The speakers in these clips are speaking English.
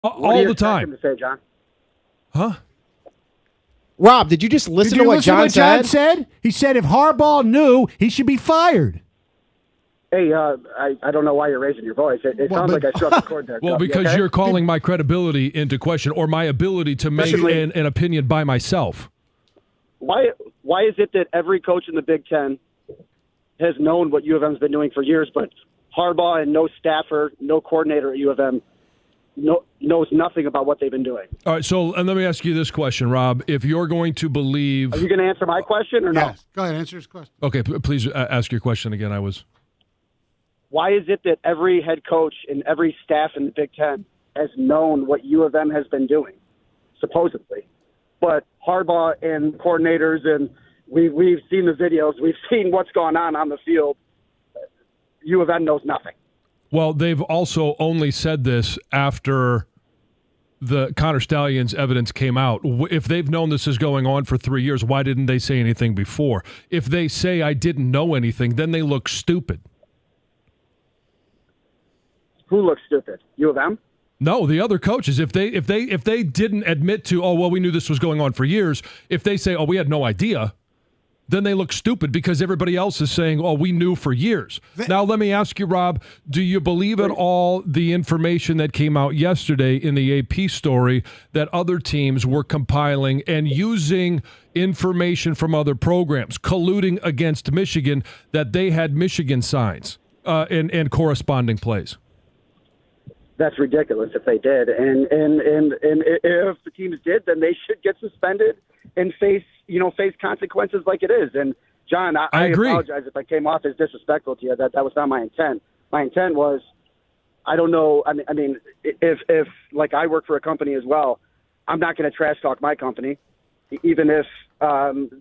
all the time. What do you expect him to say, John? Huh? Rob, did you just listen to what John said? He said if Harbaugh knew, he should be fired. Hey, I don't know why you're raising your voice. It sounds like I struck a chord there. Well, because you're calling my credibility into question or my ability to make an opinion by myself. Why is it that every coach in the Big Ten has known what U of M's been doing for years, but Harbaugh and no staffer, no coordinator at U of M knows nothing about what they've been doing? All right, so and let me ask you this question, Rob. If you're going to believe... Are you going to answer my question or no? Yes. Go ahead, answer his question. Okay, please ask your question again. Why is it that every head coach and every staff in the Big Ten has known what U of M has been doing, supposedly? But Harbaugh and coordinators, and we've seen the videos, we've seen what's going on the field. U of M knows nothing. Well, they've also only said this after the Connor Stallions evidence came out. If they've known this is going on for 3 years, why didn't they say anything before? If they say I didn't know anything, then they look stupid. Who looks stupid? U of M? No, the other coaches. If they didn't admit to, oh, well, we knew this was going on for years, if they say, oh, we had no idea, then they look stupid because everybody else is saying, oh, we knew for years. Now, let me ask you, Rob, do you believe at all the information that came out yesterday in the AP story that other teams were compiling and using information from other programs, colluding against Michigan, that they had Michigan signs and corresponding plays? That's ridiculous if they did. And if the teams did, then they should get suspended and face consequences like it is. And John, I agree. Apologize if I came off as disrespectful to you. That was not my intent. My intent was, I don't know. I mean, if like I work for a company as well, I'm not going to trash talk my company, even if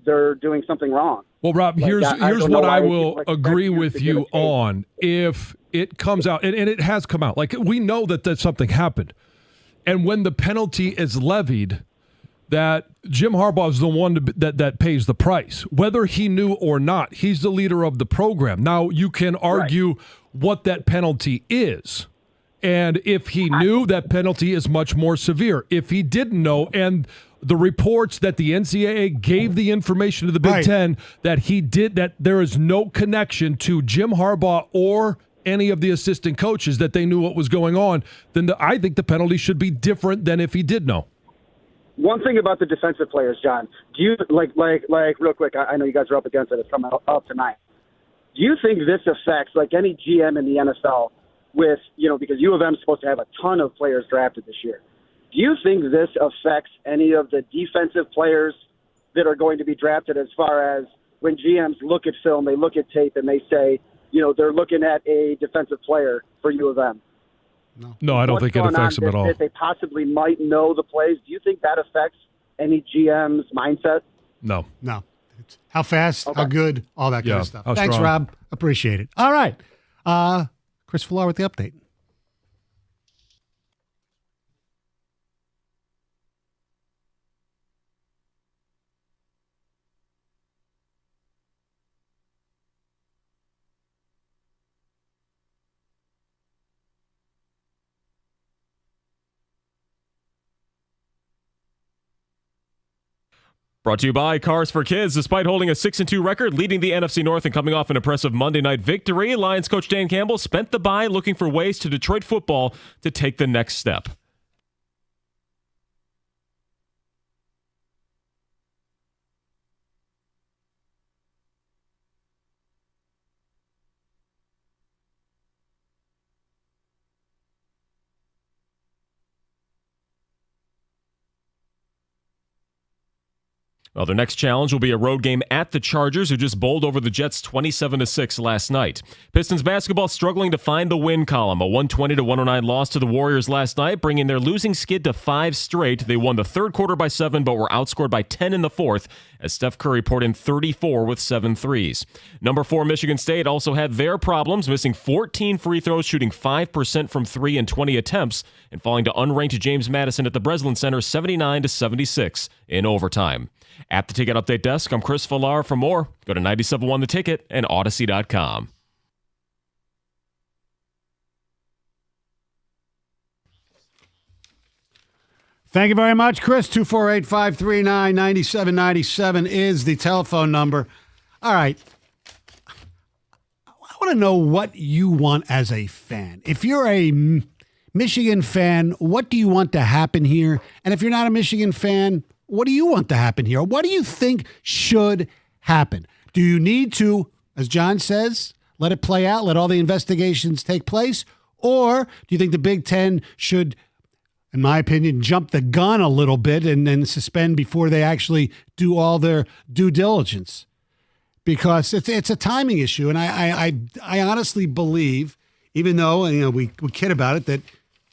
they're doing something wrong. Well, Rob, here's what I will agree with you on. If it comes out, and it has come out, like we know that something happened, and when the penalty is levied, that Jim Harbaugh is the one that pays the price, whether he knew or not. He's the leader of the program. Now, you can argue what that penalty is. And if he knew, that penalty is much more severe. If he didn't know, and the reports that the NCAA gave the information to the Big Ten that he did, that there is no connection to Jim Harbaugh or any of the assistant coaches, that they knew what was going on, then I think the penalty should be different than if he did know. One thing about the defensive players, John, do you like real quick? I know you guys are up against it. It's coming up tonight. Do you think this affects like any GM in the NFL with because U of M is supposed to have a ton of players drafted this year? Do you think this affects any of the defensive players that are going to be drafted, as far as when GMs look at film, they look at tape, and they say, they're looking at a defensive player for U of M? No, I don't think it affects them at all. That they possibly might know the plays. Do you think that affects any GM's mindset? No. It's how fast, how good, all that kind of stuff. Thanks, strong. Rob. Appreciate it. All right. Chris Villar with the update. Brought to you by Cars for Kids. Despite holding a 6-2 record, leading the NFC North and coming off an impressive Monday night victory, Lions coach Dan Campbell spent the bye looking for ways to Detroit football to take the next step. Well, their next challenge will be a road game at the Chargers, who just bowled over the Jets 27-6 last night. Pistons basketball struggling to find the win column. A 120-109 loss to the Warriors last night, bringing their losing skid to 5 straight. They won the third quarter by 7, but were outscored by 10 in the fourth, as Steph Curry poured in 34 with 7 threes. Number 4 Michigan State also had their problems, missing 14 free throws, shooting 5% from 3 in 20 attempts, and falling to unranked James Madison at the Breslin Center 79-76 in overtime. At the Ticket Update Desk, I'm Chris Villar. For more, go to 97.1 The Ticket and Odyssey.com. Thank you very much, Chris. 248-539-9797 is the telephone number. All right. I want to know what you want as a fan. If you're a Michigan fan, what do you want to happen here? And if you're not a Michigan fan, what do you want to happen here? What do you think should happen? Do you need to, as John says, let it play out, let all the investigations take place? Or do you think the Big Ten should, in my opinion, jump the gun a little bit and then suspend before they actually do all their due diligence? Because it's a timing issue. And I honestly believe, even though we kid about it, that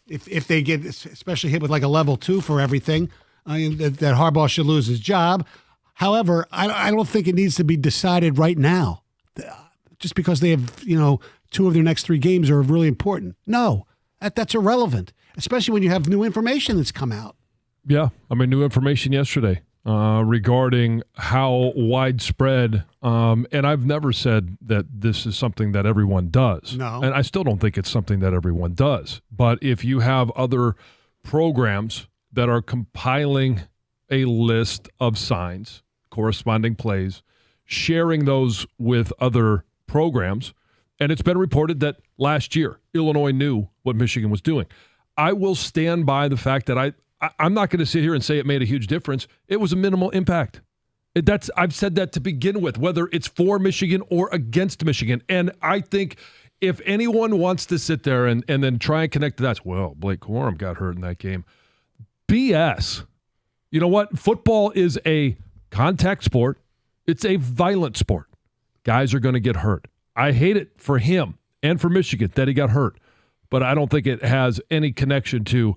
if they get especially hit with like a level 2 for everything, that Harbaugh should lose his job. However, I don't think it needs to be decided right now. Just because they have, 2 of their next 3 games are really important. No, that's irrelevant, especially when you have new information that's come out. Yeah, new information yesterday regarding how widespread, and I've never said that this is something that everyone does. No. And I still don't think it's something that everyone does. But if you have other programs that are compiling a list of signs, corresponding plays, sharing those with other programs, and it's been reported that last year Illinois knew what Michigan was doing. I will stand by the fact that I'm not going to sit here and say it made a huge difference. It was a minimal impact. I've said that to begin with, whether it's for Michigan or against Michigan. And I think if anyone wants to sit there and then try and connect to that, well, Blake Corum got hurt in that game. BS. You know what? Football is a contact sport. It's a violent sport. Guys are going to get hurt. I hate it for him and for Michigan that he got hurt, but I don't think it has any connection to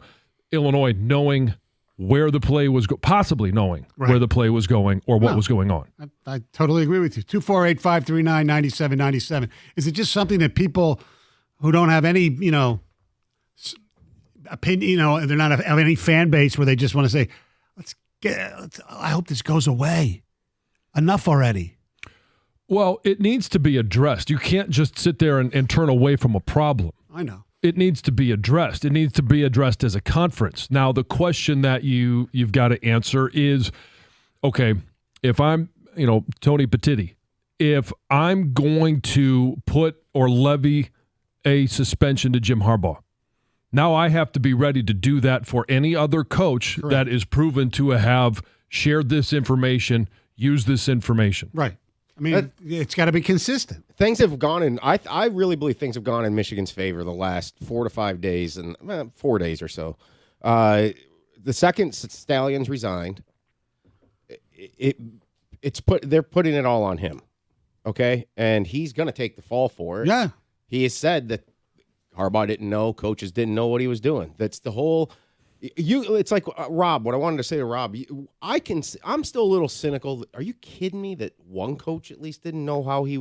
Illinois knowing where the play was possibly knowing where the play was going or what was going on. I totally agree with you. 248-539-9797. Is it just something that people who don't have any, opinion, they're not have any fan base where they just want to say, I hope this goes away. Enough already. Well, it needs to be addressed. You can't just sit there and turn away from a problem. I know. It needs to be addressed. It needs to be addressed as a conference. Now, the question that you've got to answer is, okay, if I'm, Tony Petitti, if I'm going to put or levy a suspension to Jim Harbaugh, now I have to be ready to do that for any other coach that is proven to have shared this information, used this information. Right. It's got to be consistent. Things have gone in. I really believe things have gone in Michigan's favor the last 4 to 5 days, and 4 days or so. The second Stalions resigned, they're putting it all on him. Okay, and he's going to take the fall for it. Yeah, he has said that Harbaugh didn't know, coaches didn't know what he was doing. That's the whole. It's like Rob. What I wanted to say to Rob, I'm still a little cynical. Are you kidding me that one coach at least didn't know how he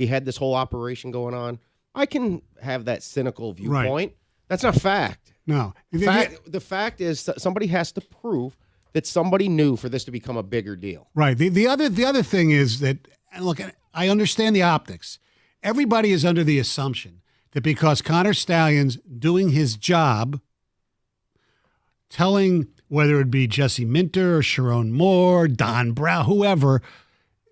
had this whole operation going on? I can have that cynical viewpoint. Right. That's not fact. No. The fact is that somebody has to prove that somebody knew for this to become a bigger deal. Right. The other thing is that, look, I understand the optics. Everybody is under the assumption that because Connor Stalions doing his job, telling whether it be Jesse Minter or Sharon Moore, Don Brown, whoever,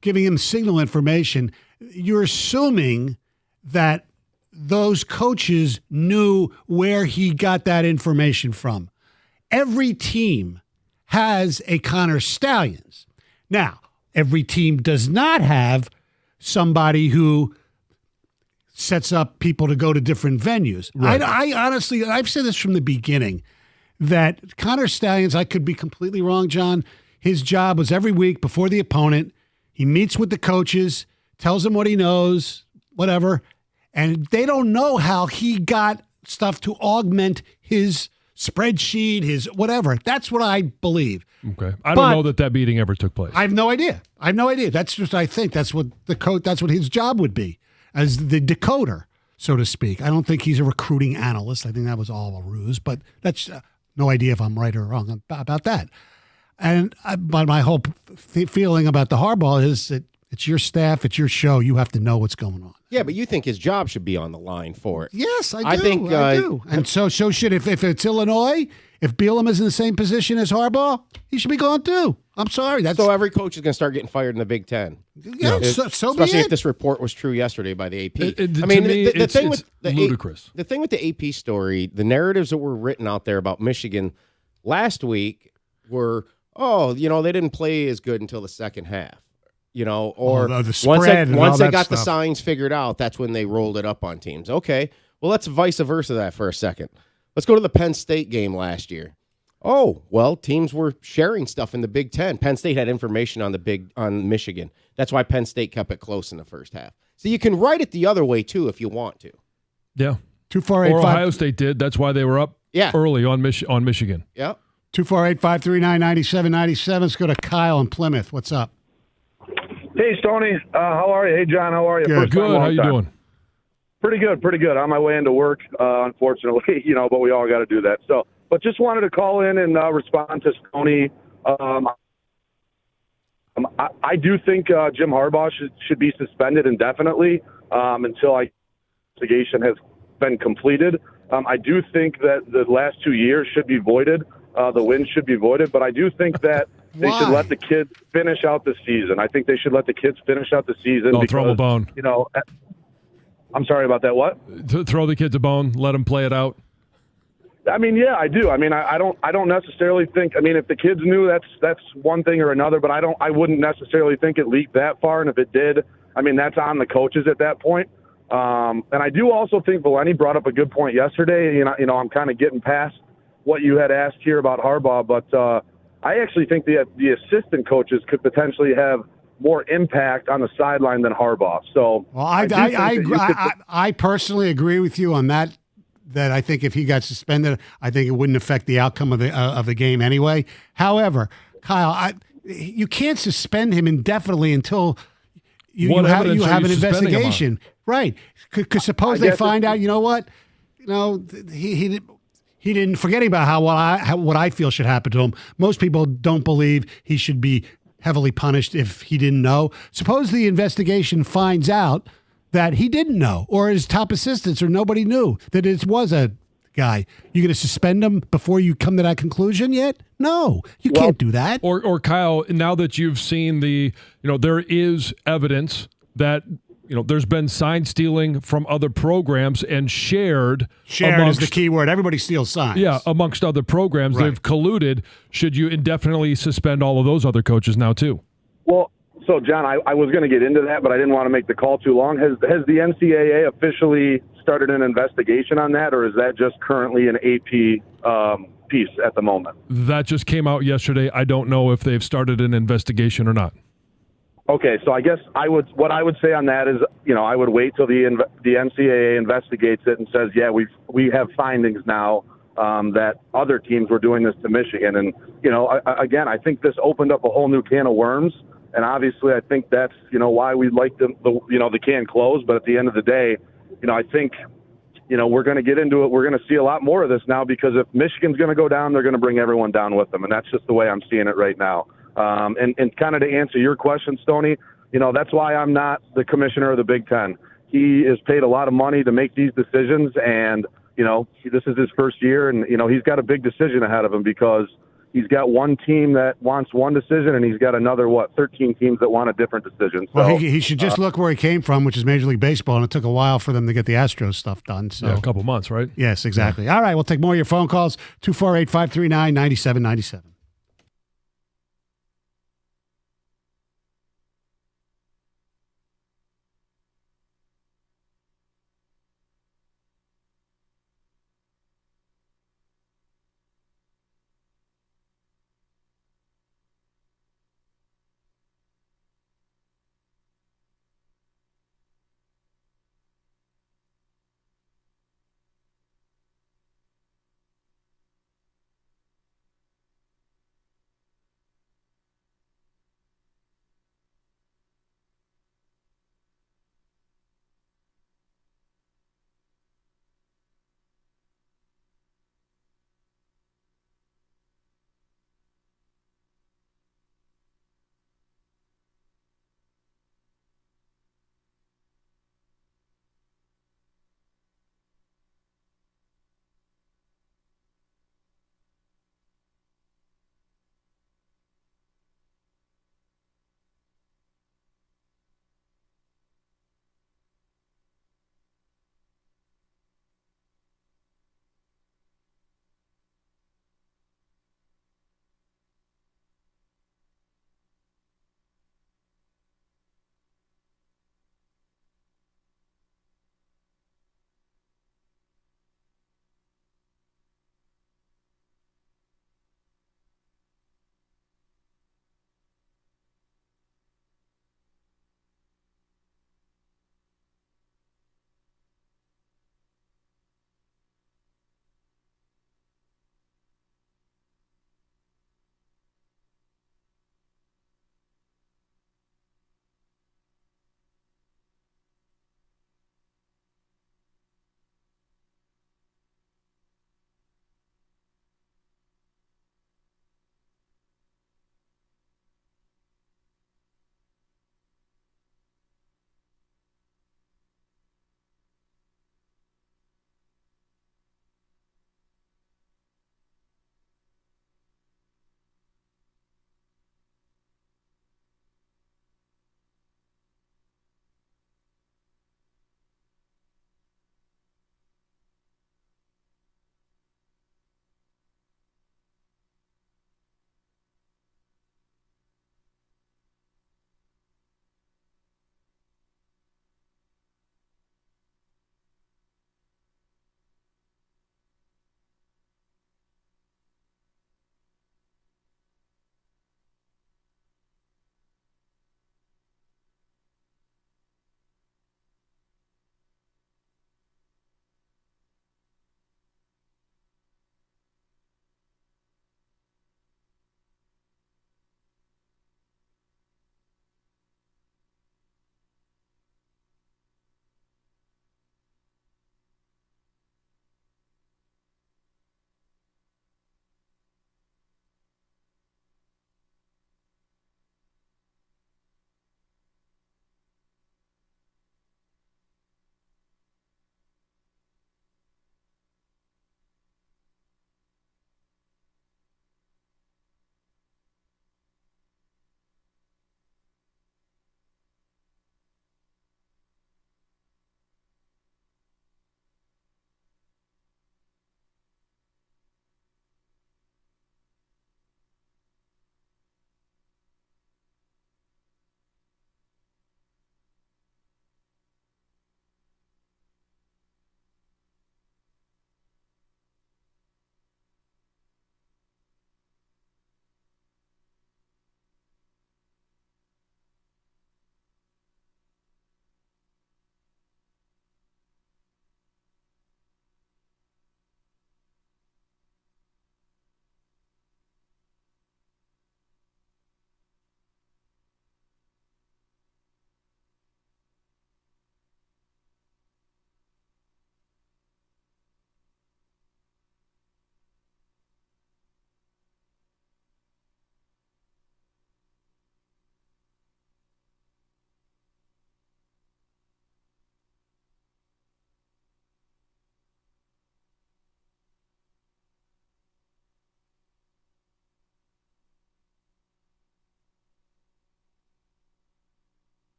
giving him signal information, you're assuming that those coaches knew where he got that information from. Every team has a Connor Stalions. Now, every team does not have somebody who sets up people to go to different venues. Right. I honestly, I've said this from the beginning, that Connor Stalions, I could be completely wrong, John, his job was every week before the opponent, he meets with the coaches, tells them what he knows, whatever, and they don't know how he got stuff to augment his spreadsheet, his whatever. That's what I believe. Okay. I don't know that meeting ever took place. I have no idea. That's just, I think that's what that's what his job would be, as the decoder, so to speak. I don't think he's a recruiting analyst. I think that was all a ruse, but that's no idea if I'm right or wrong about that. But my whole feeling about the Harbaugh is that It's your staff. It's your show. You have to know what's going on. Yeah, but you think his job should be on the line for it. Yes, I do. I think, I do. And so should if it's Illinois, if Bielema is in the same position as Harbaugh, he should be gone too. I'm sorry. So every coach is going to start getting fired in the Big Ten. Yeah, so especially be if it. this report was true yesterday by the AP. To me, the thing it's with the ludicrous. The thing with the AP story, the narratives that were written out there about Michigan last week were, they didn't play as good until the second half. Or the spread once they got stuff. the signs figured out, that's when they rolled it up on teams. Okay, well, let's vice versa that for a second. Let's go to the Penn State game last year. Oh, well, teams were sharing stuff in the Big Ten. Penn State had information on Michigan. That's why Penn State kept it close in the first half. So you can write it the other way, too, if you want to. Yeah. 248 or Ohio State did. That's why they were up early on Michigan. Yeah. 248-539-9797. Let's go to Kyle in Plymouth. What's up? Hey, Stoney. How are you? Hey, John. How are you? Good. How you doing? Pretty good. On my way into work, unfortunately, but we all got to do that. So, but just wanted to call in and respond to Stoney. I do think Jim Harbaugh should be suspended indefinitely until investigation has been completed. I do think that the last 2 years should be voided. The win should be voided, but I do think that they should let the kids finish out the season. I think they should let the kids finish out the season. Don't throw them a bone. I'm sorry about that. What? Throw the kids a bone. Let them play it out. I mean, yeah, I do. I mean, I don't necessarily think. I mean, if the kids knew, that's one thing or another. But I wouldn't necessarily think it leaked that far. And if it did, I mean, that's on the coaches at that point. And I do also think Valenti brought up a good point yesterday. I'm kind of getting past what you had asked here about Harbaugh, but I actually think the assistant coaches could potentially have more impact on the sideline than Harbaugh. So, well, I personally agree with you on that. That I think if he got suspended, I think it wouldn't affect the outcome of the game anyway. However, Kyle, you can't suspend him indefinitely until you have an investigation, right? Because suppose they find out, you know what, he didn't. Forgetting about what I feel should happen to him. Most people don't believe he should be heavily punished if he didn't know. Suppose the investigation finds out that he didn't know, or his top assistants, or nobody knew that it was a guy. You going to suspend him before you come to that conclusion yet? No, you can't do that. Or Kyle, now that you've seen there is evidence that there's been sign stealing from other programs and shared is the key word. Everybody steals signs. Yeah, amongst other programs, They've colluded. Should you indefinitely suspend all of those other coaches now too? Well. So, John, I was going to get into that, but I didn't want to make the call too long. Has the NCAA officially started an investigation on that, or is that just currently an AP piece at the moment? That just came out yesterday. I don't know if they've started an investigation or not. Okay, so I guess what I would say on that is, I would wait till the NCAA investigates it and says, yeah, we have findings now that other teams were doing this to Michigan, and again, I think this opened up a whole new can of worms. And obviously, I think that's why we like the can closed. But at the end of the day, I think we're going to get into it. We're going to see a lot more of this now because if Michigan's going to go down, they're going to bring everyone down with them, and that's just the way I'm seeing it right now. And kind of to answer your question, Stoney, that's why I'm not the commissioner of the Big Ten. He is paid a lot of money to make these decisions, and this is his first year, and he's got a big decision ahead of him because he's got one team that wants one decision, and he's got another, 13 teams that want a different decision. So, well, he should just look where he came from, which is Major League Baseball, and it took a while for them to get the Astros stuff done. So a couple months, right? Yes, exactly. Yeah. All right, we'll take more of your phone calls, 248-539-9797.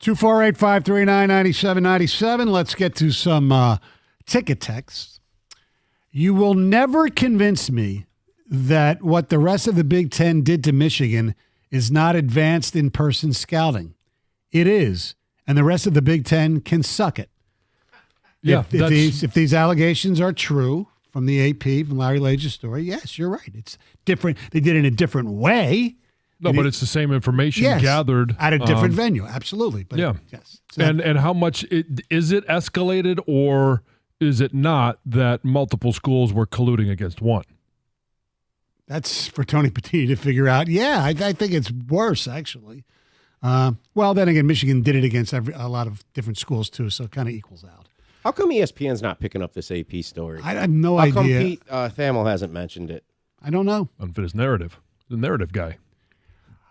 248-539-9797. Let's get to some ticket texts. You will never convince me that what the rest of the Big Ten did to Michigan is not advanced in-person scouting. It is, and the rest of the Big Ten can suck it. Yeah, if these allegations are true from the AP, from Larry Lage's story, yes, you're right. It's different. They did it in a different way. No, but it's the same information gathered at a different venue. Absolutely. But yeah. Yes. So and how much is it escalated, or is it not that multiple schools were colluding against one? That's for Tony Petitti to figure out. Yeah, I think it's worse, actually. Well, then again, Michigan did it against a lot of different schools, too, so it kind of equals out. How come ESPN's not picking up this AP story? I have no idea. How come Pete Thamel hasn't mentioned it? I don't know. Unfit his narrative. The narrative guy.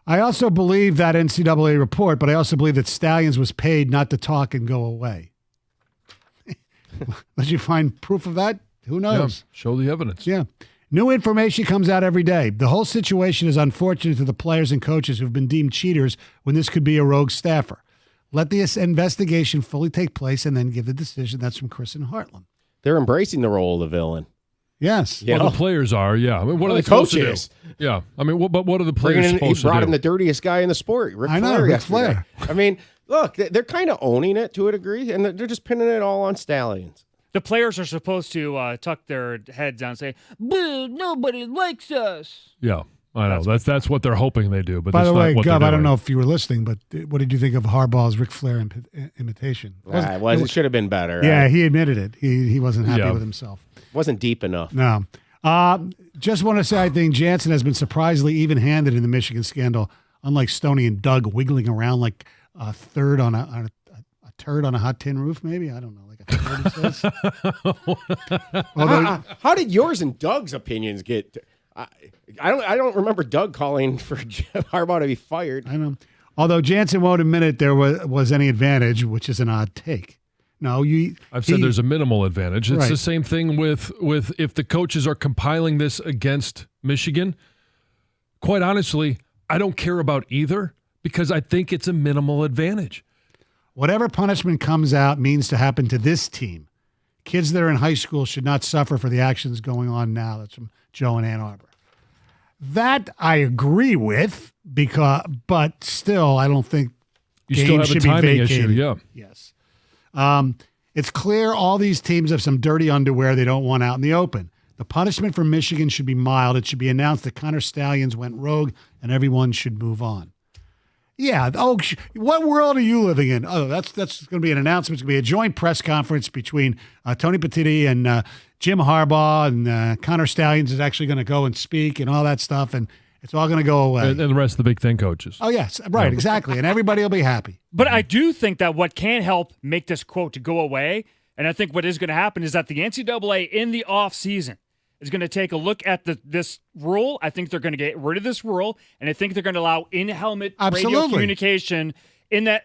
I also believe that NCAA report, but I also believe that Stalions was paid not to talk and go away. Did you find proof of that? Who knows? Yeah, show the evidence. Yeah. New information comes out every day. The whole situation is unfortunate to the players and coaches who've been deemed cheaters when this could be a rogue staffer. Let this investigation fully take place and then give the decision. That's from Chris and Heartland. They're embracing the role of the villain. Yes. Well, the players are, yeah. I mean, what are they supposed to do? Yeah. I mean, but what are the players supposed to do? He brought in the dirtiest guy in the sport, Ric Flair. Ric Flair. I mean, look, they're kind of owning it to a degree, and they're just pinning it all on Stalions. The players are supposed to tuck their heads down and say, "Boo, nobody likes us." Yeah, I know. That's what they're hoping they do. But by the way, not what Gov, they're I don't doing. know if you were listening, but what did you think of Harbaugh's Ric Flair imitation? It should have been better. Yeah, he admitted it. He wasn't happy with himself. Wasn't deep enough. No. Just want to say I think Jansen has been surprisingly even-handed in the Michigan scandal, unlike Stoney and Doug wiggling around like a third on a turd on a hot tin roof, maybe? I don't know. Like a third, it says. How did yours and Doug's opinions get... I don't remember Doug calling for Jim Harbaugh to be fired. I know. Although Jansen won't admit it, there was any advantage, which is an odd take. No, I've said there's a minimal advantage. It's Right. the same thing with if the coaches are compiling this against Michigan. Quite honestly, I don't care about either because I think it's a minimal advantage. Whatever punishment comes out means to happen to this team. Kids that are in high school should not suffer for the actions going on now. That's from Joe in Ann Arbor. That I agree with, but still, I don't think you still have a timing issue. Yeah. Yes. It's clear all these teams have some dirty underwear they don't want out in the open. The punishment for Michigan should be mild. It should be announced that Connor Stalions went rogue and everyone should move on. Yeah. Oh, what world are you living in? Oh, that's going to be an announcement. It's going to be a joint press conference between Tony Petitti and Jim Harbaugh, and Connor Stalions is actually going to go and speak and all that stuff, and it's all going to go away. And the rest of the Big Ten coaches. Oh, yes. Right, Yeah. exactly. And everybody will be happy. But I do think that what can help make this quote to go away, and I think what is going to happen, is that the NCAA in the offseason is going to take a look at this rule. I think they're going to get rid of this rule, and I think they're going to allow in-helmet radio communication in the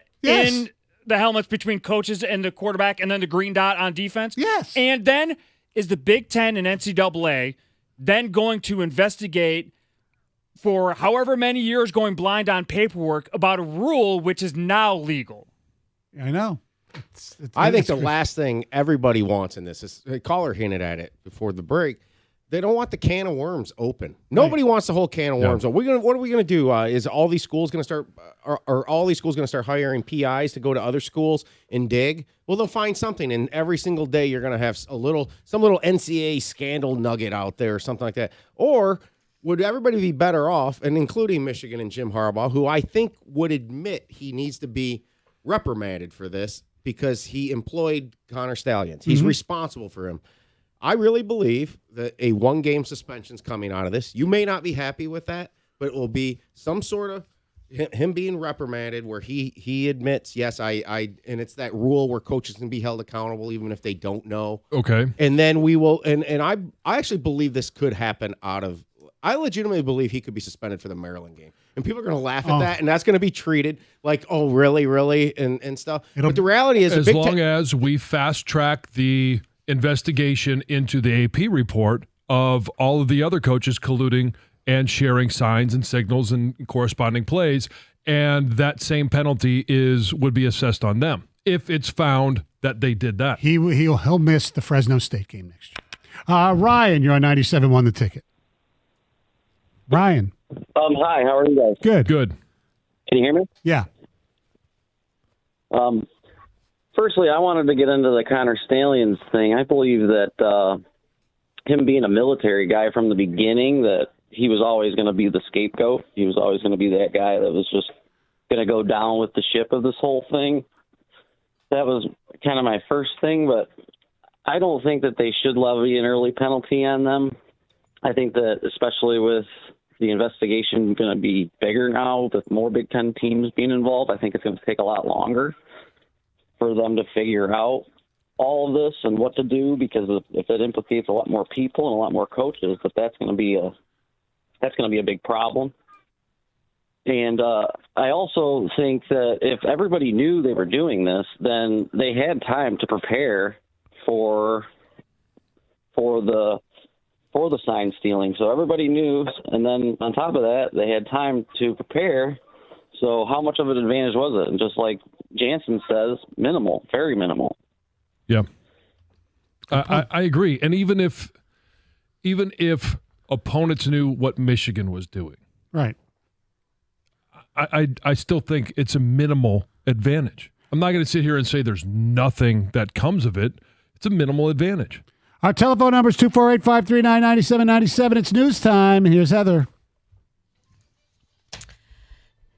helmets between coaches and the quarterback, and then the green dot on defense. Yes. And then is the Big Ten and NCAA then going to investigate for however many years going blind on paperwork about a rule which is now legal? I know. I think the last thing everybody wants in this is, the caller hinted at it before the break, they don't want the can of worms open. Nobody wants the whole can of worms. What are we going to do? Is all these schools going to start, are all these schools going to start hiring PIs to go to other schools and dig? Well, they'll find something, and every single day you're going to have some little NCAA scandal nugget out there or something like that. Or would everybody be better off, and including Michigan and Jim Harbaugh, who I think would admit he needs to be reprimanded for this because he employed Connor Stalions. He's responsible for him. I really believe that a one-game suspension is coming out of this. You may not be happy with that, but it will be some sort of him being reprimanded where he admits, yes, and it's that rule where coaches can be held accountable even if they don't know. Okay. And then we will, and I actually believe this could happen I legitimately believe he could be suspended for the Maryland game. And people are going to laugh at that, and that's going to be treated like, oh, really, and stuff. But the reality is, as long as we fast-track the investigation into the AP report of all of the other coaches colluding and sharing signs and signals and corresponding plays, and that same penalty would be assessed on them if it's found that they did that. He'll miss the Fresno State game next year. Ryan, you're on 97.1 The Ticket. Ryan. Hi, how are you guys? Good. Can you hear me? Yeah. Firstly, I wanted to get into the Connor Stalions thing. I believe that him being a military guy from the beginning, that he was always going to be the scapegoat. He was always going to be that guy that was just going to go down with the ship of this whole thing. That was kind of my first thing, but I don't think that they should levy an early penalty on them. I think that especially with the investigation going to be bigger now, with more Big Ten teams being involved, I think it's going to take a lot longer for them to figure out all of this and what to do, because if it implicates a lot more people and a lot more coaches, that's going to be a big problem. And I also think that if everybody knew they were doing this, then they had time to prepare for the sign stealing. So everybody knew, and then on top of that, they had time to prepare. So how much of an advantage was it? And just like Jansen says, minimal, very minimal. Yeah, I agree. And even if opponents knew what Michigan was doing, right, I still think it's a minimal advantage. I'm not going to sit here and say there's nothing that comes of it. It's a minimal advantage. Our telephone number is 248-539-9797. It's news time. Here's Heather.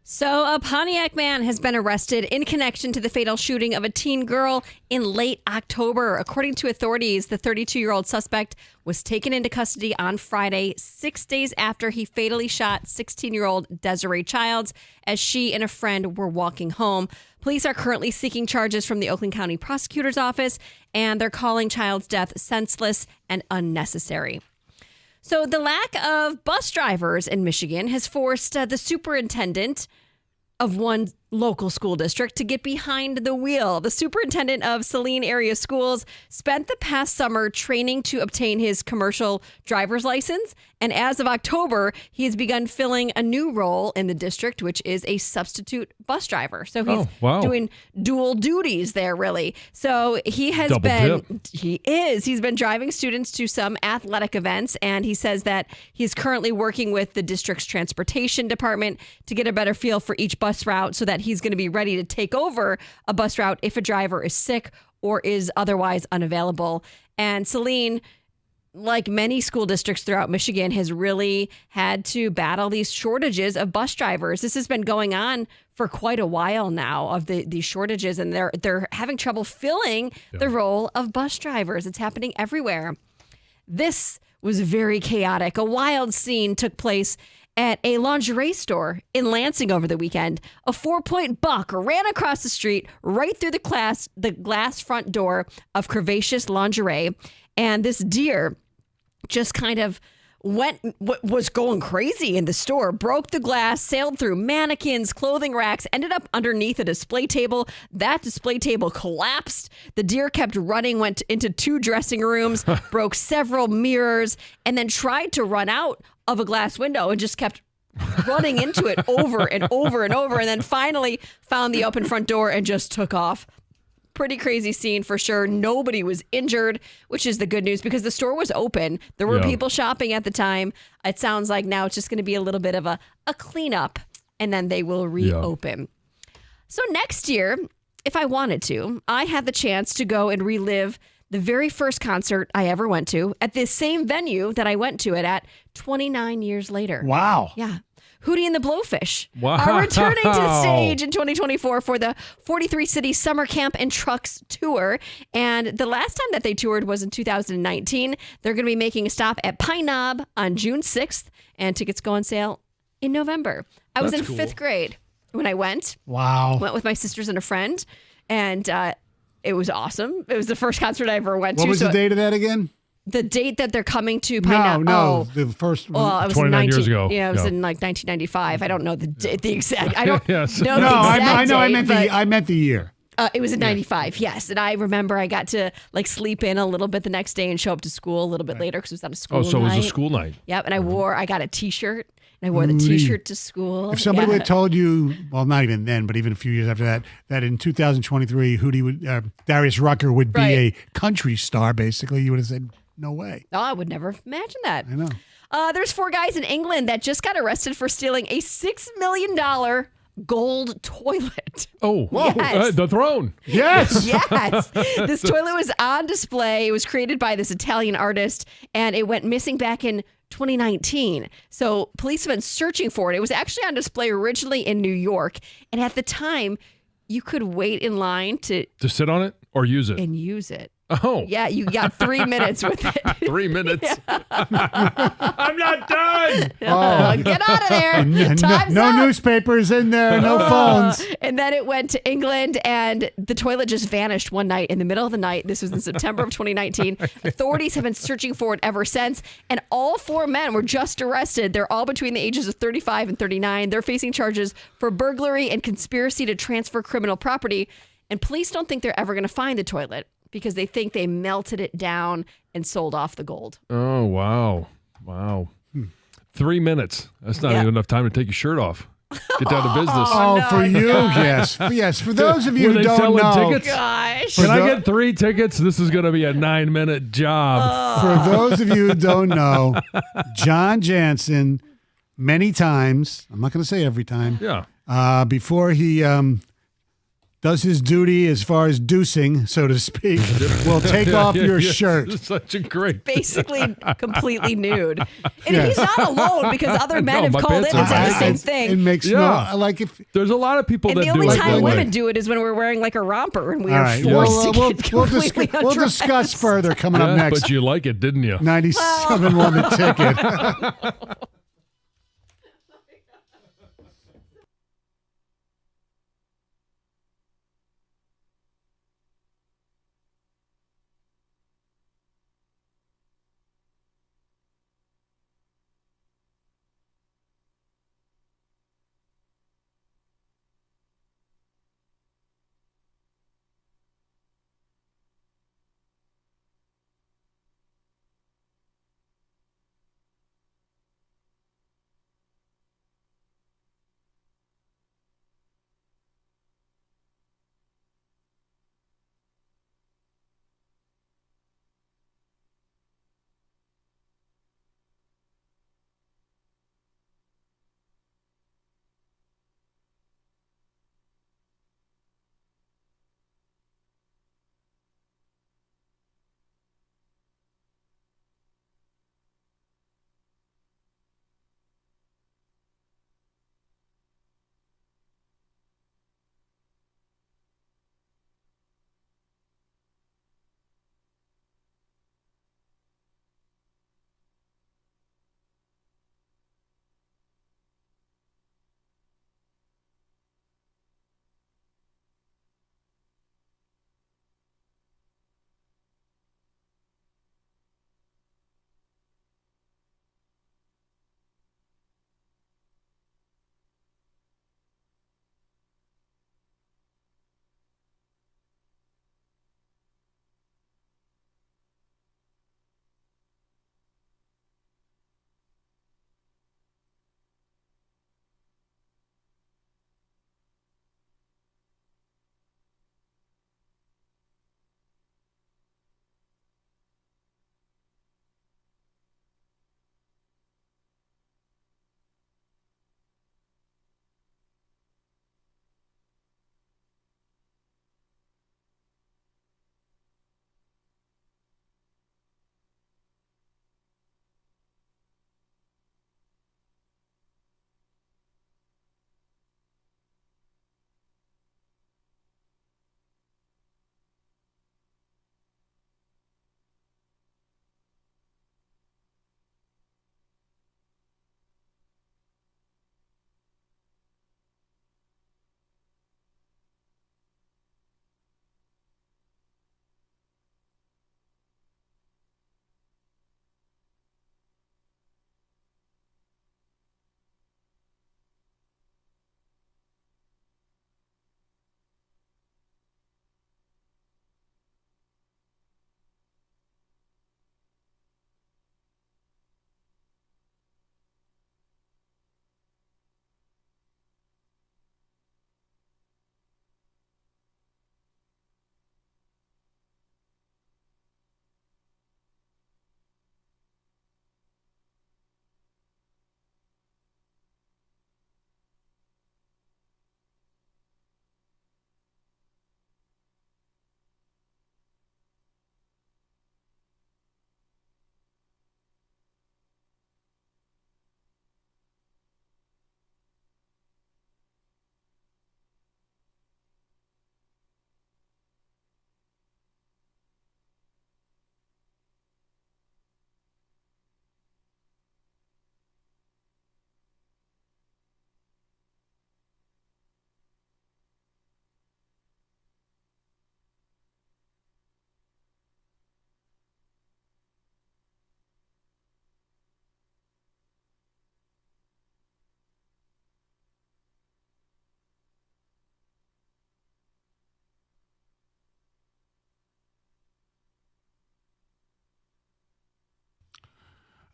So, a Pontiac man has been arrested in connection to the fatal shooting of a teen girl in late October. According to authorities, the 32-year-old suspect was taken into custody on Friday, 6 days after he fatally shot 16-year-old Desiree Childs as she and a friend were walking home. Police are currently seeking charges from the Oakland County Prosecutor's Office, and they're calling Child's death senseless and unnecessary. So the lack of bus drivers in Michigan has forced the superintendent of one local school district to get behind the wheel. The superintendent of Saline area schools spent the past summer training to obtain his commercial driver's license. And as of October, he has begun filling a new role in the district, which is a substitute bus driver. So he's doing dual duties there, really. So he has he's been driving students to some athletic events. And he says that he's currently working with the district's transportation department to get a better feel for each bus route so that he's going to be ready to take over a bus route if a driver is sick or is otherwise unavailable. And Saline, like many school districts throughout Michigan, has really had to battle these shortages of bus drivers. This has been going on for quite a while now, of these shortages, and they're having trouble filling the role of bus drivers. It's happening everywhere. This was very chaotic. A wild scene took place at a lingerie store in Lansing over the weekend. A 4-point buck ran across the street right through the glass front door of Curvaceous Lingerie, and this deer just kind of was going crazy in the store, broke the glass, sailed through mannequins, clothing racks, ended up underneath a display table. That display table collapsed. The deer kept running, went into 2 dressing rooms, broke several mirrors, and then tried to run out of a glass window and just kept running into it over and over and over, and then finally found the open front door and just took off. Pretty crazy scene for sure. Nobody was injured, which is the good news because the store was open. There were people shopping at the time. It sounds like now it's just going to be a little bit of a cleanup, and then they will reopen. So next year, if I wanted to, I had the chance to go and relive the very first concert I ever went to at this same venue that I went to it at 29 years later. Wow. Yeah. Hootie and the Blowfish are returning to the stage in 2024 for the 43 City Summer Camp and Trucks Tour. And the last time that they toured was in 2019. They're going to be making a stop at Pine Knob on June 6th, and tickets go on sale in November. I was in 5th grade when I went. Wow. Went with my sisters and a friend, and it was awesome. It was the first concert I ever went to. What was the date of that again? The date that they're coming to Pine Knob. No, the first one. Well, it was 29 years ago. Yeah, it was in like 1995. I don't know the exact. I don't know the exact I date, meant the year. It was in 95, yes. And I remember I got to like sleep in a little bit the next day and show up to school a little bit later because it was on a school Oh, so night. it was a school night. Yep. And I got a T-shirt. And I wore the T-shirt to school. If somebody would have told you, well, not even then, but even a few years after that, that in 2023, Darius Rucker would be a country star, basically, you would have said, no way. No, I would never have imagined that. I know. There's 4 guys in England that just got arrested for stealing a $6 million gold toilet. Oh, Yes. The throne. Yes. Yes. This toilet was on display. It was created by this Italian artist, and it went missing back in 2019. So police have been searching for it. It was actually on display originally in New York. And at the time, you could wait in line to sit on it or use it? And use it. Oh. Yeah, you got 3 minutes with it. 3 minutes. I'm not done. Get out of there. Time's No up. newspapers in there, no phones. And then it went to England, and the toilet just vanished one night in the middle of the night. This was in September of 2019. Authorities have been searching for it ever since, and all 4 men were just arrested. They're all between the ages of 35 and 39. They're facing charges for burglary and conspiracy to transfer criminal property, and police don't think they're ever going to find the toilet because they think they melted it down and sold off the gold. Oh, wow. Wow. 3 minutes. That's not even enough time to take your shirt off. Get down to business. Oh, for you, yes. Yes, for those of you Were who they don't selling know. tickets? Gosh. Can I get 3 tickets? This is going to be a 9-minute job. For those of you who don't know, John Jansen, many times, I'm not going to say every time, before he does his duty as far as deucing, so to speak, will take off your shirt. Such a great. Basically completely nude. And he's not alone because other men have called in and said the same thing. It makes There's a lot of people And that the do only it time that way. women do it is when we're wearing like a romper and we All are right. forced to We'll get completely we'll discuss further coming up next. But you like it, didn't you? 97 won the ticket.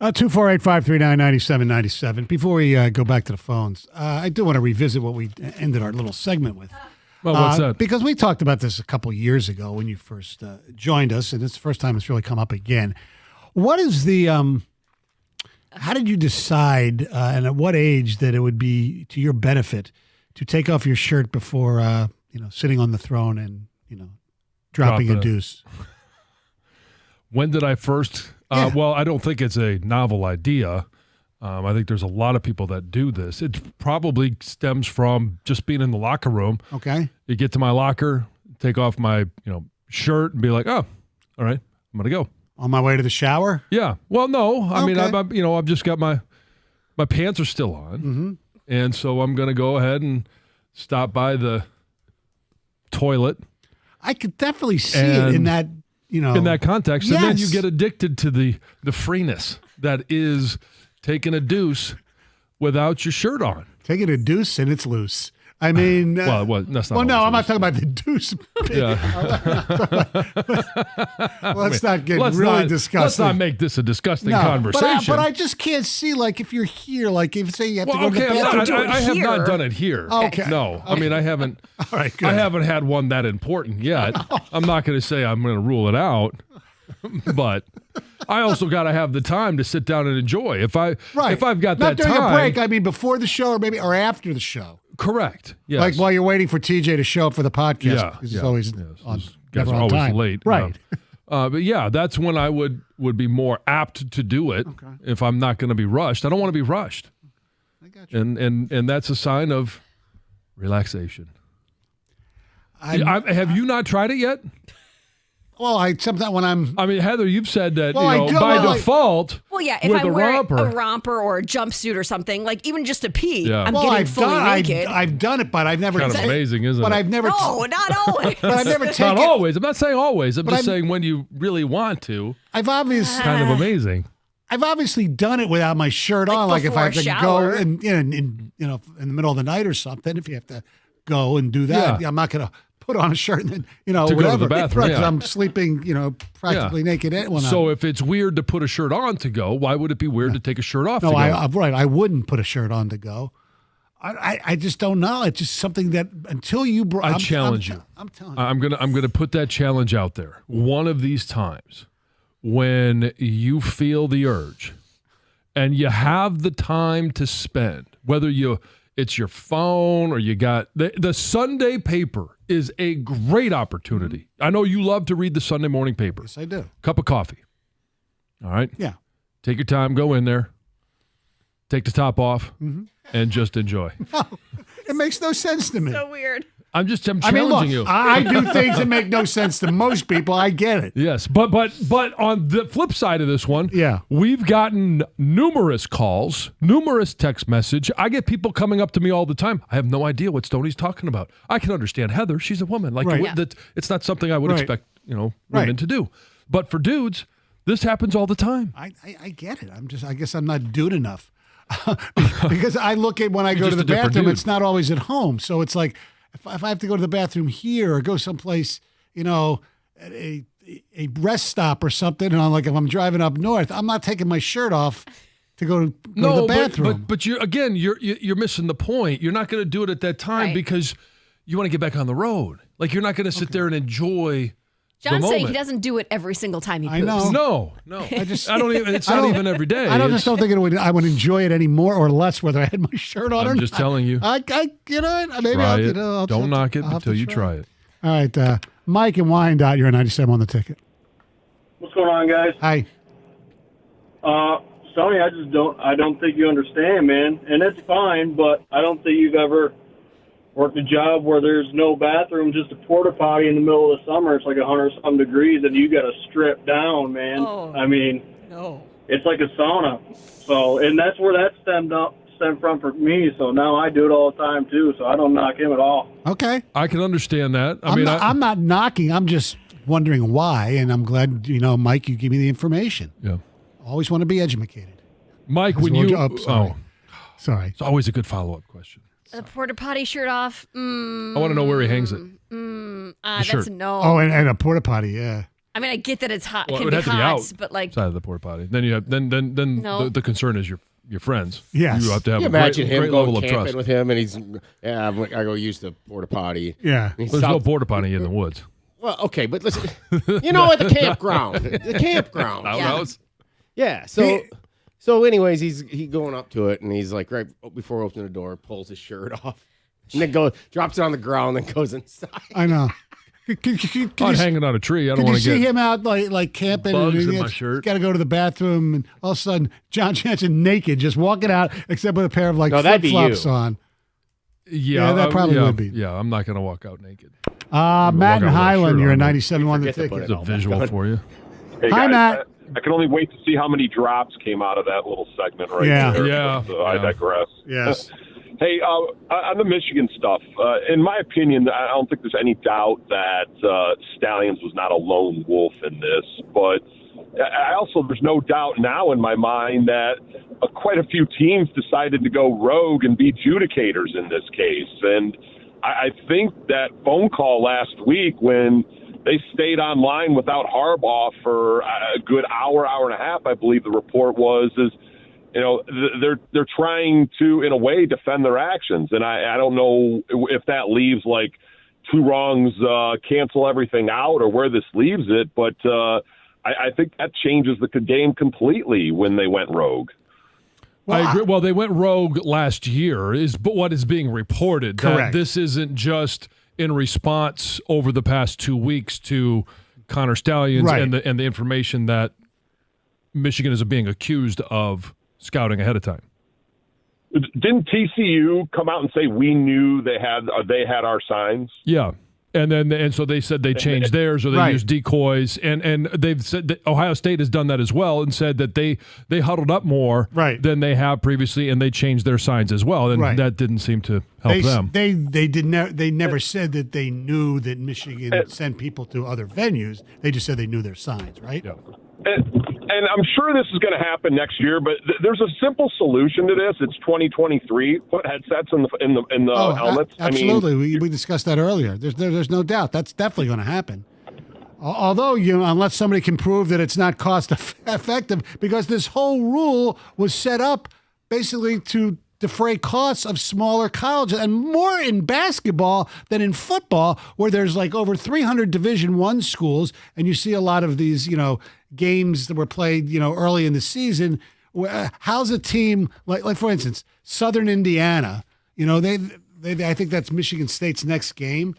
248-539-9797. Before we go back to the phones, I do want to revisit what we ended our little segment with. Well, what's that? Because we talked about this a couple years ago when you first joined us, and it's the first time it's really come up again. What is the how did you decide, and at what age, that it would be to your benefit to take off your shirt before sitting on the throne and dropping a deuce? When did I first? Well, I don't think it's a novel idea. I think there's a lot of people that do this. It probably stems from just being in the locker room. Okay. You get to my locker, take off my shirt, and be like, "Oh, all right, I'm gonna go." On my way to the shower? Yeah. Well, no. I mean, Okay. I've just got my pants are still on, and so I'm gonna go ahead and stop by the toilet. I could definitely see it in that. In that context, and then you Yes. get addicted to the freeness that is taking a deuce without your shirt on. Taking a deuce and it's loose. I mean, Well, that's not. well, no, always I'm not loose. talking about the deuce. Yeah. Let's not get Let's really not- disgusting. Let's not make this a disgusting conversation. But I just can't see, like, if you're here, like, if say you have to well, go to the okay, bathroom. I have here. not done it here. Okay. No, I mean I haven't. All right, good. I haven't had one that important yet. I'm not going to say I'm going to rule it out, but I also got to have the time to sit down and enjoy. If I've got not that during time, a break. I mean, before the show or after the show. correct. Yes. Like while you're waiting for TJ to show up for the podcast. Yeah, because yeah, he's always yes, on. those guys never are on always time. late. Right. But yeah, that's when I would be more apt to do it if I'm not going to be rushed. I don't want to be rushed. I got you. And that's a sign of relaxation. Have you not tried it yet? Well, sometimes when I'm. I mean, Heather, you've said that Well, I do- by well, default. Well, yeah, if with I'm a wearing romper. a romper or a jumpsuit or something, like even just a pee, Yeah. I'm Well, getting I've fully done. naked. I've done it, but I've never. Kind of amazing, isn't But it? I've never. No, not always. But I've never taken. Not always. I'm not saying always. I'm But just I'm- saying when you really want to. I've obviously. Kind of amazing. I've obviously done it without my shirt Like on, like if I have before to a go shower. in the middle of the night or something. If you have to go and do that, Yeah. I'm not going to put on a shirt and then To go to the whatever. bathroom, Right, 'cause yeah. I'm sleeping practically naked. So if it's weird to put a shirt on to go, why would it be weird to take a shirt off no, to go? I wouldn't put a shirt on to go. I just don't know. It's just something that until you I challenge you. I'm telling you. I'm gonna put that challenge out there. One of these times when you feel the urge and you have the time to spend, whether it's your phone or you got the Sunday paper is a great opportunity. I know you love to read the Sunday morning paper. Yes, I do. Cup of coffee. All right. Yeah. Take your time, go in there, take the top off, and just enjoy. It makes no sense to me. So weird. I'm I mean, challenging look, you. I do things that make no sense to most people. I get it. Yes, but on the flip side of this one, Yeah. we've gotten numerous calls, numerous text message. I get people coming up to me all the time. I have no idea what Stoney's talking about. I can understand Heather; she's a woman. Like Right. that, it's not something I would Right. expect, women Right. to do. But for dudes, this happens all the time. I get it. I guess I'm not dude enough because I look at when I go to just the a different bathroom, dude. it's not always at home. So it's like if I have to go to the bathroom here or go someplace, at a rest stop or something, and if I'm driving up north, I'm not taking my shirt off to go to the bathroom. but you're missing the point. You're not going to do it at that time Right. because you want to get back on the road. Like you're not going to sit there and enjoy. John's the saying he moment. doesn't do it every single time he poops. I know. No. I don't even. It's I not don't- even every day. I It's- don't think I would enjoy it any more or less whether I had my shirt on or I'm not. just telling you. Maybe Try I'll, it. I'll Don't knock it I'll have until to you try it. All right, Mike and Wyandotte, you're a 97 on the ticket. What's going on, guys? Hi. Sonny, I don't think you understand, man. And it's fine, but I don't think you've ever worked a job where there's no bathroom, just a porta potty in the middle of the summer. It's like 100-some degrees, and you got to strip down, man. Oh. I mean, No. it's like a sauna. So, and that's where that stemmed from for me. So now I do it all the time too. So I don't knock him at all. Okay. I can understand that. I'm not knocking. I'm just wondering why, and I'm glad, Mike, you give me the information. Yeah. Always want to be educated. Mike, when you Sorry. it's always a good follow-up question. The porta potty shirt off. I want to know where he hangs it. That's shirt. no. Oh, and a porta potty, yeah. I mean, I get that it's hot. Well, It it would can have be to be hot, out but like, side of the porta potty. Then you have then No. the concern is your friends. Yes. You have to have Can a you imagine great him level going of camping trust. with him, and he's I go use the porta potty. Yeah. And he's There's no out- porta potty in the woods. Well, okay, but listen, you know, at the campground, Outhouse. Yeah. So anyways, he going up to it, and he's like right before opening the door, pulls his shirt off, and then drops it on the ground, then goes inside. I know. Can I'm you, hanging on a tree. I don't could you want to see get him out like camping? bugs and in my shirt. Got to go to the bathroom, and all of a sudden, John Jansen naked, just walking out, except with a pair of No, that'd be flip-flops you. on. Yeah, that probably would be. Yeah, I'm not going to walk out naked. Matt and walk out with a Highland, shirt you're a on. 97 the Forget to put ticket. it It's a visual for you. Hey Hi, guys, Matt. I can only wait to see how many drops came out of that little segment right Yeah. there. Yeah. But, I digress. Yes. Hey, on the Michigan stuff, in my opinion, I don't think there's any doubt that Stallions was not a lone wolf in this. But there's no doubt now in my mind that quite a few teams decided to go rogue and be adjudicators in this case. And I think that phone call last week when they stayed online without Harbaugh for a good hour and a half, I believe the report was, is they're trying to, in a way, defend their actions. And I don't know if that leaves like two wrongs cancel everything out or where this leaves it. But I think that changes the game completely when they went rogue. I agree. Well, they went rogue last year, but what is being reported. Correct. That this isn't just in response over the past 2 weeks to Connor Stallions Right. and the information that Michigan is being accused of scouting ahead of time. Didn't TCU come out and say we knew they had our signs? Yeah. And so they said they changed theirs or they Right. used decoys, and they've said that Ohio State has done that as well and said that they huddled up more Right. than they have previously, and they changed their signs as well, and Right. that didn't seem to help them. They never said that they knew that Michigan sent people to other venues. They just said they knew their signs, right? Yeah. And I'm sure this is going to happen next year, but there's a simple solution to this. It's 2023. Put headsets in the helmets. Absolutely. We discussed that earlier. There's no doubt that's definitely going to happen. Although, unless somebody can prove that it's not cost effective, because this whole rule was set up basically to defray costs of smaller colleges, and more in basketball than in football, where there's like over 300 Division I schools, and you see a lot of these, games that were played, early in the season. How's a team like for instance, Southern Indiana? They I think that's Michigan State's next game.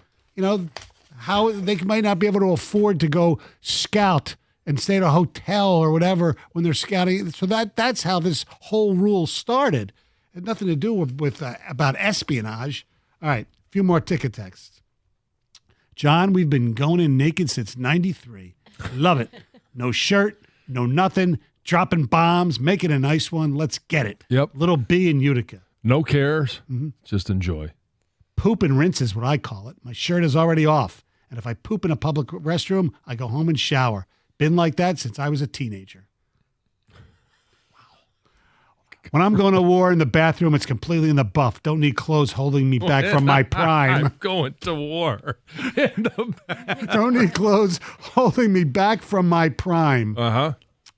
How they might not be able to afford to go scout and stay at a hotel or whatever when they're scouting. So that's how this whole rule started. It had nothing to do with about espionage. All right, a few more ticket texts. John, we've been going in naked since '93. Love it. No shirt, no nothing. Dropping bombs, make it a nice one. Let's get it. Yep. Little B in Utica. No cares. Just enjoy. Poop and rinse is what I call it. My shirt is already off. And if I poop in a public restroom, I go home and shower. Been like that since I was a teenager. When I'm going to war in the bathroom, it's completely in the buff. Don't need clothes holding me back from my prime. I'm going to war. Don't need clothes holding me back from my prime. Uh-huh.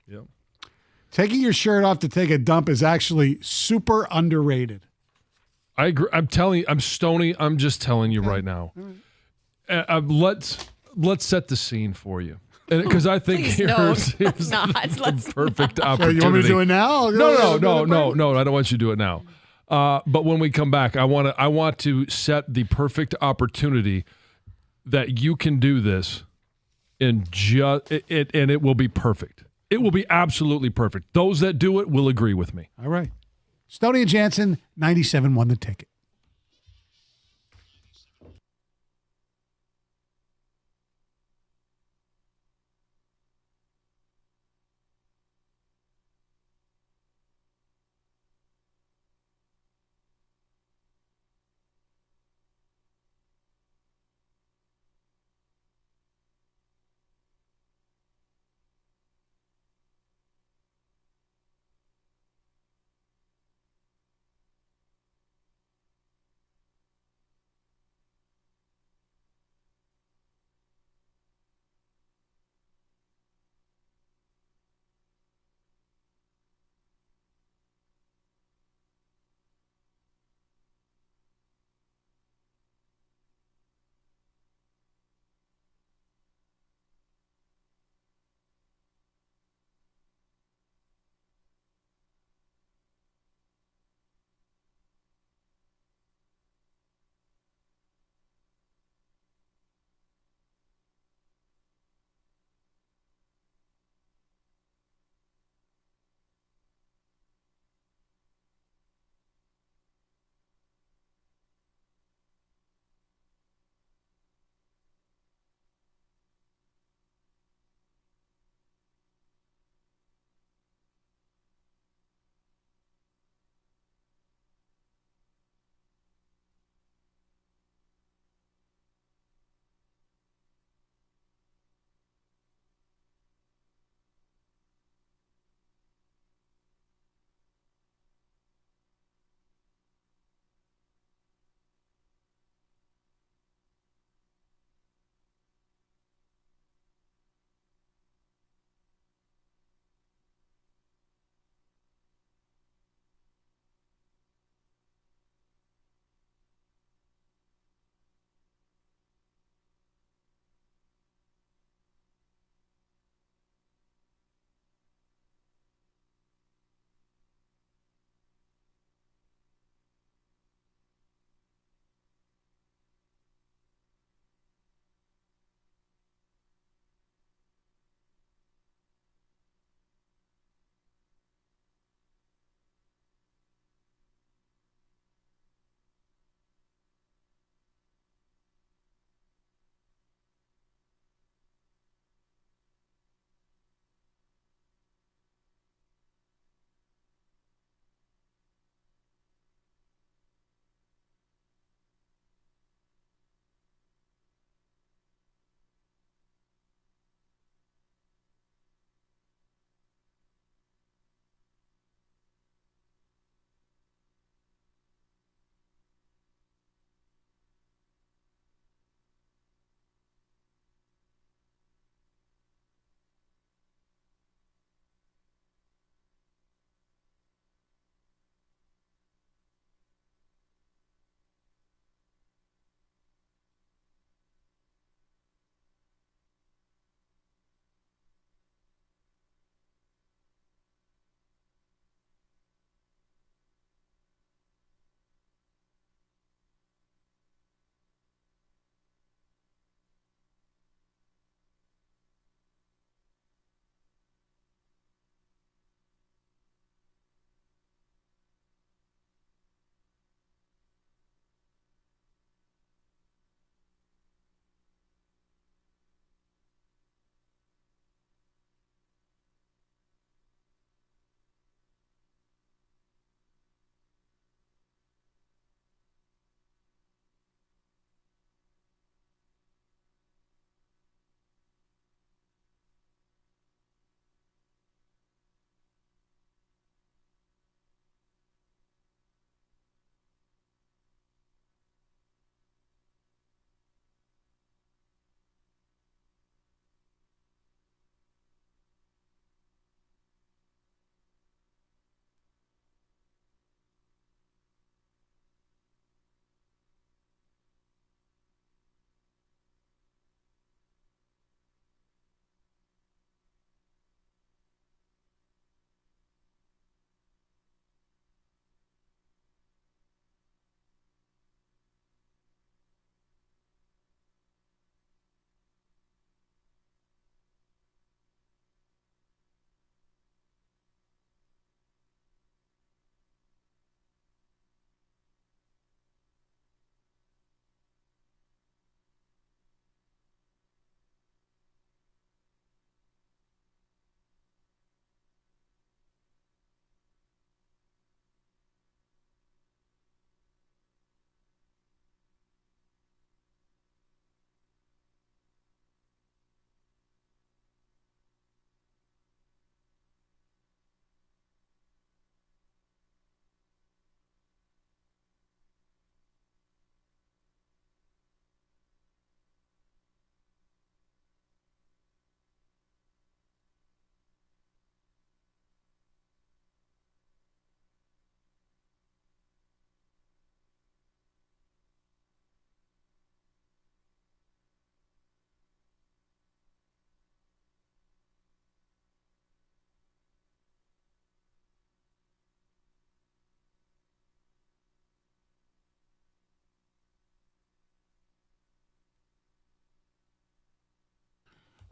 Yep. Taking your shirt off to take a dump is actually super underrated. I agree. I'm Stoney. I'm just telling you right now. Let's set the scene for you. Because I think Please, here's not. the perfect So opportunity. you want me to do it now? No. I don't want you to do it now. But when we come back, I want to set the perfect opportunity that you can do this and it will be perfect. It will be absolutely perfect. Those that do it will agree with me. All right. Stoney and Jansen, 97 won the ticket.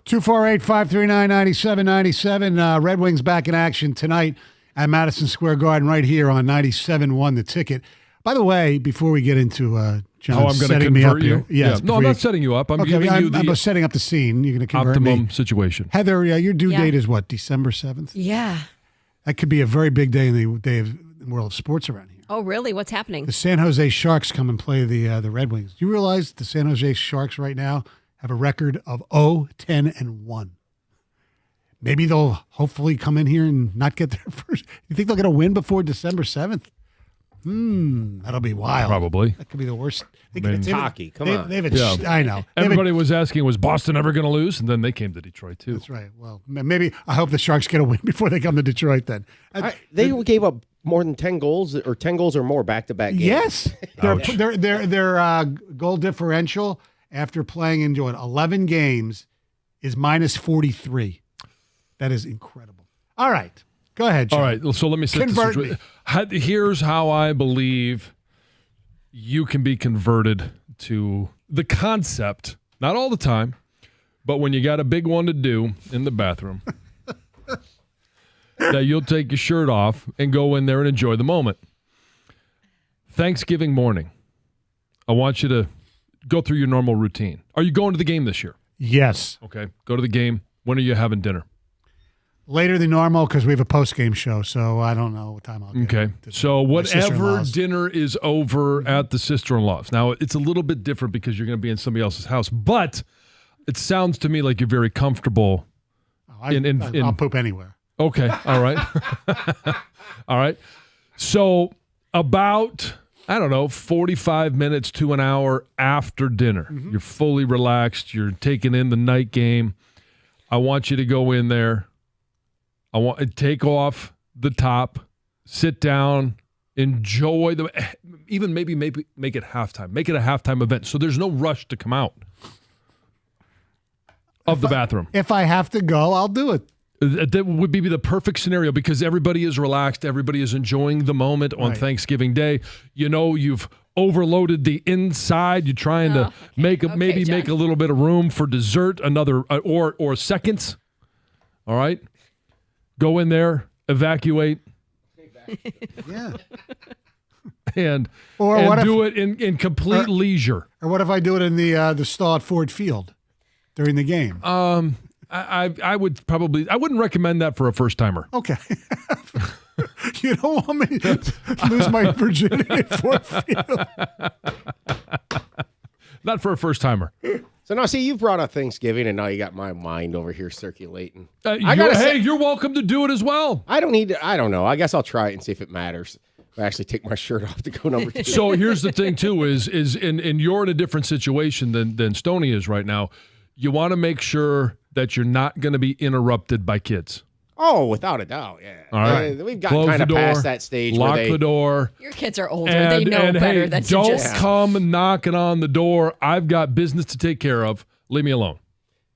248-539-9797. Red Wings back in action tonight at Madison Square Garden right here on 97.1 The Ticket. By the way, before we get into John I'm going to setting me up convert you. here. Yes, No, I'm not setting you up. I'm okay, giving you the I'm setting up the scene. You're going to convert optimum me. situation. Heather, your due date is what, December 7th? Yeah. That could be a very big day in the world of sports around here. Oh, really? What's happening? The San Jose Sharks come and play the Red Wings. Do you realize the San Jose Sharks right now have a record of 0-10-1? Maybe they'll hopefully come in here and not get their first. You think they'll get a win before December 7th? That'll be wild. Probably. That could be the worst. It's hockey. Come on. I know. Everybody was asking, was Boston ever going to lose? And then they came to Detroit, too. That's right. Well, maybe I hope the Sharks get a win before they come to Detroit then. They gave up more than 10 goals or 10 goals or more back-to-back games. Yes. Their goal differential after playing in 11 games is minus 43. That is incredible. All right. Go ahead, John. All right. So let me set Convert this. Here's how I believe you can be converted to the concept. Not all the time, but when you got a big one to do in the bathroom, that you'll take your shirt off and go in there and enjoy the moment. Thanksgiving morning, I want you to go through your normal routine. Are you going to the game this year? Yes. Okay. Go to the game. When are you having dinner? Later than normal because we have a post-game show, so I don't know what time I'll get. Okay. So whatever sister-in-law's. dinner is over at the sister-in-law's. Now, it's a little bit different because you're going to be in somebody else's house, but it sounds to me like you're very comfortable. I'll poop anywhere. Okay. All right. All right. So about, 45 minutes to an hour after dinner, you're fully relaxed. You're taking in the night game. I want you to go in there. I want to take off the top, sit down, enjoy even maybe make it halftime. Make it a halftime event so there's no rush to come out of the bathroom. If I have to go, I'll do it. That would be the perfect scenario because everybody is relaxed. Everybody is enjoying the moment on Thanksgiving Day. You've overloaded the inside. You're trying to make a little bit of room for dessert, another or seconds. All right. Go in there, evacuate. Yeah. And do it in complete leisure. Or what if I do it in the stall at Ford Field during the game? I wouldn't recommend that for a first timer. Okay. You don't want me to lose my virginity at Ford Field. Not for a first timer. So now, see, you brought up Thanksgiving, and now you got my mind over here circulating. You're welcome to do it as well. I don't need to. I don't know. I guess I'll try it and see if it matters. If I actually take my shirt off to go number 2. So here's the thing, too, is you're in a different situation than Stoney is right now. You want to make sure that you're not going to be interrupted by kids. Oh, without a doubt, yeah. All right. We've gotten kind of past that stage. Lock the door. Your kids are older. They know better than to don't just... come knocking on the door. I've got business to take care of. Leave me alone.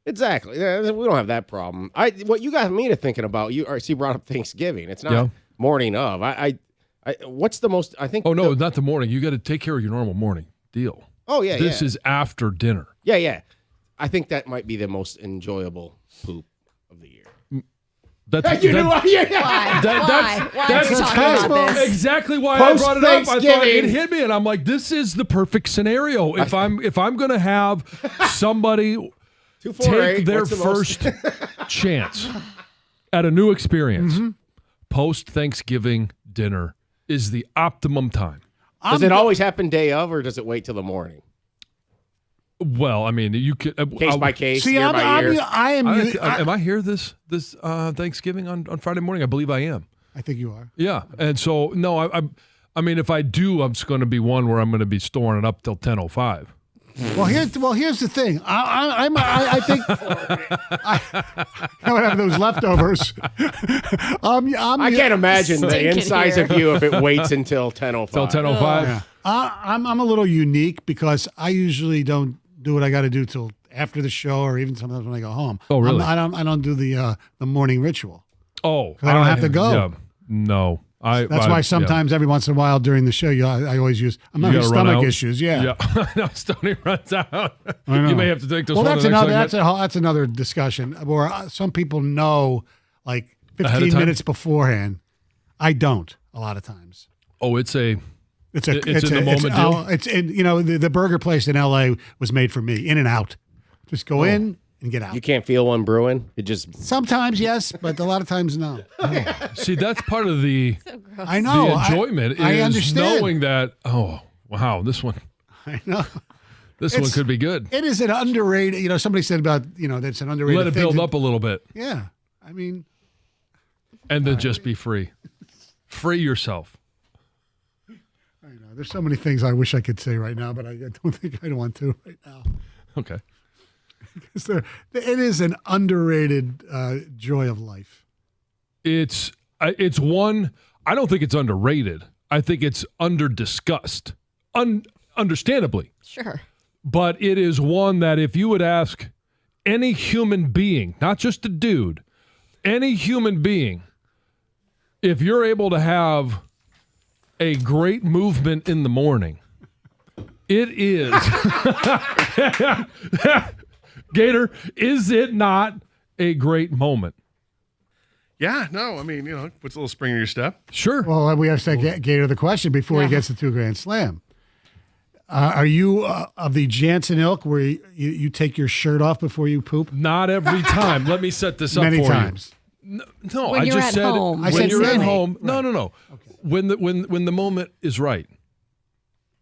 Exactly. Yeah, we don't have that problem. What you got me to thinking about, you brought up Thanksgiving. It's not morning of. What's the most, I think. Oh, no, not the morning. You got to take care of your normal morning deal. Oh, yeah, This is after dinner. Yeah. I think that might be the most enjoyable poop of the year. That's Why? Why are you talking about this? Exactly why I brought it up. I thought it hit me, and I'm like, this is the perfect scenario. If I'm going to have somebody take their first chance at a new experience, post Thanksgiving dinner is the optimum time. Does it always happen day of, or does it wait till the morning? Well, I mean, you could case by case. See, year by year. am I here this Thanksgiving on Friday morning? I believe I am. I think you are. Yeah, and so no, I mean, if I do, I'm just going to be one where I'm going to be storing it up till 10:05. Well, here's the thing. I think I would have those leftovers. I can't imagine the insides of you if it waits until 10:05. Till 10:05. Yeah. I'm a little unique because I usually don't do what I got to do till after the show or even sometimes when I go home. Oh, really? I don't do the morning ritual. Oh, I don't have to go. Yeah, no, That's why sometimes every once in a while during the show, I always use, I'm having stomach issues. Yeah. No, Stoney runs out. You may have to take this one. That's another discussion where some people know like 15 minutes beforehand. I don't a lot of times. Oh, it's in the moment deal? The burger place in LA was made for me. In and out. Just go in and get out. You can't feel one brewing? It just sometimes yes, but a lot of times no. See, that's part of the I know the enjoyment I is understand. knowing that this one I know. This one could be good. It is an underrated, somebody said about, that's an underrated Let it thing build up a little bit. Yeah. I mean, and then just be free. Free yourself. I know. There's so many things I wish I could say right now, but I don't think I want to right now. Okay. It is an underrated joy of life. It's one. I don't think it's underrated. I think it's under-discussed, understandably. Sure. But it is one that if you would ask any human being, not just a dude, any human being, if you're able to have a great movement in the morning, it is. Gator, is it not a great moment? Yeah, no, I mean, puts a little spring in your step. Sure. Well, we have to Gator the question before he gets the $2 Grand Slam. Are you of the Jansen ilk where you take your shirt off before you poop? Not every time. Let me set this up Many for times. you. No, when I you're just at said home. when you're at home. Right. No. Okay. When the moment is right.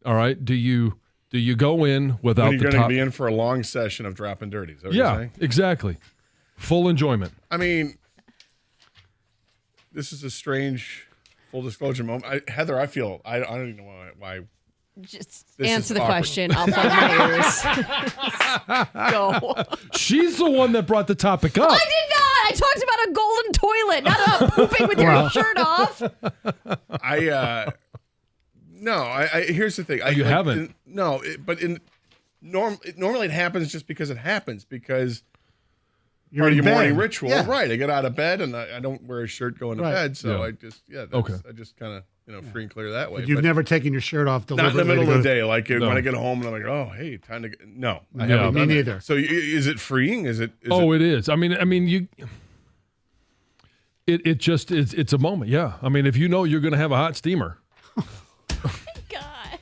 All right. Do you go in without when you're the going top? to be in for a long session of dropping dirties. Is that what you're saying? Exactly. Full enjoyment. I mean, this is a strange full disclosure moment. Heather, I feel I don't even know why. Just this answer is the awkward. question. I'll plug my ears. Go. She's the one that brought the topic up. I did not. I talked about a golden toilet, not about pooping with your shirt off. Here's the thing. You haven't. Normally it happens just because it happens because You're part of in your morning bed. ritual. Yeah. Right. I get out of bed and I don't wear a shirt going to Right. bed. So Yeah. I just, I just kind of, free and clear that way. But you've never taken your shirt off not deliberately. in the middle to of go the to- day. Like No. when I get home and I'm like, oh, hey, time to go. No, I Yeah. haven't Me done that. neither. So is it freeing? Is it? It is. I mean, you. It just is. It's a moment. Yeah. I mean, if you know you're going to have a hot steamer. God.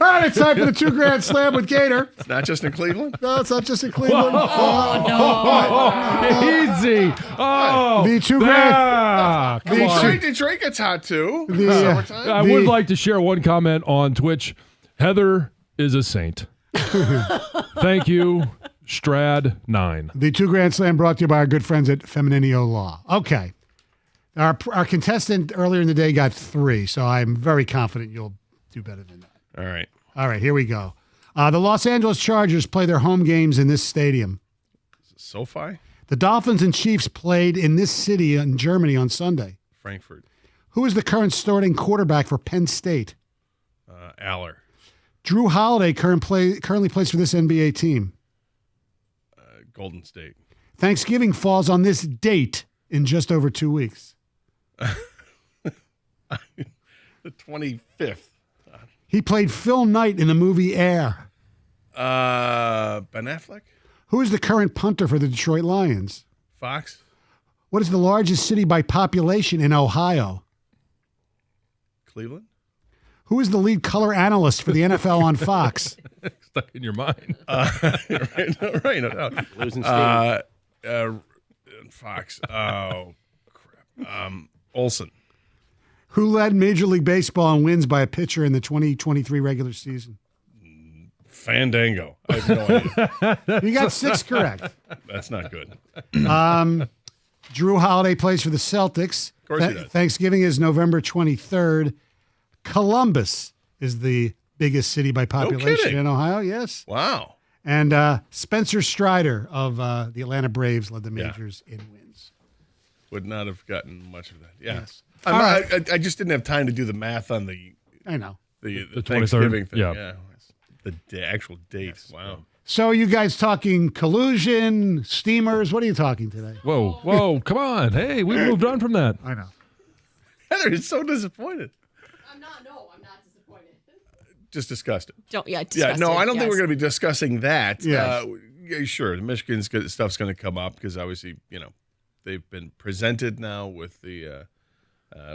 All right, it's time for the $2 Grand Slam with Gator. It's not just in Cleveland. No, it's not just in Cleveland. Easy. Oh, The $2 Grand. come on. Detroit gets hot too. The, Summertime. I would like to share one comment on Twitch. Heather is a saint. Thank you, Strad9. The $2 Grand Slam brought to you by our good friends at Femininio Law. Okay. Our contestant earlier in the day got 3, so I'm very confident you'll do better than that. All right. All right, here we go. The Los Angeles Chargers play their home games in this stadium. SoFi, The Dolphins and Chiefs played in this city in Germany on Sunday. Frankfurt, Who is the current starting quarterback for Penn State? Aller, Drew Holiday currently plays for this NBA team. Golden State, Thanksgiving falls on this date in just over 2 weeks. the 25th. He played Phil Knight in the movie Air. Ben Affleck, Who is the current punter for the Detroit Lions? Fox, What is the largest city by population in Ohio? Cleveland, Who is the lead color analyst for the NFL on Fox? Stuck in your mind. right, no doubt. losing steam. Fox. Oh, crap. Olsen. Who led Major League Baseball in wins by a pitcher in the 2023 regular season? Fandango. I have no idea. You got 6 correct. That's not good. Drew Holiday plays for the Celtics. Of course he does. Thanksgiving is November 23rd. Columbus is the biggest city by population kidding. in Ohio. Yes. Wow. And Spencer Strider of the Atlanta Braves led the majors in wins. Would not have gotten much of that. Yeah. Yes. I just didn't have time to do the math on the I know. the 23rd? Thanksgiving thing. Yeah. Yeah. The actual date. Wow. So you guys talking collusion, steamers? What are you talking today? Whoa, come on. Hey, we moved on from that. I know. Heather is so disappointed. I'm not disappointed. Just discussed it. I don't think we're going to be discussing that. Yes. Sure, the Michigan stuff's going to come up because obviously, they've been presented now with the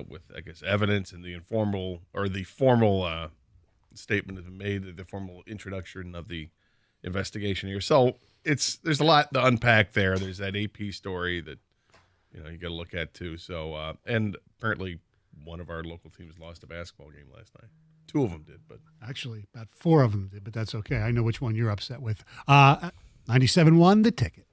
with I guess evidence and the formal statement has been made, the formal introduction of the investigation here. So there's a lot to unpack there. There's that AP story that you got to look at too. So and apparently one of our local teams lost a basketball game last night. 2 of them did, but actually about 4 of them did, but that's okay. I know which one you're upset with. 97.1 The Ticket.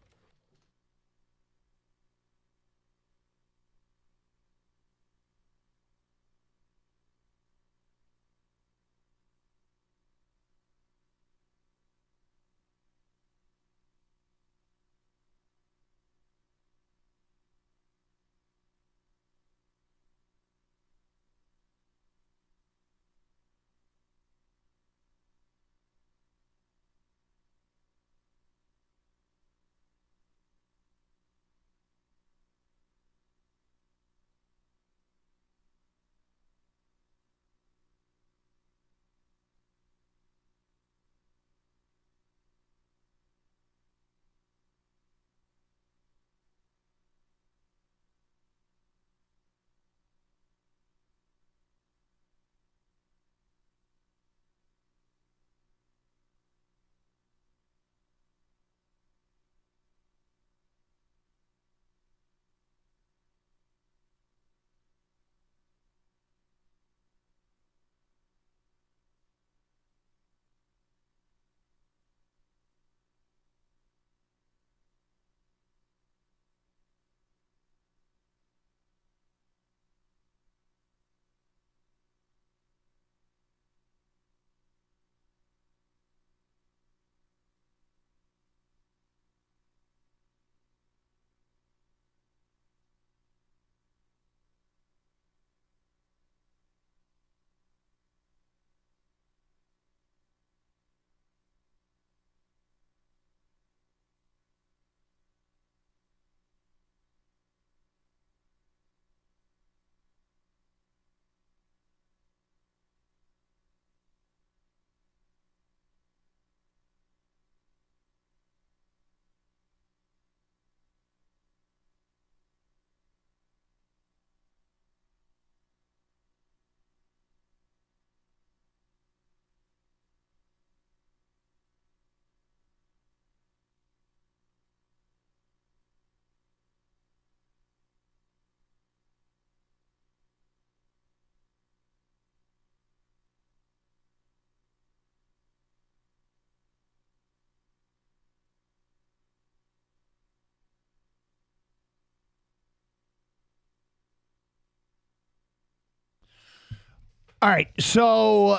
All right, so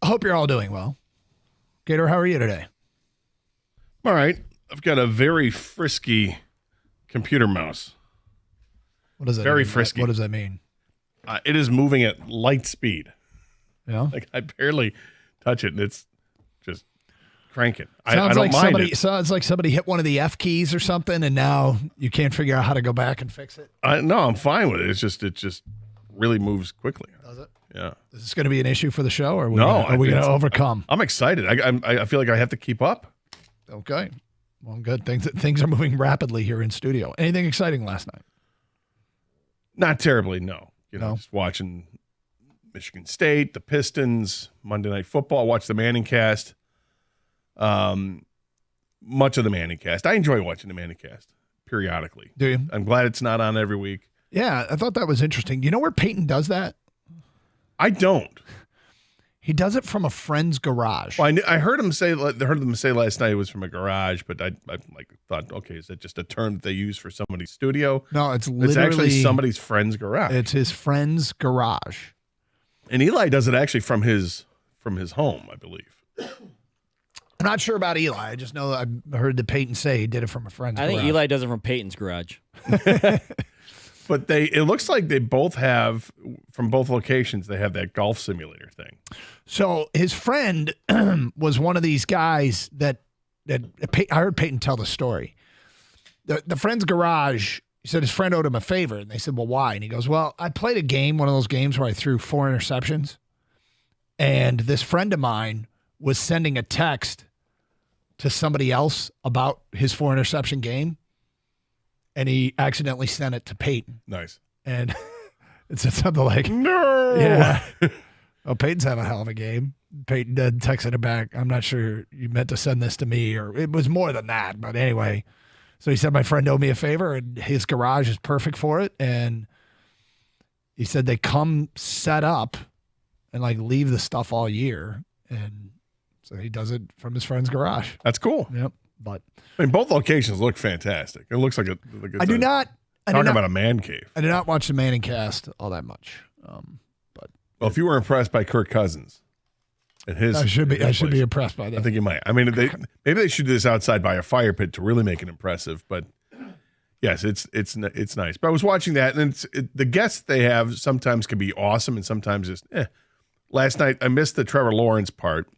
I hope you're all doing well. Gator, how are you today? all right. I've got a very frisky computer mouse. What does that Very mean? frisky. What does that mean? It is moving at light speed. Yeah. Like I barely touch it, and it's just cranking. I Sounds don't like mind somebody. it. Sounds like somebody hit one of the F keys or something, and now you can't figure out how to go back and fix it. No, I'm fine with it. It just really moves quickly. Does it? Yeah. Is this going to be an issue for the show, or Are we going to overcome? I'm excited. I feel like I have to keep up. Okay. Well, good. Things are moving rapidly here in studio. Anything exciting last night? Not terribly, no. No? Just watching Michigan State, the Pistons, Monday Night Football. Watch the Manning cast. Much of the Manning cast. I enjoy watching the Manning cast periodically. Do you? I'm glad it's not on every week. Yeah, I thought that was interesting. You know where Peyton does that? I don't. He does it from a friend's garage. Well, I heard them say last night it was from a garage, but I thought, okay, is that just a term that they use for somebody's studio? No, it's literally actually somebody's friend's garage. It's his friend's garage. And Eli does it actually from his home, I believe. I'm not sure about Eli. I just know I heard that Peyton say he did it from a friend's garage. I think Eli does it from Peyton's garage. But it looks like they both have, from both locations, they have that golf simulator thing. So his friend was one of these guys that I heard Peyton tell the story. The friend's garage, he said his friend owed him a favor. And they said, well, why? And he goes, well, I played a game, one of those games where I threw 4 interceptions. And this friend of mine was sending a text to somebody else about his 4 interception game. And he accidentally sent it to Peyton. Nice. And it said something like, no. Yeah. Well, Peyton's having a hell of a game. Peyton texted it back. I'm not sure you meant to send this to me, or it was more than that. But anyway, so he said, my friend owed me a favor, and his garage is perfect for it. And he said they come set up and like leave the stuff all year. And so he does it from his friend's garage. That's cool. Yep. But I mean, both locations look fantastic. It looks like a. I do not. Talking about a man cave. I did not watch the Manning cast all that much. Well, if you were impressed by Kirk Cousins and his, I should be impressed by that. I think you might. I mean, maybe they should do this outside by a fire pit to really make it impressive. But yes, it's nice. But I was watching that, and the guests they have sometimes can be awesome, and sometimes just Last night I missed the Trevor Lawrence part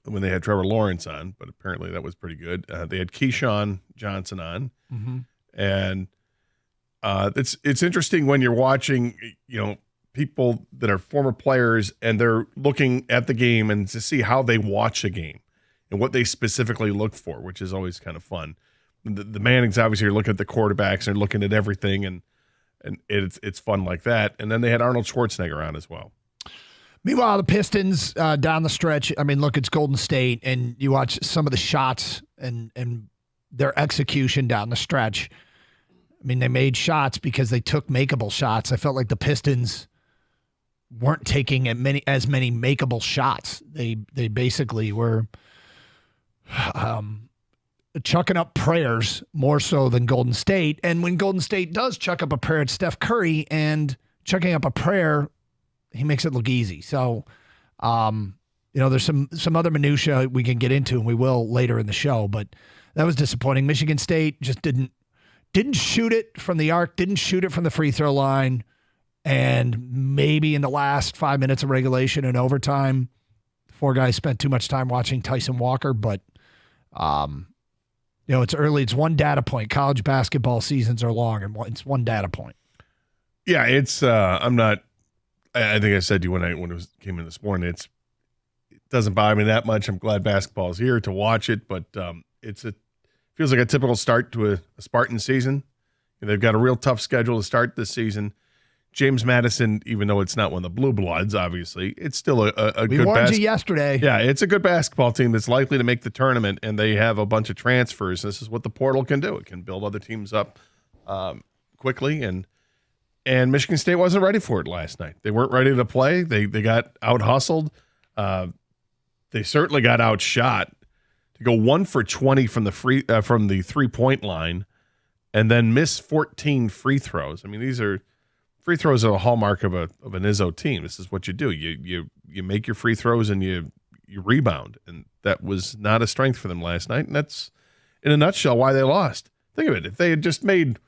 when they had Trevor Lawrence on, but apparently that was pretty good. They had Keyshawn Johnson on, and it's interesting when you're watching, people that are former players and they're looking at the game and to see how they watch a game and what they specifically look for, which is always kind of fun. The Mannings obviously are looking at the quarterbacks and looking at everything, and it's fun like that. And then they had Arnold Schwarzenegger on as well. Meanwhile, the Pistons down the stretch, I mean, look, it's Golden State, and you watch some of the shots and their execution down the stretch. I mean, they made shots because they took makeable shots. I felt like the Pistons weren't taking as many makeable shots. They basically were chucking up prayers more so than Golden State. And when Golden State does chuck up a prayer, it's Steph Curry, and chucking up a prayer, he makes it look easy. So, there's some other minutia we can get into, and we will later in the show, but that was disappointing. Michigan State just didn't shoot it from the arc, didn't shoot it from the free throw line, and maybe in the last 5 minutes of regulation and overtime, 4 guys spent too much time watching Tyson Walker, but it's early. It's one data point. College basketball seasons are long, and it's one data point. Yeah, it's I think I said to you when it came in this morning, it doesn't bother me that much. I'm glad basketball is here to watch it, but feels like a typical start to a Spartan season. They've got a real tough schedule to start this season. James Madison, even though it's not one of the blue bloods, obviously, it's still a good. We warned you yesterday. Yeah, it's a good basketball team that's likely to make the tournament, and they have a bunch of transfers. This is what the portal can do. It can build other teams up quickly, and Michigan State wasn't ready for it last night. They weren't ready to play. They got out-hustled. They certainly got outshot. To go 1 for 20 from the three-point line, and then miss 14 free throws. I mean, these are free throws are a hallmark of an Izzo team. This is what you do. You make your free throws and you rebound, and that was not a strength for them last night. And that's, in a nutshell, why they lost. Think of it. If they had just made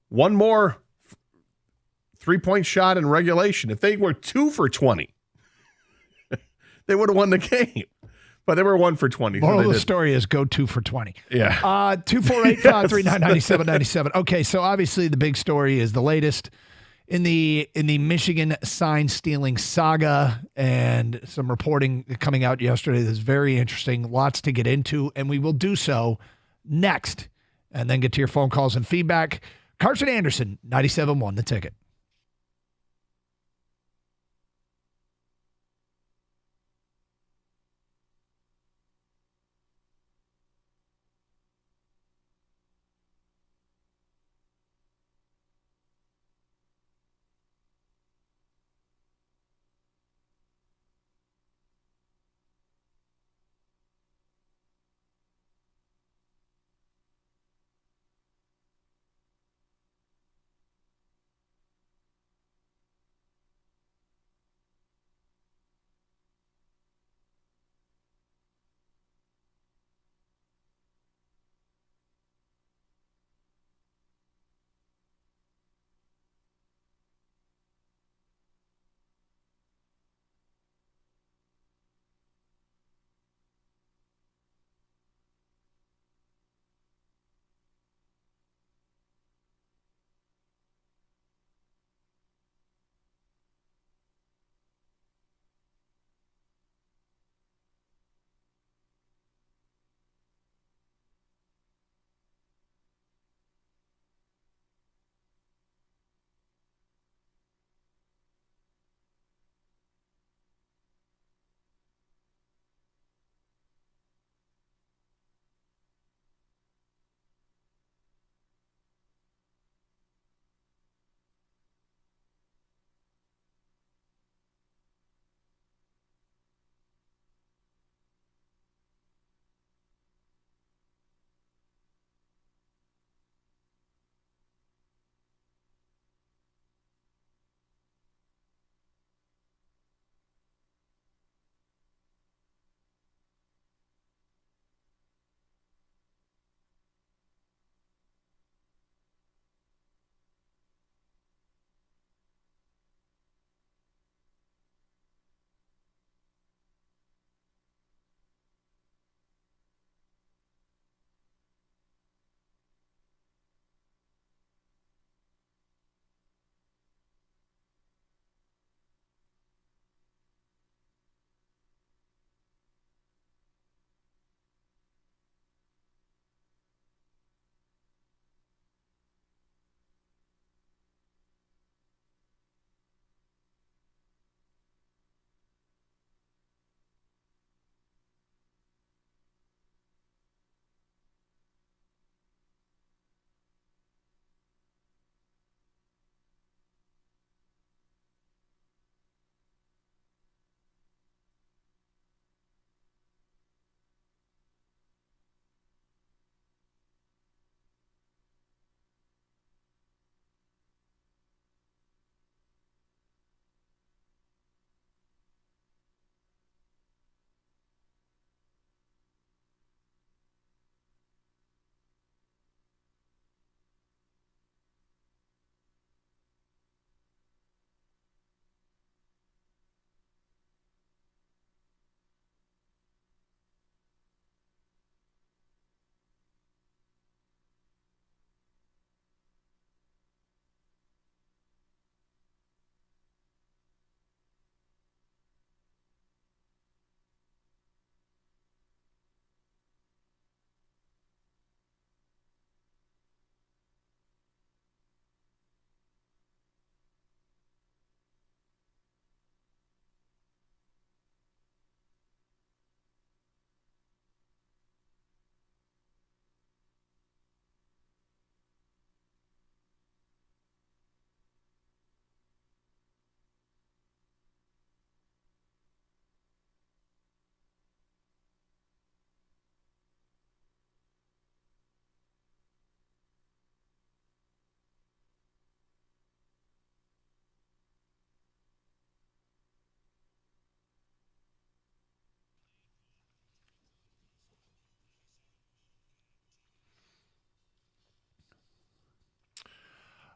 one more three-point shot in regulation, if they were 2 for 20, they would have won the game. But they were 1 for 20. Moral of the story is go 2 for 20. Yeah. 248-539-9797. Okay, so obviously the big story is the latest in the Michigan sign stealing saga, and some reporting coming out yesterday that's very interesting. Lots to get into, and we will do so next, and then get to your phone calls and feedback. Carson Anderson, 97.1 The Ticket.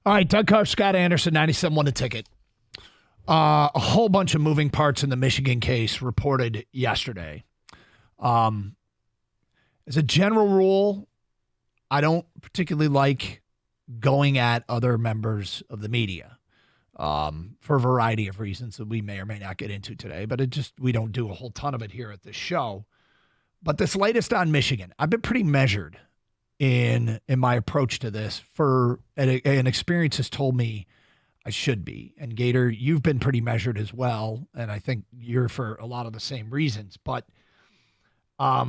All right, Doug Carr, Scott Anderson, 97 won the ticket. A whole bunch of moving parts in the Michigan case reported yesterday. As a general rule, I don't particularly like going at other members of the media for a variety of reasons that we may or may not get into today, but we don't do a whole ton of it here at this show. But this latest on Michigan, I've been pretty measured in my approach to this an experience has told me I should be. And Gator, you've been pretty measured as well, and I think you're for a lot of the same reasons. But I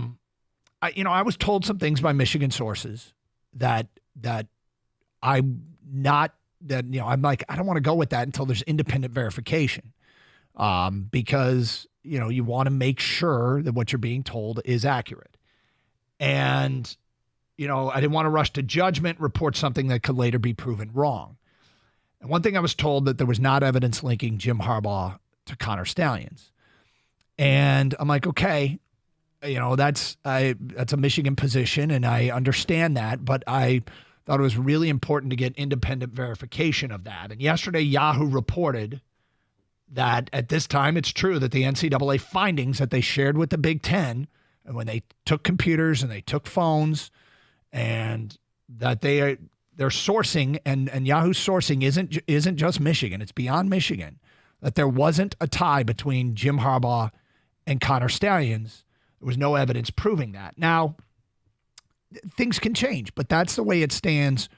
was told some things by Michigan sources that I'm like, I don't want to go with that until there's independent verification, because you want to make sure that what you're being told is accurate. And I didn't want to rush to judgment, report something that could later be proven wrong. And one thing I was told that there was not evidence linking Jim Harbaugh to Connor Stalions. And I'm like, okay, that's a Michigan position, and I understand that, but I thought it was really important to get independent verification of that. And yesterday, Yahoo reported that at this time, it's true that the NCAA findings that they shared with the Big Ten, and when they took computers and they took phones, and that their sourcing and Yahoo's sourcing isn't just Michigan, it's beyond Michigan, that there wasn't a tie between Jim Harbaugh and Connor Stalions. There was no evidence proving that. Now, things can change, but that's the way it stands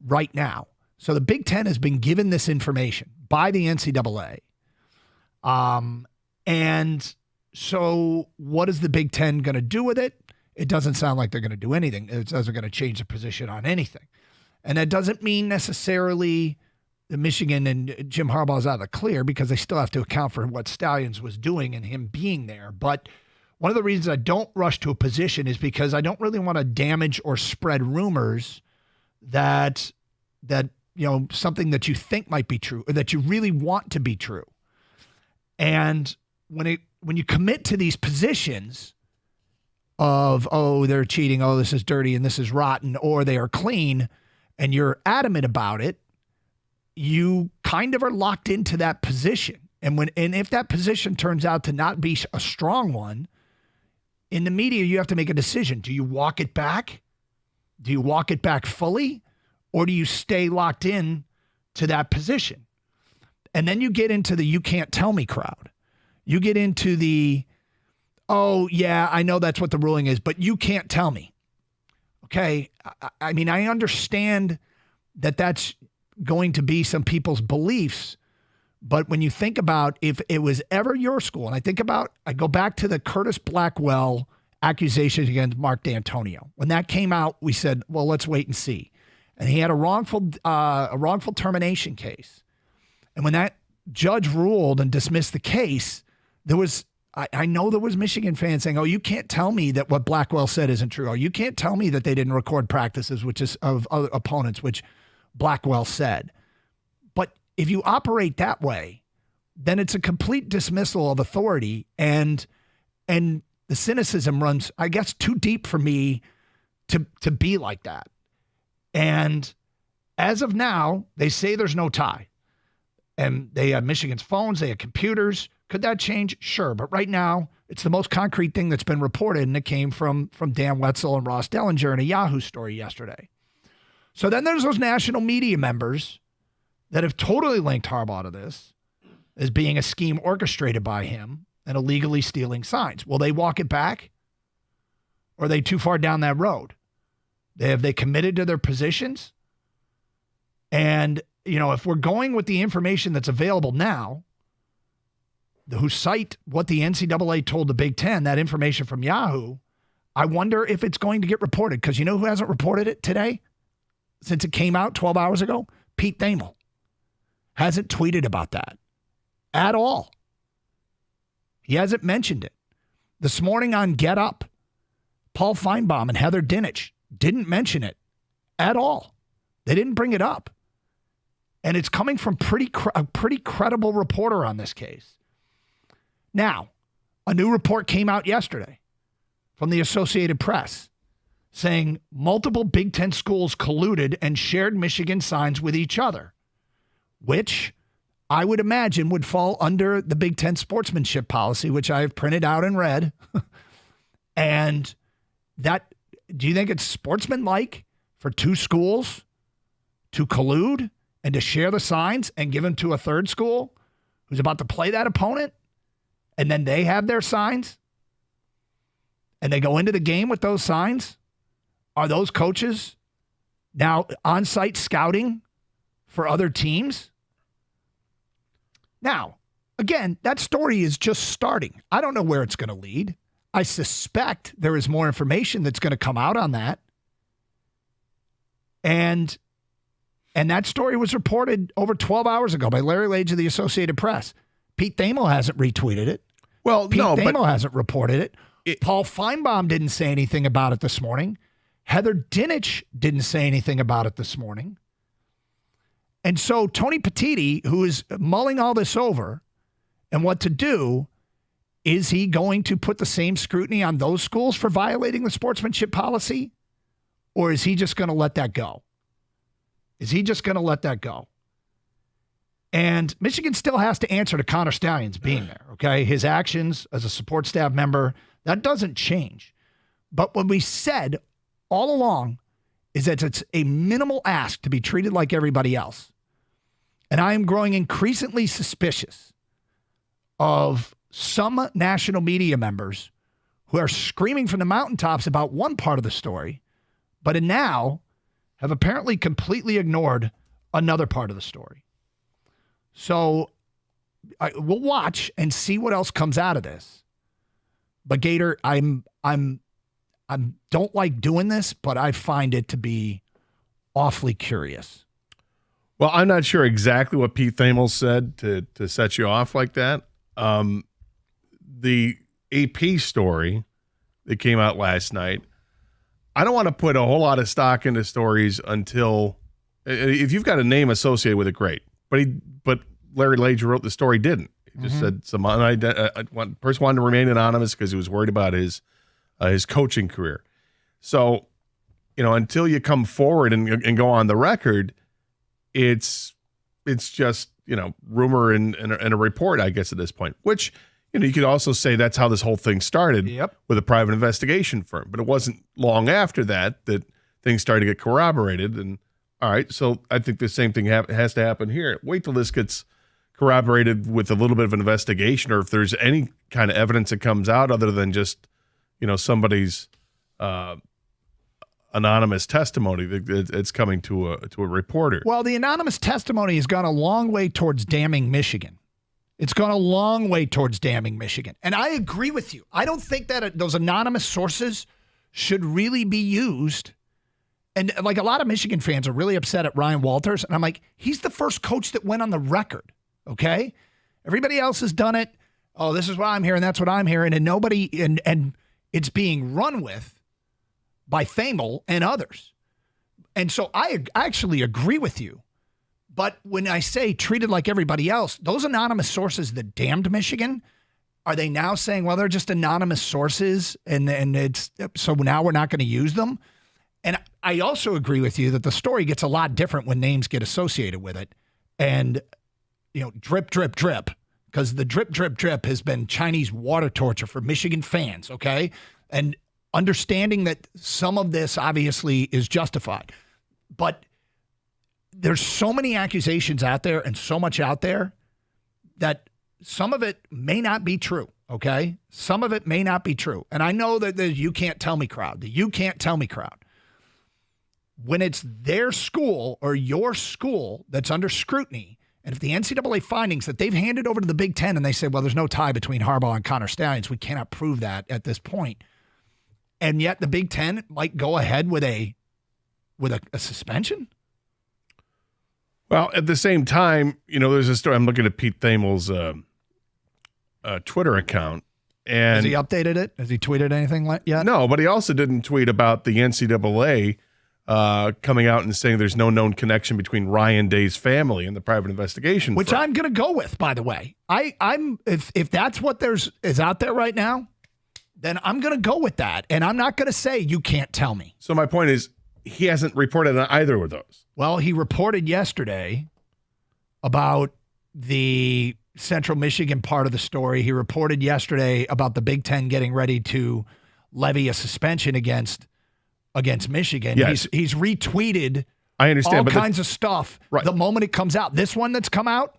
right now. So the Big Ten has been given this information by the NCAA. And so what is the Big Ten going to do with it? It doesn't sound like they're going to do anything. It doesn't going to change the position on anything. And that doesn't mean necessarily the Michigan and Jim Harbaugh's out of the clear, because they still have to account for what Stalions was doing and him being there. But one of the reasons I don't rush to a position is because I don't really want to damage or spread rumors that something that you think might be true or that you really want to be true. And when you commit to these positions of, oh, they're cheating, oh, this is dirty and this is rotten, or they are clean, and you're adamant about it, you kind of are locked into that position. And if that position turns out to not be a strong one, in the media, you have to make a decision. Do you walk it back? Do you walk it back fully? Or do you stay locked in to that position? And then you get into the you can't tell me crowd. You get into the, oh, yeah, I know that's what the ruling is, but you can't tell me. Okay, I mean, I understand that that's going to be some people's beliefs, but when you think about if it was ever your school, and I go back to the Curtis Blackwell accusations against Mark D'Antonio. When that came out, we said, well, let's wait and see. And he had a wrongful termination case. And when that judge ruled and dismissed the case, there was, I know there was Michigan fans saying, oh, you can't tell me that what Blackwell said isn't true. Oh, you can't tell me that they didn't record practices, which is of other opponents, which Blackwell said. But if you operate that way, then it's a complete dismissal of authority. And the cynicism runs, I guess, too deep for me to be like that. And as of now, they say there's no tie. And they have Michigan's phones, they have computers. Could that change? Sure. But right now, it's the most concrete thing that's been reported, and it came from Dan Wetzel and Ross Dellinger in a Yahoo story yesterday. So then there's those national media members that have totally linked Harbaugh to this as being a scheme orchestrated by him and illegally stealing signs. Will they walk it back? Or are they too far down that road? Have they committed to their positions? And, if we're going with the information that's available now, who cite what the NCAA told the Big Ten, that information from Yahoo, I wonder if it's going to get reported. Because you know who hasn't reported it today? Since it came out 12 hours ago? Pete Thamel. Hasn't tweeted about that at all. He hasn't mentioned it. This morning on Get Up, Paul Feinbaum and Heather Dinich didn't mention it at all. They didn't bring it up. And it's coming from a pretty credible reporter on this case. Now, a new report came out yesterday from the Associated Press saying multiple Big Ten schools colluded and shared Michigan signs with each other, which I would imagine would fall under the Big Ten sportsmanship policy, which I have printed out and read. And that, do you think it's sportsmanlike for two schools to collude and to share the signs and give them to a third school who's about to play that opponent? And then they have their signs and they go into the game with those signs? Are those coaches now on-site scouting for other teams? Now, again, that story is just starting. I don't know where it's going to lead. I suspect there is more information that's going to come out on that. And that story was reported over 12 hours ago by Larry Lage of the Associated Press. Pete Thamel hasn't retweeted it. Well, Pete Thamel hasn't reported it. Paul Feinbaum didn't say anything about it this morning. Heather Dinich didn't say anything about it this morning. And so Tony Petitti, who is mulling all this over and what to do, is he going to put the same scrutiny on those schools for violating the sportsmanship policy? Or is he just going to let that go? Is he just going to let that go? And Michigan still has to answer to Connor Stalions being there, okay? His actions as a support staff member, that doesn't change. But what we said all along is that it's a minimal ask to be treated like everybody else. And I am growing increasingly suspicious of some national media members who are screaming from the mountaintops about one part of the story, but now have apparently completely ignored another part of the story. So we'll watch and see what else comes out of this. But Gator, I don't like doing this, but I find it to be awfully curious. Well, I'm not sure exactly what Pete Thamel said to set you off like that. The AP story that came out last night, I don't want to put a whole lot of stock into stories until, if you've got a name associated with it, great. But Larry Lage, who wrote the story, didn't. He just said some person wanted to remain anonymous because he was worried about his coaching career. So, until you come forward and go on the record, it's just, rumor and a report, I guess, at this point, which, you could also say that's how this whole thing started with a private investigation firm. But it wasn't long after that things started to get corroborated. And all right, so I think the same thing has to happen here. Wait till this gets corroborated with a little bit of an investigation, or if there's any kind of evidence that comes out other than just, somebody's anonymous testimony that's coming to a reporter. Well, the anonymous testimony has gone a long way towards damning Michigan. It's gone a long way towards damning Michigan. And I agree with you. I don't think that those anonymous sources should really be used. And like a lot of Michigan fans are really upset at Ryan Walters. And I'm like, he's the first coach that went on the record. Okay. Everybody else has done it. Oh, this is what I'm hearing. That's what I'm hearing. And nobody, and it's being run with by Thamel and others. And so I actually agree with you. But when I say treated like everybody else, those anonymous sources that damned Michigan, are they now saying, well, they're just anonymous sources and it's so now we're not going to use them? And I also agree with you that the story gets a lot different when names get associated with it. And, drip, drip, drip, because the drip, drip, drip has been Chinese water torture for Michigan fans, okay? And understanding that some of this obviously is justified. But there's so many accusations out there and so much out there that some of it may not be true, okay? Some of it may not be true. And I know that the you can't tell me crowd, when it's their school or your school that's under scrutiny, and if the NCAA findings that they've handed over to the Big Ten and they say, well, there's no tie between Harbaugh and Connor Stalions, we cannot prove that at this point. And yet the Big Ten might go ahead with a suspension? Well, at the same time, there's a story. I'm looking at Pete Thamel's Twitter account. And has he updated it? Has he tweeted anything yet? No, but he also didn't tweet about the NCAA coming out and saying there's no known connection between Ryan Day's family and the private investigation. Which I'm going to go with, by the way. I'm if that's what is out there right now, then I'm going to go with that. And I'm not going to say you can't tell me. So my point is, he hasn't reported on either of those. Well, he reported yesterday about the Central Michigan part of the story. He reported yesterday about the Big Ten getting ready to levy a suspension against Michigan. Yes. He's retweeted I understand, all kinds of stuff the moment it comes out. This one that's come out,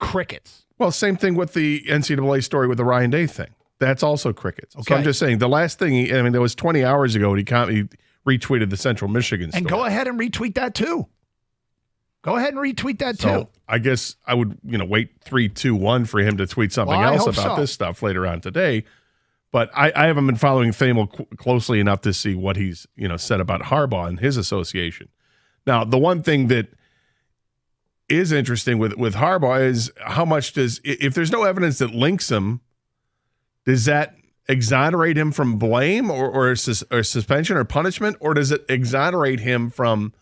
crickets. Well, same thing with the NCAA story with the Ryan Day thing. That's also crickets. Okay. So I'm just saying, the last thing, that was 20 hours ago, he retweeted the Central Michigan story. And go ahead and retweet that too. Go ahead and retweet that So too. I guess I would, wait 3, 2, 1 for him to tweet something Well, I else hope about so. this stuff later on today. But I haven't been following Thamel closely enough to see what he's, said about Harbaugh and his association. Now, the one thing that is interesting with Harbaugh is how much if there's no evidence that links him, does that exonerate him from blame or suspension or punishment, or does it exonerate him from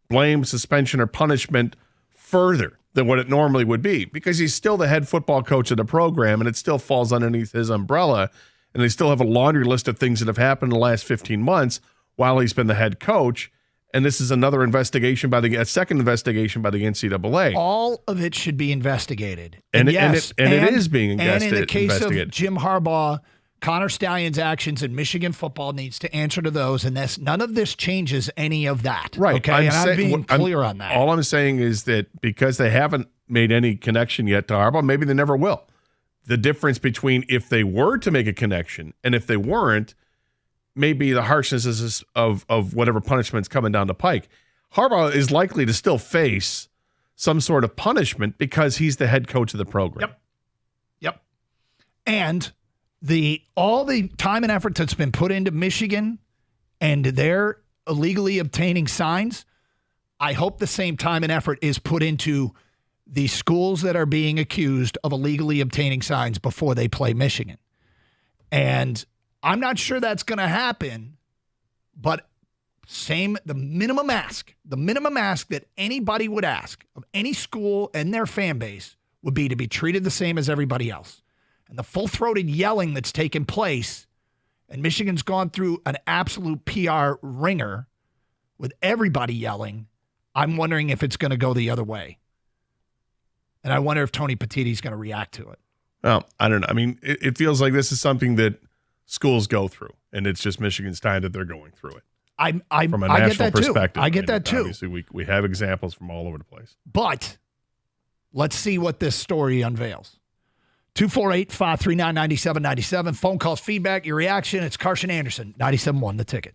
blame, suspension, or punishment further than what it normally would be? Because he's still the head football coach of the program, and it still falls underneath his umbrella, and they still have a laundry list of things that have happened in the last 15 months while he's been the head coach. And this is another investigation a second investigation by the NCAA. All of it should be investigated. And yes, it is being investigated. And in the case investigated. of Jim Harbaugh, Connor Stalions' actions in Michigan football needs to answer to those, and none of this changes any of that. Right. Okay, I'm being clear on that. All I'm saying is that because they haven't made any connection yet to Harbaugh, maybe they never will. The difference between if they were to make a connection and if they weren't, maybe the harshness of whatever punishment's coming down the pike. Harbaugh is likely to still face some sort of punishment because he's the head coach of the program. Yep. And all the time and effort that's been put into Michigan and their illegally obtaining signs, I hope the same time and effort is put into the schools that are being accused of illegally obtaining signs before they play Michigan. And I'm not sure that's going to happen, but the minimum ask that anybody would ask of any school and their fan base would be to be treated the same as everybody else. And the full-throated yelling that's taken place, and Michigan's gone through an absolute PR ringer with everybody yelling, I'm wondering if it's going to go the other way. And I wonder if Tony Petitti's going to react to it. Well, I don't know. I mean, it feels like this is something that schools go through, and it's just Michigan's time that they're going through it. From a national perspective. I get that too. Obviously, we have examples from all over the place. But let's see what this story unveils. 248-539-9797. Phone calls, feedback, your reaction. It's Carson Anderson, 97.1 The Ticket.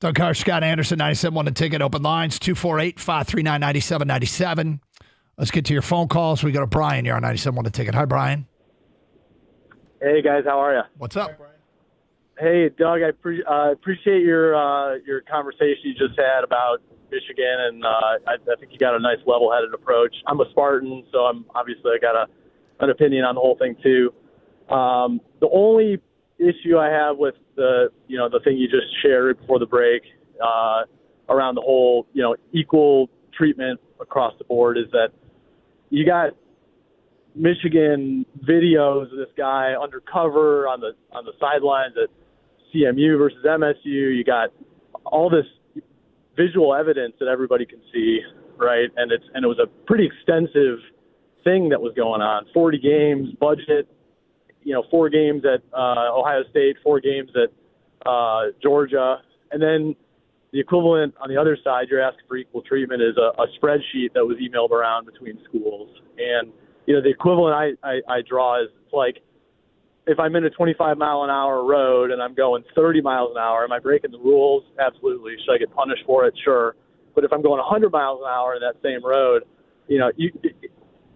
Doug Carr, Scott Anderson, 97.1 The Ticket. Open lines, 248-539-9797. Let's get to your phone calls. We go to Brian here on 97.1 The Ticket. Hi, Brian. Hey, guys. How are you? What's up? Hey, Doug. I appreciate your conversation you just had about Michigan, and I think you got a nice level-headed approach. I'm a Spartan, so I got an opinion on the whole thing too. The only issue I have with the thing you just shared before the break around the whole equal treatment across the board is that you got Michigan videos of this guy undercover on the sidelines at CMU versus MSU. You got all this visual evidence that everybody can see, right? And it was a pretty extensive thing that was going on. 40 games, budget, 4 games at Ohio State, 4 games at Georgia, and then the equivalent on the other side, you're asking for equal treatment, is a spreadsheet that was emailed around between schools. And the equivalent I draw is it's like if I'm in a 25-mile-an-hour road and I'm going 30 miles an hour, am I breaking the rules? Absolutely. Should I get punished for it? Sure. But if I'm going 100 miles an hour in that same road,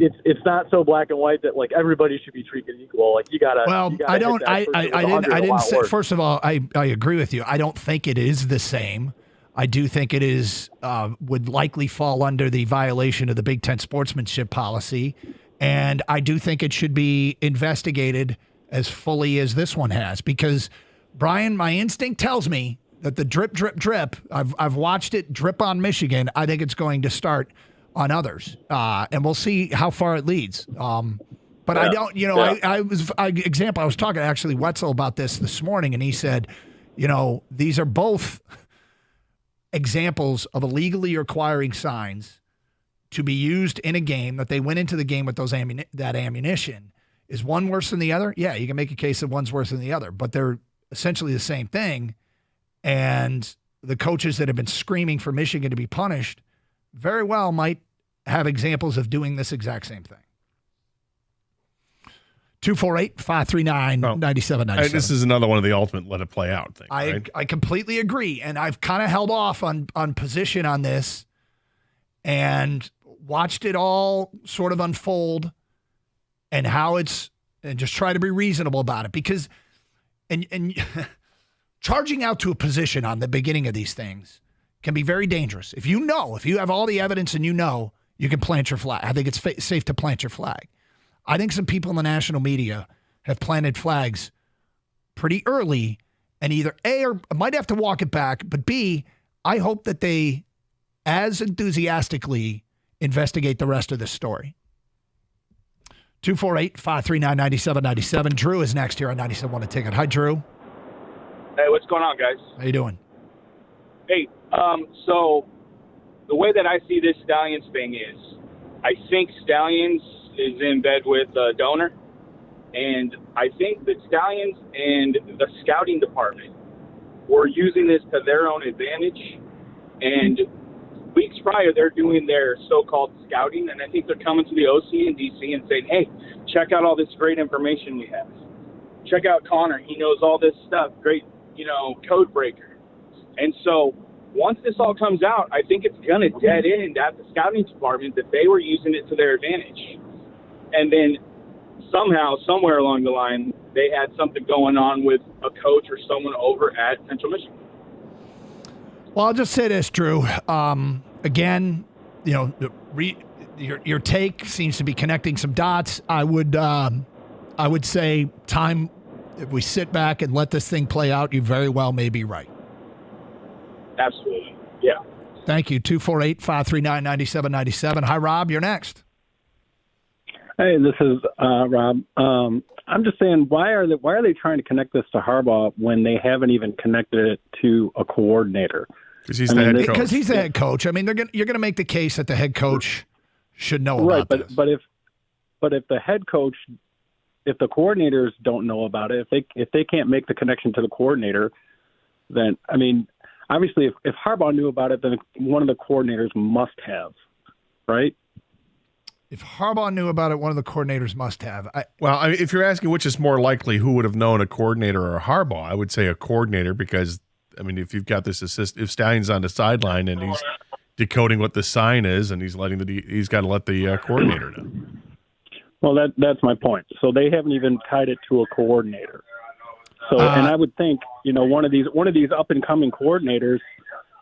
it's not so black and white that like everybody should be treated equal. Like you gotta. Well, I didn't say. First of all, I agree with you. I don't think it is the same. I do think it is would likely fall under the violation of the Big Ten sportsmanship policy, and I do think it should be investigated as fully as this one has. Because Brian, my instinct tells me that the drip, drip, drip. I've watched it drip on Michigan. I think it's going to start on others, and we'll see how far it leads. But I don't, I was talking to actually Wetzel about this morning, and he said, these are both examples of illegally acquiring signs to be used in a game that they went into the game with that ammunition. Is one worse than the other? Yeah, you can make a case that one's worse than the other, but they're essentially the same thing. And the coaches that have been screaming for Michigan to be punished very well might have examples of doing this exact same thing. 248-539-9797. This is another one of the ultimate let it play out thing. Right? I completely agree. And I've kind of held off on position on this and watched it all sort of unfold and and just try to be reasonable about it. Because and charging out to a position on the beginning of these things can be very dangerous. If you have all the evidence and you can plant your flag. I think it's safe to plant your flag. I think some people in the national media have planted flags pretty early and either A, or might have to walk it back, but B, I hope that they as enthusiastically investigate the rest of this story. 248-539-9797. Drew is next here on 97.1 The Ticket. Hi, Drew. Hey, what's going on, guys? How you doing? Hey, so the way that I see this Stallions thing is I think Stallions is in bed with Donor, and I think that Stallions and the scouting department were using this to their own advantage, and weeks prior they're doing their so-called scouting, and I think they're coming to the OC and DC and saying, hey, check out all this great information we have. Check out Connor. He knows all this stuff. Great, code breaker. And so once this all comes out, I think it's going to dead end at the scouting department that they were using it to their advantage. And then somehow, somewhere along the line, they had something going on with a coach or someone over at Central Michigan. Well, I'll just say this, Drew. Again, your take seems to be connecting some dots. I would say time, if we sit back and let this thing play out, you very well may be right. Absolutely. Yeah. Thank you. 248-539-9797. Hi, Rob. You're next. Hey, this is Rob. I'm just saying, why are they trying to connect this to Harbaugh when they haven't even connected it to a coordinator? Because he's the head coach. Because he's the head coach. I mean, you're going to make the case that the head coach should know about this. But if the head coach, if the coordinators don't know about it, if they can't make the connection to the coordinator, then obviously if Harbaugh knew about it, then one of the coordinators must have, right? If Harbaugh knew about it, one of the coordinators must have. If you're asking which is more likely, who would have known, a coordinator or a Harbaugh, I would say a coordinator, because I mean, if you've got this if Stallion's on the sideline and he's decoding what the sign is, and he's he's got to let the coordinator know. Well, that's my point. So they haven't even tied it to a coordinator. So, and I would think, one of these up and coming coordinators,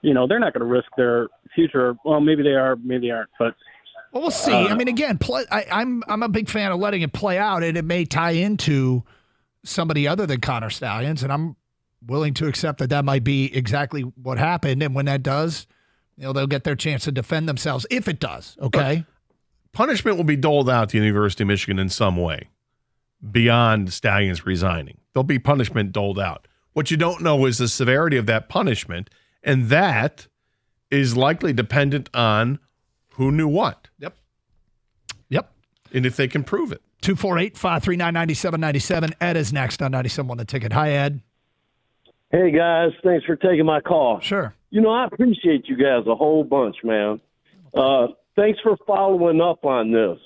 they're not going to risk their future. Well, maybe they are, maybe they aren't. But well, we'll see. I mean, again, I'm a big fan of letting it play out, and it may tie into somebody other than Connor Stalions, and I'm willing to accept that might be exactly what happened. And when that does, they'll get their chance to defend themselves if it does. Okay. But punishment will be doled out to the University of Michigan in some way beyond Stalions resigning. There'll be punishment doled out. What you don't know is the severity of that punishment, and that is likely dependent on who knew what. Yep. And if they can prove it. 248-539-9797. Ed is next on 97.1 The Ticket. Hi, Ed. Hey, guys. Thanks for taking my call. Sure. I appreciate you guys a whole bunch, man. Thanks for following up on this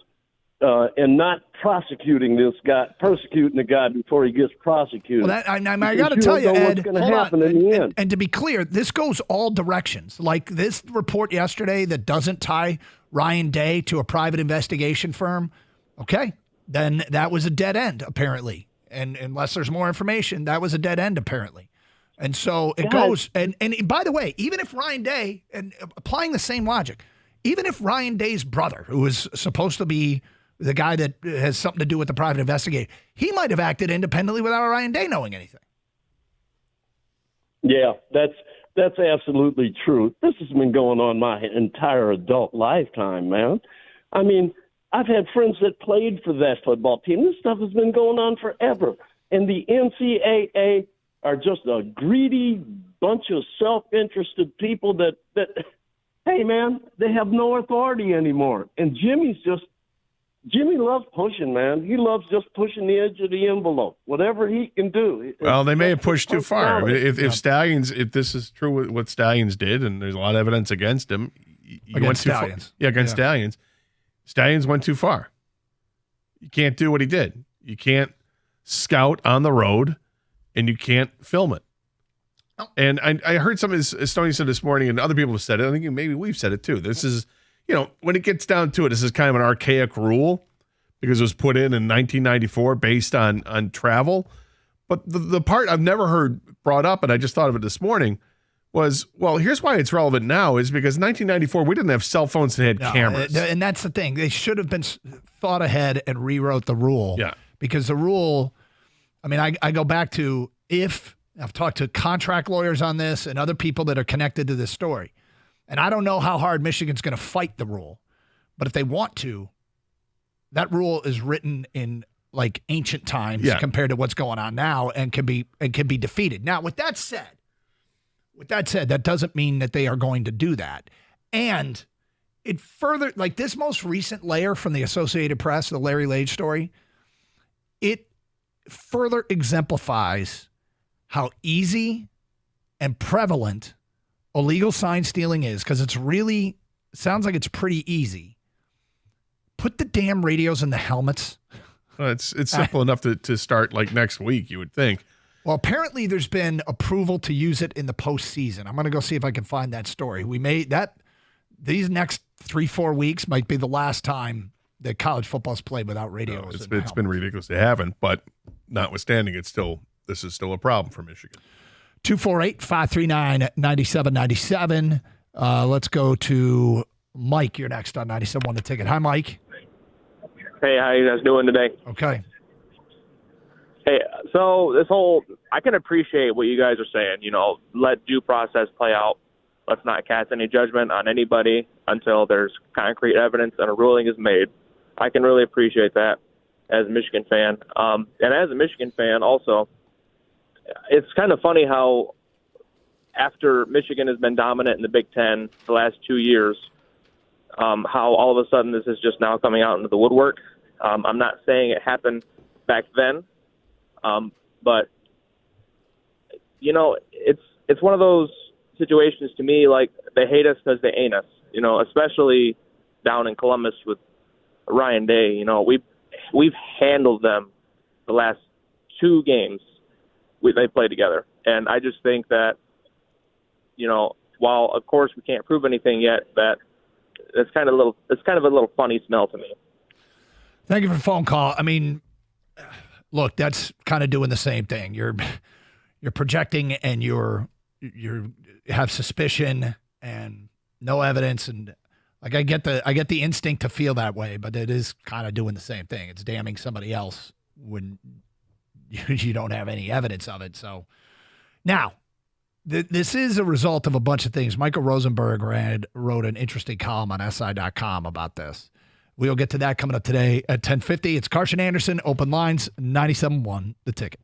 and not persecuting the guy before he gets prosecuted. Well, I got to tell you, Ed, what's going to happen in the end. And to be clear, this goes all directions. Like this report yesterday that doesn't tie Ryan Day to a private investigation firm, okay, then that was a dead end, apparently. And unless there's more information, that was a dead end, apparently. And so it goes. And by the way, even if Ryan Day, and applying the same logic, even if Ryan Day's brother, who is supposed to be the guy that has something to do with the private investigator, he might have acted independently without Ryan Day knowing anything. Yeah, that's absolutely true. This has been going on my entire adult lifetime, man. I mean, I've had friends that played for that football team. This stuff has been going on forever. And the NCAA are just a greedy bunch of self-interested people that hey, man, they have no authority anymore. And Jimmy loves pushing, man. He loves just pushing the edge of the envelope, whatever he can do. Well, they may have pushed too far. I mean, if Stalions, if this is true what Stalions did, and there's a lot of evidence against him, Against Stalions. Stalions. Stalions went too far. You can't do what he did. You can't scout on the road, and you can't film it. Oh. And I heard something Stoney said this morning, and other people have said it. I think maybe we've said it too. This is, when it gets down to it, this is kind of an archaic rule because it was put in 1994 based on travel. But the part I've never heard brought up, and I just thought of it this morning, was, well, here's why it's relevant now is because 1994, we didn't have cell phones and had cameras. And that's the thing. They should have been thought ahead and rewrote the rule. Yeah. Because the rule, I mean, I go back to I've talked to contract lawyers on this and other people that are connected to this story. And I don't know how hard Michigan's going to fight the rule. But if they want to, that rule is written in like ancient times compared to what's going on now and can be defeated. Now, with that said, that doesn't mean that they are going to do that. And it further, like this most recent layer from the Associated Press, the Larry Lage story, it further exemplifies how easy and prevalent illegal sign stealing is, because it's really sounds like it's pretty easy. Put the damn radios in the helmets. Well, it's simple enough to start like next week, you would think. Well, apparently there's been approval to use it in the postseason. I'm going to go see if I can find that story. These next 3-4 weeks might be the last time that college football's played without radios. No, it's been ridiculous. They haven't, but notwithstanding, this is still a problem for Michigan. 248-539-9797. Let's go to Mike. You're next on 97.1 The Ticket. Hi, Mike. Hey, how you guys doing today? Okay. Hey, so I can appreciate what you guys are saying. Let due process play out. Let's not cast any judgment on anybody until there's concrete evidence and a ruling is made. I can really appreciate that as a Michigan fan. And as a Michigan fan also, it's kind of funny how after Michigan has been dominant in the Big Ten the last 2 years, how all of a sudden this is just now coming out into the woodwork. I'm not saying it happened back then, but it's one of those situations to me, like they hate us because they ain't us. Especially down in Columbus with Ryan Day. We've handled them the last 2 games they played together, and I just think that while of course we can't prove anything yet, that it's kind of a little funny smell to me. Thank you for the phone call. I mean, look, that's kind of doing the same thing. You're projecting and you have suspicion and no evidence, and like I get the instinct to feel that way, but it is kind of doing the same thing. It's damning somebody else when you don't have any evidence of it. So now, this is a result of a bunch of things. Michael Rosenberg wrote an interesting column on SI.com about this. We'll get to that coming up today at 10:50. It's Carson Anderson, Open Lines, 97.1 The Ticket.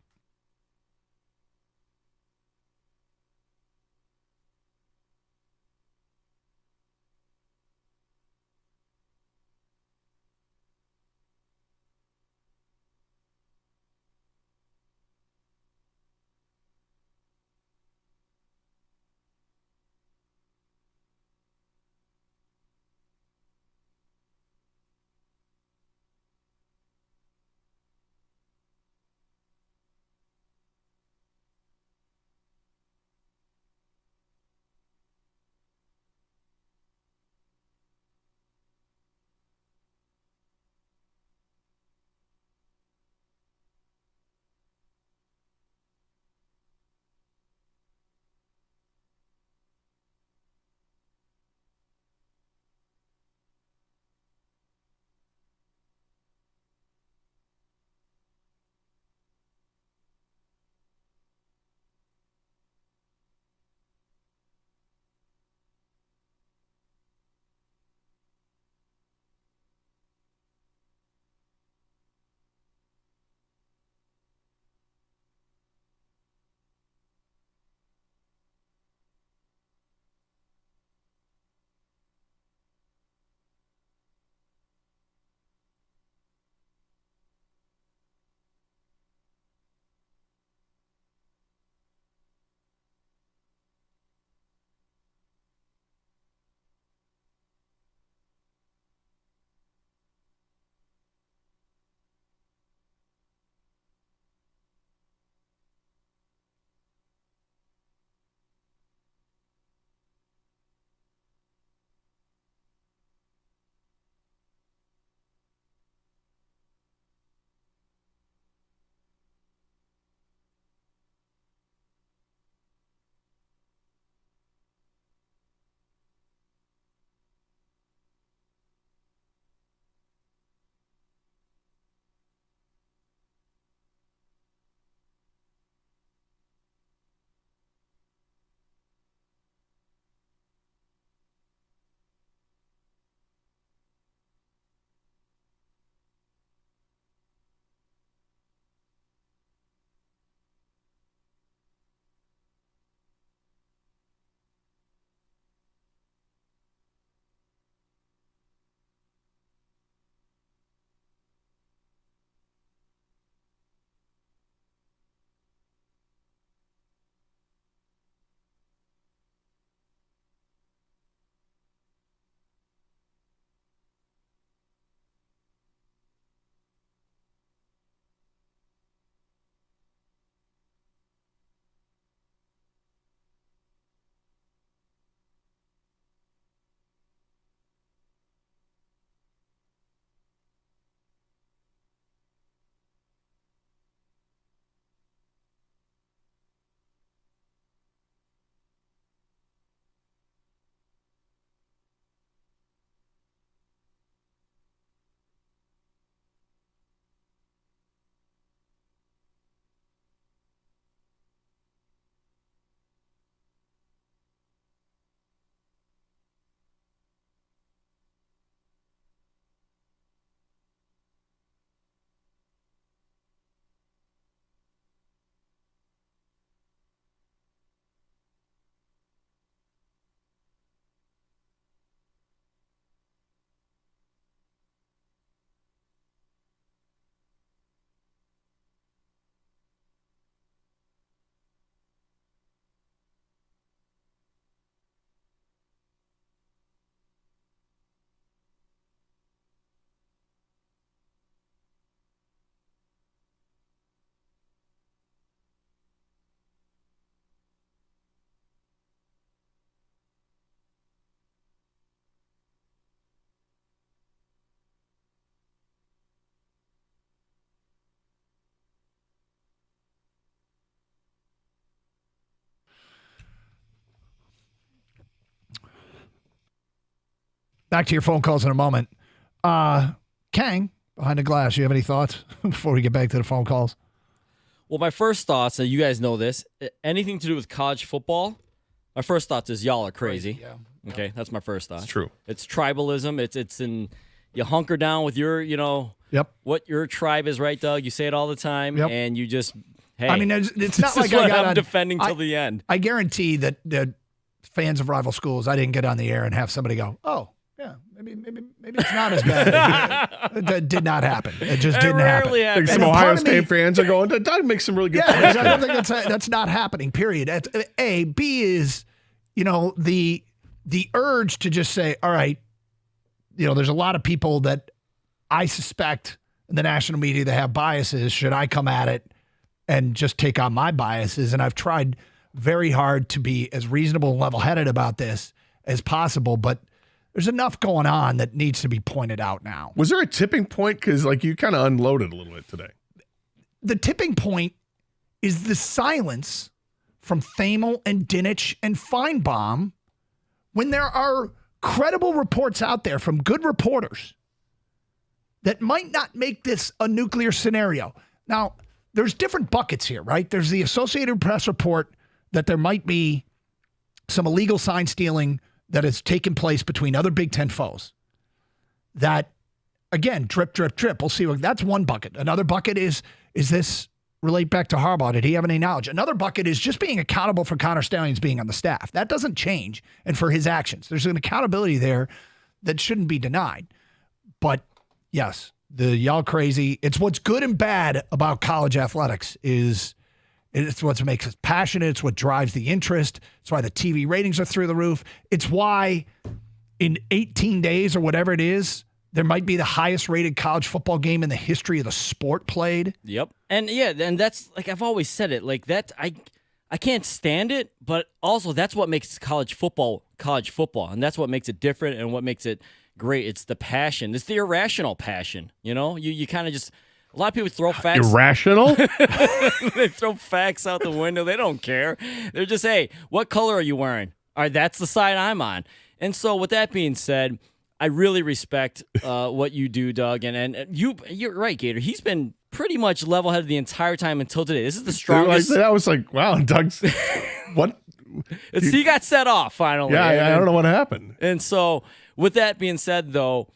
back to your phone calls in a moment. Kang, behind the glass, you have any thoughts before we get back to the phone calls? Well, my first thoughts, and you guys know this, anything to do with college football, my first thoughts is y'all are crazy. Yeah. Okay, that's my first thought. It's true. It's tribalism. It's in you hunker down with your, what your tribe is, right, Doug? You say it all the time, and you just, hey. I mean, it's not like I'm defending till the end. I guarantee that the fans of rival schools, I didn't get on the air and have somebody go, oh, yeah, maybe it's not as bad. That did not happen. It just didn't happen. I think some Ohio State fans are going, Doug makes some really good points. I don't think that's not happening, period. A. B is, the urge to just say, all right, there's a lot of people that I suspect in the national media that have biases. Should I come at it and just take on my biases? And I've tried very hard to be as reasonable and level-headed about this as possible, but there's enough going on that needs to be pointed out now. Was there a tipping point? Because you kind of unloaded a little bit today. The tipping point is the silence from Thamel and Dinich and Feinbaum when there are credible reports out there from good reporters that might not make this a nuclear scenario. Now, there's different buckets here, right? There's the Associated Press report that there might be some illegal sign stealing that has taken place between other Big Ten foes. That, again, drip, drip, drip. We'll see. That's one bucket. Another bucket is this relate back to Harbaugh? Did he have any knowledge? Another bucket is just being accountable for Connor Stalions being on the staff. That doesn't change, and for his actions. There's an accountability there that shouldn't be denied. But, yes, the y'all crazy. It's what's good and bad about college athletics is it's what makes us passionate. It's what drives the interest. It's why the TV ratings are through the roof. It's why in 18 days or whatever it is, there might be the highest rated college football game in the history of the sport played. Yep. And and that's I've always said it, that I can't stand it, but also that's what makes college football. And that's what makes it different and what makes it great. It's the passion. It's the irrational passion. You kind of just, a lot of people throw facts. Irrational? They throw facts out the window. They don't care. They're just, hey, what color are you wearing? All right, that's the side I'm on. And so with that being said, I really respect what you do, Doug. And you're right, Gator. He's been pretty much level-headed the entire time until today. This is the strongest. I was like, wow, Doug's what? He got set off finally. Yeah, I don't know what happened. And so with that being said, though,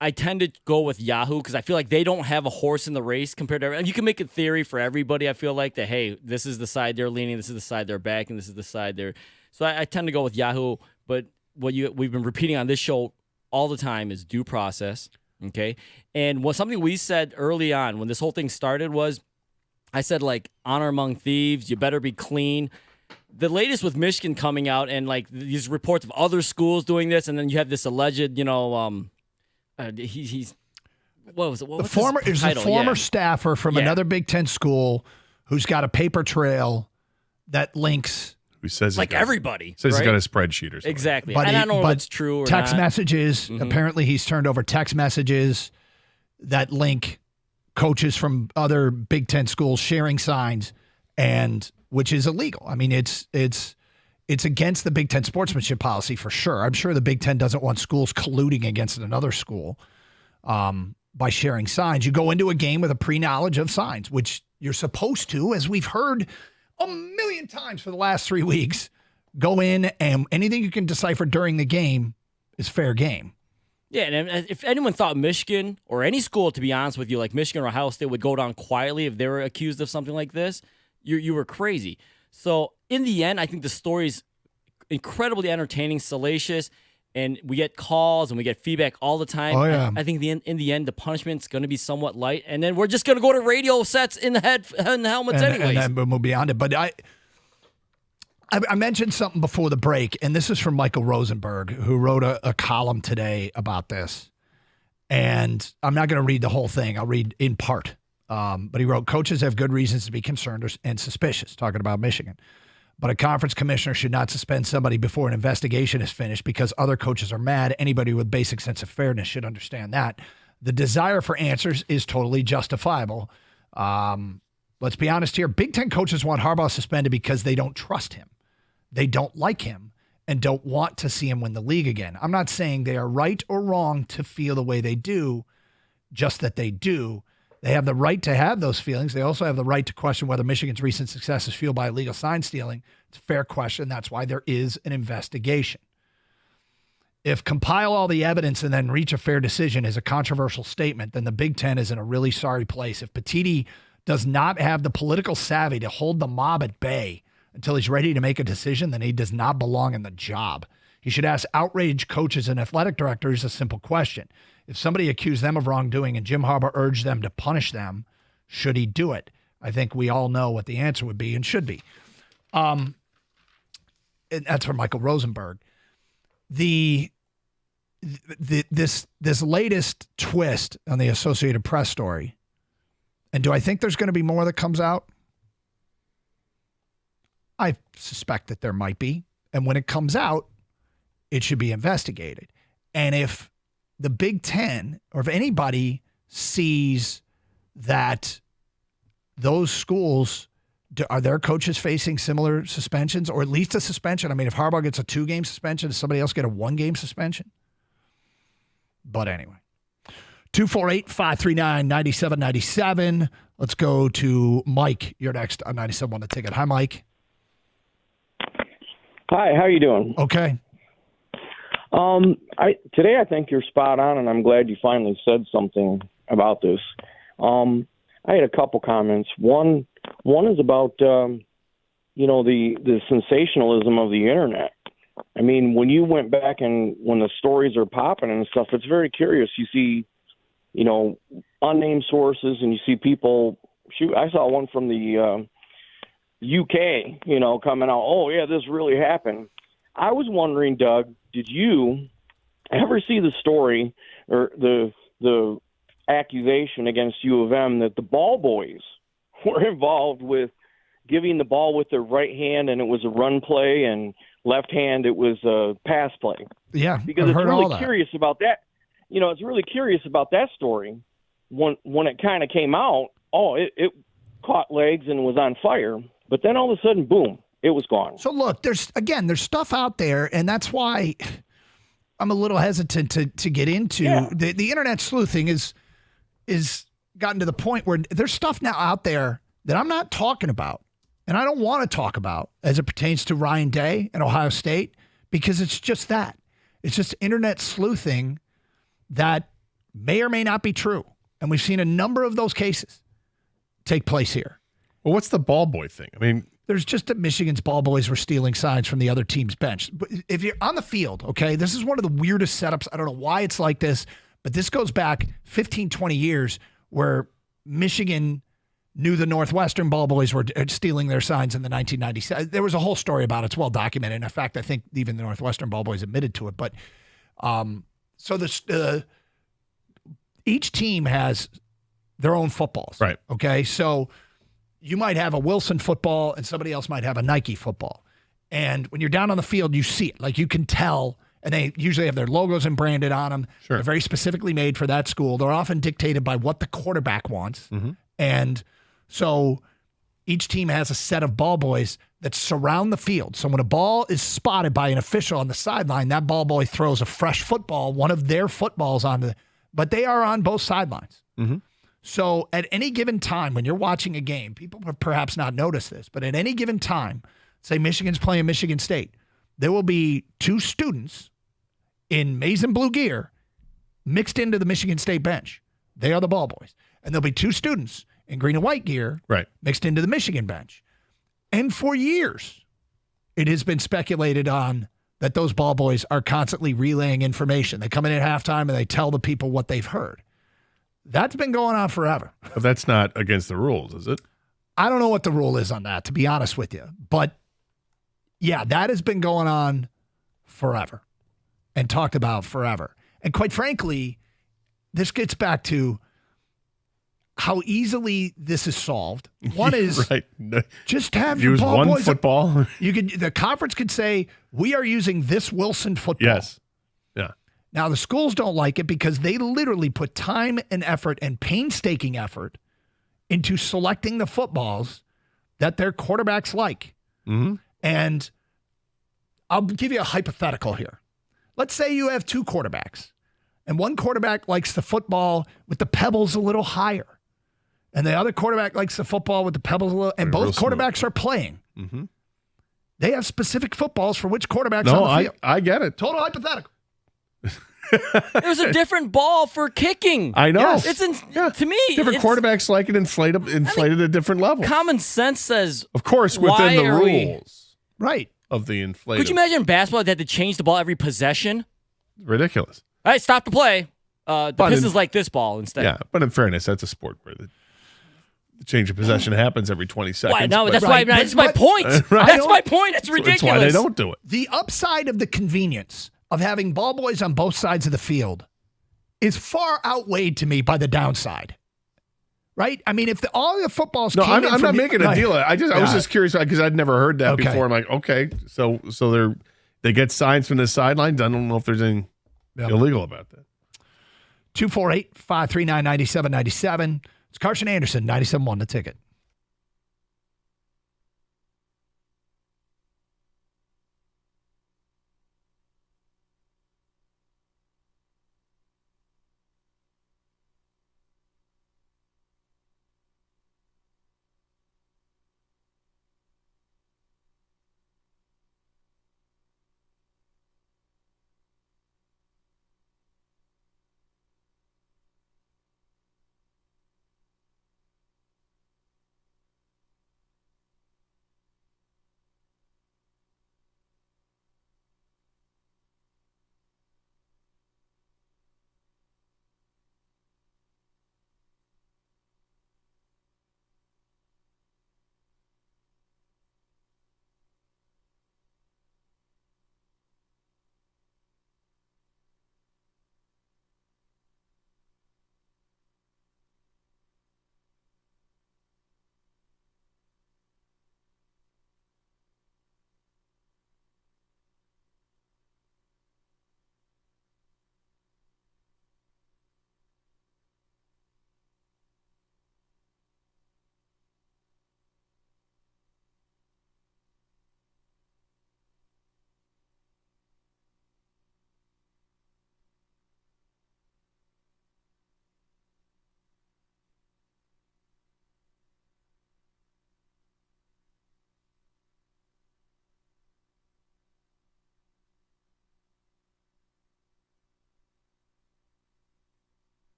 I tend to go with Yahoo because I feel like they don't have a horse in the race compared to everyone. You can make a theory for everybody. I feel like that, hey, this is the side they're leaning, this is the side they're backing, this is the side they're. So I tend to go with Yahoo. But we've been repeating on this show all the time is due process. Okay, and something we said early on when this whole thing started was, I said honor among thieves. You better be clean. The latest with Michigan coming out and these reports of other schools doing this, and then you have this alleged, he's what was it? What's his title? A former staffer from another Big Ten school who's got a paper trail that links. Who says everybody says right? He's got a spreadsheet or something. Exactly. And I don't know if it's true or text not. messages. Mm-hmm. Apparently, he's turned over text messages that link coaches from other Big Ten schools sharing signs, and which is illegal. I mean, it's against the Big Ten sportsmanship policy for sure. I'm sure the Big Ten doesn't want schools colluding against another school by sharing signs. You go into a game with a pre-knowledge of signs, which you're supposed to, as we've heard a million times for the last 3 weeks, go in and anything you can decipher during the game is fair game. Yeah, and if anyone thought Michigan or any school, to be honest with you, like Michigan or Ohio State would go down quietly if they were accused of something like this, you were crazy. So in the end, I think the story's incredibly entertaining, salacious, and we get calls and we get feedback all the time. Oh, yeah. I think in the end, the punishment's going to be somewhat light, and then we're just going to go to radio sets in the helmets anyways. And then we'll be on it. But I mentioned something before the break, and this is from Michael Rosenberg, who wrote a column today about this. And I'm not going to read the whole thing. I'll read in part. But he wrote, coaches have good reasons to be concerned and suspicious, talking about Michigan. But a conference commissioner should not suspend somebody before an investigation is finished because other coaches are mad. Anybody with basic sense of fairness should understand that. The desire for answers is totally justifiable. Let's be honest here. Big Ten coaches want Harbaugh suspended because they don't trust him. They don't like him. and don't want to see him win the league again. I'm not saying they are right or wrong to feel the way they do, just that they do. They have the right to have those feelings. They also have the right to question whether Michigan's recent success is fueled by illegal sign stealing. It's a fair question. That's why there is an investigation. If compile all the evidence and then reach a fair decision is a controversial statement, then the Big Ten is in a really sorry place. If Petitti does not have the political savvy to hold the mob at bay until he's ready to make a decision, then he does not belong in the job. He should ask outraged coaches and athletic directors a simple question. If somebody accused them of wrongdoing and Jim Harbaugh urged them to punish them, should he do it? I think we all know what the answer would be and should be. And that's from Michael Rosenberg. This latest twist on the Associated Press story, and do I think there's going to be more that comes out? I suspect that there might be. And when it comes out, it should be investigated. And if the Big Ten, or if anybody sees that those schools, are their coaches facing similar suspensions, or at least a suspension? I mean, if Harbaugh gets a 2-game suspension, does somebody else get a 1-game suspension? But anyway, 248-539-9797. Let's go to Mike. You're next on 97 on the ticket. Hi, Mike. Hi, how you doing? Okay. Today I think you're spot on, and I'm glad you finally said something about this. I had a couple comments. One is about the sensationalism of the internet. I mean, when you went back and when the stories are popping and stuff, it's very curious. You see, unnamed sources, and you see people shoot. I saw one from the UK, coming out. Oh yeah, this really happened. I was wondering, Doug, did you ever see the story or the accusation against U of M that the ball boys were involved with giving the ball with their right hand and it was a run play, and left hand it was a pass play? Yeah, because I've heard all that. Curious about that. It's really curious about that story. When it kind of came out, it caught legs and was on fire. But then all of a sudden, boom, it was gone. So look, there's stuff out there, and that's why I'm a little hesitant to get into. Yeah. The internet sleuthing is gotten to the point where there's stuff now out there that I'm not talking about, and I don't want to talk about as it pertains to Ryan Day and Ohio State, because it's just that. It's just internet sleuthing that may or may not be true. And we've seen a number of those cases take place here. Well, what's the ball boy thing? I mean, there's just that Michigan's ball boys were stealing signs from the other team's bench. But if you're on the field, okay, this is one of the weirdest setups. I don't know why it's like this, but this goes back 15, 20 years where Michigan knew the Northwestern ball boys were stealing their signs in the 1990s. There was a whole story about it. It's well documented. And in fact, I think even the Northwestern ball boys admitted to it. But so each team has their own footballs. Right. Okay. So you might have a Wilson football and somebody else might have a Nike football. And when you're down on the field, you see it. Like, you can tell, and they usually have their logos branded on them. Sure. They're very specifically made for that school. They're often dictated by what the quarterback wants. Mm-hmm. And so each team has a set of ball boys that surround the field. So when a ball is spotted by an official on the sideline, that ball boy throws a fresh football, one of their footballs but they are on both sidelines. Mm-hmm. So at any given time, when you're watching a game, people perhaps not notice this, but at any given time, say Michigan's playing Michigan State, there will be two students in maize and blue gear mixed into the Michigan State bench. They are the ball boys. And there'll be two students in green and white gear mixed into the Michigan bench. And for years, it has been speculated on that those ball boys are constantly relaying information. They come in at halftime and they tell the people what they've heard. That's been going on forever. But that's not against the rules, is it? I don't know what the rule is on that, to be honest with you. But yeah, that has been going on forever and talked about forever. And quite frankly, this gets back to how easily this is solved. One is just have your use ball one boys. football. The conference could say, we are using this Wilson football. Yes. Yeah. Now, the schools don't like it because they literally put time and effort and painstaking effort into selecting the footballs that their quarterbacks like. Mm-hmm. And I'll give you a hypothetical here. Let's say you have two quarterbacks, and one quarterback likes the football with the pebbles a little higher, and the other quarterback likes the football with the pebbles a little, and both quarterbacks are playing. Mm-hmm. They have specific footballs for which quarterback's on the field. I get it. Total hypothetical. There's a different ball for kicking. I know. Yes. To me, Different quarterbacks like it inflated at different levels. Common sense says, of course, within why the are we- rules right of the inflated. Could you imagine in basketball they had to change the ball every possession? Ridiculous. All right, stop the play. The But Pistons like this ball instead. Yeah, but in fairness, that's a sport where the change of possession happens every 20 seconds. Why? No, but- that's why. That's my point. Right. That's my point. It's ridiculous. That's why they don't do it. The upside of the convenience of having ball boys on both sides of the field is far outweighed to me by the downside. Right? I mean, if all the footballs No, came I'm in not from making a deal. I was just curious because I'd never heard that Okay. before. I'm like, okay, so they get signs from the sidelines. I don't know if there's anything illegal about that. 248-539-9797. It's Carson Anderson, 97.1 The Ticket.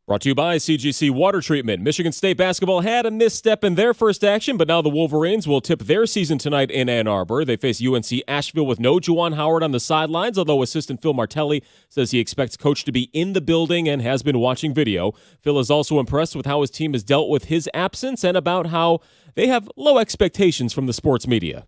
Brought to you by CGC Water Treatment. Michigan State basketball had a misstep in their first action, but now the Wolverines will tip their season tonight in Ann Arbor. They face UNC Asheville with no Juwan Howard on the sidelines, although assistant Phil Martelli says he expects Coach to be in the building and has been watching video. Phil is also impressed with how his team has dealt with his absence and about how they have low expectations from the sports media.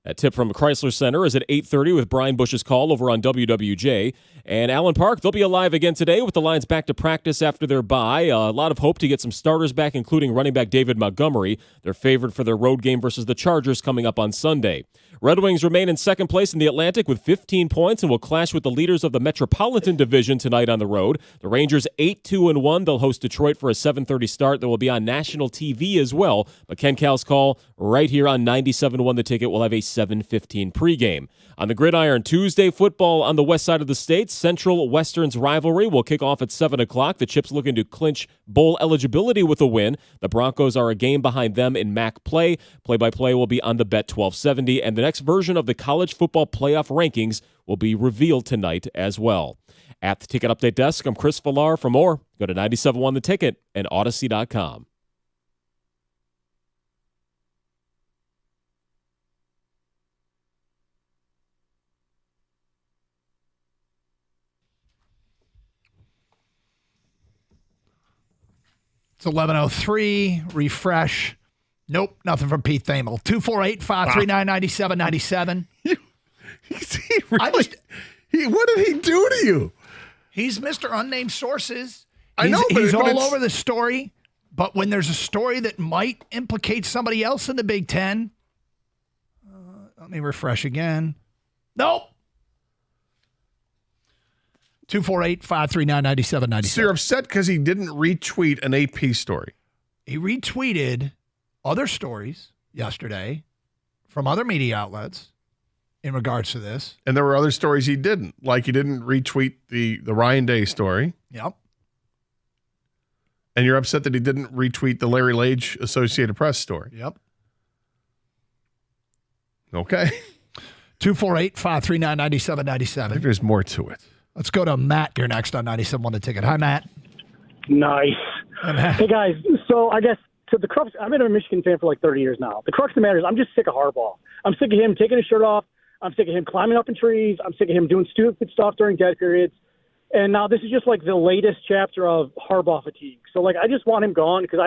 That tip from Chrysler Center is at 8:30 with Brian Bush's call over on WWJ. And Allen Park, they'll be alive again today with the Lions back to practice after their bye. A lot of hope to get some starters back, including running back David Montgomery. They're favored for their road game versus the Chargers coming up on Sunday. Red Wings remain in second place in the Atlantic with 15 points and will clash with the leaders of the Metropolitan Division tonight on the road. The Rangers 8-2-1. They'll host Detroit for a 7:30 start that will be on national TV as well. But Ken Cal's call right here on 97.1 The Ticket will have a 7:15 pregame. On the gridiron, Tuesday football on the west side of the state. Central Western's rivalry will kick off at 7 o'clock. The Chips looking to clinch bowl eligibility with a win. The Broncos are a game behind them in MAC play. Play-by-play will be on the Bet 1270, and the next version of the college football playoff rankings will be revealed tonight as well. At the Ticket Update Desk, I'm Chris Villar. For more, go to 97.1 The Ticket and Odyssey.com. It's 11:03. Refresh. Nope, nothing from Pete Thamel. 248-539-9797. What did he do to you? He's Mr. Unnamed Sources. I know, but he's all it's over the story. But when there's a story that might implicate somebody else in the Big Ten, let me refresh again. Nope. 248-539-9797. So you're upset because he didn't retweet an AP story. He retweeted other stories yesterday from other media outlets in regards to this. And there were other stories he didn't. Like he didn't retweet the Ryan Day story. Yep. And you're upset that he didn't retweet the Larry Lage Associated Press story. Yep. Okay. 248-539-9797. I think there's more to it. Let's go to Matt. You're next on 97.1 The Ticket. Hi, Matt. Nice. Hey, guys. So I guess to the crux, I've been a Michigan fan for like 30 years now. The crux of the matter is I'm just sick of Harbaugh. I'm sick of him taking his shirt off. I'm sick of him climbing up in trees. I'm sick of him doing stupid stuff during dead periods. And now this is just like the latest chapter of Harbaugh fatigue. So, like, I just want him gone because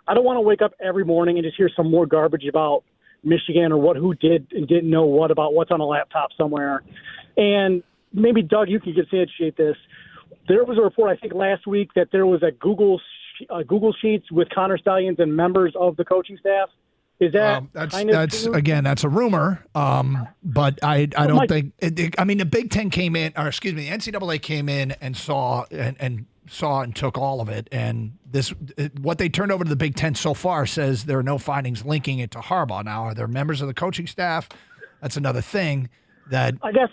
I don't want to wake up every morning and just hear some more garbage about Michigan or who did and didn't know what about what's on a laptop somewhere. And maybe, Doug, you can substantiate this. There was a report, I think, last week that there was a Google Sheets with Connor Stalions and members of the coaching staff. Is that that's again, that's a rumor, but I don't think. I mean, the Big Ten came in, or excuse me, the NCAA came in and saw and took all of it. And what they turned over to the Big Ten so far says there are no findings linking it to Harbaugh. Now, are there members of the coaching staff? That's another thing. That I guess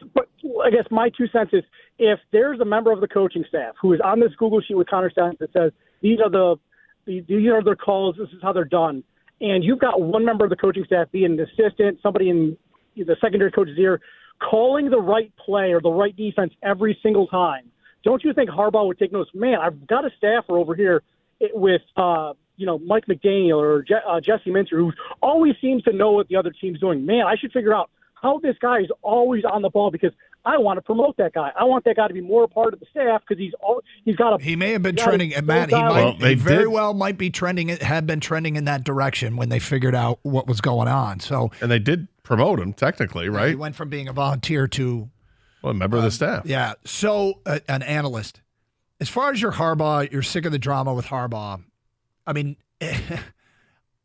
my 2 cents is if there's a member of the coaching staff who is on this Google sheet with Connor Stalions that says these are their calls, this is how they're done, and you've got one member of the coaching staff being an assistant, somebody in the secondary coach's ear, calling the right play or the right defense every single time, don't you think Harbaugh would take notice? Man, I've got a staffer over here with Mike McDaniel or Jesse Minter who always seems to know what the other team's doing. Man, I should figure out how this guy is always on the ball because I want to promote that guy. I want that guy to be more a part of the staff because he's got a. He may have been trending, Matt. He very well might be trending. It had been trending in that direction when they figured out what was going on. So, and they did promote him technically, right? He went from being a volunteer to a member of the staff. Yeah. So an analyst. As far as your Harbaugh, you're sick of the drama with Harbaugh. I mean,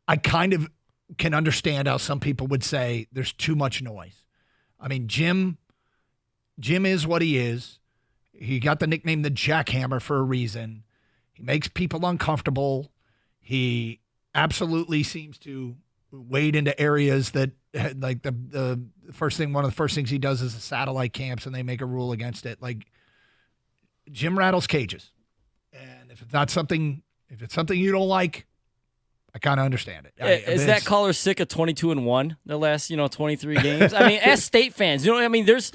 I kind of can understand how some people would say there's too much noise. I mean, Jim is what he is. He got the nickname the Jackhammer for a reason. He makes people uncomfortable. He absolutely seems to wade into areas that, like one of the first things he does is the satellite camps, and they make a rule against it. Like, Jim rattles cages, and if it's something you don't like, I kind of understand it. Is that caller sick of 22-1 the last 23 games? I mean, as State fans, I mean, there's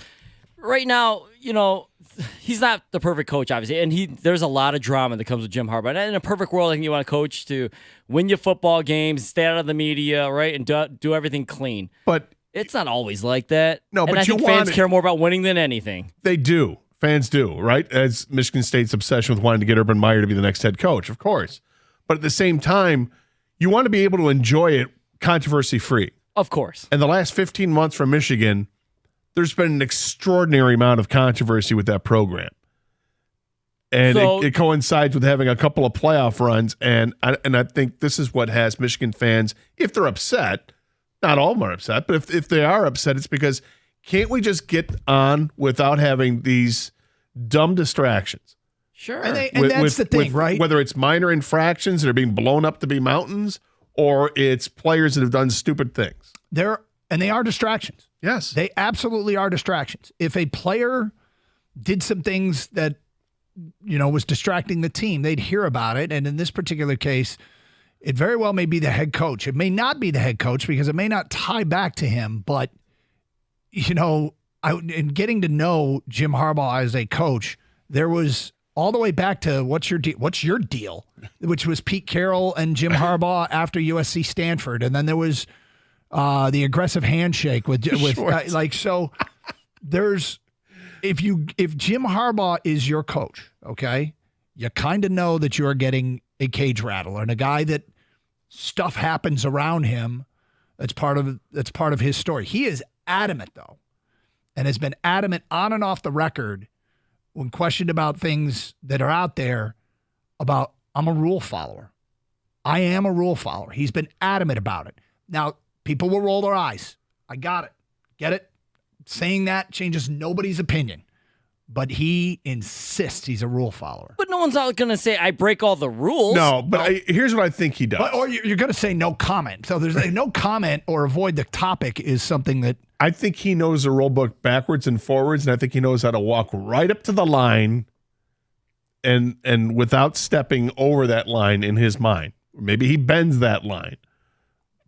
right now, he's not the perfect coach, obviously, and there's a lot of drama that comes with Jim Harbaugh. And in a perfect world, I think you want a coach to win your football games, stay out of the media, right, and do everything clean. But it's not always like that. No, but I think fans care more about winning than anything. They do. Fans do, right? As Michigan State's obsession with wanting to get Urban Meyer to be the next head coach, of course. But at the same time, you want to be able to enjoy it controversy-free. Of course. And the last 15 months from Michigan, there's been an extraordinary amount of controversy with that program. And it coincides with having a couple of playoff runs. And I think this is what has Michigan fans, if they're upset, not all of them are upset, but if they are upset, it's because can't we just get on without having these dumb distractions? Sure. And that's the thing, right? Whether it's minor infractions that are being blown up to be mountains or it's players that have done stupid things. They are distractions. Yes. They absolutely are distractions. If a player did some things that, was distracting the team, they'd hear about it. And in this particular case, it very well may be the head coach. It may not be the head coach because it may not tie back to him. But, in getting to know Jim Harbaugh as a coach, there was all the way back to what's your deal, which was Pete Carroll and Jim Harbaugh after USC Stanford. And then there was the aggressive handshake with so there's if Jim Harbaugh is your coach, okay, you kind of know that you are getting a cage rattler and a guy that stuff happens around him. That's part of his story. He is adamant though, and has been adamant on and off the record when questioned about things that are out there about I'm a rule follower. I am a rule follower. He's been adamant about it. Now, people will roll their eyes. I got it. Get it? Saying that changes nobody's opinion. But he insists he's a rule follower. But no one's out going to say, I break all the rules. No, but here's what I think he does. Or you're going to say no comment. So there's no comment or avoid the topic is something that... I think he knows the rule book backwards and forwards, and I think he knows how to walk right up to the line and without stepping over that line in his mind. Maybe he bends that line.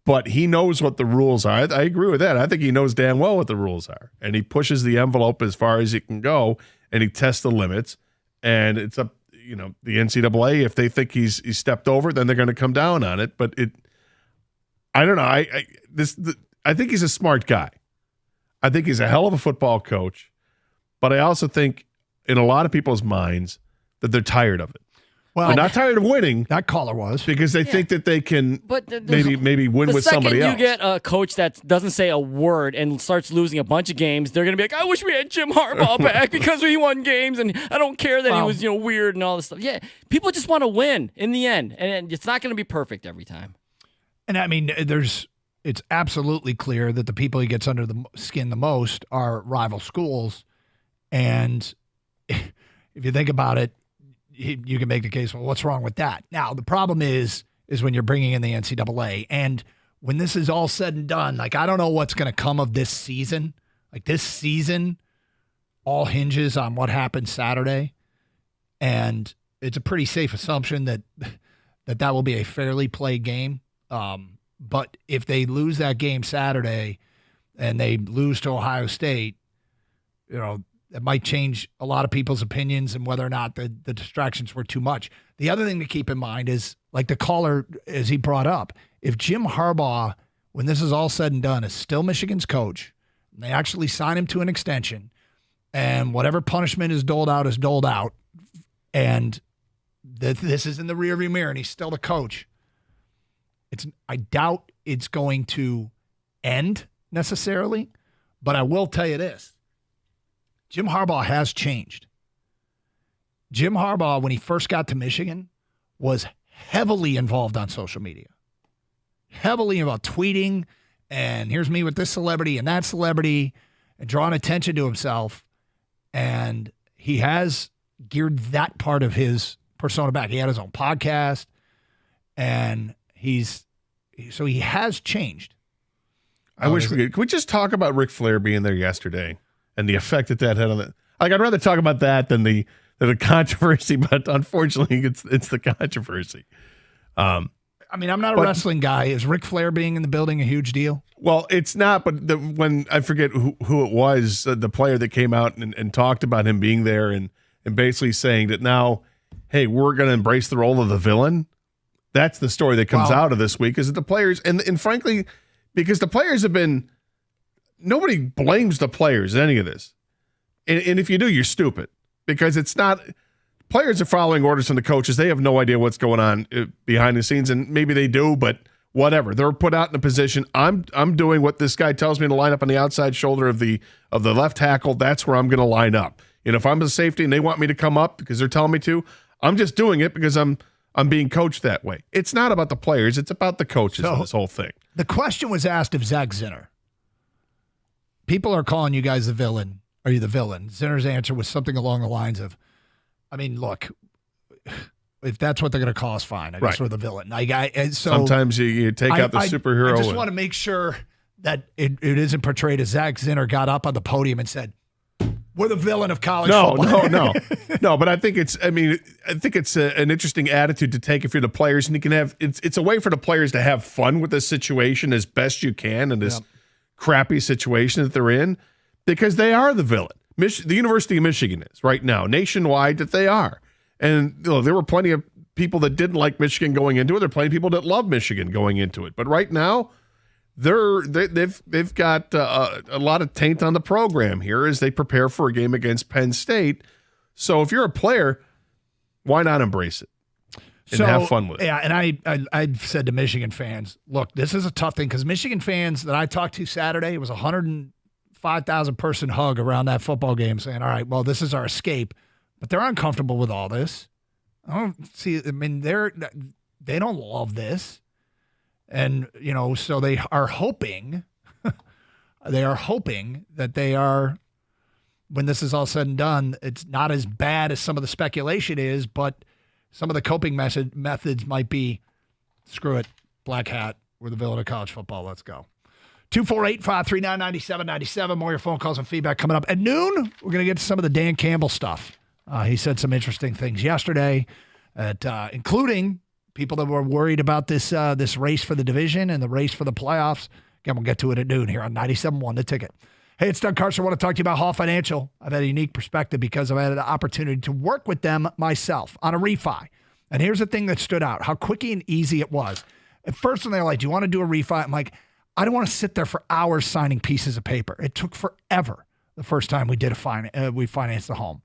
But he knows what the rules are. I agree with that. I think he knows damn well what the rules are. And he pushes the envelope as far as he can go, and he tests the limits. And it's up, the NCAA, if they think he's stepped over, then they're going to come down on it. But I don't know. I think he's a smart guy. I think he's a hell of a football coach. But I also think in a lot of people's minds that they're tired of it. Well, they're not tired of winning. That caller was. Because they think that they can maybe win with somebody else. The second you get a coach that doesn't say a word and starts losing a bunch of games, they're going to be like, I wish we had Jim Harbaugh back because he won games and I don't care that he was weird and all this stuff. Yeah, people just want to win in the end. And it's not going to be perfect every time. And I mean, it's absolutely clear that the people he gets under the skin the most are rival schools. And if you think about it, you can make the case, well, what's wrong with that? Now, the problem is when you're bringing in the NCAA. And when this is all said and done, I don't know what's going to come of this season. This season all hinges on what happens Saturday. And it's a pretty safe assumption that will be a fairly played game. But if they lose that game Saturday and they lose to Ohio State, it might change a lot of people's opinions and whether or not the distractions were too much. The other thing to keep in mind is, like the caller, as he brought up, if Jim Harbaugh, when this is all said and done, is still Michigan's coach, and they actually sign him to an extension, and whatever punishment is doled out, and this is in the rearview mirror, and he's still the coach, I doubt it's going to end necessarily, but I will tell you this. Jim Harbaugh has changed. Jim Harbaugh, when he first got to Michigan, was heavily involved on social media. Heavily about tweeting, and here's me with this celebrity and that celebrity, and drawing attention to himself. And he has geared that part of his persona back. He had his own podcast, and he has changed. I wish we could. Can we just talk about Ric Flair being there yesterday? And the effect that had on it. I'd rather talk about that than the controversy, but unfortunately, it's the controversy. I'm not a wrestling guy. Is Ric Flair being in the building a huge deal? Well, it's not, but when I forget who it was, the player that came out and talked about him being there and basically saying that now, hey, we're going to embrace the role of the villain. That's the story that comes out of this week, is that the players, and frankly, because the players have been, nobody blames the players in any of this. And if you do, you're stupid, because it's not, players are following orders from the coaches. They have no idea what's going on behind the scenes, and maybe they do, but whatever. They're put out in a position. I'm doing what this guy tells me to line up on the outside shoulder of the left tackle. That's where I'm going to line up. And if I'm a safety and they want me to come up because they're telling me to, I'm just doing it because I'm being coached that way. It's not about the players. It's about the coaches in this whole thing. The question was asked of Zach Zinner. People are calling you guys the villain. Are you the villain? Zinner's answer was something along the lines of, I mean, look, if that's what they're going to call us, fine. I guess we're the villain. So sometimes you take out the superhero. I just want to make sure that it isn't portrayed as Zach Zinner got up on the podium and said, we're the villain of college football. No. But I think it's an interesting attitude to take if you're the players, and you can have it's a way for the players to have fun with this situation as best you can in this crappy situation that they're in, because they are the villain. The University of Michigan is right now nationwide that they are, and there were plenty of people that didn't like Michigan going into it. There are plenty of people that love Michigan going into it, but right now. They've got a lot of taint on the program here as they prepare for a game against Penn State. So if you're a player, why not embrace it and have fun with it? Yeah, and I've said to Michigan fans, look, this is a tough thing because Michigan fans that I talked to Saturday, it was a 105,000 person hug around that football game saying, all right, well, this is our escape. But they're uncomfortable with all this. I don't see, I mean, they don't love this. And, so they are hoping, that they are, when this is all said and done, it's not as bad as some of the speculation is, but some of the coping methods might be, screw it, black hat, we're the villain of college football, let's go. 248-539-9797, more your phone calls and feedback coming up. At noon, we're going to get to some of the Dan Campbell stuff. He said some interesting things yesterday, including people that were worried about this race for the division and the race for the playoffs. Again, we'll get to it at noon here on 97.1 The Ticket. Hey, it's Doug Carson. I want to talk to you about Hall Financial. I've had a unique perspective because I've had the opportunity to work with them myself on a refi. And here's the thing that stood out, how quick and easy it was. At first, when they were like, do you want to do a refi? I'm like, I don't want to sit there for hours signing pieces of paper. It took forever the first time we did we financed the home.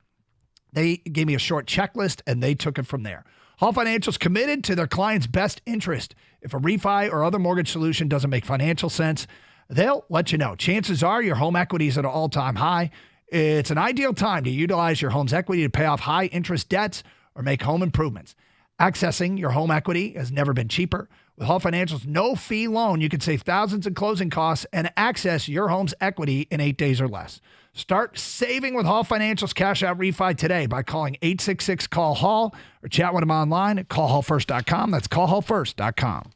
They gave me a short checklist, and they took it from there. Hall Financial is committed to their clients' best interest. If a refi or other mortgage solution doesn't make financial sense, they'll let you know. Chances are your home equity is at an all-time high. It's an ideal time to utilize your home's equity to pay off high-interest debts or make home improvements. Accessing your home equity has never been cheaper. With Hall Financial's no-fee loan, you can save thousands in closing costs and access your home's equity in 8 days or less. Start saving with Hall Financial's Cash Out Refi today by calling 866-CALL-HALL or chat with them online at callhallfirst.com. That's callhallfirst.com.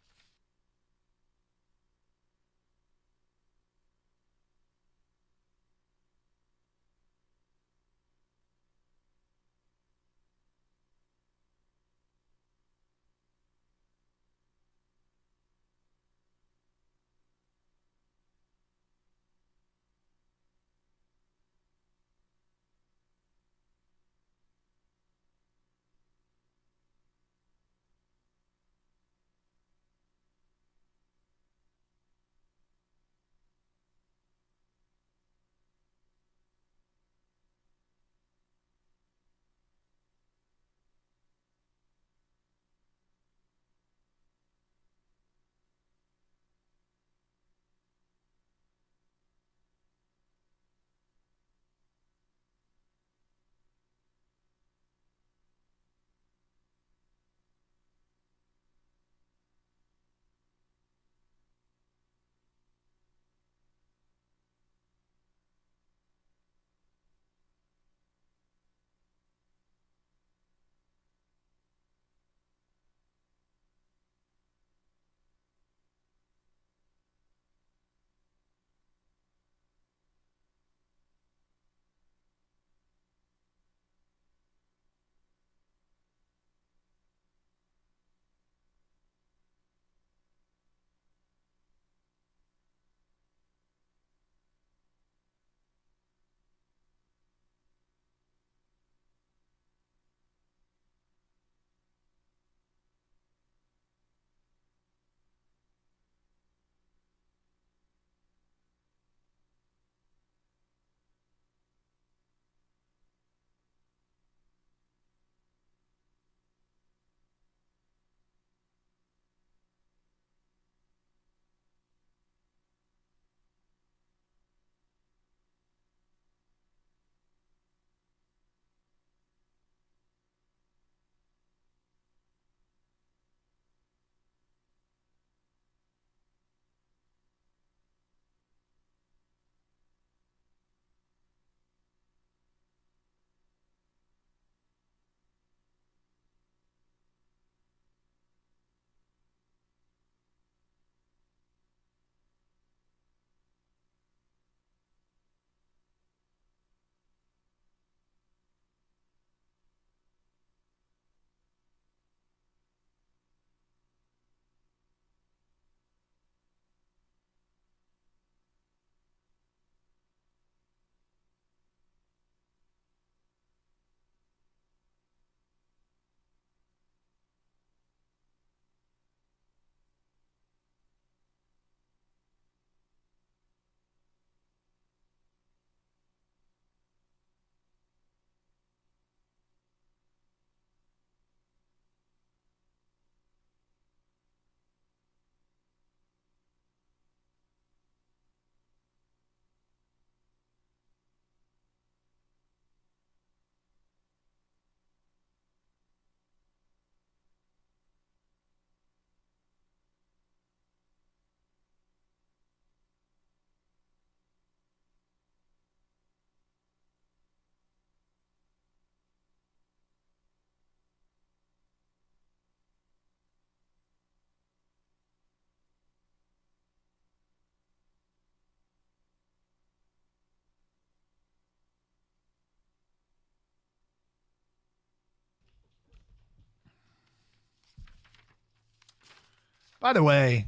By the way,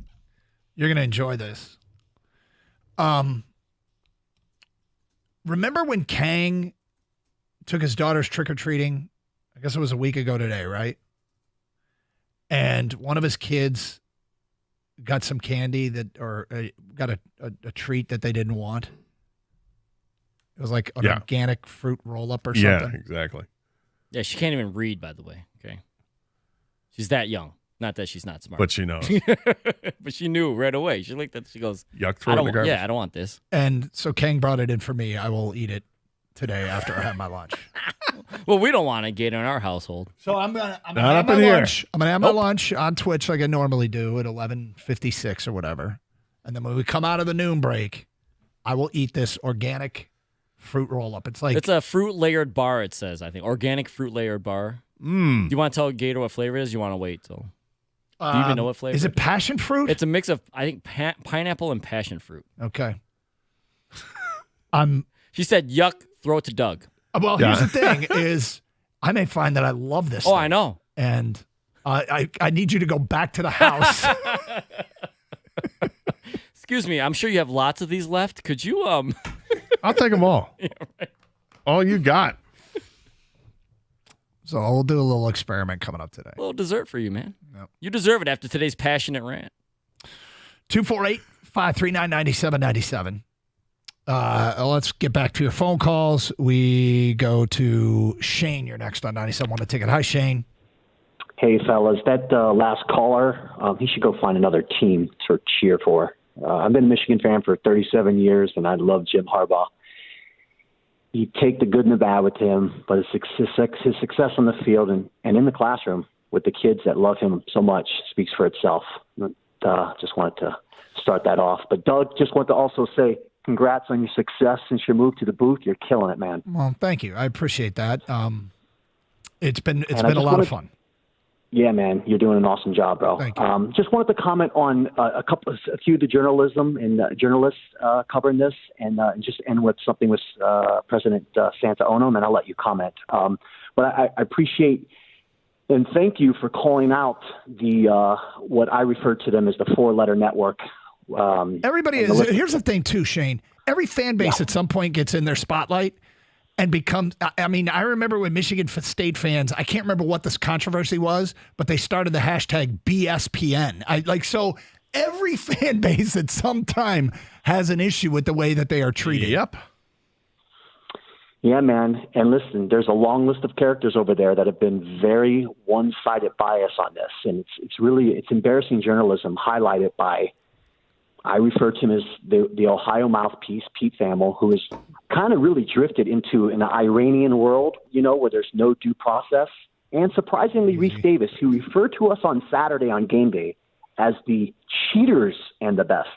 you're going to enjoy this. Remember when Kang took his daughter's trick-or-treating? I guess it was a week ago today, right? And one of his kids got some candy got a treat that they didn't want. It was like an organic fruit roll-up or something. Yeah, exactly. Yeah, she can't even read, by the way. Okay. She's that young. Not that she's not smart. But she knows. But she knew right away. She looked at it. She goes, Yuck, throw it in the garbage. Yeah, I don't want this. And so Kang brought it in for me. I will eat it today after I have my lunch. Well, we don't want a gator in our household. So I'm gonna have my lunch. I'm gonna have my lunch on Twitch like I normally do at 11:56 or whatever. And then when we come out of the noon break, I will eat this organic fruit roll-up. It's a fruit layered bar, it says, I think. Organic fruit layered bar. Do you want to tell Gator what flavor it is? You want to wait till... Do you even know what flavor? Is it passion fruit? It's a mix of, I think, pineapple and passion fruit. Okay. She said, yuck, throw it to Doug. Well, here's the thing is I may find that I love this Oh, thing. I know. And I need you to go back to the house. Excuse me, I'm sure you have lots of these left. Could you I'll take them all. Yeah, right. All you got. So we'll do a little experiment coming up today. A little dessert for you, man. Yep. You deserve it after today's passionate rant. 248-539-9797. Let's get back to your phone calls. We go to Shane. You're next on 97.1 The Ticket. Hi, Shane. Hey, fellas. That last caller, he should go find another team to cheer for. I've been a Michigan fan for 37 years, and I love Jim Harbaugh. You take the good and the bad with him, but his success on the field and in the classroom with the kids that love him so much speaks for itself. Just wanted to start that off. But, Doug, just want to also say congrats on your success since your move to the booth. You're killing it, man. Well, thank you. I appreciate that. It's been a lot of fun. Yeah, man, you're doing an awesome job, bro. Thank you. Just wanted to comment on a few of the journalism and journalists covering this, and just end with something with President Santa Ono, and I'll let you comment. But I appreciate and thank you for calling out the what I refer to them as the four-letter network. Everybody is. Here's the thing, too, Shane. Every fan base at some point gets in their spotlight and becomes. I mean, I remember when Michigan State fans. I can't remember what this controversy was, but they started the hashtag BSPN. So every fan base at some time has an issue with the way that they are treated. Yep. Yeah, man. And listen, there's a long list of characters over there that have been very one-sided bias on this, and it's embarrassing journalism highlighted by. I refer to him as the Ohio mouthpiece, Pete Thamel, who has kind of really drifted into an Iranian world, where there's no due process. And surprisingly, Reese Davis, who referred to us on Saturday on game day as the cheaters and the best.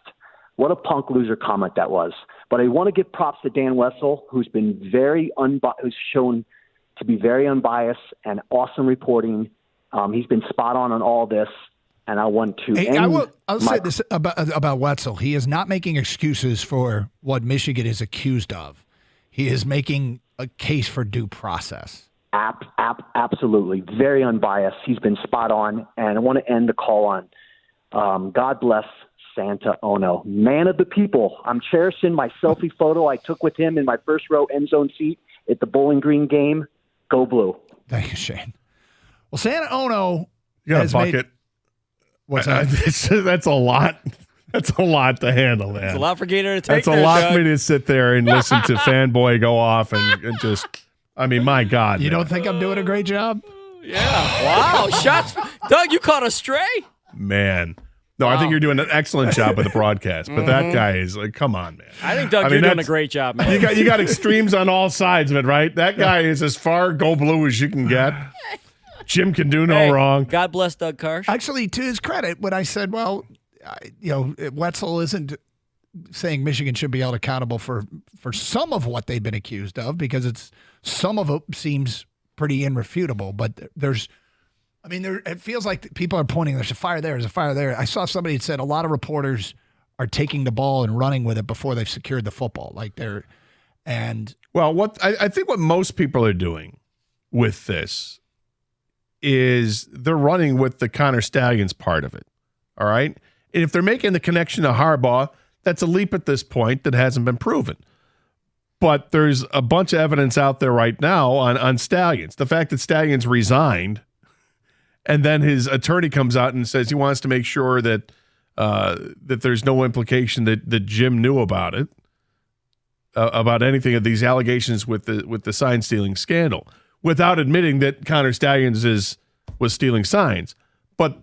What a punk loser comment that was. But I want to give props to Dan Wessel, who's been who's shown to be very unbiased and awesome reporting. He's been spot on all this. And I want to. I'll say this about Wetzel. He is not making excuses for what Michigan is accused of. He is making a case for due process. Absolutely. Very unbiased. He's been spot on. And I want to end the call on God bless Santa Ono, man of the people. I'm cherishing my selfie photo I took with him in my first row end zone seat at the Bowling Green game. Go Blue. Thank you, Shane. Well, Santa Ono has bucket. What's that? That's a lot. That's a lot to handle, man. It's a lot for Gator to take. That's a lot for me to sit there and listen to Fanboy go off and just. I mean, my God. You don't think I'm doing a great job? Yeah. Wow. Shots. Doug, you caught a stray? Man. No, wow. I think you're doing an excellent job with the broadcast, but that guy is like, come on, man. I think, Doug, you're doing a great job, man. You got extremes on all sides of it, right? That guy is as far go blue as you can get. Jim can do no wrong. God bless Doug Karsh. Actually, to his credit, when I said, Wetzel isn't saying Michigan should be held accountable for some of what they've been accused of, because some of it seems pretty irrefutable. But it feels like people are pointing, there's a fire there, there's a fire there. I saw somebody that said a lot of reporters are taking the ball and running with it before they've secured the football. I think what most people are doing with this is they're running with the Connor Stalions part of it. All right. And if they're making the connection to Harbaugh, that's a leap at this point that hasn't been proven. But there's a bunch of evidence out there right now on Stalions. The fact that Stalions resigned and then his attorney comes out and says he wants to make sure that that there's no implication that Jim knew about it, about anything of these allegations with the sign stealing scandal, without admitting that Connor Stalions was stealing signs. But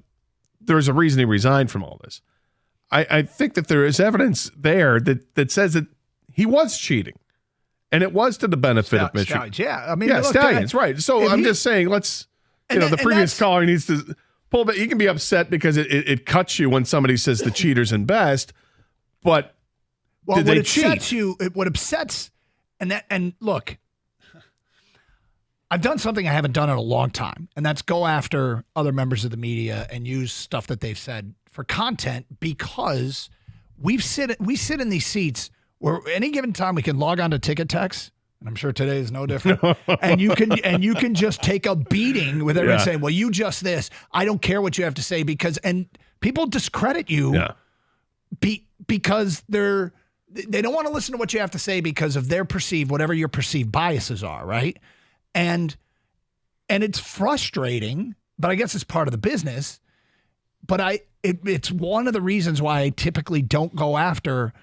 there's a reason he resigned from all this. I think that there is evidence there that says that he was cheating. And it was to the benefit of Michigan. Stalions, yeah. I mean, yeah, look, Stalions, right. So I'm just saying, let's, the previous caller needs to pull back. You can be upset because it cuts you when somebody says the cheater's in best, but did they cheat? What upsets, and look, I've done something I haven't done in a long time, and that's go after other members of the media and use stuff that they've said for content, because we sit in these seats where any given time we can log on to Ticket Text, and I'm sure today is no different. and you can just take a beating with everyone saying, "Well, you just this. I don't care what you have to say," and people discredit you because they don't want to listen to what you have to say because of their whatever your perceived biases are, right? And it's frustrating, but I guess it's part of the business. But it's one of the reasons why I typically don't go after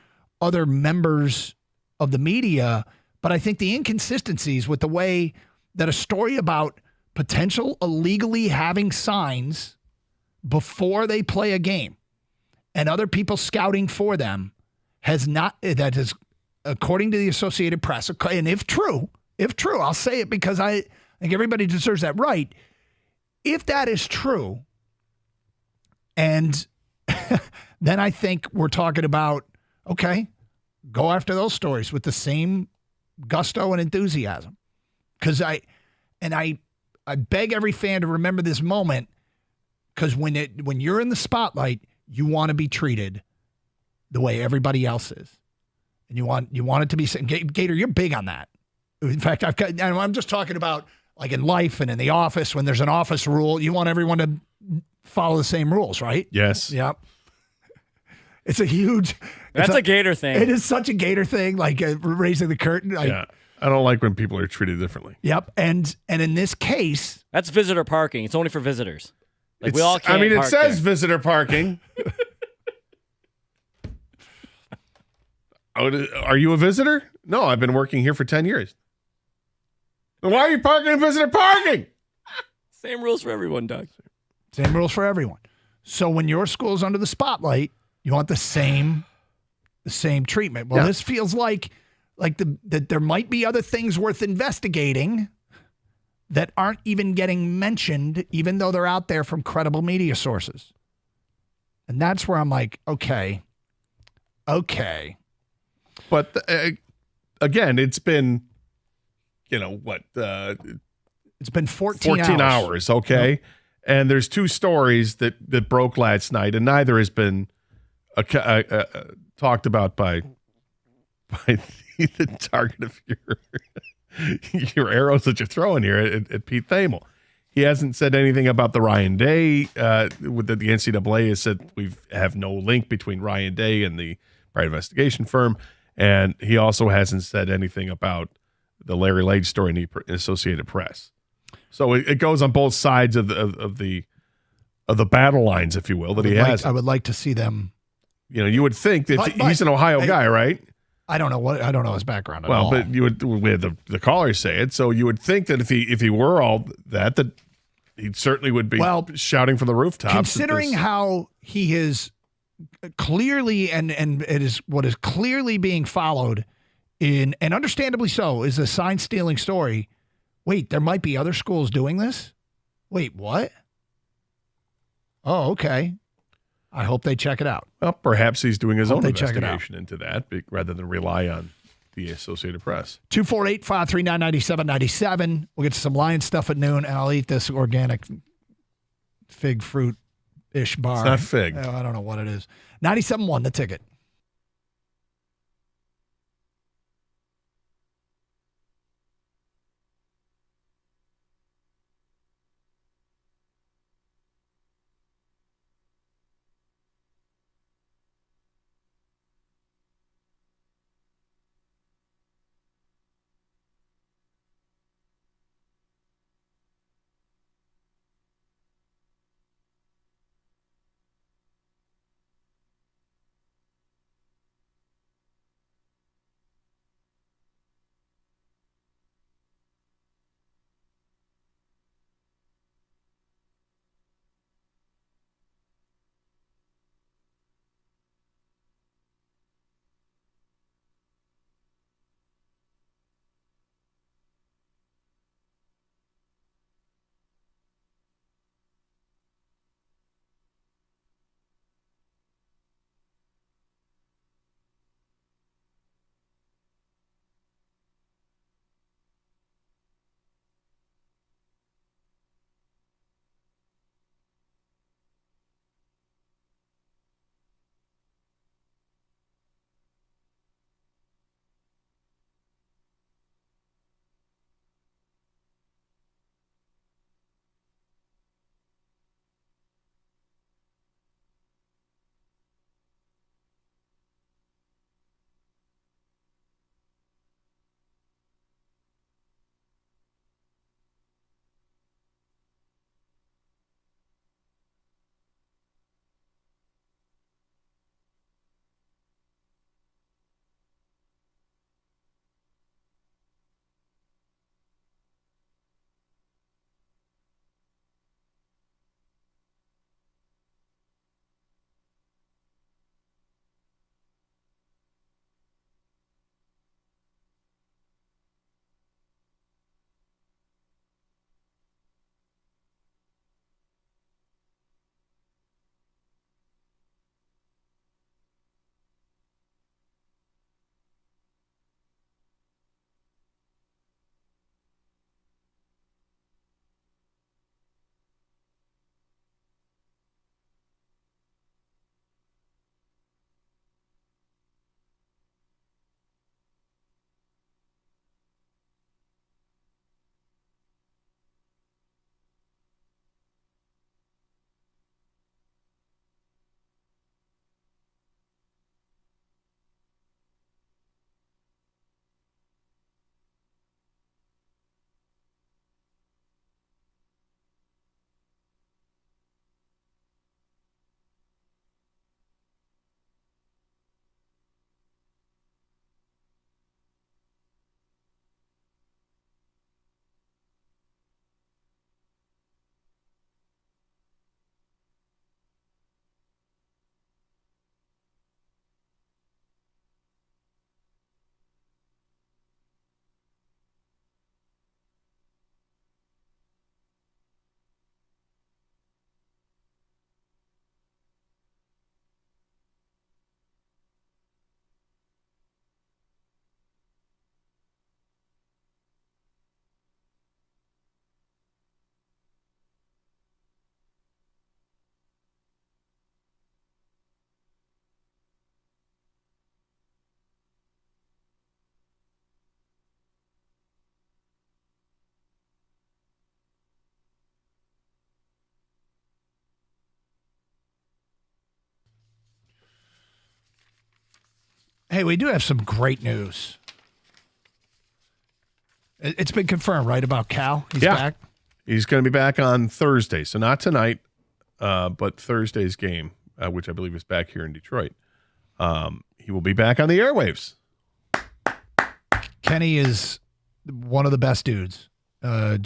other members of the media. But I think the inconsistencies with the way that a story about potential illegally having signs before they play a game and other people scouting for them that is, according to the Associated Press, and if true, I'll say it because I think everybody deserves that right. If that is true, and then I think we're talking about, okay, go after those stories with the same gusto and enthusiasm. Because I beg every fan to remember this moment, because when you're in the spotlight, you want to be treated the way everybody else is. And you want it to be, Gator, you're big on that. In fact, I'm just talking about like in life and in the office, when there's an office rule, you want everyone to follow the same rules, right? Yes. Yep. It's a huge. That's a Gator thing. It is such a Gator thing, like raising the curtain. Yeah. I don't like when people are treated differently. Yep. And in this case, that's visitor parking. It's only for visitors. Like we all can't. I mean, it says there. Visitor parking. Are you a visitor? No, I've been working here for 10 years. Then why are you parking in visitor parking? Same rules for everyone, Doug. Same rules for everyone. So when your school's under the spotlight, you want the same treatment. Well, this feels like that there might be other things worth investigating that aren't even getting mentioned, even though they're out there from credible media sources. And that's where I'm like, okay. But again, it's been, it's been 14 hours. Okay. Yep. And there's two stories that broke last night, and neither has been talked about by the target of your arrows that you're throwing here at Pete Thamel. He hasn't said anything about the Ryan Day. The NCAA has said we have no link between Ryan Day and the private investigation firm, and he also hasn't said anything about the Larry Lage story in the Associated Press. So it goes on both sides of the battle lines, if you will, that he has. I would like to see them. You would think that he's an Ohio guy, right? I don't know his background at all. Well, but we had the callers say it, so you would think that if he were all that he certainly would be shouting from the rooftops. Considering how he is clearly and it is what is clearly being followed in, and understandably so, is a sign stealing story. Wait, there might be other schools doing this? Wait, what? Oh, okay. I hope they check it out. Well, perhaps he's doing his own investigation into that rather than rely on the Associated Press. 248-539-9797. We'll get to some Lion stuff at noon, and I'll eat this organic fig fruit-ish bar. It's not fig. I don't know what it is. 97.1, The Ticket. Hey, we do have some great news. It's been confirmed, right, about Cal? He's back? He's going to be back on Thursday. So not tonight, but Thursday's game, which I believe is back here in Detroit. He will be back on the airwaves. Kenny is one of the best dudes. One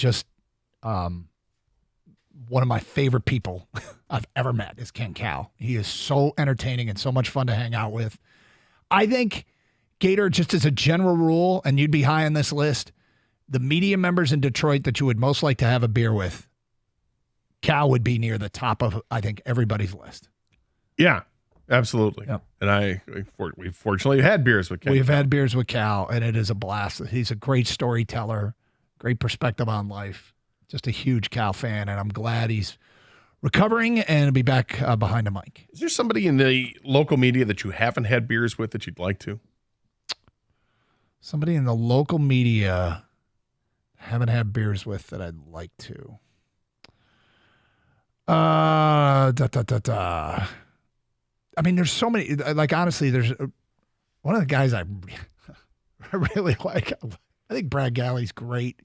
of my favorite people I've ever met is Ken Cal. He is so entertaining and so much fun to hang out with. I think, Gator, just as a general rule, and you'd be high on this list, the media members in Detroit that you would most like to have a beer with, Cal would be near the top of, I think, everybody's list. Yeah, absolutely. Yep. And we fortunately had beers with Cal. We've had beers with Cal, and it is a blast. He's a great storyteller, great perspective on life. Just a huge Cal fan, and I'm glad he's recovering and be back behind the mic. Is there somebody in the local media that you haven't had beers with that you'd like to? Somebody in the local media haven't had beers with that I'd like to. I mean, there's so many. Like, honestly, there's one of the guys I really like. I think Brad Galley's great.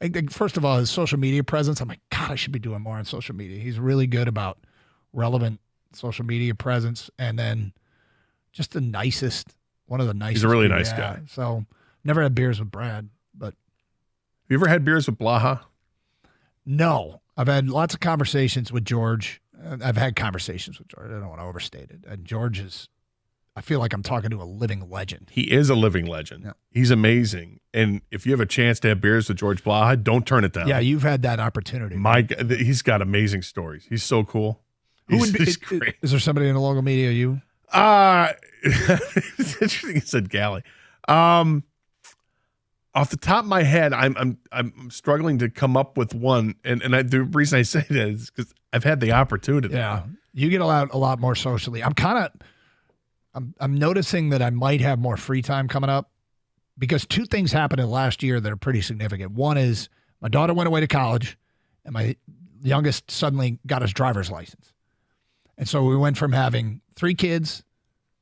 I think, first of all, his social media presence, I'm like, God, I should be doing more on social media. He's really good about relevant social media presence. And then just one of the nicest. He's a really nice guy. So never had beers with Brad, but. Have you ever had beers with Blaha? No. I've had lots of conversations with George. I've had conversations with George. I don't want to overstate it. And George I feel like I'm talking to a living legend. He is a living legend. Yeah. He's amazing. And if you have a chance to have beers with George Blaha, don't turn it down. Yeah, you've had that opportunity. He's got amazing stories. He's so cool. He's great. Is there somebody in the local media you? It's interesting you said Galley. Off the top of my head, I'm struggling to come up with one. And the reason I say that is because I've had the opportunity. Yeah. You get a lot more socially. I'm noticing that I might have more free time coming up because two things happened in last year that are pretty significant. One is my daughter went away to college and my youngest suddenly got his driver's license. And so we went from having 3 kids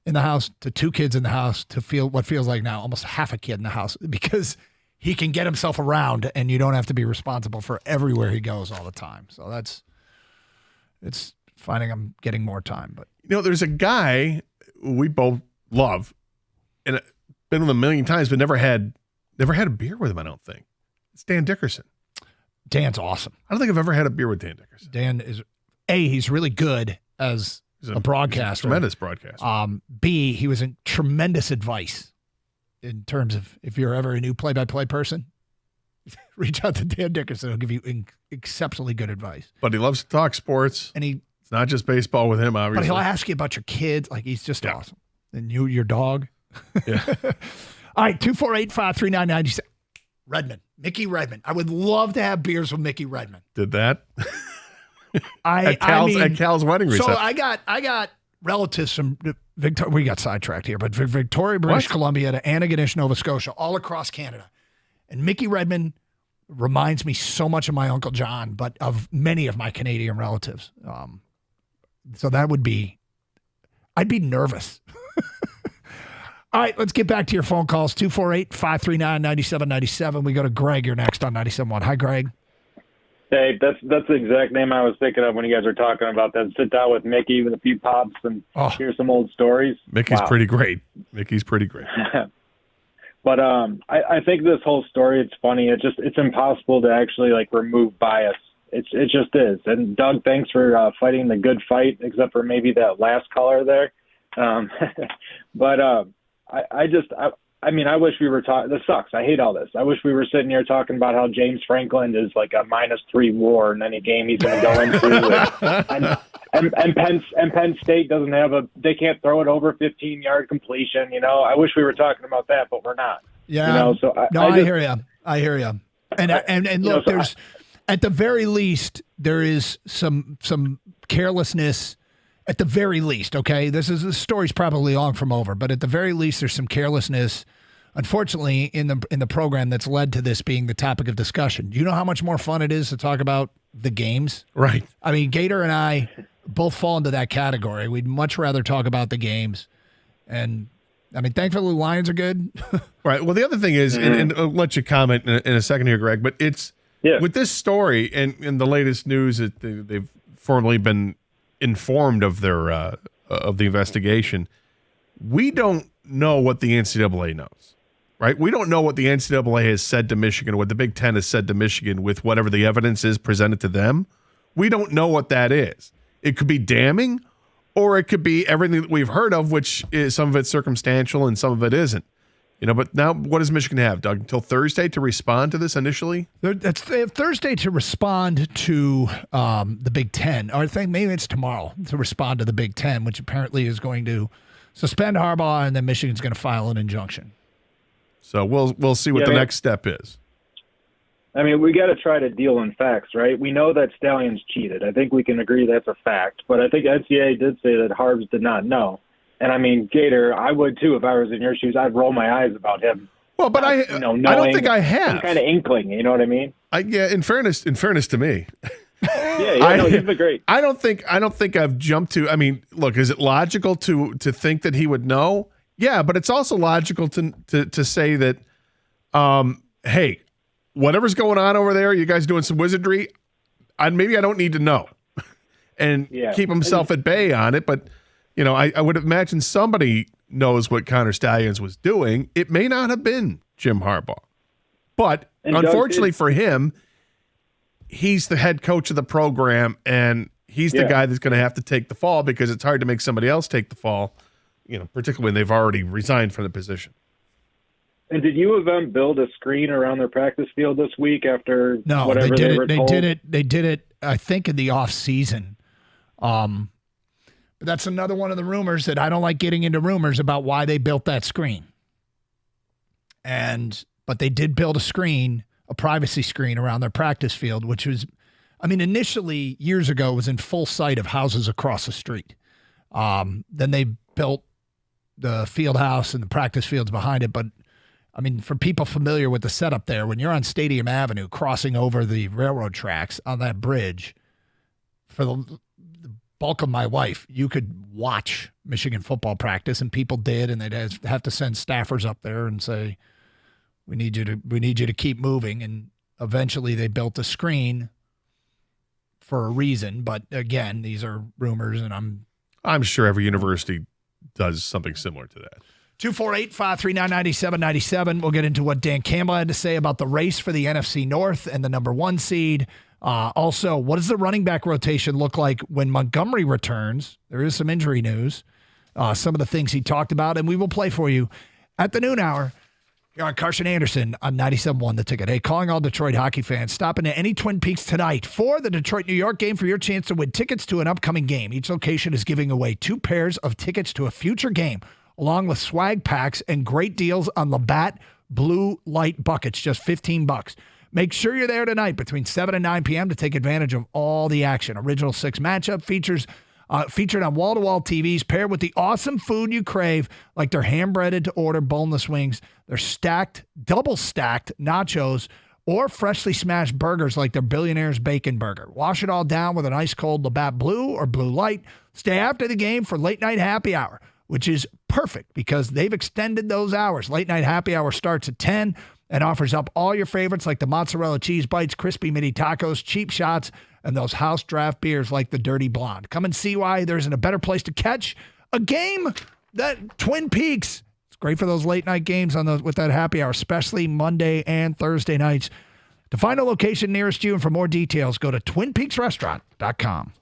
in the house to 2 kids in the house to feel what feels like now almost half a kid in the house because he can get himself around and you don't have to be responsible for everywhere he goes all the time. So it's finding I'm getting more time. But there's a guy we both love and been with him a million times, but never had a beer with him, I don't think. It's Dan Dickerson. Dan's awesome. I don't think I've ever had a beer with Dan Dickerson. Dan is he's really good as a broadcaster. Tremendous broadcaster. B, he was in tremendous advice in terms of if you're ever a new play-by-play person, reach out to Dan Dickerson. He'll give you exceptionally good advice. But he loves to talk sports. And it's not just baseball with him, obviously. But he'll ask you about your kids. Like, he's just awesome. And your dog. Yeah. All right, 248-539-96. Redmond. Mickey Redmond. I would love to have beers with Mickey Redmond. Did that? At Cal's wedding reception. So I got relatives from Victoria. We got sidetracked here, but Victoria, British Columbia to Antigonish, Nova Scotia, all across Canada. And Mickey Redmond reminds me so much of my Uncle John, but of many of my Canadian relatives. So that would be, I'd be nervous. All right, let's get back to your phone calls. 248-539-9797. We go to Greg. You're next on 97.1. Hi, Greg. Hey, that's the exact name I was thinking of when you guys were talking about that. Sit down with Mickey with a few pops and hear some old stories. Mickey's pretty great. Mickey's pretty great. But I think this whole story, it's funny. It's impossible to actually remove bias. It just is. And Doug, thanks for fighting the good fight, except for maybe that last caller there. But I wish we were talking. This sucks. I hate all this. I wish we were sitting here talking about how James Franklin is like a -3 WAR in any game he's going to go into, and Penn State doesn't have they can't throw it over 15-yard completion. I wish we were talking about that, but we're not. Yeah. So I hear you. I hear you. And look, there's at the very least there is some carelessness. At the very least, okay, this story's probably long from over, but at the very least, there's some carelessness, unfortunately, in the program that's led to this being the topic of discussion. Do you know how much more fun it is to talk about the games? Right. I mean, Gator and I both fall into that category. We'd much rather talk about the games, and I mean, thankfully, the Lions are good. Right. Well, the other thing is, and I'll let you comment in a second here, Greg, but it's with this story and in the latest news that they've formally been informed of their of the investigation. We don't know what the NCAA knows, right? We don't know what the NCAA has said to Michigan, what the Big Ten has said to Michigan with whatever the evidence is presented to them. We don't know what that is. It could be damning, or it could be everything that we've heard of, which is some of it's circumstantial and some of it isn't. But now what does Michigan have, Doug? Until Thursday to respond to this initially? They have Thursday to respond to the Big Ten, or I think maybe it's tomorrow to respond to the Big Ten, which apparently is going to suspend Harbaugh, and then Michigan's going to file an injunction. So we'll see what the next step is. I mean, we got to try to deal in facts, right? We know that Stalions cheated. I think we can agree that's a fact. But I think NCAA did say that Harbs did not know. And I mean, Gator, I would too if I was in your shoes. I'd roll my eyes about him. Well, but I don't think I have some kind of inkling. You know what I mean? In fairness to me, he's been great. I don't think I've jumped to. I mean, look, is it logical to think that he would know? Yeah, but it's also logical to say that, hey, whatever's going on over there, you guys doing some wizardry. Maybe I don't need to know, and keep himself at bay on it. But I would imagine somebody knows what Connor Stalions was doing. It may not have been Jim Harbaugh, but unfortunately for him, he's the head coach of the program, and he's the guy that's going to have to take the fall because it's hard to make somebody else take the fall. Particularly when they've already resigned from the position. And did U of M build a screen around their practice field this week after whatever they were told? They did it. I think in the off season. But that's another one of the rumors that I don't like getting into rumors about why they built that screen. But they did build a privacy screen around their practice field, which was, initially years ago was in full sight of houses across the street. Then they built the field house and the practice fields behind it. But for people familiar with the setup there, when you're on Stadium Avenue crossing over the railroad tracks on that bridge, for the bulk of my life, you could watch Michigan football practice, and people did, and they'd have to send staffers up there and say, we need you to keep moving. And eventually they built a screen for a reason. But again, these are rumors, and I'm sure every university does something similar to that. 248-539-9797. We'll get into what Dan Campbell had to say about the race for the NFC North and the number 1 seed. Also, what does the running back rotation look like when Montgomery returns? There is some injury news. Some of the things he talked about, and we will play for you at the noon hour. You're on Carson Anderson on 97.1 The Ticket. Hey, calling all Detroit hockey fans, stop into any Twin Peaks tonight for the Detroit-New York game for your chance to win tickets to an upcoming game. Each location is giving away 2 pairs of tickets to a future game, along with swag packs and great deals on Labatt Blue Light Buckets, just $15. Make sure you're there tonight between 7 and 9 p.m. to take advantage of all the action. Original 6 matchup featured on wall-to-wall TVs, paired with the awesome food you crave, like their hand-breaded to order boneless wings, their double-stacked nachos, or freshly smashed burgers like their Billionaire's Bacon Burger. Wash it all down with an ice-cold Labatt Blue or Blue Light. Stay after the game for late-night happy hour, which is perfect because they've extended those hours. Late-night happy hour starts at 10 and offers up all your favorites like the mozzarella cheese bites, crispy mini tacos, cheap shots, and those house draft beers like the Dirty Blonde. Come and see why there isn't a better place to catch a game than Twin Peaks. It's great for those late-night games with that happy hour, especially Monday and Thursday nights. To find a location nearest you and for more details, go to TwinPeaksRestaurant.com.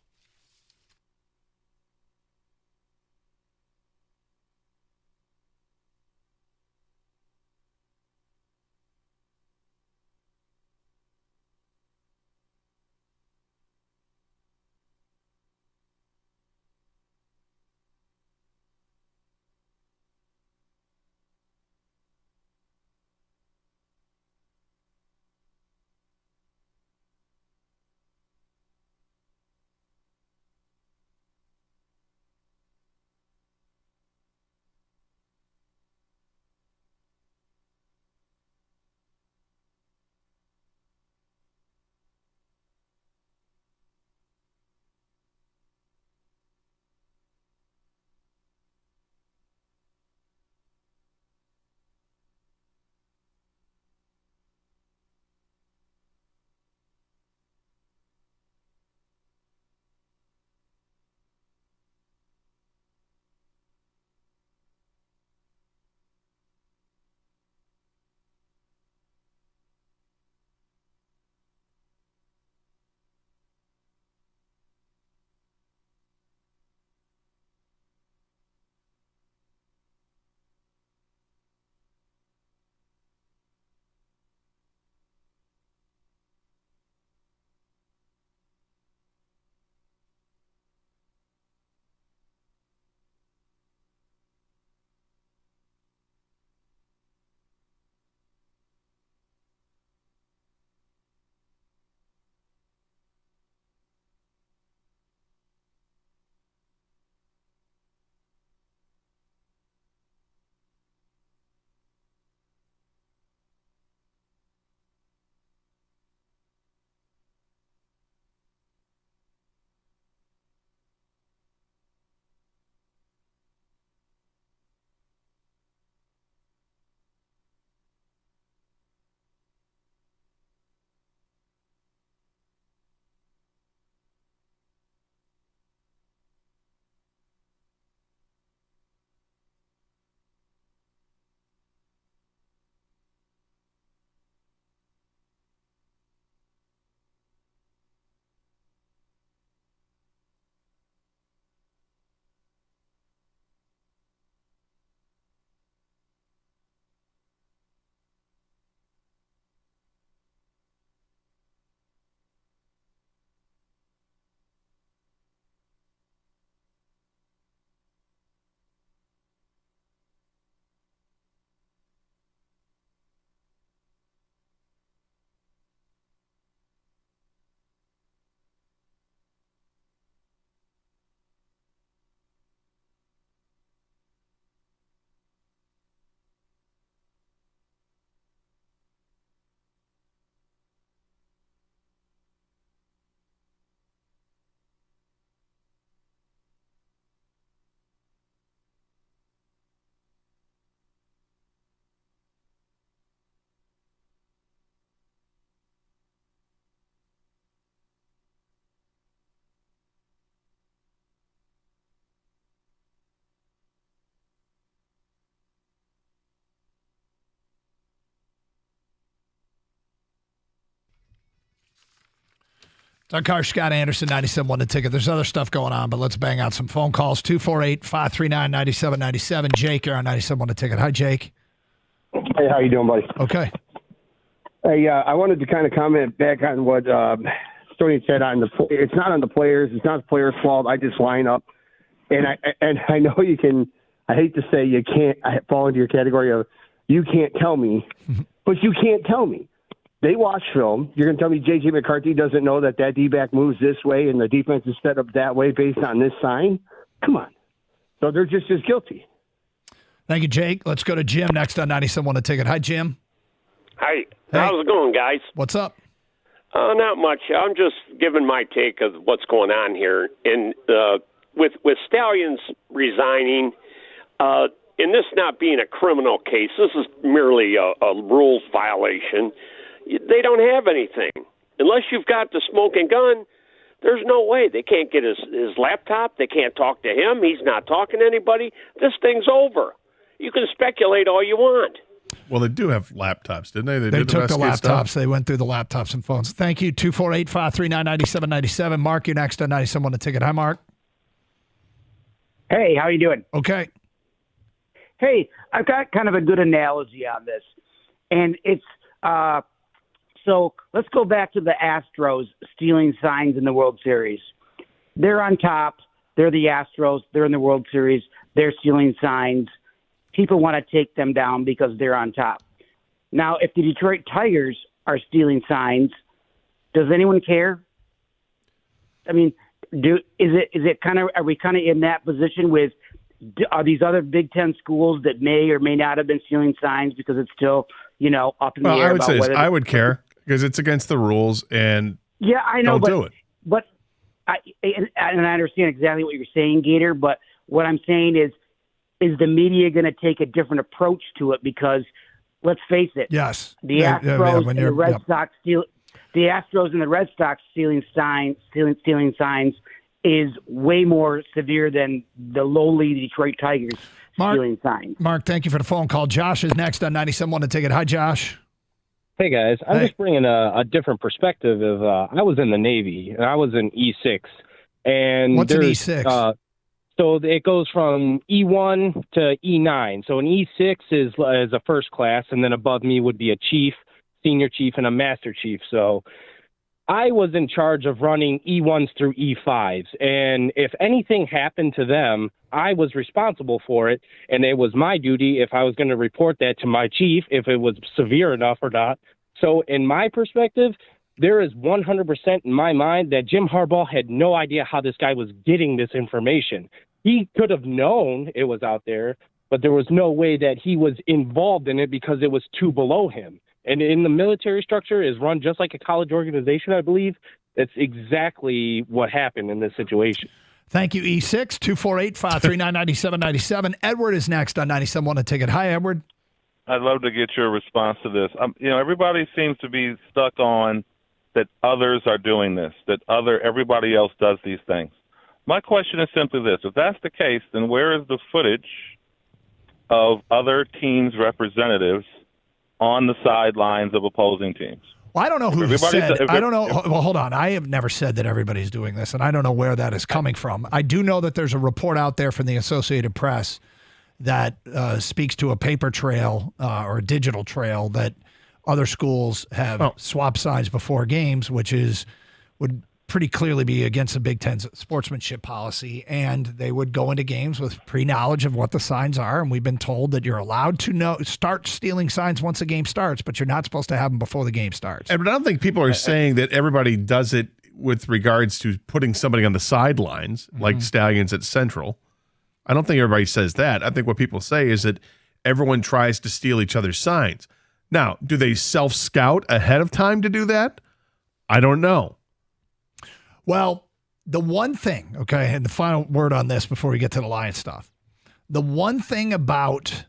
Our car, Scott Anderson, 97.1 The Ticket. There's other stuff going on, but let's bang out some phone calls. 248-539-9797. Jake, you're on 97.1 The Ticket. Hi, Jake. Hey, how you doing, buddy? Okay. Hey, I wanted to kind of comment back on what Stoney said on it's not on the players. It's not the players' fault. I just line up. And I know you can, I hate to say you can't fall into your category of you can't tell me, but you can't tell me. They watch film. You're going to tell me J.J. McCarthy doesn't know that D-back moves this way and the defense is set up that way based on this sign? Come on. So they're just as guilty. Thank you, Jake. Let's go to Jim next on 97.1 The Ticket. Hi, Jim. Hi. How's it going, guys? What's up? Not much. I'm just giving my take of what's going on here. And with Stalions resigning, and this not being a criminal case, this is merely a rules violation. They don't have anything. Unless you've got the smoking gun, there's no way. They can't get his laptop. They can't talk to him. He's not talking to anybody. This thing's over. You can speculate all you want. Well, they do have laptops, didn't they? They took the laptops. Stuff. They went through the laptops and phones. Thank you. 248-539-9797. Mark, you're next on 97.1 The Ticket. Hi, Mark. Hey, how you doing? Okay. Hey, I've got kind of a good analogy on this. And it's so let's go back to the Astros stealing signs in the World Series. They're on top. They're the Astros. They're in the World Series. They're stealing signs. People want to take them down because they're on top. Now, if the Detroit Tigers are stealing signs, does anyone care? I mean, is it kind of, are we kind of in that position with, are these other Big Ten schools that may or may not have been stealing signs because it's still, up in the air? I would say this. I would care because it's against the rules, and yeah, I know, don't do it. But I understand exactly what you're saying, Gator. But what I'm saying is the media going to take a different approach to it? Because let's face it, yes, the Astros and the Red Sox steal. The Astros and the Red Sox stealing signs is way more severe than the lowly Detroit Tigers stealing signs. Mark, thank you for the phone call. Josh is next on 97.1 The Ticket. Hi, Josh. Hey, guys. I'm just bringing a different perspective of I was in the Navy, and I was in E6. And what's an E6? So it goes from E1 to E9. So an E6 is a first class, and then above me would be a chief, senior chief, and a master chief. So I was in charge of running E1s through E5s, and if anything happened to them, I was responsible for it, and it was my duty if I was going to report that to my chief, if it was severe enough or not. So in my perspective, there is 100% in my mind that Jim Harbaugh had no idea how this guy was getting this information. He could have known it was out there, but there was no way that he was involved in it because it was too below him. And in the military structure is run just like a college organization, I believe. That's exactly what happened in this situation. Thank you, E6. 248-539-9797. Edward is next on 97.1 The Ticket. Hi, Edward. I'd love to get your response to this. Everybody seems to be stuck on that others are doing this, that everybody else does these things. My question is simply this. If that's the case, then where is the footage of other teams' representatives on the sidelines of opposing teams? Well, I don't know who said. I don't know. Well, hold on. I have never said that everybody's doing this, and I don't know where that is coming from. I do know that there's a report out there from the Associated Press that speaks to a paper trail or a digital trail that other schools have swapped signs before games, which would pretty clearly be against the Big Ten's sportsmanship policy, and they would go into games with pre-knowledge of what the signs are, and we've been told that you're allowed to start stealing signs once the game starts, but you're not supposed to have them before the game starts. But I don't think people are saying that everybody does it with regards to putting somebody on the sidelines, like Stallions at Central. I don't think everybody says that. I think what people say is that everyone tries to steal each other's signs. Now, do they self-scout ahead of time to do that? I don't know. Well, the one thing, okay, and the final word on this before we get to the Lions stuff. The one thing about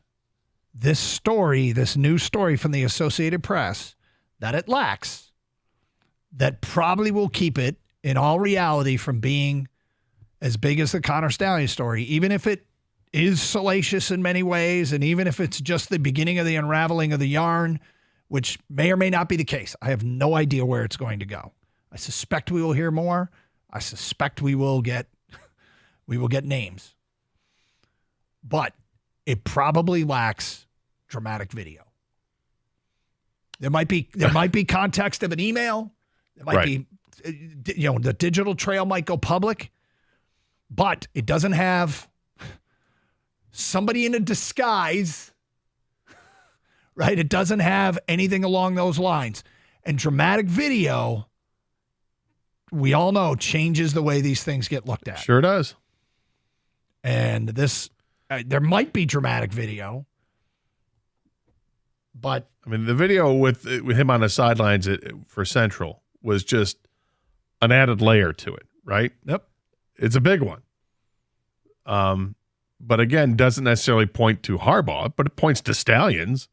this story, this news story from the Associated Press, that it lacks, that probably will keep it, in all reality, from being as big as the Connor Stallion story, even if it is salacious in many ways, and even if it's just the beginning of the unraveling of the yarn, which may or may not be the case. I have no idea where it's going to go. I suspect we will hear more. I suspect we will get names. But it probably lacks dramatic video. There might be context of an email. There might be, the digital trail might go public, but it doesn't have somebody in a disguise, right? It doesn't have anything along those lines. And dramatic video, we all know, changes the way these things get looked at. Sure does. And this, there might be dramatic video, but I mean, the video with him on the sidelines for Central was just an added layer to it, right? Yep. It's a big one. But again, doesn't necessarily point to Harbaugh, but it points to Stalions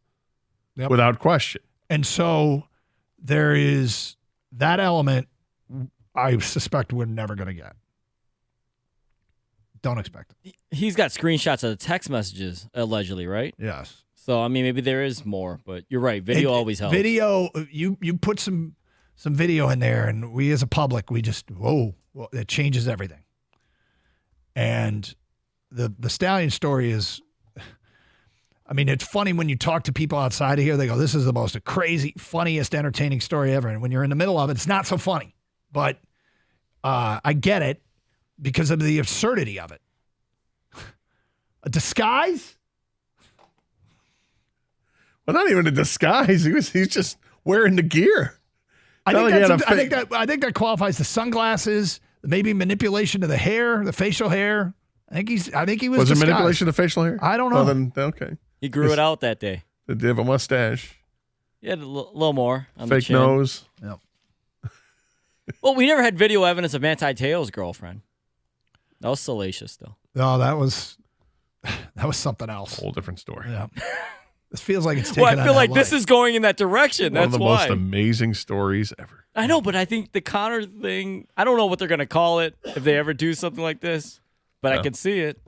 without question. And so there is that element I suspect we're never going to get. Don't expect it. He's got screenshots of the text messages, allegedly, right? Yes. So, I mean, maybe there is more, but you're right. Video always helps. Video, you put some video in there, and we as a public, we just, it changes everything. And the Stallion story is, I mean, it's funny when you talk to people outside of here, they go, this is the most crazy, funniest, entertaining story ever. And when you're in the middle of it, it's not so funny. But I get it because of the absurdity of it. A disguise? Well, not even a disguise. He's just wearing the gear. I think that qualifies. The sunglasses, maybe manipulation of the hair, the facial hair. I think he was. Was it disguised. manipulation of facial hair? I don't know. Oh, then okay. He grew it out that day. Did he have a mustache? He had a little more on Fake the chin. nose. Yep. Well, we never had video evidence of Manti Te'o's girlfriend. That was salacious, though. No, that was something else. Whole different story. Yeah. This feels like it's taken. Well, I feel like this is going in that direction. One That's of the why. most amazing stories ever. I know, but I think the Connor thing, I don't know what they're going to call it if they ever do something like this, but I can see it.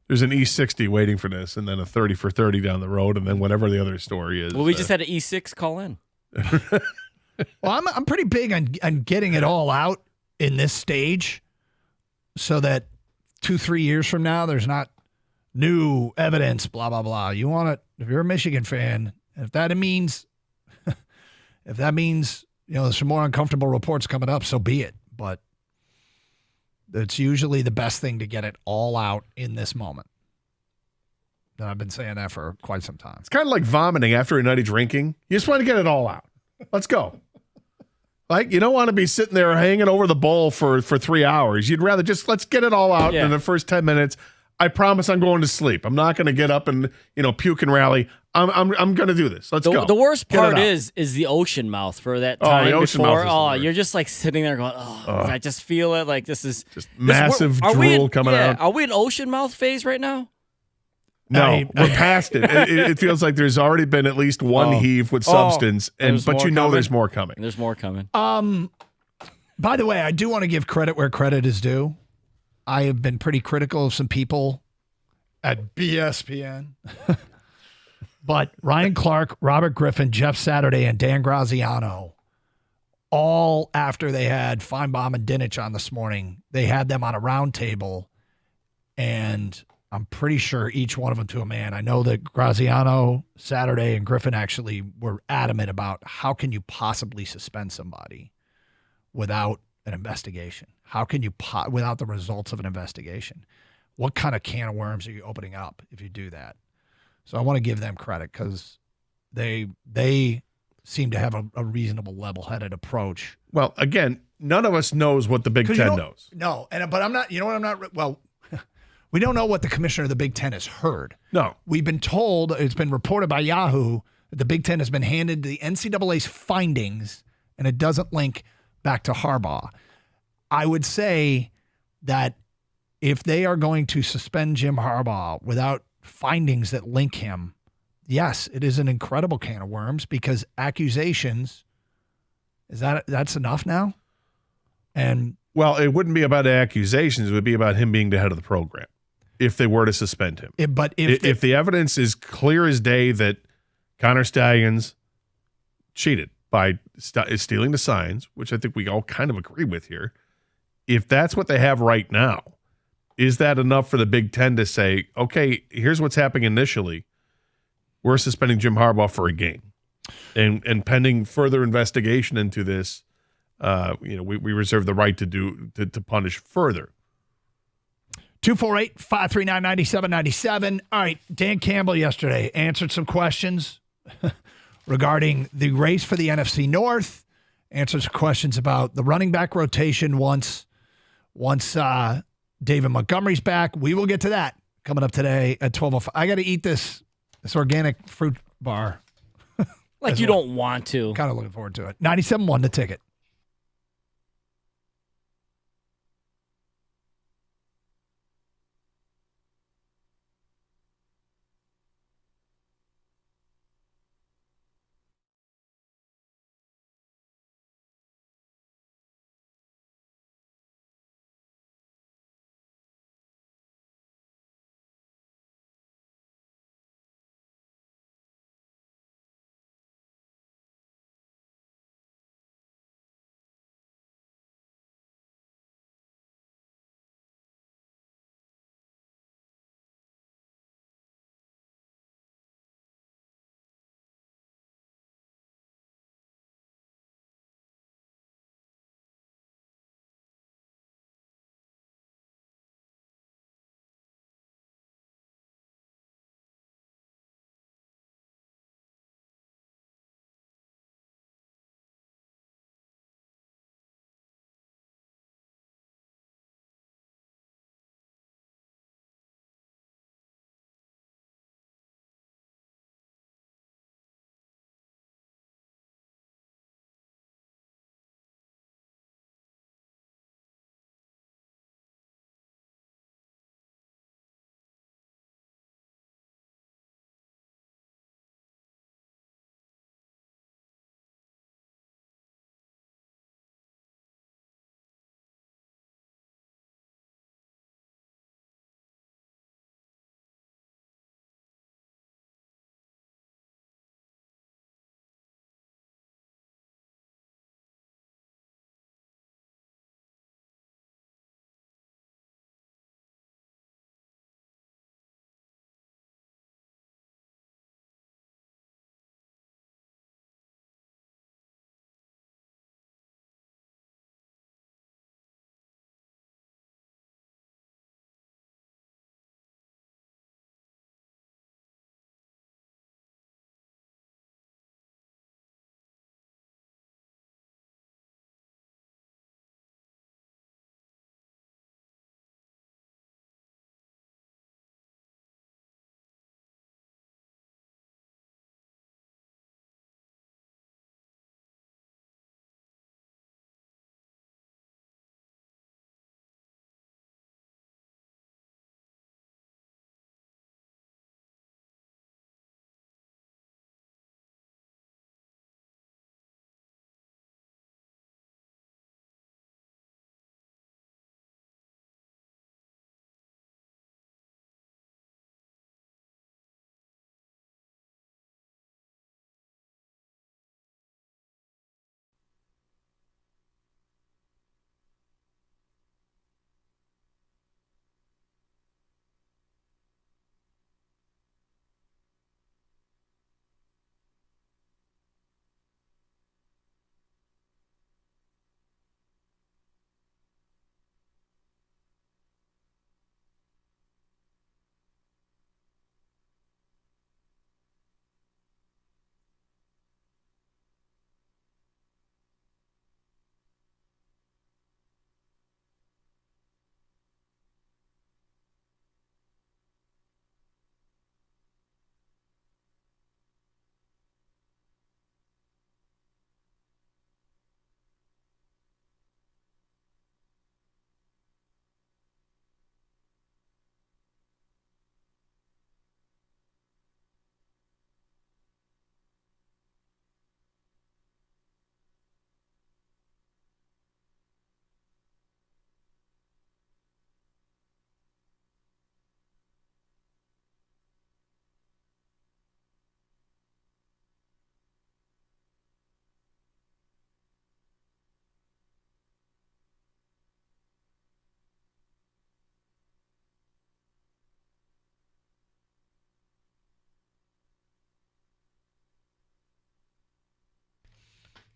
There's an E60 waiting for this, and then a 30 for 30 down the road, and then whatever the other story is. Well, we just had an E6 call in. Well, I'm pretty big on getting it all out in this stage so that 2-3 years from now, there's not new evidence, blah, blah, blah. You want it, if you're a Michigan fan, if that means, there's some more uncomfortable reports coming up, so be it. But it's usually the best thing to get it all out in this moment. And I've been saying that for quite some time. It's kind of like vomiting after a night of drinking. You just want to get it all out. Let's go. Like, you don't want to be sitting there hanging over the bowl for 3 hours. You'd rather just, let's get it all out in the first 10 minutes. I promise I'm going to sleep. I'm not going to get up and, puke and rally. I'm going to do this. Let's go. The worst part is the ocean mouth for that time the ocean before. mouth is You're just like sitting there going, I just feel it. Like this is just massive drool coming out. Are we in ocean mouth phase right now? No, we're past it. It feels like there's already been at least one heave with substance, but there's more coming. There's more coming. By the way, I do want to give credit where credit is due. I have been pretty critical of some people at BSPN. But Ryan Clark, Robert Griffin, Jeff Saturday, and Dan Graziano, all after they had Feinbaum and Dinich on this morning, they had them on a round table, and I'm pretty sure each one of them to a man. I know that Graziano, Saturday, and Griffin actually were adamant about how can you possibly suspend somebody without an investigation? How can you, without the results of an investigation? What kind of can of worms are you opening up if you do that? So I want to give them credit because they seem to have a reasonable, level-headed approach. Well, again, none of us knows what the Big Ten knows. No, but I'm not, we don't know what the commissioner of the Big Ten has heard. No. We've been told, it's been reported by Yahoo, that the Big Ten has been handed the NCAA's findings, and it doesn't link back to Harbaugh. I would say that if they are going to suspend Jim Harbaugh without findings that link him, yes, it is an incredible can of worms because accusations, that's enough now? And well, it wouldn't be about accusations. It would be about him being the head of the program if they were to suspend him. But if the evidence is clear as day that Connor Stalions cheated, by stealing the signs, which I think we all kind of agree with here. If that's what they have right now, is that enough for the Big Ten to say, okay, here's what's happening initially. We're suspending Jim Harbaugh for a game. And pending further investigation into this, we reserve the right to punish further. 248-539-9797. All right, Dan Campbell yesterday answered some questions regarding the race for the NFC North, answered some questions about the running back rotation once David Montgomery's back. We will get to that coming up today at 12:05. I got to eat this organic fruit bar. Like you don't want to. Kind of looking forward to it. 97.1 The Ticket.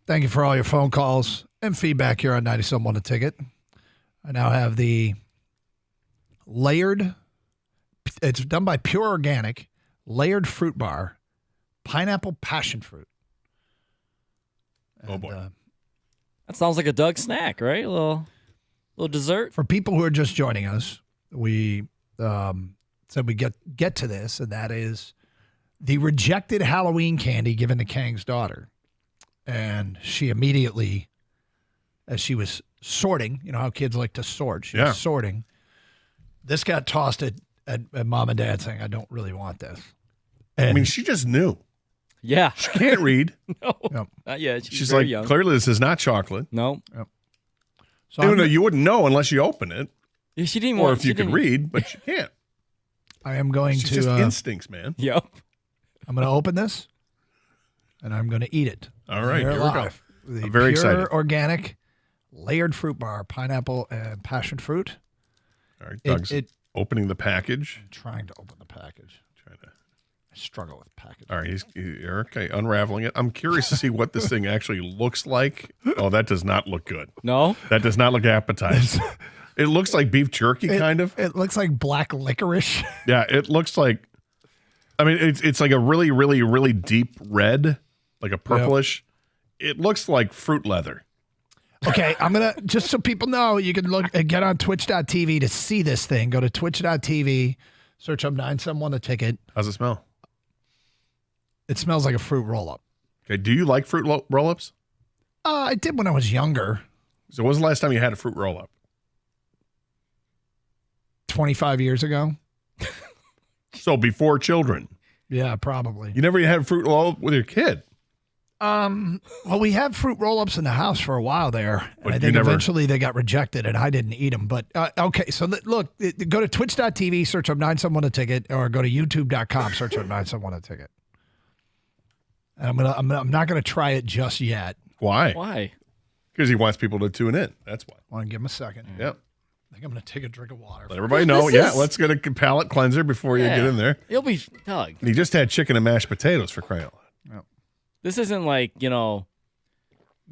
Thank you for all your phone calls and feedback here on 97.1 The Ticket. I now have the layered, it's done by Pure Organic, layered fruit bar, pineapple passion fruit. Oh, boy. That sounds like a Doug snack, right? A little dessert. For people who are just joining us, we said we get to this, and that is the rejected Halloween candy given to Kang's daughter. And she immediately, as she was sorting, you know how kids like to sort. She was sorting. This got tossed at mom and dad saying, I don't really want this. And I mean, she just knew. Yeah. She can't read. No. Not yet. She's like, very young. clearly this is not chocolate. No. Yep. So you wouldn't know unless you open it. Yeah, she didn't or want, if you could read, but she can't. I am going She's to just instincts, man. Yep. I'm going to open this, and I'm going to eat it. All right, here we go. The I'm very Pure excited. Organic layered fruit bar, pineapple and passion fruit. All right, Doug's opening the package. I'm trying to open the package. I struggle with packaging. All right, he's okay, unraveling it. I'm curious to see what this thing actually looks like. Oh, that does not look good. No? That does not look appetizing. It looks like beef jerky, kind of. It looks like black licorice. Yeah, it looks like, I mean, it's like a really, really, really deep red, like a purplish. It looks like fruit leather. Okay, I'm going to, just so people know, you can look and get on twitch.tv to see this thing. Go to twitch.tv, search up 971 The Ticket. How's it smell? It smells like a fruit roll-up. Okay, do you like fruit roll-ups? I did when I was younger. So when was the last time you had a fruit roll-up? 25 years ago. So before children. Yeah, probably. You never had a fruit roll-up with your kid? Well, we had fruit roll-ups in the house for a while there. And I you think never- eventually they got rejected and I didn't eat them. But okay, so look, go to twitch.tv, search up 971 The Ticket, or go to youtube.com, search up 971 The Ticket. And I'm not gonna try it just yet. Why? Why? Because he wants people to tune in. That's why. I want to give him a second. Yep. I think I'm gonna take a drink of water. Let everybody know. This Yeah, is- let's get a palate cleanser before you Yeah. get in there. You'll be, Doug. And he just had chicken and mashed potatoes for crying out loud. This isn't like,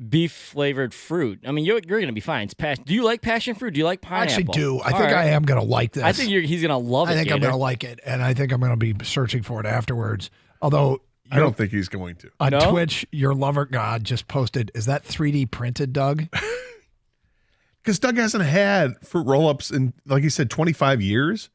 beef flavored fruit. I mean, you're going to be fine. It's do you like passion fruit? Do you like I pineapple? actually do. I All think right. I am gonna like this. I think he's going to love it. I think I'm Gator. gonna like it, and I think I'm gonna be searching for it afterwards. Although I don't think he's going to. on No? Twitch, your lover God just posted. Is that 3D printed, Doug? Because Doug hasn't had fruit roll-ups in, like he said, 25 years.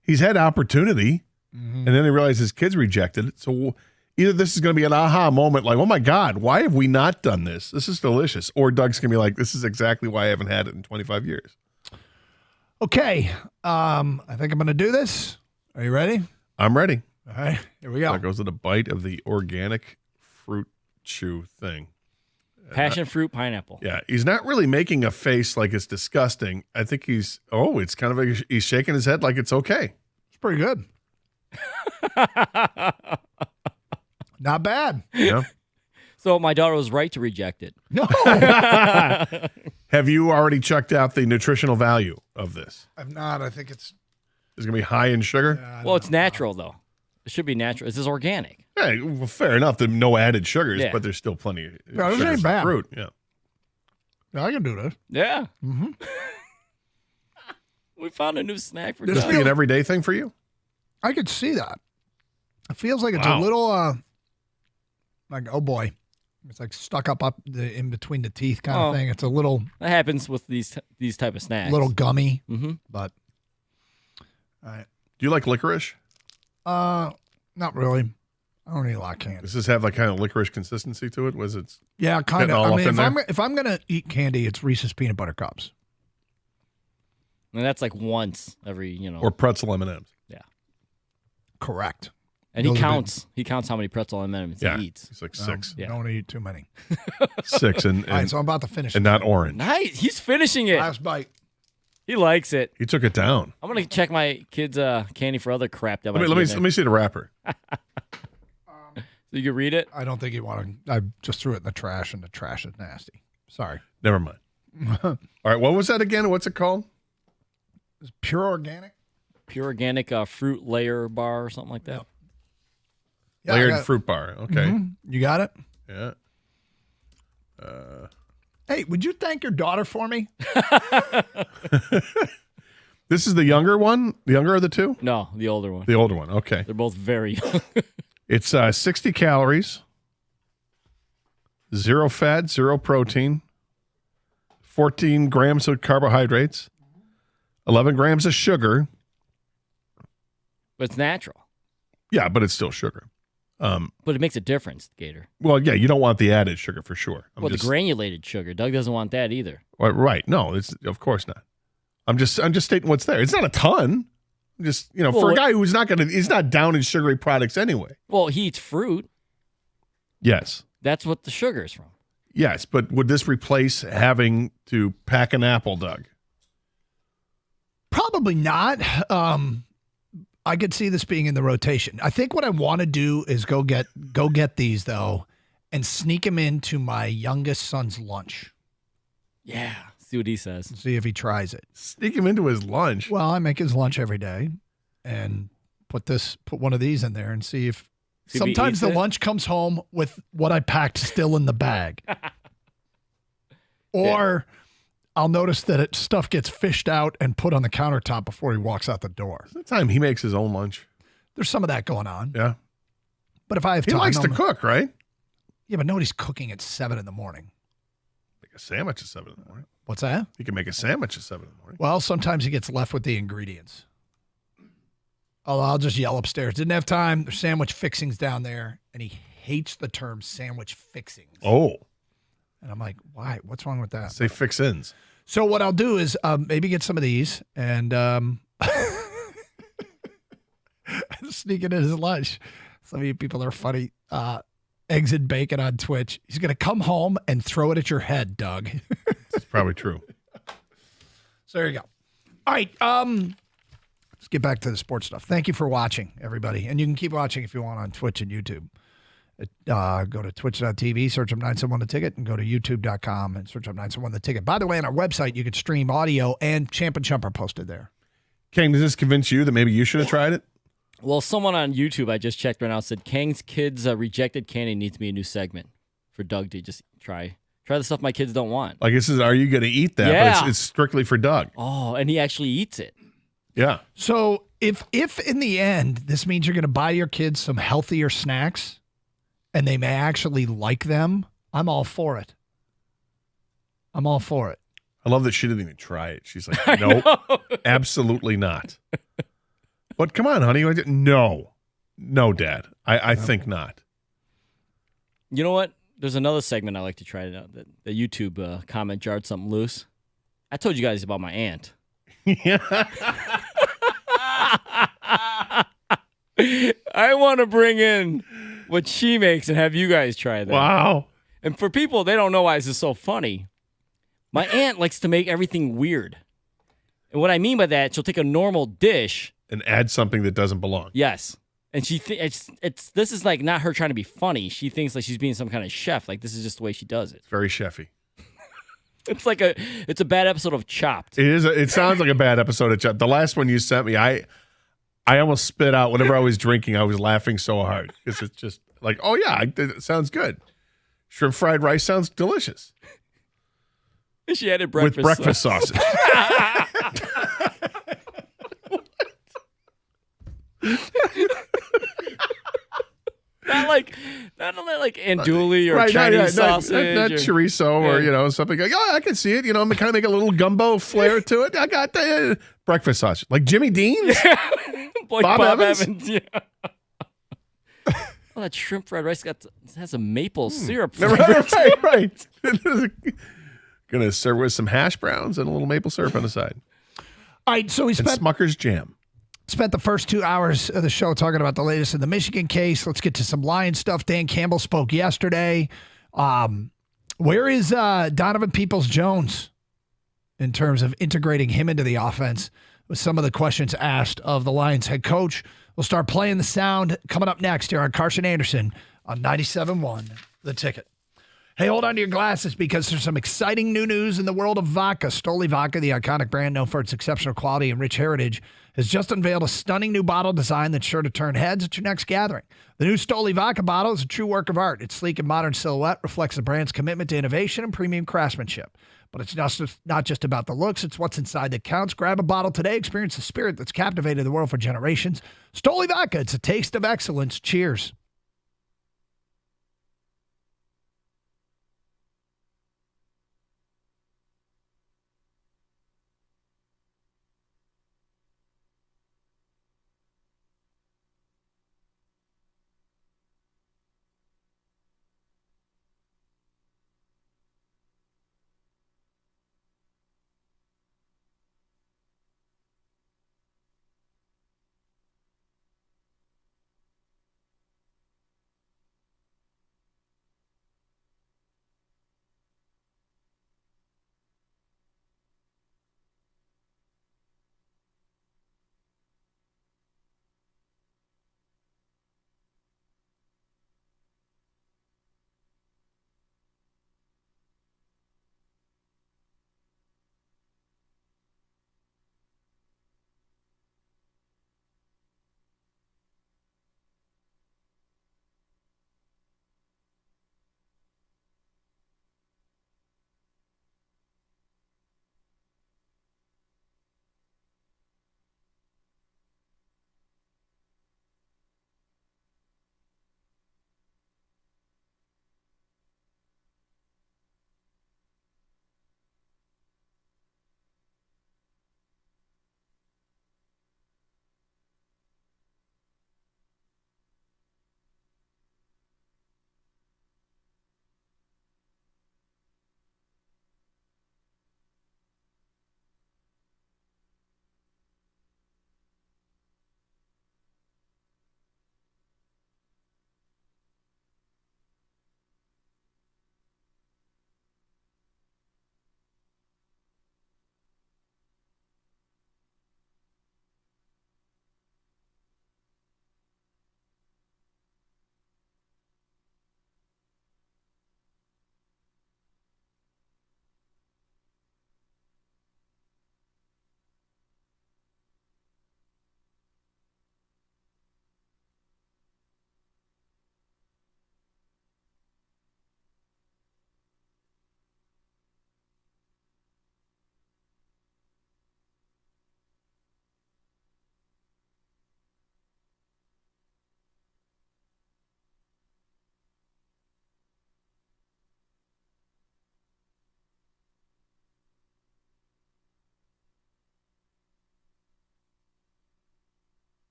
He's had opportunity, and then he realized his kids rejected it. So either this is going to be an aha moment, like, oh my God, why have we not done this? This is delicious. Or Doug's going to be like, this is exactly why I haven't had it in 25 years. Okay, I think I'm gonna do this. Are you ready? I'm ready. All right, here we go. That goes with a bite of the organic fruit chew thing. Passion fruit pineapple. Yeah, he's not really making a face like it's disgusting. I think he's kind of he's shaking his head like it's okay. It's pretty good. Not bad. Yeah. So my daughter was right to reject it. No. Have you already checked out the nutritional value of this? I'm not. I think it's. Is it going to be high in sugar? Well, it's natural, though. It should be natural. This is organic. Yeah, well, fair enough. There's no added sugars, Yeah. but there's still plenty of No, this sugars ain't in bad. fruit. Yeah. Yeah, I can do this. Yeah. Mm-hmm. We found a new snack for This Doug. be an everyday thing for you? I could see that. It feels like it's Wow. a little, like, oh boy, it's like stuck up in between the teeth kind Oh. of thing. It's a little That happens with these type of snacks. little gummy, Mm-hmm. but all right. Do you like licorice? Not really. I don't eat a lot of candy. Does this have like kind of licorice consistency to it? Was it? Yeah, kind Getting of. all I up mean, in there? if I'm gonna eat candy, it's Reese's peanut butter cups. And that's like once every, Or pretzel M&Ms? Yeah. Correct. And he Those are counts. He counts how many pretzel M&Ms Yeah. he eats. It's like 6. Yeah. Don't eat too many. 6 and All right, so I'm about to finish. and not orange. Nice. He's finishing it. Last bite. He likes it. He took it down. I'm gonna check my kids' candy for other crap that Let me see the wrapper. So you can read it. I don't think you want to. I just threw it in the trash, and the trash is nasty. Sorry. Never mind. All right, what was that again? What's it called? It's pure organic. Pure organic fruit layer bar or something like that. Yeah, I Layered got it. fruit bar. Okay. Mhm. You got it. Yeah. Hey, would you thank your daughter for me? This is the younger one? The younger of the two? No, the older one. The older one, okay. They're both very young. It's 60 calories, 0 fat, 0 protein, 14 grams of carbohydrates, 11 grams of sugar. But it's natural. Yeah, but it's still sugar. But it makes a difference, Gator. Well, yeah, you don't want the added sugar for sure. The granulated sugar. Doug doesn't want that either. Right. No, it's of course not. I'm just stating what's there. It's not a ton. Just, for a guy who's he's not down in sugary products anyway. Well, he eats fruit. Yes. That's what the sugar is from. Yes, but would this replace having to pack an apple, Doug? Probably not. I could see this being in the rotation. I think what I want to do is go get these though, and sneak them into my youngest son's lunch. Yeah, see what he says. See if he tries it. Sneak him into his lunch. Well, I make his lunch every day, and put one of these in there and see if. Sometimes the lunch comes home with what I packed still in the bag, or. Yeah. I'll notice that stuff gets fished out and put on the countertop before he walks out the door. The time he makes his own lunch. There's some of that going on. Yeah. But if I have time. He likes to cook, right? Yeah, but nobody's cooking at 7 in the morning. Make a sandwich at 7 in the morning. What's that? He can make a sandwich at 7 in the morning. Well, sometimes he gets left with the ingredients. I'll just yell upstairs. Didn't have time. There's sandwich fixings down there. And he hates the term sandwich fixings. Oh. And I'm like, why? What's wrong with that? Say fix-ins. So what I'll do is maybe get some of these and sneak it in his lunch. Some of you people are funny. Eggs and bacon on Twitch. He's going to come home and throw it at your head, Doug. It's probably true. So there you go. All right. Let's get back to the sports stuff. Thank you for watching, everybody. And you can keep watching if you want on Twitch and YouTube. Go to twitch.tv, search up 971 The Ticket, and go to youtube.com and search up 971 The Ticket. By the way, on our website, you can stream audio, and Champ and Chump are posted there. Kang, does this convince you that maybe you should have tried it? Well, someone on YouTube I just checked right now said Kang's Kids Rejected Candy needs to be a new segment for Doug to just try the stuff my kids don't want. Like, are you going to eat that? Yeah. But it's strictly for Doug. Oh, and he actually eats it. Yeah. So if in the end, this means you're going to buy your kids some healthier snacks, and they may actually like them, I'm all for it. I'm all for it. I love that she didn't even try it. She's like, nope, absolutely not. But come on, honey. No, Dad. I think not. You know what? There's another segment I like to try it out. The YouTube comment jarred something loose. I told you guys about my aunt. Yeah. I want to bring in what she makes and have you guys try that. Wow. And for people, they don't know why this is so funny. My aunt likes to make everything weird. And what I mean by that, she'll take a normal dish and add something that doesn't belong. Yes. And she this is like not her trying to be funny. She thinks like she's being some kind of chef. Like this is just the way she does it. It's very chefy. It's a bad episode of Chopped. It is. It sounds like a bad episode of Chopped. The last one you sent me, I almost spit out whenever I was drinking. I was laughing so hard because it's just like, oh yeah, it sounds good. Shrimp fried rice sounds delicious. She added breakfast with breakfast sausage. Not like andouille or right, Chinese sausage. Not chorizo or something. Like, oh, I can see it. I'm kind of make a little gumbo flair to it. I got the breakfast sausage, like Jimmy Dean's, like Bob Evans. Yeah. Oh, that shrimp fried rice has a maple syrup. Right. Gonna serve with some hash browns and a little maple syrup on the side. All right, so we spent Smucker's jam. Spent the first 2 hours of the show talking about the latest in the Michigan case. Let's get to some Lion stuff. Dan Campbell spoke yesterday. Where is Donovan Peoples-Jones in terms of integrating him into the offense? With some of the questions asked of the Lions head coach. We'll start playing the sound coming up next here on Carson Anderson on 97.1 The Ticket. Hey, hold on to your glasses because there's some exciting new news in the world of vodka. Stoli Vodka, the iconic brand known for its exceptional quality and rich heritage, has just unveiled a stunning new bottle design that's sure to turn heads at your next gathering. The new Stoli Vodka bottle is a true work of art. Its sleek and modern silhouette reflects the brand's commitment to innovation and premium craftsmanship. But it's not just about the looks, it's what's inside that counts. Grab a bottle today, experience the spirit that's captivated the world for generations. Stoli Vodka, it's a taste of excellence. Cheers.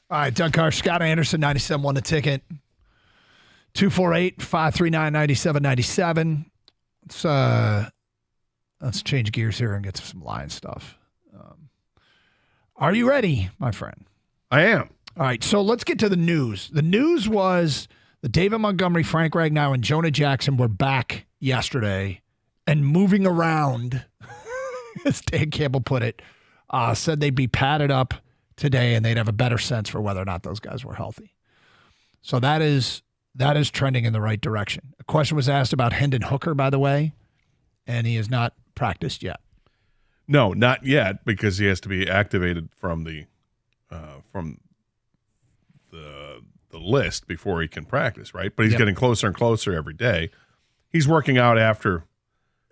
All right, Doug Carr, Scott Anderson, 97 won the ticket. 248-539-9797. Let's change gears here and get to some Lion stuff. Are you ready, my friend? I am. All right, so let's get to the news. The news was that David Montgomery, Frank Ragnow, and Jonah Jackson were back yesterday and moving around, as Dan Campbell put it, said they'd be padded up today and they'd have a better sense for whether or not those guys were healthy. So that is trending in the right direction. A question was asked about Hendon Hooker, by the way, and he has not practiced yet. No, not yet, because he has to be activated from the list before he can practice, right? But he's getting closer and closer every day. He's working out after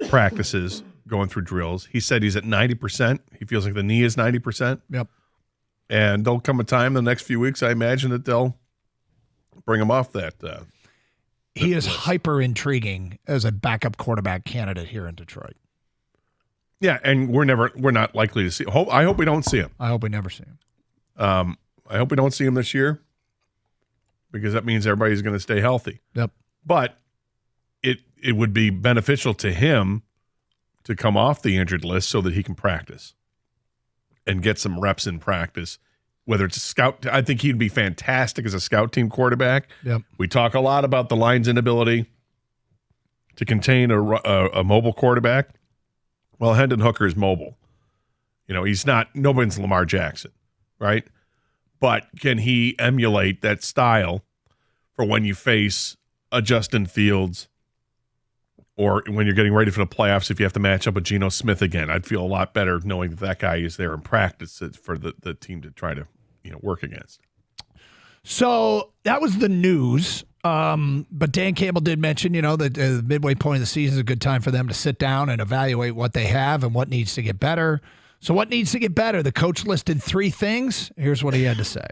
practices, going through drills. He said he's at 90%. He feels like the knee is 90%. Yep. And there'll come a time in the next few weeks, I imagine, that they'll bring him off that. He is hyper intriguing as a backup quarterback candidate here in Detroit. Yeah, and we're not likely to see. I hope we don't see him. I hope we never see him. I hope we don't see him this year, because that means everybody's going to stay healthy. Yep. But it would be beneficial to him to come off the injured list so that he can practice and get some reps in practice. Whether it's a scout, I think he'd be fantastic as a scout team quarterback. Yep. We talk a lot about the line's inability to contain a mobile quarterback. Well, Hendon Hooker is mobile. He's not, nobody's Lamar Jackson, right? But can he emulate that style for when you face a Justin Fields, or when you're getting ready for the playoffs, if you have to match up with Geno Smith again? I'd feel a lot better knowing that guy is there in practice for the team to try to work against. So that was the news. But Dan Campbell did mention, that the midway point of the season is a good time for them to sit down and evaluate what they have and what needs to get better. So what needs to get better? The coach listed 3 things. Here's what he had to say.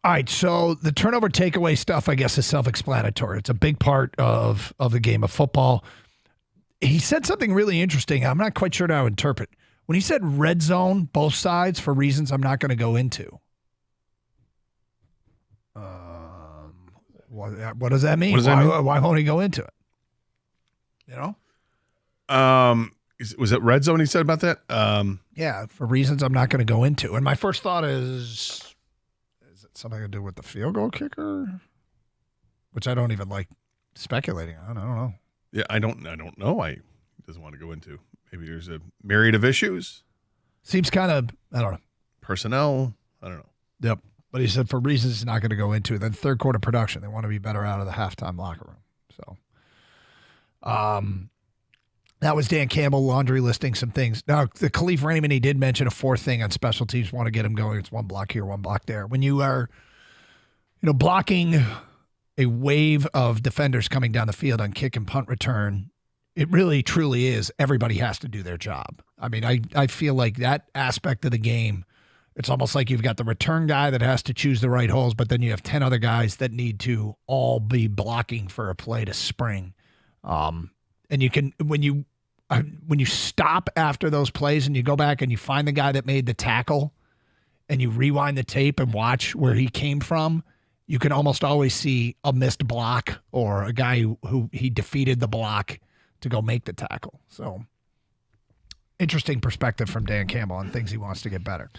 All right, so the turnover takeaway stuff, I guess, is self-explanatory. It's a big part of the game of football. He said something really interesting. I'm not quite sure how to interpret. When he said red zone, both sides, for reasons I'm not going to go into. What does that mean? Why won't he go into it? Was it red zone he said about that? Yeah, for reasons I'm not going to go into. And my first thought is it something to do with the field goal kicker? Which I don't even like speculating on. I don't know. Yeah, I don't know. He doesn't want to go into. Maybe there's a myriad of issues. Seems kind of, I don't know. Personnel, I don't know. Yep. But he said for reasons he's not going to go into. Then third quarter production, they want to be better out of the halftime locker room. So, that was Dan Campbell laundry listing some things. Now, the Khalif Raymond, he did mention a 4th thing on special teams. Want to get him going. It's 1 block here, 1 block there. When you are, blocking a wave of defenders coming down the field on kick and punt return, it really, truly is. Everybody has to do their job. I mean, I feel like that aspect of the game, it's almost like you've got the return guy that has to choose the right holes, but then you have 10 other guys that need to all be blocking for a play to spring. And you can, when you stop after those plays and you go back and you find the guy that made the tackle and you rewind the tape and watch where he came from, you can almost always see a missed block or a guy who he defeated the block to go make the tackle. So interesting perspective from Dan Campbell on things he wants to get better.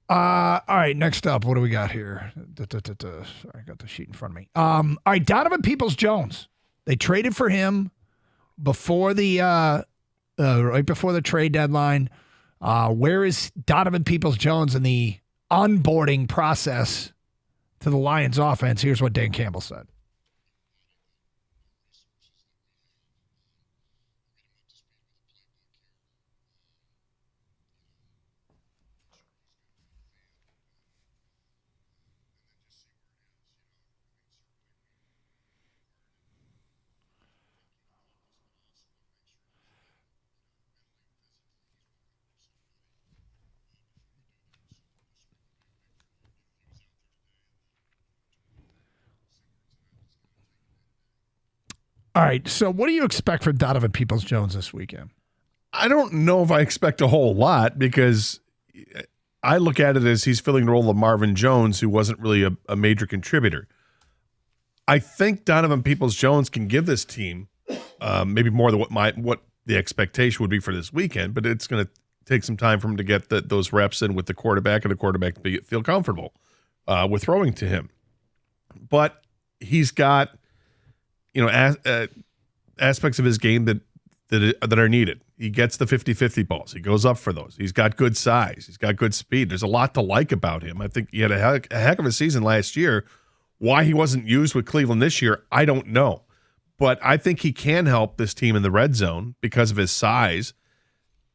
All right, next up, what do we got here? Sorry, I got the sheet in front of me. All right, Donovan Peoples-Jones. They traded for him before the right before the trade deadline. Where is Donovan Peoples-Jones in the onboarding process to the Lions offense? Here's what Dan Campbell said. All right. So what do you expect from Donovan Peoples-Jones this weekend? I don't know if I expect a whole lot because I look at it as he's filling the role of Marvin Jones, who wasn't really a major contributor. I think Donovan Peoples-Jones can give this team maybe more than what the expectation would be for this weekend, but it's going to take some time for him to get those reps in with the quarterback and the quarterback to feel comfortable with throwing to him. But he's got aspects of his game that are needed. He gets the 50-50 balls. He goes up for those. He's got good size. He's got good speed. There's a lot to like about him. I think he had a heck of a season last year. Why he wasn't used with Cleveland this year, I don't know. But I think he can help this team in the red zone because of his size.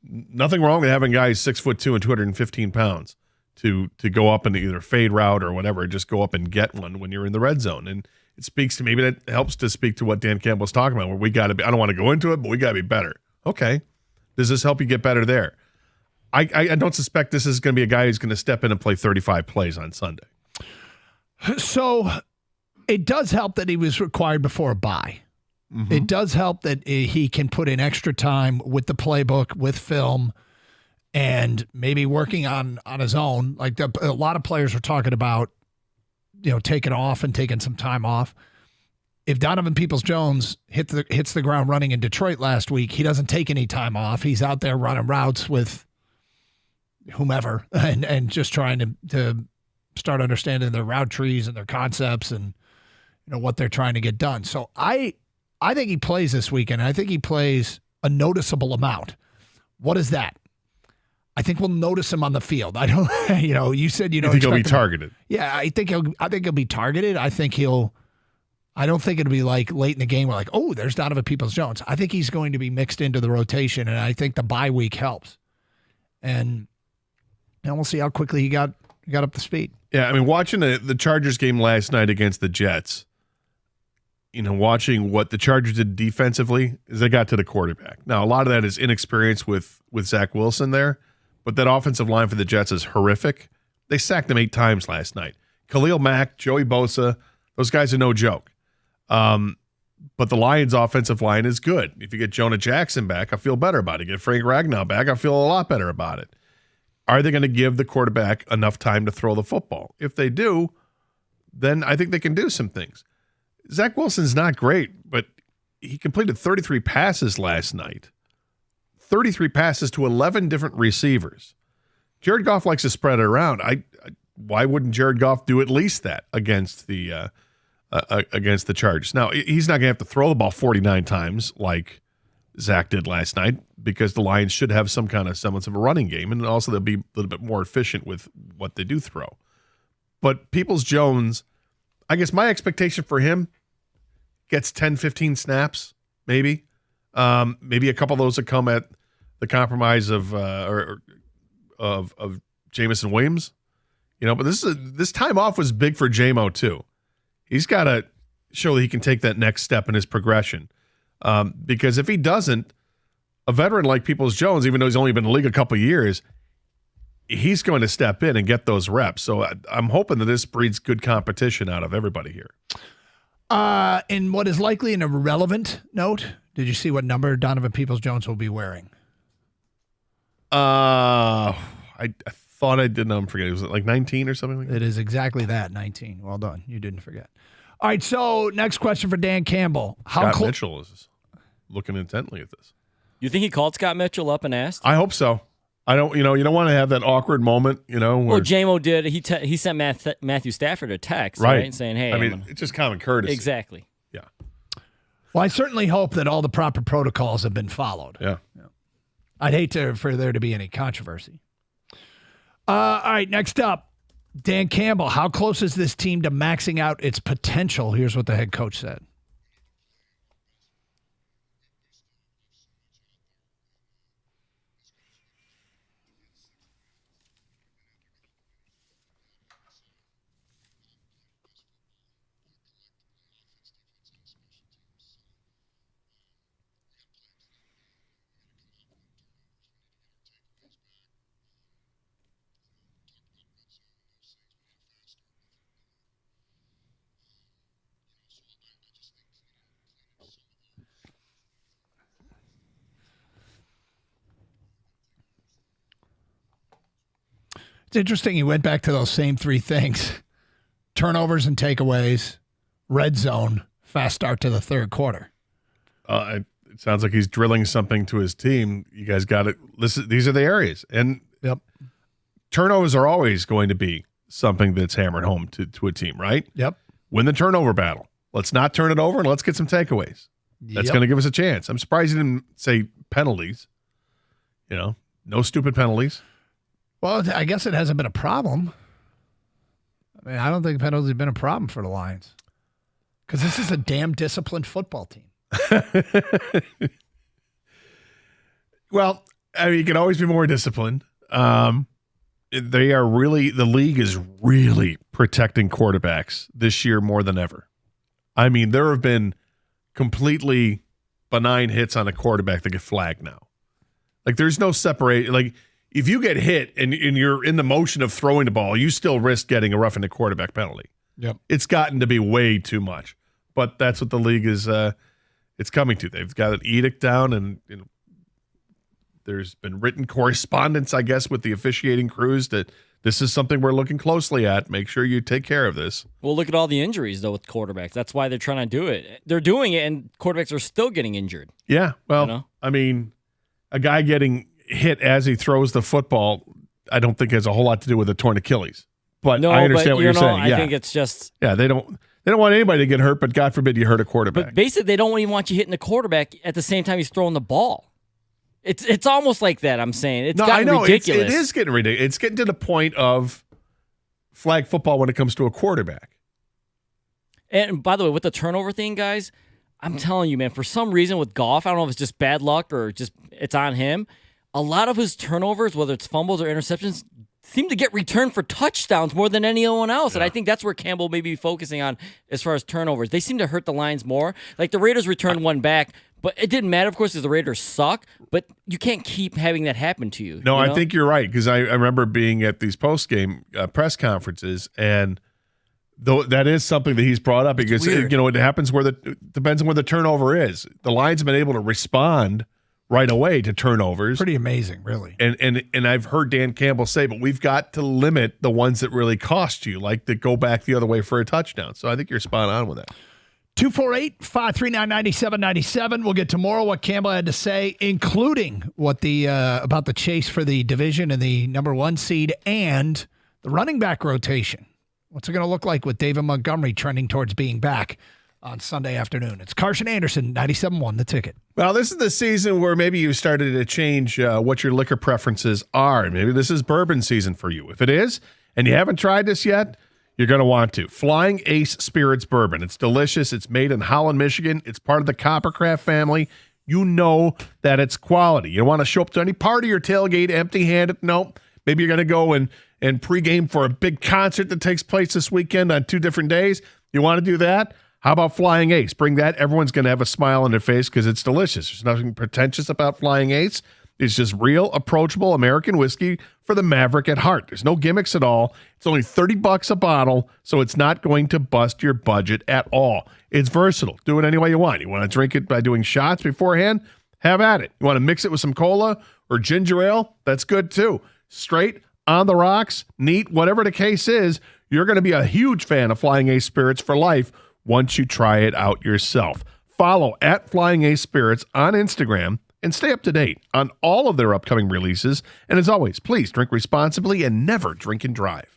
Nothing wrong with having guys 6'2" and 215 pounds to go up in either fade route or whatever. Just go up and get one when you're in the red zone. And it speaks to maybe that helps to speak to what Dan Campbell's talking about, where we got to be. I don't want to go into it, but we got to be better. Okay. Does this help you get better there? I don't suspect this is going to be a guy who's going to step in and play 35 plays on Sunday. So it does help that he was required before a bye. Mm-hmm. It does help that he can put in extra time with the playbook, with film, and maybe working on his own. Like a lot of players are talking about, taking off and taking some time off. If Donovan Peoples-Jones hits the ground running in Detroit last week, he doesn't take any time off. He's out there running routes with whomever and just trying to start understanding their route trees and their concepts and what they're trying to get done. So I think he plays this weekend. I think he plays a noticeable amount. What is that? I think we'll notice him on the field. I don't, you said you think he'll be targeted. Yeah, I think he'll be targeted. I don't think it'll be like late in the game. We're like, oh, there's Donovan Peoples-Jones. I think he's going to be mixed into the rotation, and I think the bye week helps. And we'll see how quickly he got up to speed. Yeah, I mean, watching the Chargers game last night against the Jets, watching what the Chargers did defensively is they got to the quarterback. Now, a lot of that is inexperience with Zach Wilson there, but that offensive line for the Jets is horrific. They sacked him 8 times last night. Khalil Mack, Joey Bosa, those guys are no joke. But the Lions' offensive line is good. If you get Jonah Jackson back, I feel better about it. Get Frank Ragnow back, I feel a lot better about it. Are they going to give the quarterback enough time to throw the football? If they do, then I think they can do some things. Zach Wilson's not great, but he completed 33 passes last night. 33 passes to 11 different receivers. Jared Goff likes to spread it around. Why wouldn't Jared Goff do at least that against the Chargers? Now, he's not going to have to throw the ball 49 times like Zach did last night because the Lions should have some kind of semblance of a running game, and also they'll be a little bit more efficient with what they do throw. But Peoples-Jones, I guess my expectation for him gets 10, 15 snaps, maybe. Maybe a couple of those that come at the compromise of Jameson Williams. But this time off was big for J-Mo too. He's got to show that he can take that next step in his progression. Because if he doesn't, a veteran like Peoples-Jones, even though he's only been in the league a couple of years, he's going to step in and get those reps. So I'm hoping that this breeds good competition out of everybody here. In what is likely an irrelevant note, did you see what number Donovan Peoples-Jones will be wearing? I thought I did. No, I'm forgetting. Was it like 19 or something like that? It is exactly that, 19. Well done. You didn't forget. All right, so next question for Dan Campbell. Scott Mitchell is looking intently at this. You think he called Scott Mitchell up and asked? I hope so. I don't. You don't want to have that awkward moment. Where, well, J-Mo did. He sent Matthew Stafford a text, right? Saying, "Hey, it's just common courtesy." Exactly. Yeah. Well, I certainly hope that all the proper protocols have been followed. Yeah. I'd hate for there to be any controversy. All right, next up, Dan Campbell. How close is this team to maxing out its potential? Here's what the head coach said. It's interesting you went back to those same three things. Turnovers and takeaways, red zone, fast start to the third quarter. It sounds like he's drilling something to his team. You guys got it. Listen, these are the areas. And turnovers are always going to be something that's hammered home to a team, right? Yep. Win the turnover battle. Let's not turn it over and let's get some takeaways. That's going to give us a chance. I'm surprised you didn't say penalties. No stupid penalties. Well, I guess it hasn't been a problem. I mean, I don't think penalties have been a problem for the Lions because this is a damn disciplined football team. Well, I mean, you can always be more disciplined. The league is really protecting quarterbacks this year more than ever. I mean, there have been completely benign hits on a quarterback that get flagged now. Like, there's no separate. Like, if you get hit and you're in the motion of throwing the ball, you still risk getting a roughing the quarterback penalty. Yep. It's gotten to be way too much. But that's what the league is it's coming to. They've got an edict down, and there's been written correspondence, I guess, with the officiating crews that this is something we're looking closely at. Make sure you take care of this. Well, look at all the injuries, though, with quarterbacks. That's why they're trying to do it. They're doing it, and quarterbacks are still getting injured. Yeah, well, I mean, a guy getting hit as he throws the football, I don't think has a whole lot to do with a torn Achilles. But I understand what you're saying. I think it's just they don't want anybody to get hurt, but God forbid you hurt a quarterback. But basically, they don't even want you hitting the quarterback at the same time he's throwing the ball. It's almost like that. I'm saying it's gotten ridiculous. It is getting ridiculous. It's getting to the point of flag football when it comes to a quarterback. And by the way, with the turnover thing, guys, I'm telling you, man, for some reason with Goff, I don't know if it's just bad luck or just it's on him. A lot of his turnovers, whether it's fumbles or interceptions, seem to get returned for touchdowns more than anyone else. Yeah. And I think that's where Campbell may be focusing on as far as turnovers. They seem to hurt the Lions more. Like the Raiders returned one back, but it didn't matter, of course, because the Raiders suck. But you can't keep having that happen to you. No, I think you're right, because I remember being at these post-game press conferences, and though that is something that he's brought up because it happens depends on where the turnover is. The Lions have been able to respond right away to turnovers. Pretty amazing, really. And I've heard Dan Campbell say, but we've got to limit the ones that really cost you, like that go back the other way for a touchdown. So I think you're spot on with that. 248-539-9797. We'll get tomorrow what Campbell had to say, including what about the chase for the division and the number 1 seed and the running back rotation. What's it going to look like with David Montgomery trending towards being back on Sunday afternoon? It's Carson Anderson, 97.1 The Ticket. Well, this is the season where maybe you started to change what your liquor preferences are. Maybe this is bourbon season for you. If it is, and you haven't tried this yet, you're going to want to. Flying Ace Spirits Bourbon. It's delicious. It's made in Holland, Michigan. It's part of the Coppercraft family. You know that it's quality. You don't want to show up to any party or tailgate empty-handed. No. Maybe you're going to go and pregame for a big concert that takes place this weekend on 2 different days. You want to do that? How about Flying Ace? Bring that. Everyone's going to have a smile on their face because it's delicious. There's nothing pretentious about Flying Ace. It's just real, approachable American whiskey for the maverick at heart. There's no gimmicks at all. It's only $30 a bottle, so it's not going to bust your budget at all. It's versatile. Do it any way you want. You want to drink it by doing shots beforehand? Have at it. You want to mix it with some cola or ginger ale? That's good too. Straight, on the rocks, neat, whatever the case is, you're going to be a huge fan of Flying Ace Spirits for life once you try it out yourself. Follow at Flying Ace Spirits on Instagram and stay up to date on all of their upcoming releases. And as always, please drink responsibly and never drink and drive.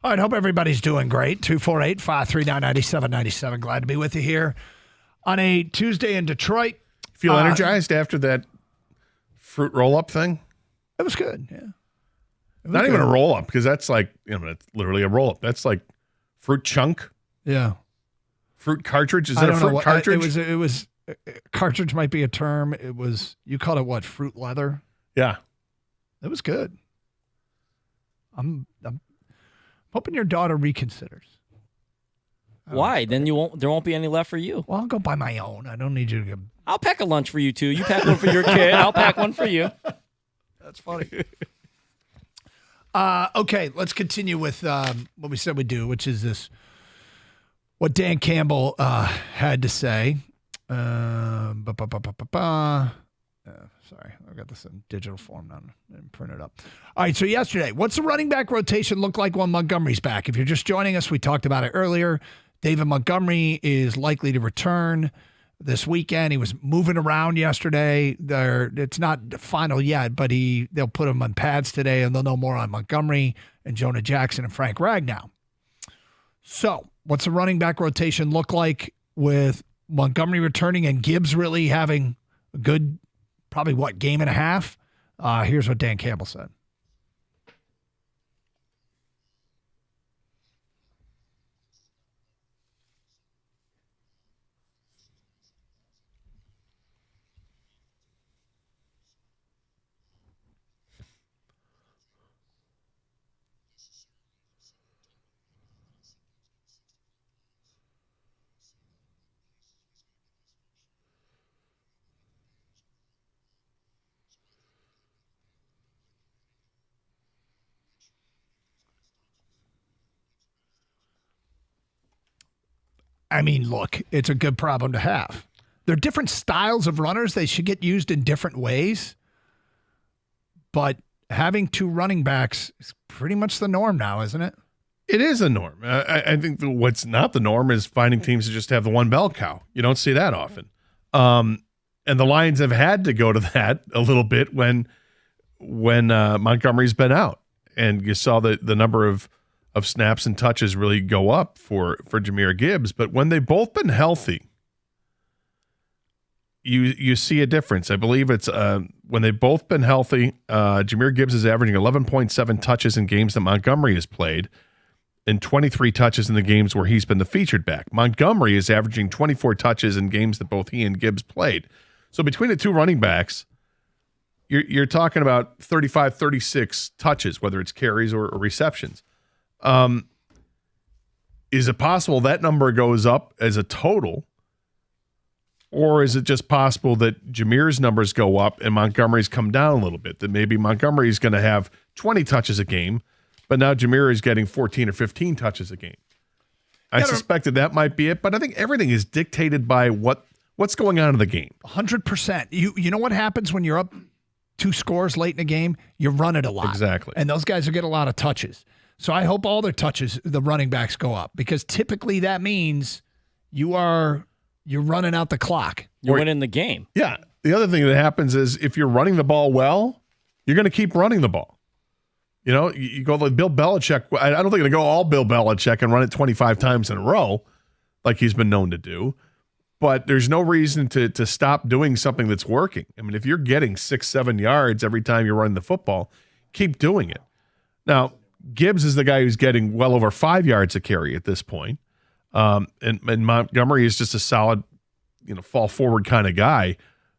All right, hope everybody's doing great. 248-539-9797. Glad to be with you here on a Tuesday in Detroit. Feel energized after that fruit roll-up thing? It was good, yeah. Not even a roll-up, because that's like, it's literally a roll-up. That's like fruit chunk. Yeah. Fruit cartridge? Is that a fruit cartridge? It was cartridge might be a term. It was, you called it what, fruit leather? Yeah. It was good. I'm hoping your daughter reconsiders. Why? Then there won't be any left for you. Well, I'll go buy my own. I don't need you to. I'll pack a lunch for you too. You pack one for your kid. I'll pack one for you. That's funny. Okay, let's continue with what we said we'd do, which is this. What Dan Campbell had to say. Sorry, I've got this in digital form now. I didn't print it up. All right, so yesterday, what's the running back rotation look like when Montgomery's back? If you're just joining us, we talked about it earlier. David Montgomery is likely to return this weekend. He was moving around yesterday. It's not final yet, but they'll put him on pads today, and they'll know more on Montgomery and Jonah Jackson and Frank Ragnow. So what's the running back rotation look like with Montgomery returning and Gibbs really having a good, probably game and a half? Here's what Dan Campbell said. I mean, look, it's a good problem to have. There are different styles of runners. They should get used in different ways. But having two running backs is pretty much the norm now, isn't it? It is a norm. I think what's not the norm is finding teams to just have the one bell cow. You don't see that often. And the Lions have had to go to that a little bit when Montgomery's been out. And you saw the number of snaps and touches really go up for Jahmyr Gibbs. But when they've both been healthy, you see a difference. I believe it's when they've both been healthy, Jahmyr Gibbs is averaging 11.7 touches in games that Montgomery has played and 23 touches in the games where he's been the featured back. Montgomery is averaging 24 touches in games that both he and Gibbs played. So between the two running backs, you're talking about 35, 36 touches, whether it's carries or receptions. Is it possible that number goes up as a total, or is it just possible that Jahmyr's numbers go up and Montgomery's come down a little bit? That maybe Montgomery's going to have 20 touches a game, but now Jahmyr is getting 14 or 15 touches a game. I suspected that might be it, but I think everything is dictated by what's going on in the game. 100%. You know what happens when you're up 2 scores late in a game? You run it a lot. Exactly. And those guys will get a lot of touches. So I hope all their touches, the running backs, go up, because typically that means you're running out the clock. You're winning the game. Yeah. The other thing that happens is if you're running the ball well, you're going to keep running the ball. You know, you go like Bill Belichick. I don't think they're going to go all Bill Belichick and run it 25 times in a row like he's been known to do. But there's no reason to stop doing something that's working. I mean, if you're getting 6-7 yards every time you're running the football, keep doing it. Now, Gibbs is the guy who's getting well over 5 yards a carry at this point. And Montgomery is just a solid, fall forward kind of guy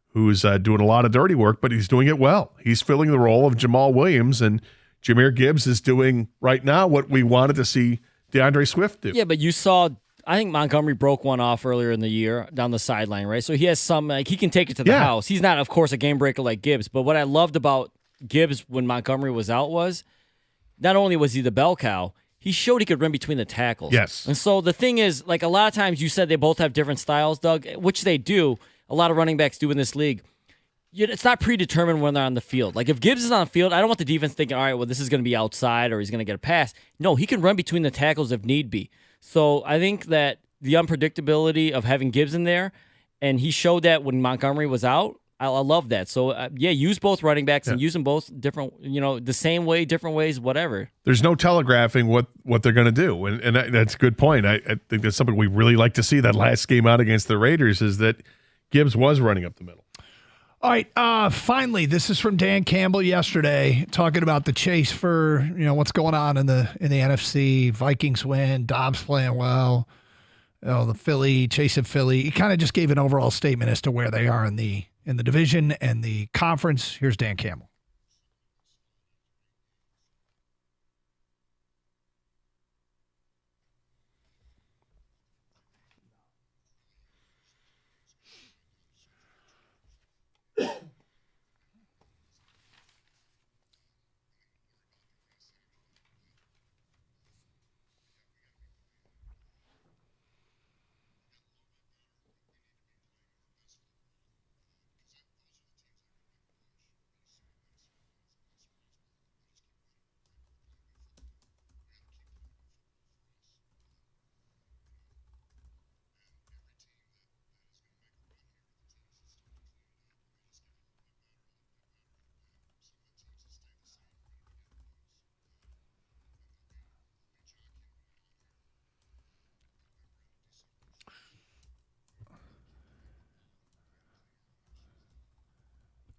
who's doing a lot of dirty work, but he's doing it well. He's filling the role of Jamal Williams, and Jahmyr Gibbs is doing right now what we wanted to see DeAndre Swift do. Yeah, but you saw, I think Montgomery broke one off earlier in the year down the sideline, right? So he has some, he can take it to the house. He's not, of course, a game breaker like Gibbs, but what I loved about Gibbs when Montgomery was out was not only was he the bell cow, he showed he could run between the tackles. Yes. And so the thing is, like a lot of times you said they both have different styles, Doug, which they do. A lot of running backs do in this league. It's not predetermined when they're on the field. Like if Gibbs is on the field, I don't want the defense thinking, all right, well, this is going to be outside or he's going to get a pass. No, he can run between the tackles if need be. So I think that the unpredictability of having Gibbs in there, and he showed that when Montgomery was out, I love that. So, use both running backs and use them both different, the same way, different ways, whatever. There's no telegraphing what they're going to do. And that's a good point. I think that's something we really like to see. That last game out against the Raiders is that Gibbs was running up the middle. All right. Finally, this is from Dan Campbell yesterday, talking about the chase for what's going on in the NFC. Vikings win, Dobbs playing well. The chase of Philly. He kind of just gave an overall statement as to where they are in the division and the conference. Here's Dan Campbell.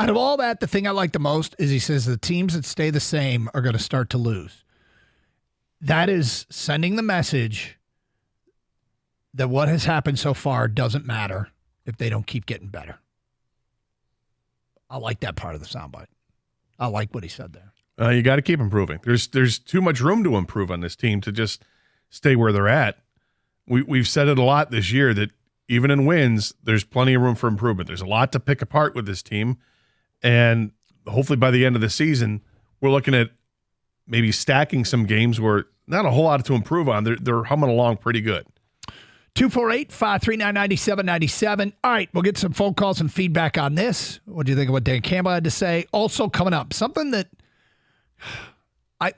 Out of all that, the thing I like the most is he says the teams that stay the same are going to start to lose. That is sending the message that what has happened so far doesn't matter if they don't keep getting better. I like that part of the soundbite. I like what he said there. You got to keep improving. There's too much room to improve on this team to just stay where they're at. We've said it a lot this year that even in wins, there's plenty of room for improvement. There's a lot to pick apart with this team. And hopefully by the end of the season, we're looking at maybe stacking some games where not a whole lot to improve on. They're humming along pretty good. 248-539-9797. All right, we'll get some phone calls and feedback on this. What do you think of what Dan Campbell had to say? Also coming up, something that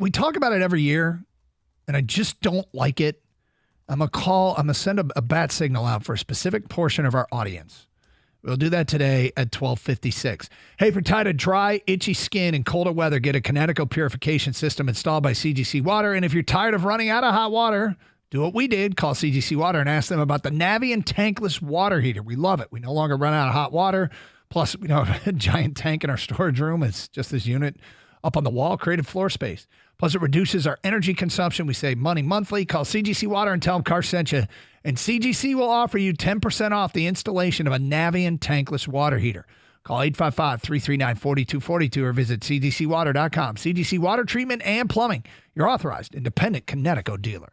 we talk about it every year, and I just don't like it. I'm going to send a bat signal out for a specific portion of our audience. We'll do that today at 12:56. Hey, for tired of dry, itchy skin and colder weather, get a Kinetico purification system installed by CGC Water. And if you're tired of running out of hot water, do what we did. Call CGC Water and ask them about the Navien tankless water heater. We love it. We no longer run out of hot water. Plus, we don't have a giant tank in our storage room. It's just this unit up on the wall, created floor space. Plus, it reduces our energy consumption. We save money monthly. Call CGC Water and tell them Car sent you. And CGC will offer you 10% off the installation of a Navien tankless water heater. Call 855-339-4242 or visit cgcwater.com. CGC Water Treatment and Plumbing, your authorized independent Kinetico dealer.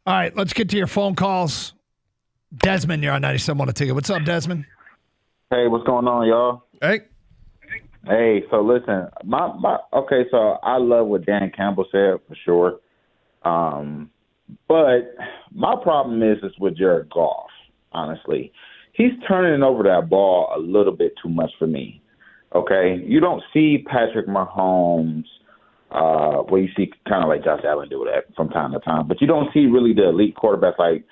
All right, let's get to your phone calls. Desmond, you're on 97 on a ticket. What's up, Desmond? Hey, what's going on, y'all? Hey. Hey, so listen, okay, so I love what Dan Campbell said for sure. But my problem is with Jared Goff, honestly. He's turning over that ball a little bit too much for me. Okay? You don't see Patrick Mahomes, well, you see kind of like Josh Allen do that from time to time, but you don't see really the elite quarterbacks like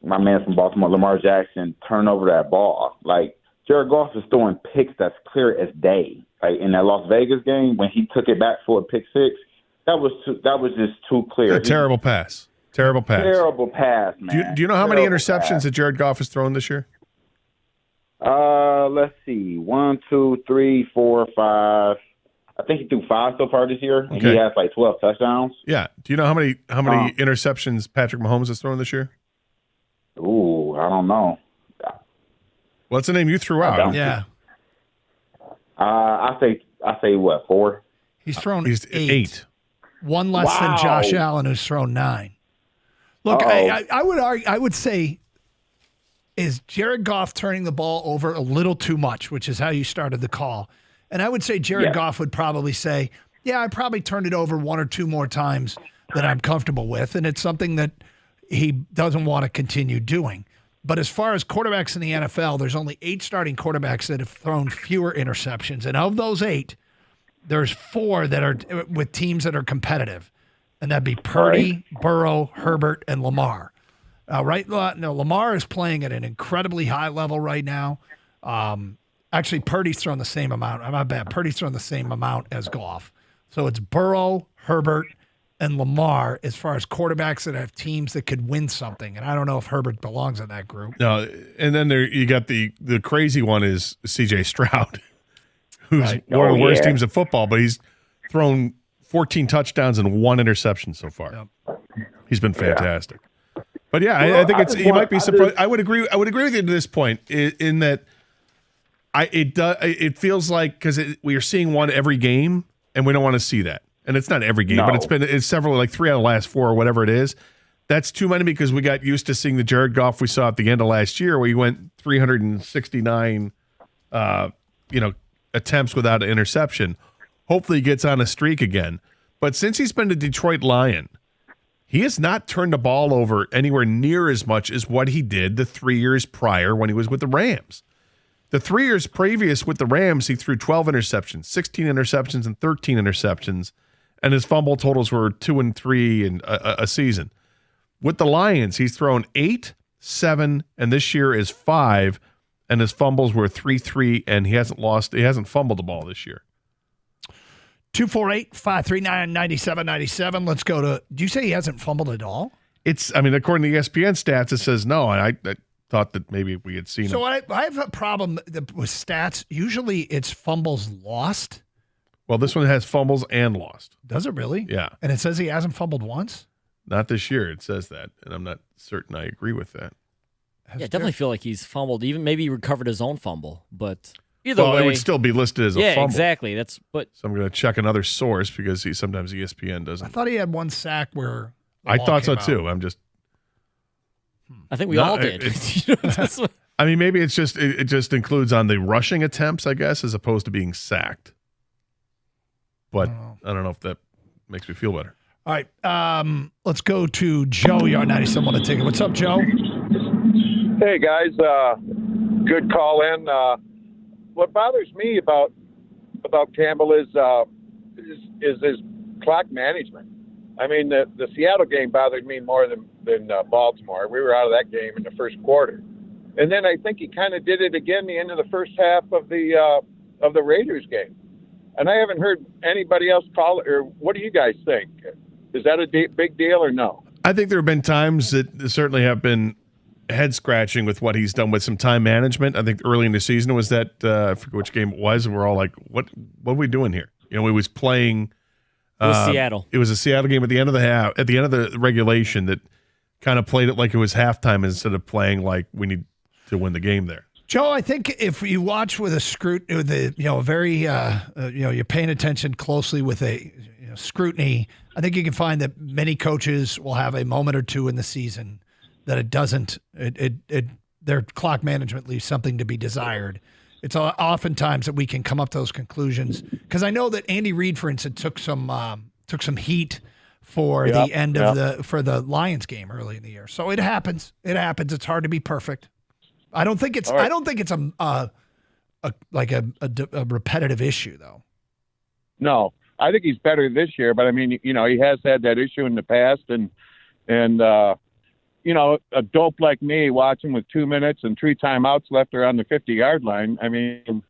my man from Baltimore, Lamar Jackson, turn over that ball. Like, Jared Goff is throwing picks that's clear as day. Like in that Las Vegas game, when he took it back for a pick six, that was just too clear. It's a terrible pass. Terrible pass. Terrible pass, man. Do you know how many interceptions that Jared Goff has thrown this year? Let's see. 1, 2, 3, 4, 5. I think he threw 5 so far this year, and he has like 12 touchdowns. Yeah. Do you know how many interceptions Patrick Mahomes has thrown this year? Ooh, I don't know. What's the name you threw out? Yeah. I say what, 4? He's thrown He's 8. One less than Josh Allen, who's thrown 9. Look, I would argue. I would say, is Jared Goff turning the ball over a little too much, which is how you started the call. And I would say Jared Goff would probably say, yeah, I probably turned it over 1 or 2 more times than I'm comfortable with, and it's something that he doesn't want to continue doing. But as far as quarterbacks in the NFL, there's only 8 starting quarterbacks that have thrown fewer interceptions. And of those 8, there's 4 that are with teams that are competitive. And that'd be Purdy, Burrow, Herbert, and Lamar. Right? No, Lamar is playing at an incredibly high level right now. Actually, Purdy's thrown the same amount. I'm not bad. Purdy's thrown the same amount as Goff. So it's Burrow, Herbert, and Lamar as far as quarterbacks that have teams that could win something. And I don't know if Herbert belongs in that group. No, and then there you got the crazy one is C.J. Stroud, who's one of the worst teams in football, but he's thrown 14 touchdowns and 1 interception so far. Yep. He's been fantastic. But yeah, I think he might be surprised. I would agree with you to this point in that it feels like because we are seeing one every game, and we don't want to see that. And it's not every game, but it's several, like 3 out of the last 4 or whatever it is. That's too many because we got used to seeing the Jared Goff we saw at the end of last year, where he went 369, attempts without an interception. Hopefully, he gets on a streak again. But since he's been a Detroit Lion, he has not turned the ball over anywhere near as much as what he did the 3 years prior when he was with the Rams. The 3 years previous with the Rams, he threw 12 interceptions, 16 interceptions, and 13 interceptions. And his fumble totals were 2 and 3 in a season. With the Lions, he's thrown 8, 7, and this year is 5, and his fumbles were 3, and he hasn't fumbled the ball this year. 248-539-9797. Let's go to, do you say he hasn't fumbled at all? According to ESPN stats, it says no, and I thought that maybe we had seen him. So I have a problem with stats. Usually it's fumbles lost. Well, this one has fumbles and lost. Does it really? Yeah. And it says he hasn't fumbled once? Not this year, it says that, and I'm not certain I agree with that. Yeah, I definitely feel like he's fumbled. Even maybe he recovered his own fumble, but either way, it would still be listed as a fumble. Yeah, exactly. So I'm going to check another source because sometimes ESPN doesn't. I thought he had one sack where I thought so too. I think we all did. I mean, maybe it's just it just includes on the rushing attempts, I guess, as opposed to being sacked. But I don't know if that makes me feel better. All right, let's go to Joe. You're on 97 on the ticket. What's up, Joe? Hey guys, good call in. What bothers me about Campbell is his clock management. I mean, the Seattle game bothered me more than Baltimore. We were out of that game in the first quarter, and then I think he kind of did it again the end of the first half of the Raiders game. And I haven't heard anybody else call it. Or what do you guys think? Is that a big deal or no? I think there have been times that certainly have been head scratching with what he's done with some time management. I think early in the season was that I forget which game it was, and we're all like, "What are we doing here?" He was playing. It was Seattle. It was a Seattle game at the end of the half, at the end of the regulation, that kind of played it like it was halftime instead of playing like we need to win the game there. Joe, I think if you watch with a scrutiny, with a very you're paying attention closely with a scrutiny I think you can find that many coaches will have a moment or two in the season that it doesn't. Their clock management leaves something to be desired. It's oftentimes that we can come up to those conclusions, because I know that Andy Reid, for instance, took some heat for the end of the Lions game early in the year. So it happens. It happens. It's hard to be perfect. I don't think it's a repetitive issue though. No, I think he's better this year, but I mean, he has had that issue in the past, and a dope like me watching with 2 minutes and 3 timeouts left around the 50-yard line. I mean,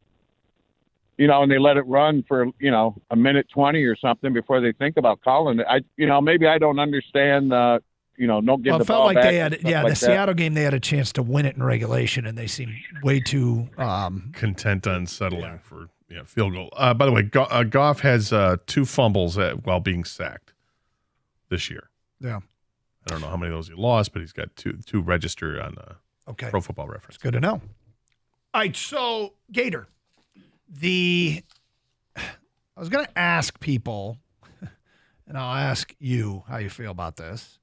and they let it run for, a minute 20 or something before they think about calling it. Maybe I don't understand, don't give the ball back. It felt like they had, the Seattle game, they had a chance to win it in regulation, and they seemed way too content on settling for field goal. By the way, Goff has 2 fumbles while being sacked this year. Yeah. I don't know how many of those he lost, but he's got two registered on Pro Football Reference. It's good to know. All right, so Gator, I was going to ask people, and I'll ask you how you feel about this.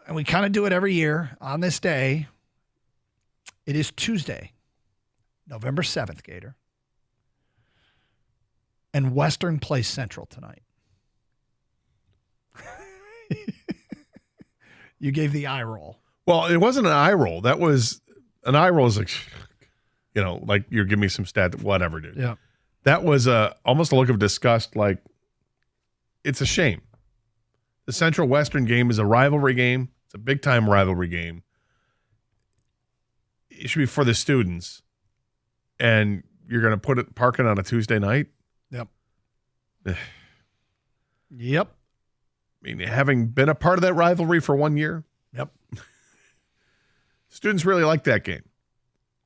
And we kind of do it every year on this day. It is Tuesday, November 7th, Gator. And Western plays Central tonight. You gave the eye roll. Well, it wasn't an eye roll. That was an eye roll. Is like, like you're giving me some stat, whatever, dude. Yeah. That was almost a look of disgust. Like, it's a shame. The Central Western game is a rivalry game. It's a big time rivalry game. It should be for the students, and you're going to park it on a Tuesday night. Yep. Yep. I mean, having been a part of that rivalry for 1 year. Yep. Students really like that game.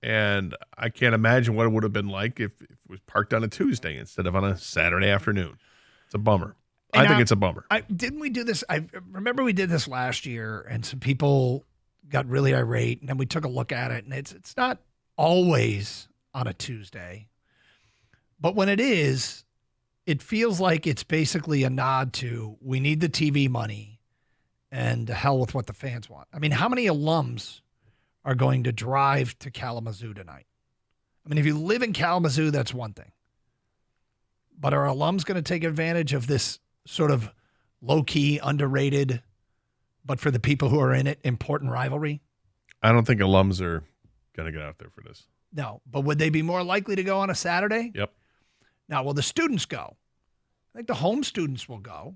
And I can't imagine what it would have been like if it was parked on a Tuesday instead of on a Saturday afternoon. It's a bummer. I think it's a bummer. Didn't we do this? I remember we did this last year, and some people got really irate, and then we took a look at it, and it's not always on a Tuesday. But when it is, it feels like it's basically a nod to, we need the TV money and to hell with what the fans want. I mean, how many alums are going to drive to Kalamazoo tonight? I mean, if you live in Kalamazoo, that's one thing. But are alums going to take advantage of this sort of low-key, underrated, but for the people who are in it, important rivalry? I don't think alums are going to get out there for this. No, but would they be more likely to go on a Saturday? Yep. Now, will the students go? I think the home students will go.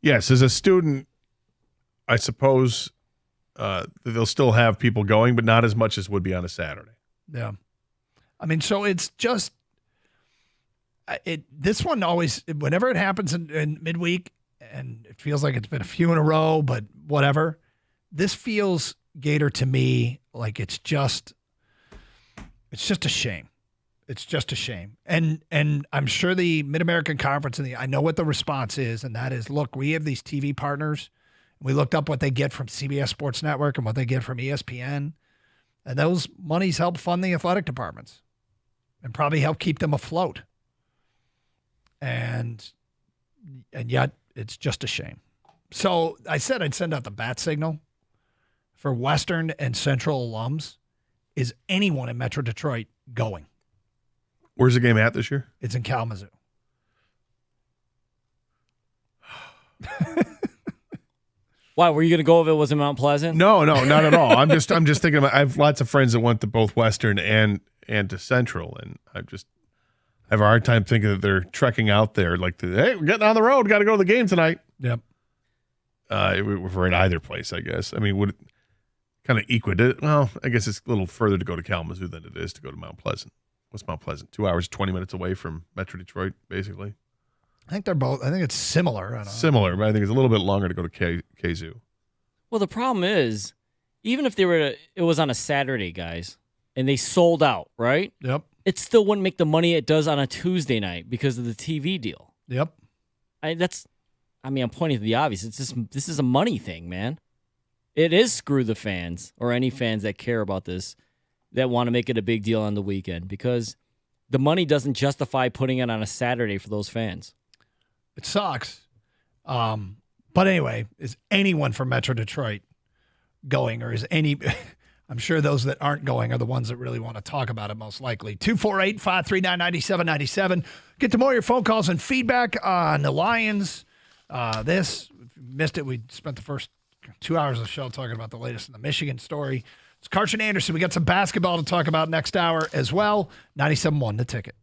Yes, as a student, I suppose they'll still have people going, but not as much as would be on a Saturday. Yeah. I mean, so it's just this one always, whenever it happens in midweek, and it feels like it's been a few in a row, but whatever, this feels, Gator, to me like it's just a shame. It's just a shame. And I'm sure the Mid-American Conference, I know what the response is, and that is, look, we have these TV partners. We looked up what they get from CBS Sports Network and what they get from ESPN, and those monies help fund the athletic departments and probably help keep them afloat. And yet it's just a shame. So I said I'd send out the bat signal for Western and Central alums. Is anyone in Metro Detroit going? Where's the game at this year? It's in Kalamazoo. Why, were you going to go if it was in Mount Pleasant? No, not at all. I'm just thinking about, I have lots of friends that went to both Western and to Central, and I have a hard time thinking that they're trekking out there like, hey, we're getting on the road, got to go to the game tonight. Yep. If we're in either place, I guess. I mean, would it kind of equate? Well, I guess it's a little further to go to Kalamazoo than it is to go to Mount Pleasant. What's Mount Pleasant? 2 hours, 20 minutes away from Metro Detroit, basically. I think they're both. I think it's similar. Similar, but I think it's a little bit longer to go to KZoo. Well, the problem is, even if it was on a Saturday, guys, and they sold out, right? Yep. It still wouldn't make the money it does on a Tuesday night because of the TV deal. Yep. I'm pointing to the obvious. This is a money thing, man. It is screw the fans or any fans that care about this that want to make it a big deal on the weekend, because the money doesn't justify putting it on a Saturday for those fans. It sucks. But anyway, is anyone from Metro Detroit going, or is any? I'm sure those that aren't going are the ones that really want to talk about it, most likely. 248-539-9797. Get to more of your phone calls and feedback on the Lions. If you missed it, we spent the first 2 hours of the show talking about the latest in the Michigan story. It's Karsch Anderson. We got some basketball to talk about next hour as well. 97.1 The Ticket.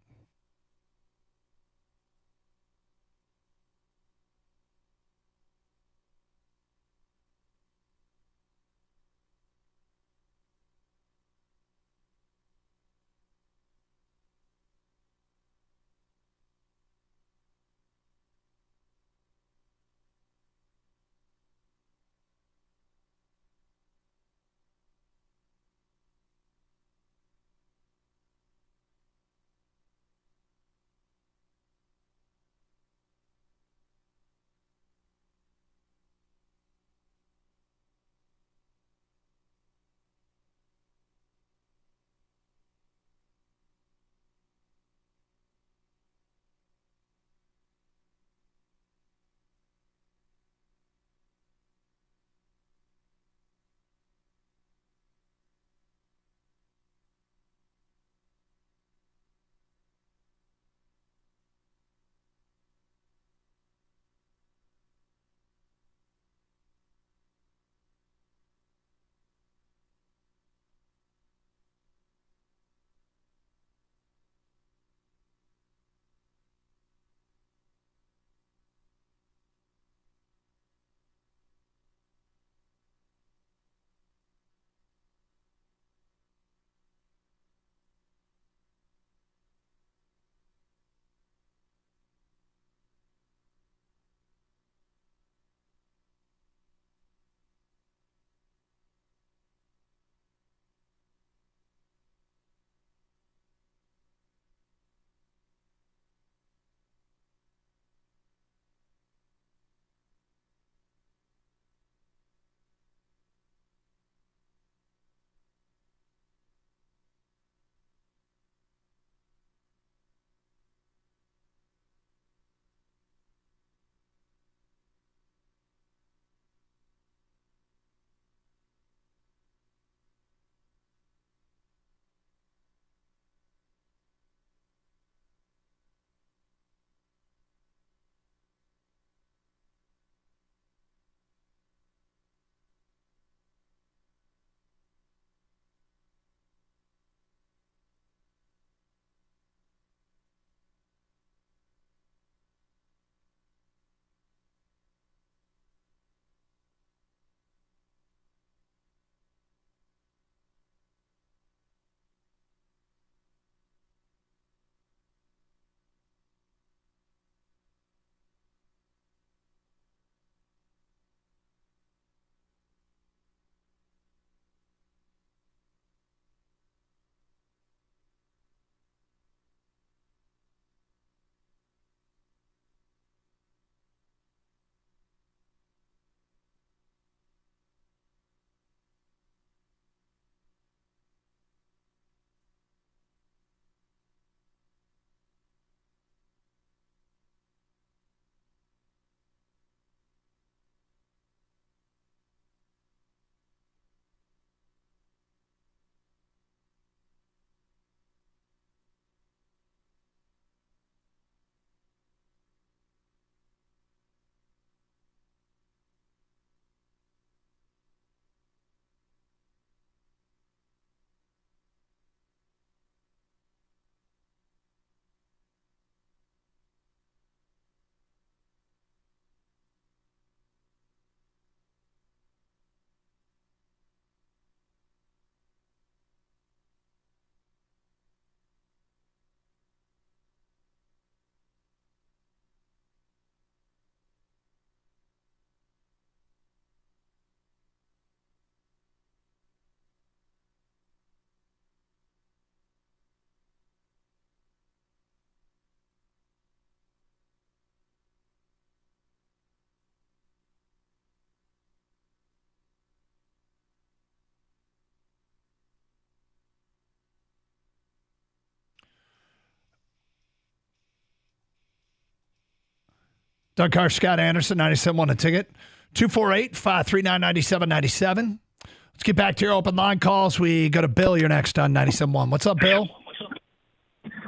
Doug Carr, Scott Anderson, 97.1 a ticket. 248-539-9797. Let's get back to your open line calls. We go to Bill. You're next on 97.1. What's up, Bill?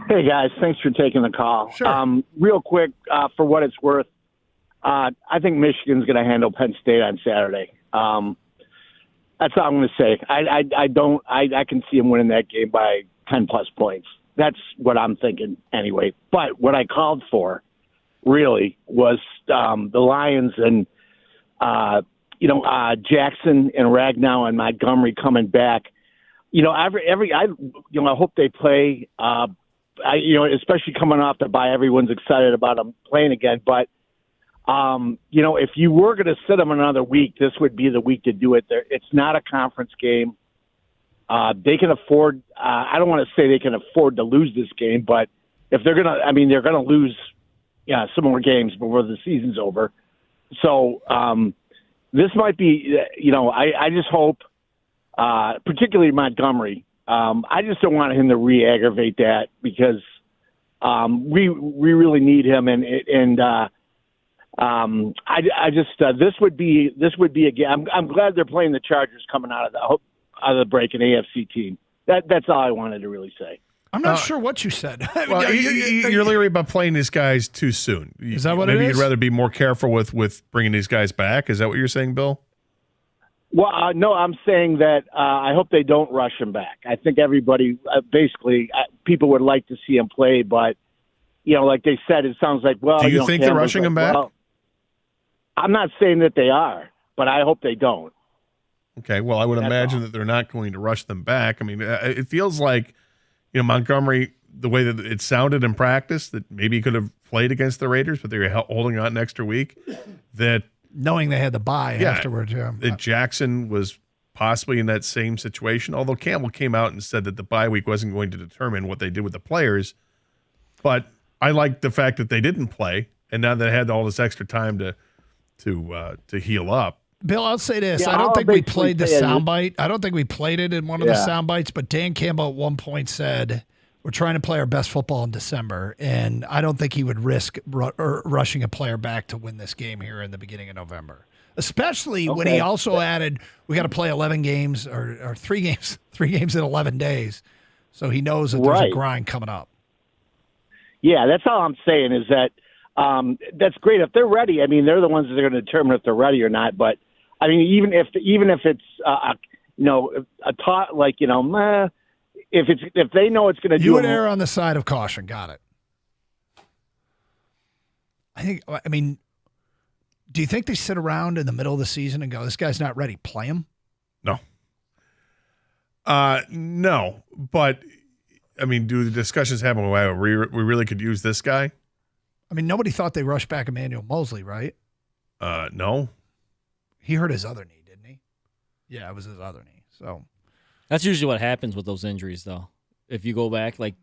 Hey, guys. Thanks for taking the call. Sure. Real quick, for what it's worth, I think Michigan's going to handle Penn State on Saturday. That's all I'm going to say. I can see them winning that game by 10-plus points. That's what I'm thinking anyway. But what I called for really was the Lions and Jackson and Ragnow and Montgomery coming back. I hope they play. Especially coming off the bye, everyone's excited about them playing again. But if you were going to sit them another week, this would be the week to do it. It's not a conference game. They can afford. I don't want to say they can afford to lose this game, but if they're gonna, they're gonna lose, some more games before the season's over. So this might be. I just hope, particularly Montgomery. I just don't want him to re-aggravate that because we really need him, and this would be a game. I'm glad they're playing the Chargers coming out of the break, an AFC team. That's all I wanted to really say. I'm not sure what you said. Well, you're leery about playing these guys too soon. Is that what maybe it is? you'd rather be more careful with bringing these guys back? Is that what you're saying, Bill? Well, no, I'm saying that I hope they don't rush him back. I think everybody, people would like to see him play, but, like they said, it sounds like, well. Do you think they're rushing him back? Well, I'm not saying that they are, but I hope they don't. Okay, well, I would imagine that they're not going to rush them back. It feels like, Montgomery, the way that it sounded in practice, that maybe he could have played against the Raiders, but they were holding out an extra week, that knowing they had the bye afterwards, that Jackson was possibly in that same situation, although Campbell came out and said that the bye week wasn't going to determine what they did with the players. But I like the fact that they didn't play, and now they had all this extra time to heal up. Bill, I'll say this. I don't think we played the soundbite. I don't think we played it in one of the sound bites, but Dan Campbell at one point said, we're trying to play our best football in December, and I don't think he would risk rushing a player back to win this game here in the beginning of November, especially when he also added, we got to play 11 games or 3 games in 11 days. So he knows that there's a grind coming up. Yeah, that's all I'm saying is that that's great. If they're ready, they're the ones that are going to determine if they're ready or not. But, even if it's, if they know it's going to do, you would err on the side of caution. Got it. Do you think they sit around in the middle of the season and go, this guy's not ready, play him? No. No, but do the discussions happen? Wow, we really could use this guy. Nobody thought they rushed back Emmanuel Mosley, right? No. He hurt his other knee, didn't he? Yeah, it was his other knee. So that's usually what happens with those injuries, though. If you go back, like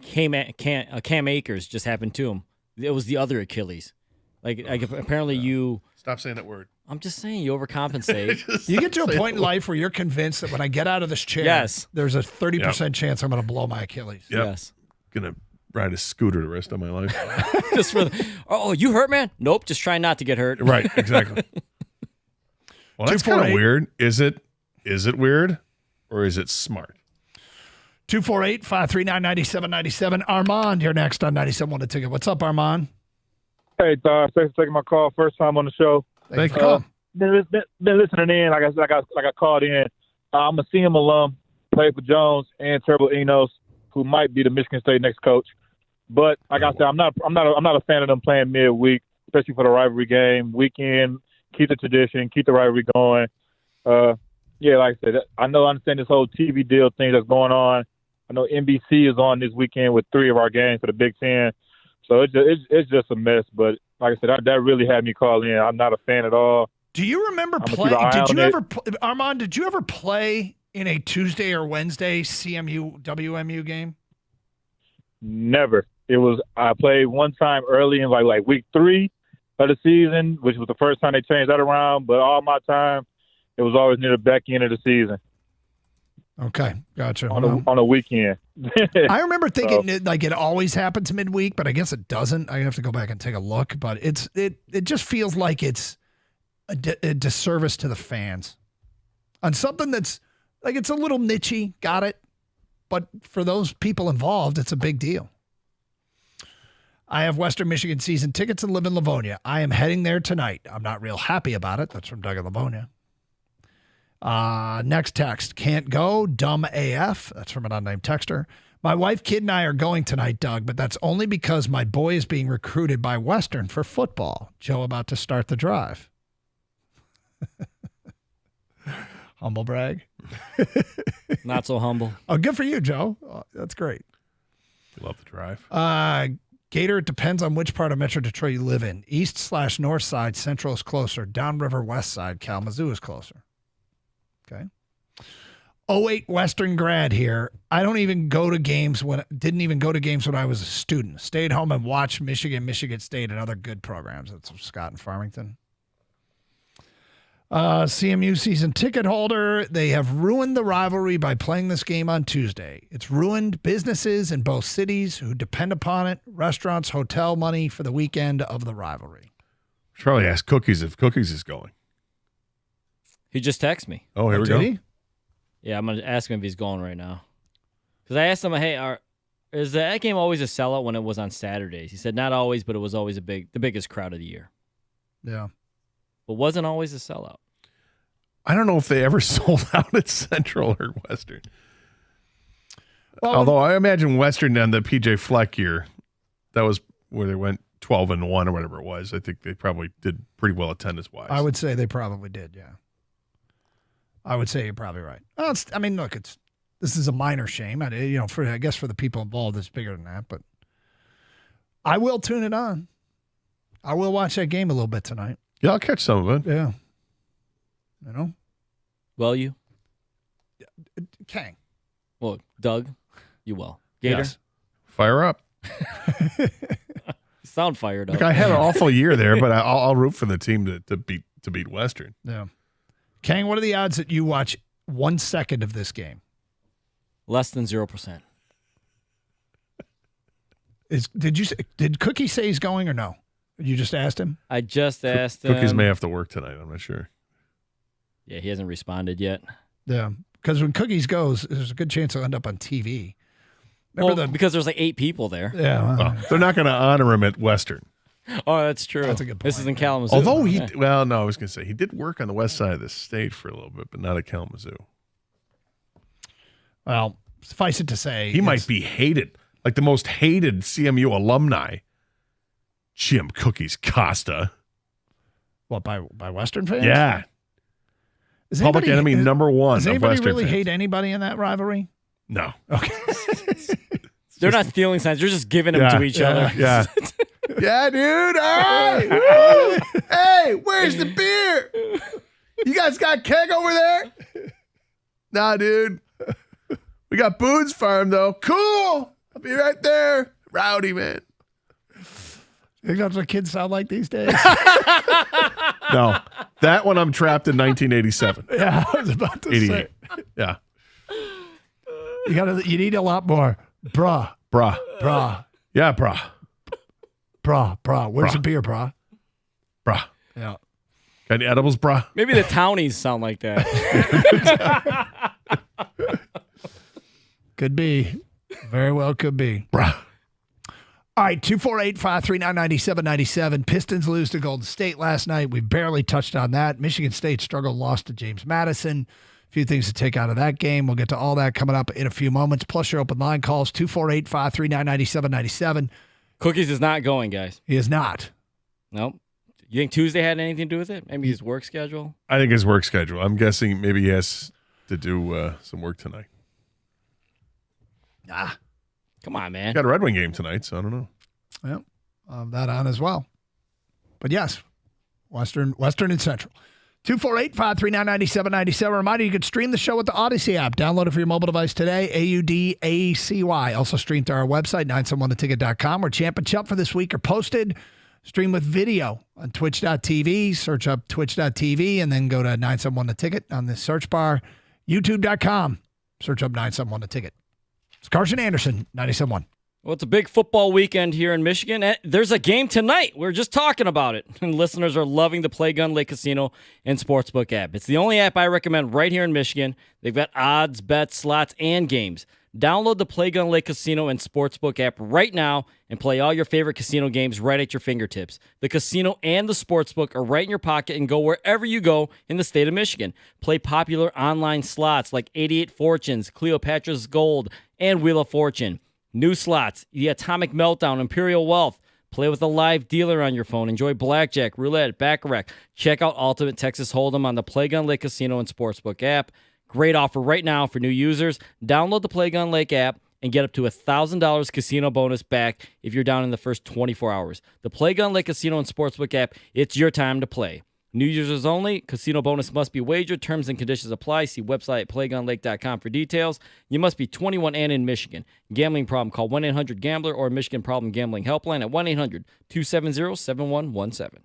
Cam Akers just happened to him. It was the other Achilles. Like apparently you stop saying that word. I'm just saying you overcompensate. You get to a point in life where you're convinced that when I get out of this chair, there's a 30% chance I'm going to blow my Achilles. Yep. Yes. Gonna ride a scooter the rest of my life. Just for you hurt, man? Nope. Just try not to get hurt. Right. Exactly. Well, that's kind of weird. Is it weird or is it smart? 248-539-9797. Armand, you're next on 97.1 The Ticket. What's up, Armand? Hey, Doc. Thanks for taking my call. First time on the show. Thanks for calling. Been listening in. Like I called in. I'm a CM alum. Played for Jones and Turbo Enos, who might be the Michigan State next coach. But like I said, I'm not a fan of them playing midweek, especially for the rivalry game. Weekend, keep the tradition, keep the rivalry going. Like I said, I understand this whole TV deal thing that's going on. I know NBC is on this weekend with 3 of our games for the Big Ten. So it's just a mess. But like I said, that really had me call in. I'm not a fan at all. Do you remember playing? Armand, did you ever play in a Tuesday or Wednesday CMU WMU game? Never. I played one time early in like week 3 of the season, which was the first time they changed that around. But all my time, it was always near the back end of the season. Okay, gotcha. On a weekend. I remember thinking it always happens midweek, but I guess it doesn't. I have to go back and take a look, but it just feels like it's a disservice to the fans on something that's like it's a little nichey. Got it, but for those people involved, it's a big deal. I have Western Michigan season tickets and live in Livonia. I am heading there tonight. I'm not real happy about it. That's from Doug in Livonia. Next text. Can't go. Dumb AF. That's from an unnamed texter. My wife, kid, and I are going tonight, Doug, but that's only because my boy is being recruited by Western for football. Joe about to start the drive. Humble brag. Not so humble. Oh, good for you, Joe. Oh, that's great. You love the drive. Gator, it depends on which part of Metro Detroit you live in. East/north side, Central is closer. Downriver west side, Kalamazoo is closer. Okay. 08 Western grad here. I didn't even go to games when I was a student. Stayed home and watched Michigan State, and other good programs. That's from Scott in Farmington. CMU season ticket holder. They have ruined the rivalry by playing this game on Tuesday. It's ruined businesses in both cities who depend upon it. Restaurants, hotel money for the weekend of the rivalry. Should probably ask Cookies if Cookies is going. He just texted me. Oh, here we go. He? Yeah, I'm going to ask him if he's going right now. Because I asked him, hey, is that game always a sellout when it was on Saturdays? He said not always, but it was always the biggest crowd of the year. Yeah. But wasn't always a sellout. I don't know if they ever sold out at Central or Western. Well, although I imagine Western on the PJ Fleck year, that was where they went 12-1 or whatever it was. I think they probably did pretty well attendance-wise. I would say they probably did, yeah. I would say you're probably right. Well, this is a minor shame. I guess for the people involved, it's bigger than that. But I will tune it on. I will watch that game a little bit tonight. Yeah, I'll catch some of it. Yeah. You know? Will you? Kang. Well, Doug, you will. Gator? Yes. Fire up. You sound fired up. Look, I had an awful year there, but I'll root for the team to beat Western. Yeah. Kang, what are the odds that you watch 1 second of this game? Less than 0%. Did Cookie say he's going or no? You just asked him? I just asked him. Cookies may have to work tonight. I'm not sure. Yeah, he hasn't responded yet. Yeah, because when Cookies goes, there's a good chance he'll end up on TV. Because there's like 8 people there. Yeah. Well, they're not going to honor him at Western. Oh, that's true. That's a good point. This is in Kalamazoo. Although I was going to say he did work on the west side of the state for a little bit, but not at Kalamazoo. Well, suffice it to say, he might be hated, like the most hated CMU alumni. Jim Cookies Costa. What, by Western fans? Yeah. Public enemy number one. Does anybody Western really fans. hate anybody in that rivalry? No. Okay. They're not stealing signs. They're just giving them to each other. Yeah. Yeah, dude. All right. Hey, where's the beer? You guys got keg over there? Nah, dude. We got Boone's Farm, though. Cool. I'll be right there. Rowdy, man. You think that's what kids sound like these days? No. That one I'm trapped in 1987. Yeah, I was about to 88. say. Yeah. You need a lot more. Brah. Yeah, brah. Brah. Where's the beer, brah? Brah. Yeah. Got any edibles, brah? Maybe the townies sound like that. Could be. Very well could be. Bruh. All right, 248-539-9797. Pistons lose to Golden State last night. We barely touched on that. Michigan State struggled, lost to James Madison. A few things to take out of that game. We'll get to all that coming up in a few moments. Plus your open line calls, 248-539-9797. Cookies is not going, guys. He is not. Nope. You think Tuesday had anything to do with it? Maybe his work schedule? I think his work schedule. I'm guessing maybe he has to do some work tonight. Nah. Come on, man. Got a Red Wing game tonight, so I don't know. Yep. That on as well. But yes, Western and Central. 248-539-9797. Reminder, you can stream the show with the Odyssey app. Download it for your mobile device today, AUDACY. Also stream to our website, 971theticket.com, where Champ and Chump for this week are posted. Stream with video on twitch.tv. Search up twitch.tv and then go to 971theticket on the search bar. YouTube.com. Search up 971 The Ticket. It's Carson Anderson, 97.1. Well, it's a big football weekend here in Michigan. There's a game tonight. We were just talking about it. And listeners are loving the Play Gun Lake Casino and Sportsbook app. It's the only app I recommend right here in Michigan. They've got odds, bets, slots, and games. Download the Play Gun Lake Casino and Sportsbook app right now and play all your favorite casino games right at your fingertips. The casino and the Sportsbook are right in your pocket and go wherever you go in the state of Michigan. Play popular online slots like 88 Fortunes, Cleopatra's Gold, and Wheel of Fortune. New slots, the Atomic Meltdown, Imperial Wealth. Play with a live dealer on your phone. Enjoy blackjack, roulette, baccarat. Check out Ultimate Texas Hold'em on the Play Gun Lake Casino and Sportsbook app. Great offer right now for new users. Download the Play Gun Lake app and get up to $1,000 casino bonus back if you're down in the first 24 hours. The Play Gun Lake Casino and Sportsbook app, it's your time to play. New users only. Casino bonus must be wagered. Terms and conditions apply. See website at playgunlake.com for details. You must be 21 and in Michigan. Gambling problem, call 1-800-GAMBLER or Michigan Problem Gambling Helpline at 1-800-270-7117.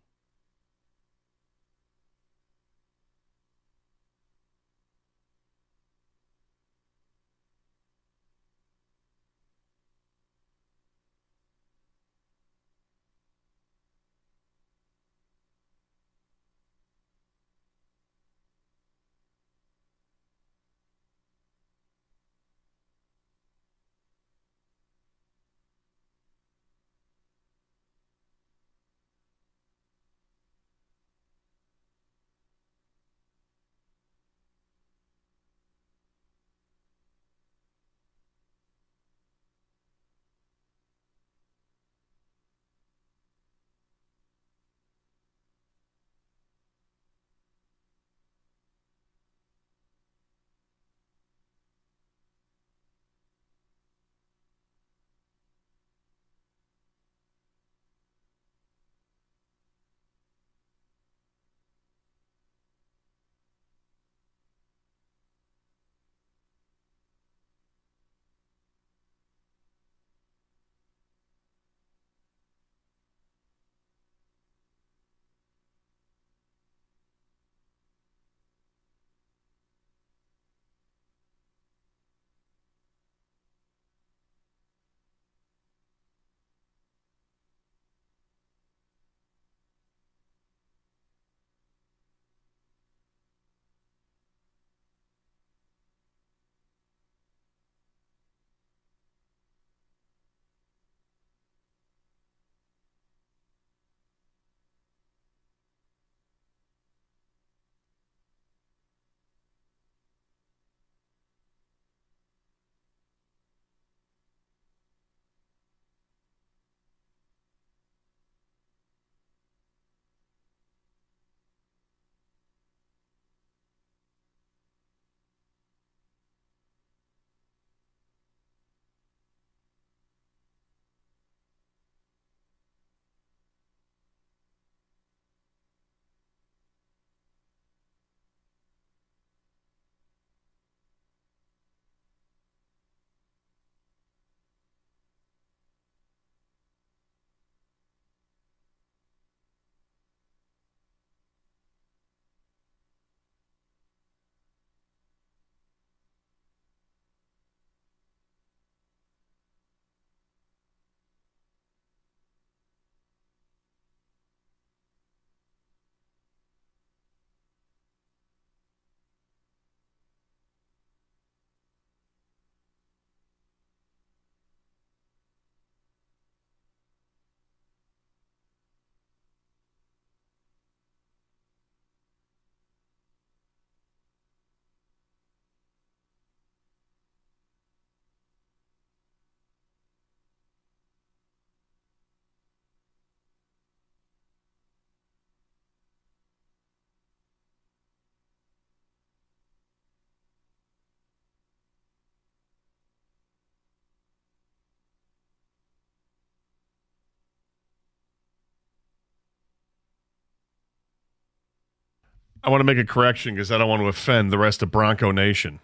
I want to make a correction because I don't want to offend the rest of Bronco Nation.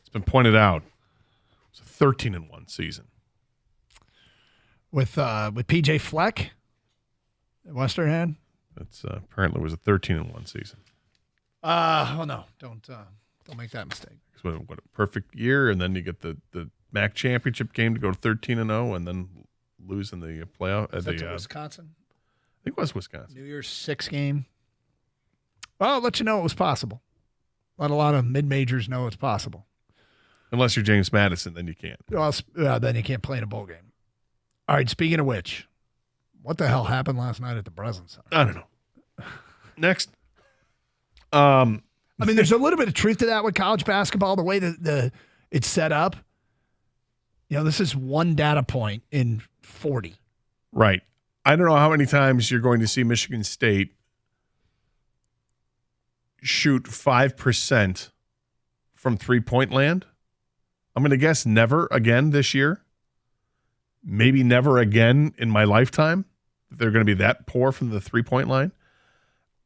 It's been pointed out. It's a 13-1 season. With PJ Fleck at Western Hand? That's apparently was a 13-1 season. Oh no, don't Don't make that mistake. What a perfect year, and then you get the MAC championship game to go to 13-0, and then lose in the playoff. Is that to Wisconsin? I think it was Wisconsin. New Year's 6 game. Well, I'll let you know it was possible. Let a lot of mid-majors know it's possible. Unless you're James Madison, then you can't. Well, then you can't play in a bowl game. All right, speaking of which, what the hell happened last night at the Breslin Center? I don't know. Next. I mean, there's a little bit of truth to that with college basketball, the way that it's set up. You know, this is one data point in 40. Right. I don't know how many times you're going to see Michigan State shoot 5% from three-point land. I'm going to guess never again this year. Maybe never again in my lifetime. They're going to be that poor from the three-point line.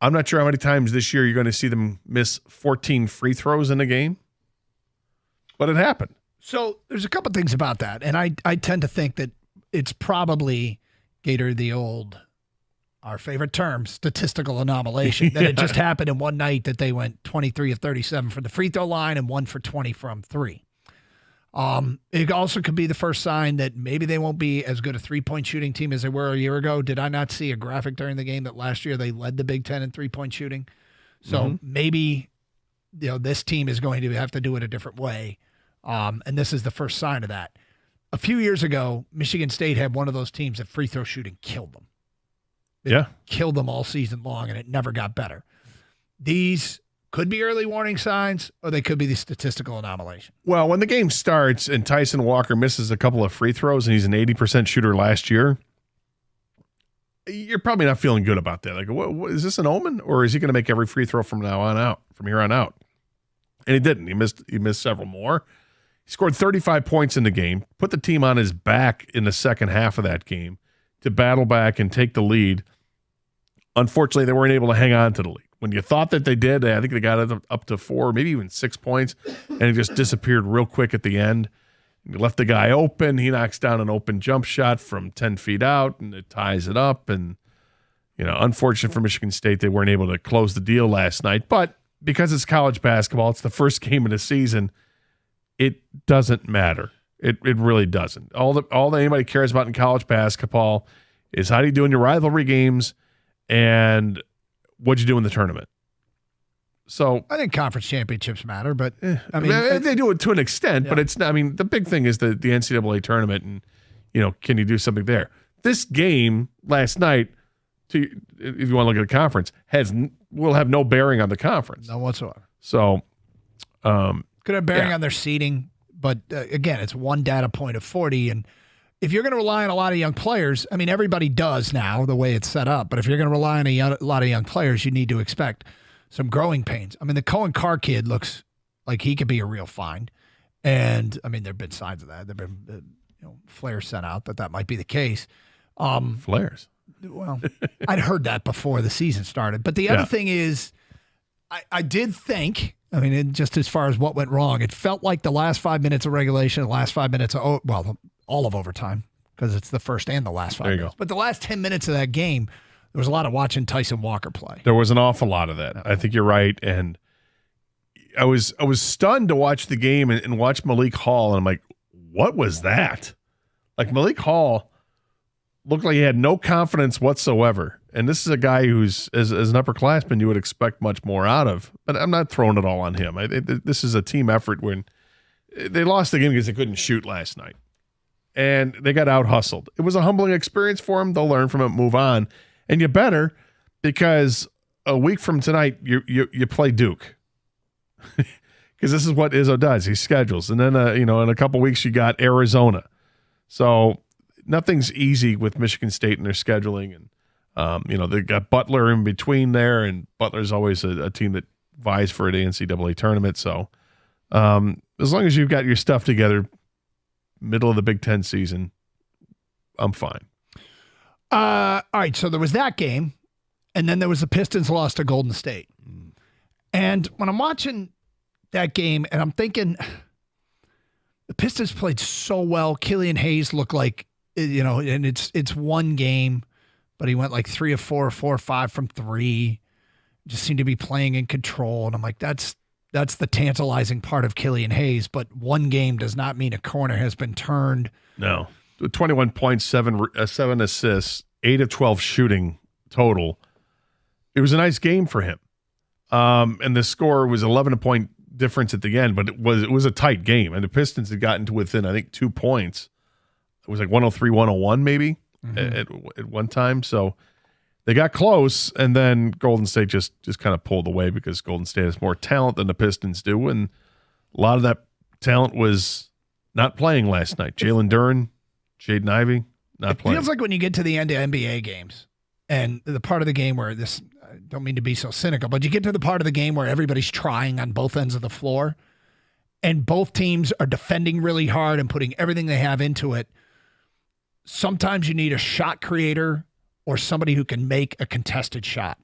I'm not sure how many times this year you're going to see them miss 14 free throws in a game, but it happened. So there's a couple things about that, and I tend to think that it's probably, Gator, our favorite term, statistical anomalation, that it just happened in one night that they went 23 of 37 from the free throw line and 1 for 20 from 3. It also could be the first sign that maybe they won't be as good a three-point shooting team as they were a year ago. Did I not see a graphic during the game that last year they led the Big Ten in three-point shooting? So maybe this team is going to have to do it a different way, and this is the first sign of that. A few years ago, Michigan State had one of those teams that free throw shooting killed them. It killed them all season long, and it never got better. These could be early warning signs, or they could be the statistical anomaly. Well, when the game starts and Tyson Walker misses a couple of free throws and he's an 80% shooter last year, you're probably not feeling good about that. Like, what is this an omen, or is he going to make every free throw from here on out? And he didn't. He missed several more. He scored 35 points in the game, put the team on his back in the second half of that game to battle back and take the lead. Unfortunately, they weren't able to hang on to the lead. When you thought that they did, I think they got it up to 4, maybe even 6 points, and it just disappeared real quick at the end. He left the guy open. He knocks down an open jump shot from 10 feet out, and it ties it up. And, unfortunate for Michigan State, they weren't able to close the deal last night. But because it's college basketball, it's the first game of the season, it doesn't matter. It really doesn't. All that anybody cares about in college basketball is how do you do in your rivalry games and what'd you do in the tournament? So I think conference championships matter, but they do it to an extent. Yeah. But it's not. I mean, the big thing is the NCAA tournament, and can you do something there? This game last night, if you want to look at a conference, will have no bearing on the conference, no whatsoever. So could have bearing on their seeding, but again, it's one data point of 40, and if you're going to rely on a lot of young players, I mean, everybody does now the way it's set up, but if you're going to rely on a lot of young players, you need to expect some growing pains. I mean, the Cohen Carr kid looks like he could be a real find. And, I mean, there have been signs of that. There have been flares sent out that might be the case. Flares? Well, I'd heard that before the season started. But the other thing is, I did think, just as far as what went wrong, it felt like the last 5 minutes of regulation, the last 5 minutes of, all of overtime, because it's the first and the last 5 minutes. But the last 10 minutes of that game, there was a lot of watching Tyson Walker play. There was an awful lot of that. I think you're right. And I was stunned to watch the game and watch Malik Hall, and I'm like, what was that? Like, Malik Hall looked like he had no confidence whatsoever. And this is a guy who's, as an upperclassman, you would expect much more out of. But I'm not throwing it all on him. This is a team effort when they lost the game because they couldn't shoot last night. And they got out-hustled. It was a humbling experience for them. They'll learn from it, move on. And you better, because a week from tonight, you play Duke. Because this is what Izzo does. He schedules. And then, in a couple weeks, you got Arizona. So nothing's easy with Michigan State and their scheduling. And, they got Butler in between there. And Butler's always a team that vies for an NCAA tournament. So as long as you've got your stuff together, middle of the Big Ten season, I'm fine. All right, so there was that game, and then there was the Pistons loss to Golden State. And when I'm watching that game, and I'm thinking, the Pistons played so well. Killian Hayes looked like, and it's one game, but he went like 3 of 4, 4 or 5 from 3. Just seemed to be playing in control. And I'm like, that's That's the tantalizing part of Killian Hayes, but one game does not mean a corner has been turned. No. 21 points, 7 assists, 8 of 12 shooting total. It was a nice game for him. And the score was 11-point difference at the end, but it was a tight game. And the Pistons had gotten to within, I think, 2 points. It was like 103-101 maybe at one time. So they got close, and then Golden State just kind of pulled away because Golden State has more talent than the Pistons do, and a lot of that talent was not playing last night. Jalen Duren, Jaden Ivey, not playing. It feels like when you get to the end of NBA games, and the part of the game where this, I don't mean to be so cynical, but you get to the part of the game where everybody's trying on both ends of the floor, and both teams are defending really hard and putting everything they have into it. Sometimes you need a shot creator or somebody who can make a contested shot.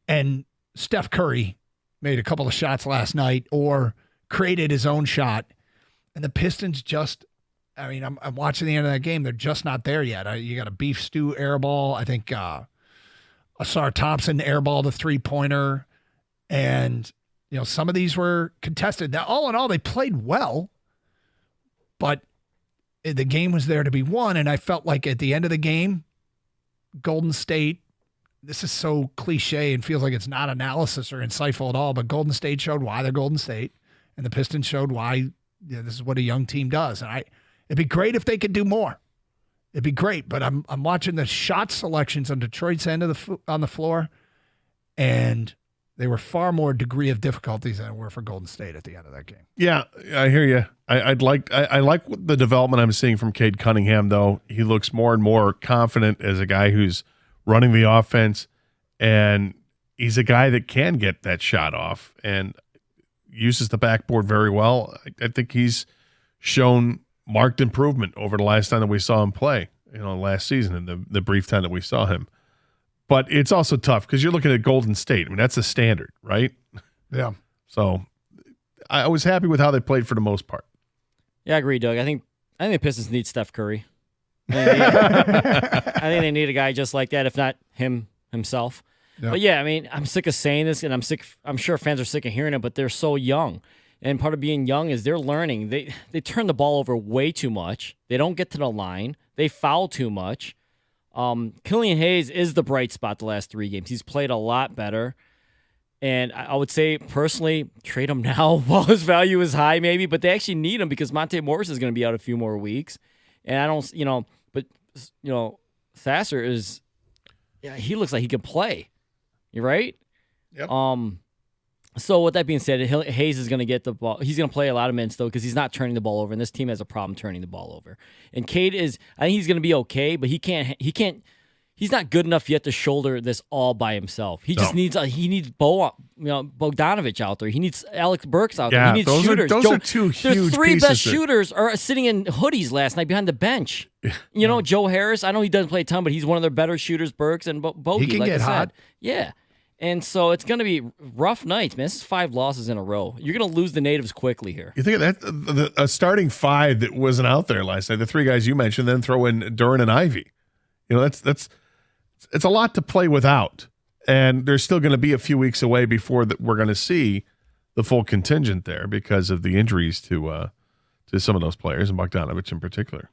And Steph Curry made a couple of shots last night or created his own shot. And the Pistons just, I mean, I'm watching the end of that game. They're just not there yet. You got a Beef Stew airball. I think Asar Thompson airballed a three-pointer. And, you know, some of these were contested. Now, all in all, they played well, but the game was there to be won. And I felt like at the end of the game, Golden State, this is so cliche and feels like it's not analysis or insightful at all, but Golden State showed why they're Golden State, and the Pistons showed why this is what a young team does. And it'd be great if they could do more. It'd be great, but I'm watching the shot selections on Detroit's end of on the floor, and they were far more degree of difficulties than they were for Golden State at the end of that game. Yeah, I hear you. I like the development I'm seeing from Cade Cunningham, though. He looks more and more confident as a guy who's running the offense, and he's a guy that can get that shot off and uses the backboard very well. I think he's shown marked improvement over the last time that we saw him play, last season and the brief time that we saw him. But it's also tough because you're looking at Golden State. I mean, that's the standard, right? Yeah. So I was happy with how they played for the most part. Yeah, I agree, Doug. I think the Pistons need Steph Curry. I think they need a guy just like that, if not himself. Yep. But yeah, I mean, I'm sick of saying this, and I'm sure fans are sick of hearing it, but they're so young. And part of being young is they're learning. They turn the ball over way too much. They don't get to the line. They foul too much. Killian Hayes is the bright spot the last 3 games. He's played a lot better. And I would say, personally, trade him now while his value is high, maybe. But they actually need him because Monte Morris is going to be out a few more weeks. And I don't, Sasser is, he looks like he can play. You're right? Yep. So with that being said, Hayes is going to get the ball. He's going to play a lot of minutes, though, because he's not turning the ball over, and this team has a problem turning the ball over. And Cade I think he's going to be okay, but he's not good enough yet to shoulder this all by himself. He just needs Bogdanovich out there. He needs Alex Burks out there. He needs shooters. Those are two huge Their 3 best pieces shooters are sitting in hoodies last night behind the bench. Joe Harris, I know he doesn't play a ton, but he's one of their better shooters, Burks and Bogey. He can get hot. Yeah. And so it's going to be rough nights, man. This is 5 losses in a row. You're going to lose the natives quickly here. You think of that, a starting 5 that wasn't out there last night, the 3 guys you mentioned, then throw in Duren and Ivey. It's a lot to play without. And there's still going to be a few weeks away before that we're going to see the full contingent there because of the injuries to some of those players, and Bogdanovich in particular.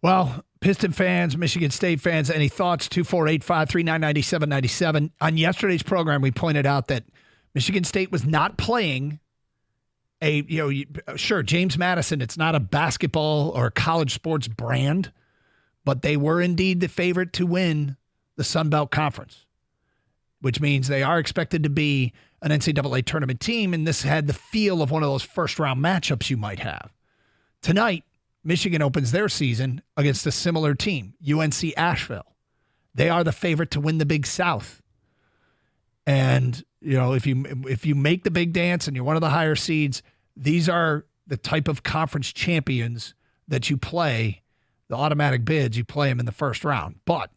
Well, Piston fans, Michigan State fans, any thoughts? 248-539-9797. On yesterday's program, we pointed out that Michigan State was not playing sure, James Madison, it's not a basketball or college sports brand, but they were indeed the favorite to win the Sun Belt Conference, which means they are expected to be an NCAA tournament team, and this had the feel of one of those first-round matchups you might have. Tonight, Michigan opens their season against a similar team, UNC Asheville. They are the favorite to win the Big South. And, if you make the big dance and you're one of the higher seeds, these are the type of conference champions that you play, the automatic bids, you play them in the first round. But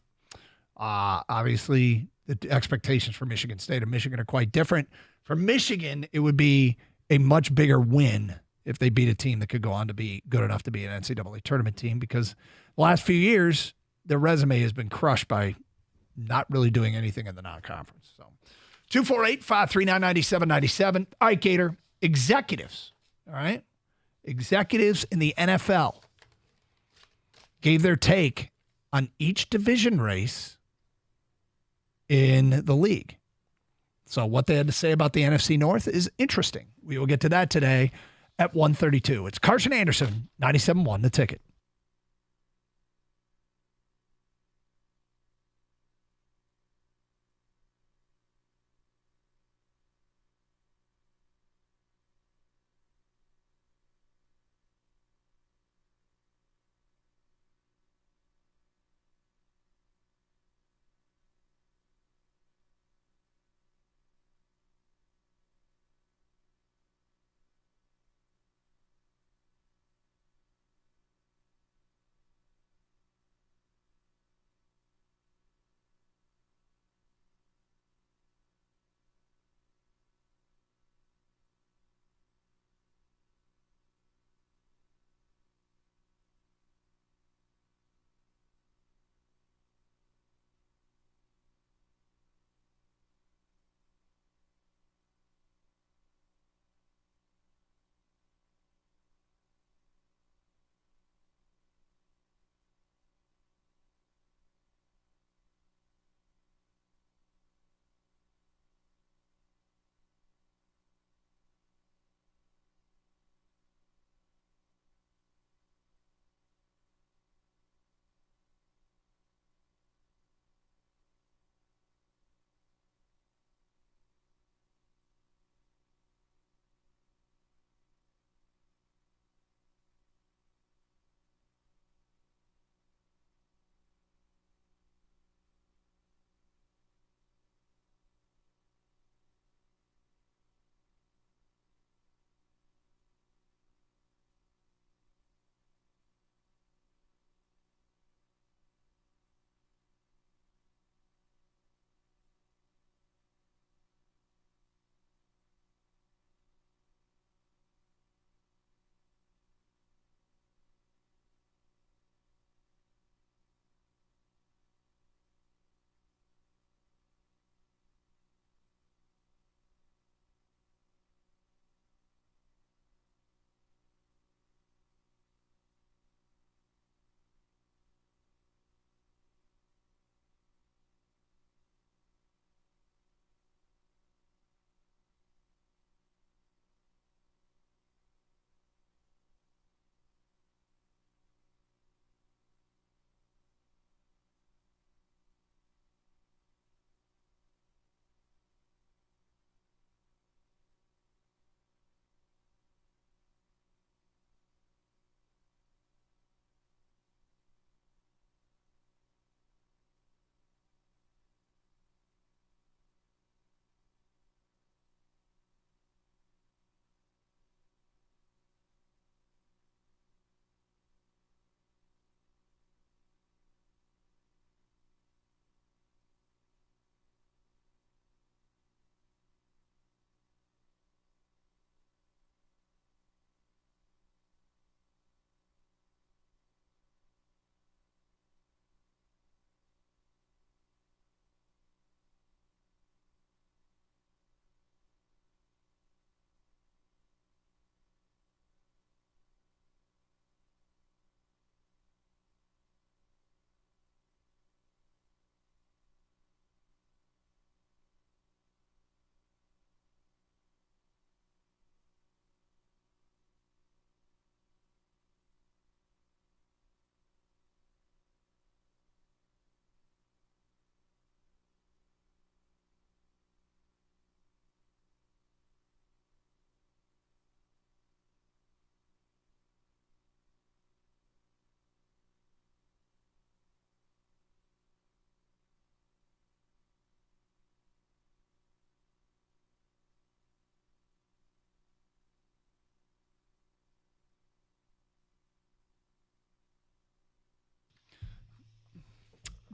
obviously the expectations for Michigan State and Michigan are quite different. For Michigan, it would be a much bigger win if they beat a team that could go on to be good enough to be an NCAA tournament team, because the last few years, their resume has been crushed by not really doing anything in the non-conference. So 248-539-9797. All right, Gator. Executives, all right? Executives in the NFL gave their take on each division race in the league. So what they had to say about the NFC North is interesting. We will get to that today at 1:32. It's Carson Anderson, 97.1, The Ticket.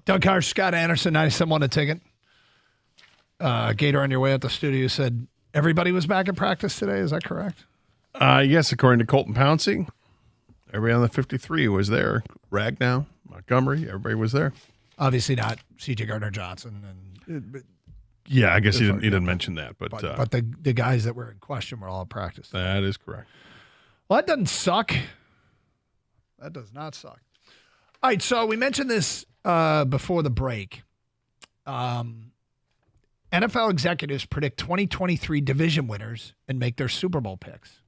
Doug Carr, Scott Anderson, 97.1 A Ticket. Gator, on your way out the studio, said everybody was back in practice today. Is that correct? Yes, according to Colton Pouncey. Everybody on the 53 was there. Ragnow, Montgomery, everybody was there. Obviously not C.J. Gardner-Johnson. Yeah, I guess he didn't mention that, but the guys that were in question were all at practice. That is correct. Well, that doesn't suck. That does not suck. All right, so we mentioned this before the break. NFL executives predict 2023 division winners and make their Super Bowl picks.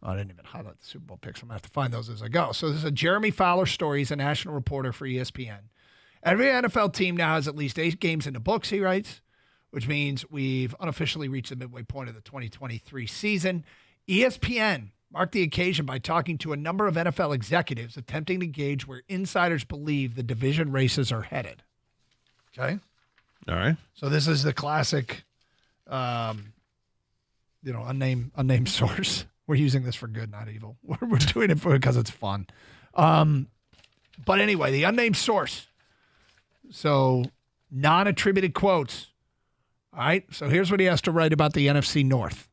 I didn't even highlight the Super Bowl picks. I'm going to have to find those as I go. So this is a Jeremy Fowler story. He's a national reporter for ESPN. Every NFL team now has at least 8 games in the books, he writes, which means we've unofficially reached the midway point of the 2023 season. ESPN marked the occasion by talking to a number of NFL executives attempting to gauge where insiders believe the division races are headed. Okay? All right. So this is the classic, unnamed source. We're using this for good, not evil. We're doing it because it's fun. But anyway, the unnamed source. So non-attributed quotes. All right. So here's what he has to write about the NFC North.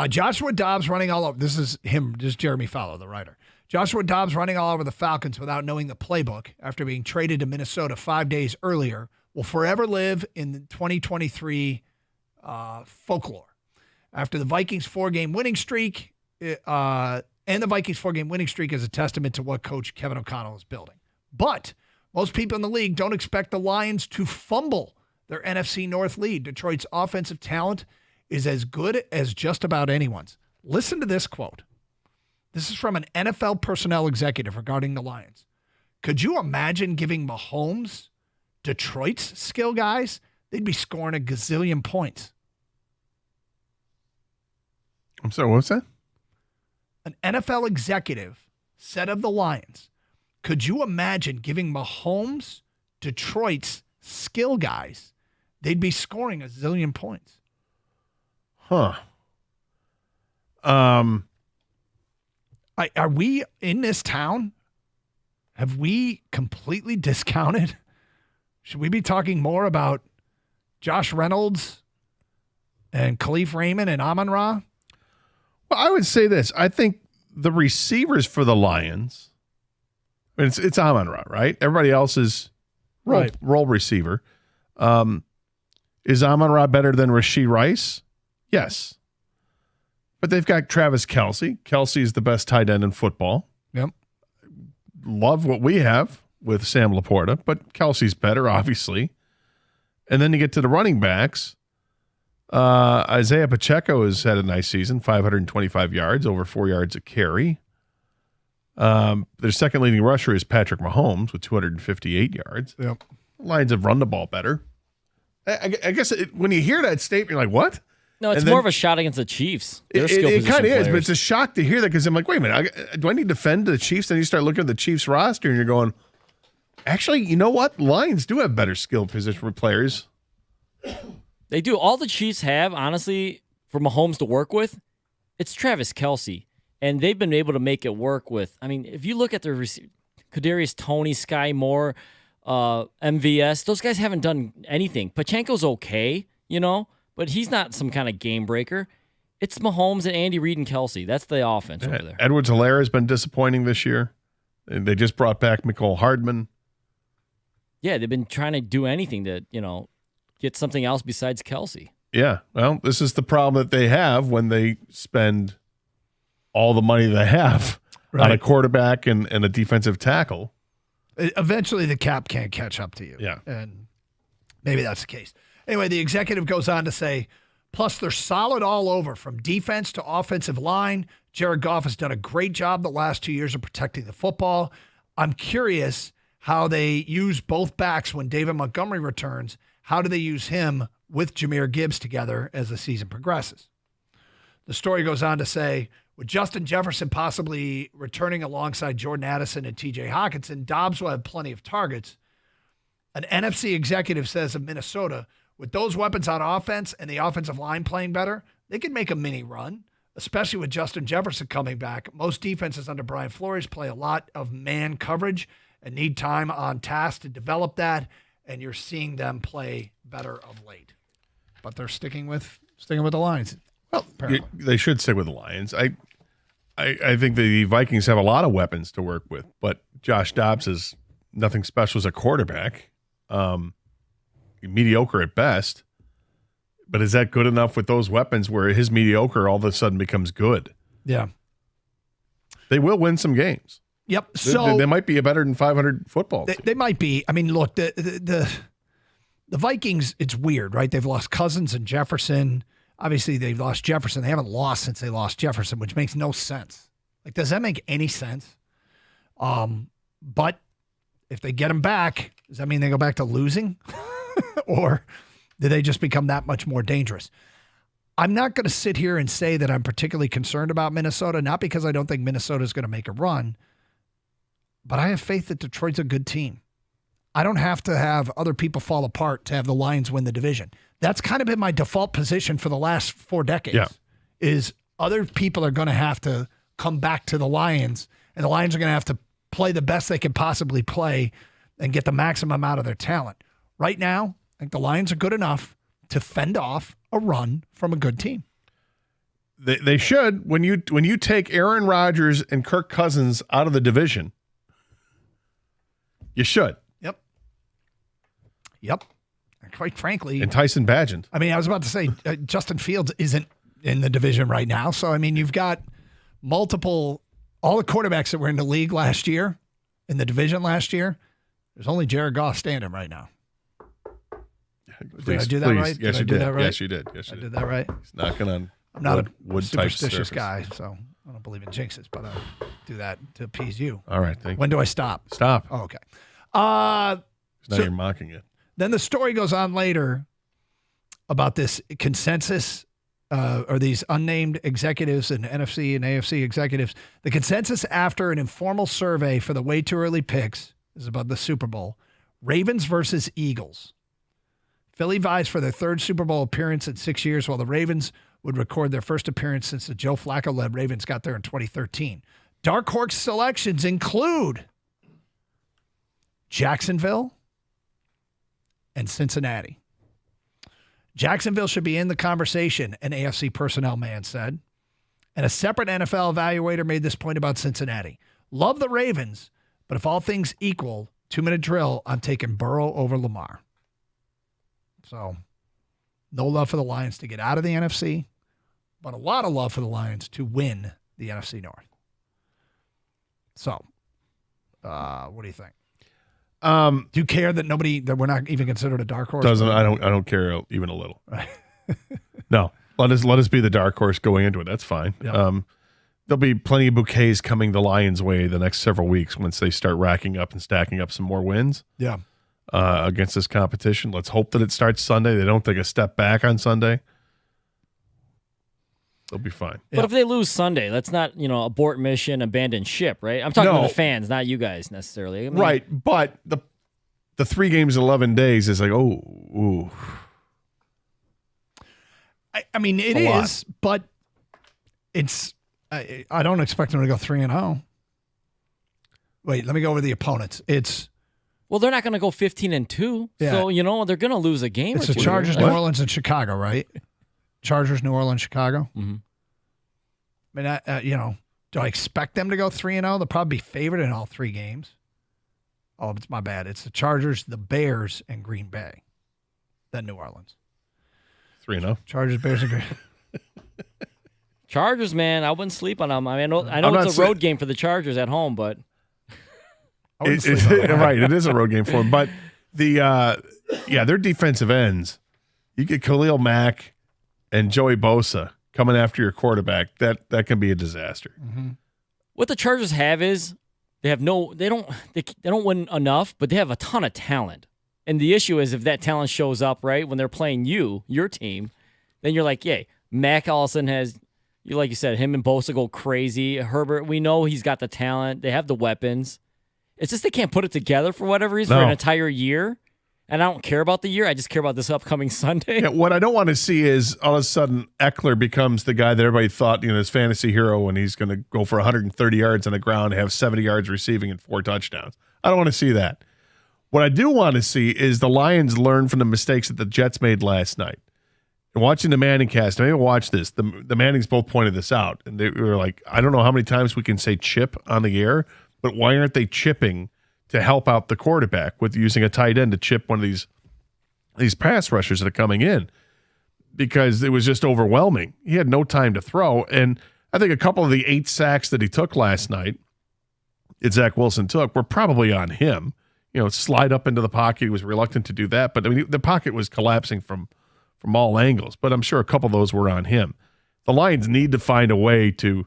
Joshua Dobbs running all over. This is him, just Jeremy Fowler, the writer. Joshua Dobbs running all over the Falcons without knowing the playbook after being traded to Minnesota 5 days earlier will forever live in the 2023 folklore. After the Vikings' 4-game winning streak, is a testament to what Coach Kevin O'Connell is building. But most people in the league don't expect the Lions to fumble their NFC North lead. Detroit's offensive talent is as good as just about anyone's. Listen to this quote. This is from an NFL personnel executive regarding the Lions. Could you imagine giving Mahomes Detroit's skill guys? They'd be scoring a gazillion points. I'm sorry, what's that? An NFL executive said of the Lions, could you imagine giving Mahomes Detroit's skill guys? They'd be scoring a zillion points. Huh. Are we in this town? Have we completely discounted? Should we be talking more about Josh Reynolds and Khalif Raymond and Amon-Ra? Well, I would say this. I think the receivers for the Lions, I mean, it's Amon-Ra, right? Everybody else is role receiver. Is Amon-Ra better than Rashee Rice? Yes. But they've got Travis Kelce. Kelce is the best tight end in football. Yep. Love what we have with Sam Laporta, but Kelce's better, obviously. And then you get to the running backs. Isaiah Pacheco has had a nice season, 525 yards, over 4 yards a carry. Their second leading rusher is Patrick Mahomes with 258 yards. Yep. Lions have run the ball better. I guess when you hear that statement, you're like, what? No, it's more of a shot against the Chiefs. It kind of is, but it's a shock to hear that because I'm like, wait a minute, do I need to defend the Chiefs? Then you start looking at the Chiefs roster and you're going, actually, you know what? Lions do have better skill position players. They do. All the Chiefs have, honestly, for Mahomes to work with, it's Travis Kelce. And they've been able to make it work with, I mean, if you look at the Kadarius Toney, Sky Moore, MVS, those guys haven't done anything. Pacheco's okay, but he's not some kind of game breaker. It's Mahomes and Andy Reid and Kelce. That's the offense over there. Edwards-Helaire has been disappointing this year. They just brought back Mecole Hardman. Yeah, they've been trying to do anything to, get something else besides Kelce. Yeah, well, this is the problem that they have when they spend all the money they have on a quarterback and a defensive tackle. Eventually, the cap can't catch up to you. Yeah. And maybe that's the case. Anyway, the executive goes on to say, plus they're solid all over, from defense to offensive line. Jared Goff has done a great job the last 2 years of protecting the football. I'm curious how they use both backs when David Montgomery returns. How do they use him with Jahmyr Gibbs together as the season progresses? The story goes on to say, with Justin Jefferson possibly returning alongside Jordan Addison and TJ Hockenson, Dobbs will have plenty of targets. An NFC executive says of Minnesota, with those weapons on offense and the offensive line playing better, they can make a mini run, especially with Justin Jefferson coming back. Most defenses under Brian Flores play a lot of man coverage and need time on task to develop that, and you're seeing them play better of late. But they're sticking with the Lions. Well, they should stick with the Lions. I think the Vikings have a lot of weapons to work with, but Josh Dobbs is nothing special as a quarterback. mediocre at best. But is that good enough with those weapons where his mediocre all of a sudden becomes good? Yeah. They will win some games. Yep. So they might be a better than 500 football team. They might be. I mean, look, the Vikings, it's weird, right? They've lost Cousins and Jefferson. Obviously, they've lost Jefferson. They haven't lost since they lost Jefferson, which makes no sense. Like, does that make any sense? But if they get him back, does that mean they go back to losing? Or do they just become that much more dangerous? I'm not going to sit here and say that I'm particularly concerned about Minnesota, not because I don't think Minnesota is going to make a run, but I have faith that Detroit's a good team. I don't have to have other people fall apart to have the Lions win the division. That's kind of been my default position for the last 4 decades, is other people are going to have to come back to the Lions, and the Lions are going to have to play the best they can possibly play and get the maximum out of their talent. Right now, I think the Lions are good enough to fend off a run from a good team. They should. When you take Aaron Rodgers and Kirk Cousins out of the division, you should. Yep. Quite frankly. And Tyson Bagent. I mean, I was about to say Justin Fields isn't in the division right now. So, I mean, you've got all the quarterbacks that were in the league last year, in the division last year. There's only Jared Goff standing right now. Did I do that right? Yes, you did. Yes, you did. Yes, you did. I did that right? He's knocking on I'm not wood a superstitious guy, so I don't believe in jinxes, but I'll do that to appease you. All right, thank you. When do I stop? Stop. Oh, okay. Now you're mocking it. Then the story goes on later about this consensus or these unnamed executives and NFC and AFC executives. The consensus after an informal survey for the way too early picks is about the Super Bowl. Ravens versus Eagles. Philly vies for their 3rd Super Bowl appearance in 6 years, while the Ravens would record their first appearance since the Joe Flacco-led Ravens got there in 2013. Dark horse selections include Jacksonville and Cincinnati. Jacksonville should be in the conversation, an AFC personnel man said. And a separate NFL evaluator made this point about Cincinnati. Love the Ravens, but if all things equal, 2-minute drill, I'm taking Burrow over Lamar. So, no love for the Lions to get out of the NFC, but a lot of love for the Lions to win the NFC North. So, what do you think? Do you care that we're not even considered a dark horse? I don't care even a little. No, let us be the dark horse going into it. That's fine. Yep. There'll be plenty of bouquets coming the Lions' way the next several weeks once they start racking up and stacking up some more wins. Yeah. Against this competition. Let's hope that it starts Sunday. They don't take a step back on Sunday. They'll be fine. But if they lose Sunday, let's not, abort mission, abandon ship, right? I'm talking about the fans, not you guys necessarily. I mean, right, but the 3 games in 11 days is like, ooh. I mean, it is, but it's. I don't expect them to go 3-0. Wait, let me go over the opponents. Well, they're not going to go 15-2, Yeah. so they're going to lose a game. It's or the two. Chargers, New Orleans, and Chicago, right? Chargers, New Orleans, Chicago. Mm-hmm. I mean, do I expect them to go 3-0? They'll probably be favored in all 3 games. Oh, it's my bad. It's the Chargers, the Bears, and Green Bay. Then New Orleans. 3-0. Chargers, Bears, and Green Bay. Chargers, man, I wouldn't sleep on them. I mean, I know it's a road game for the Chargers at home, but Right, it is a road game for them. But their defensive ends, you get Khalil Mack and Joey Bosa coming after your quarterback. That can be a disaster. Mm-hmm. What the Chargers have is they don't win enough, but they have a ton of talent. And the issue is if that talent shows up right when they're playing your team, then you're like, yay. Mack Allison has, like you said, him and Bosa go crazy. Herbert, we know he's got the talent. They have the weapons. It's just they can't put it together for whatever reason for an entire year. And I don't care about the year. I just care about this upcoming Sunday. Yeah, what I don't want to see is all of a sudden Eckler becomes the guy that everybody thought, his fantasy hero, and he's going to go for 130 yards on the ground, have 70 yards receiving and 4 touchdowns. I don't want to see that. What I do want to see is the Lions learn from the mistakes that the Jets made last night. And watching the Manning cast, maybe watch this. The Mannings both pointed this out. And they were like, I don't know how many times we can say chip on the air, but why aren't they chipping to help out the quarterback with using a tight end to chip one of these these pass rushers that are coming in because it was just overwhelming. He had no time to throw. And I think a couple of the 8 sacks that he took last night, that Zach Wilson took, were probably on him. Slide up into the pocket. He was reluctant to do that. But I mean, the pocket was collapsing from all angles. But I'm sure a couple of those were on him. The Lions need to find a way to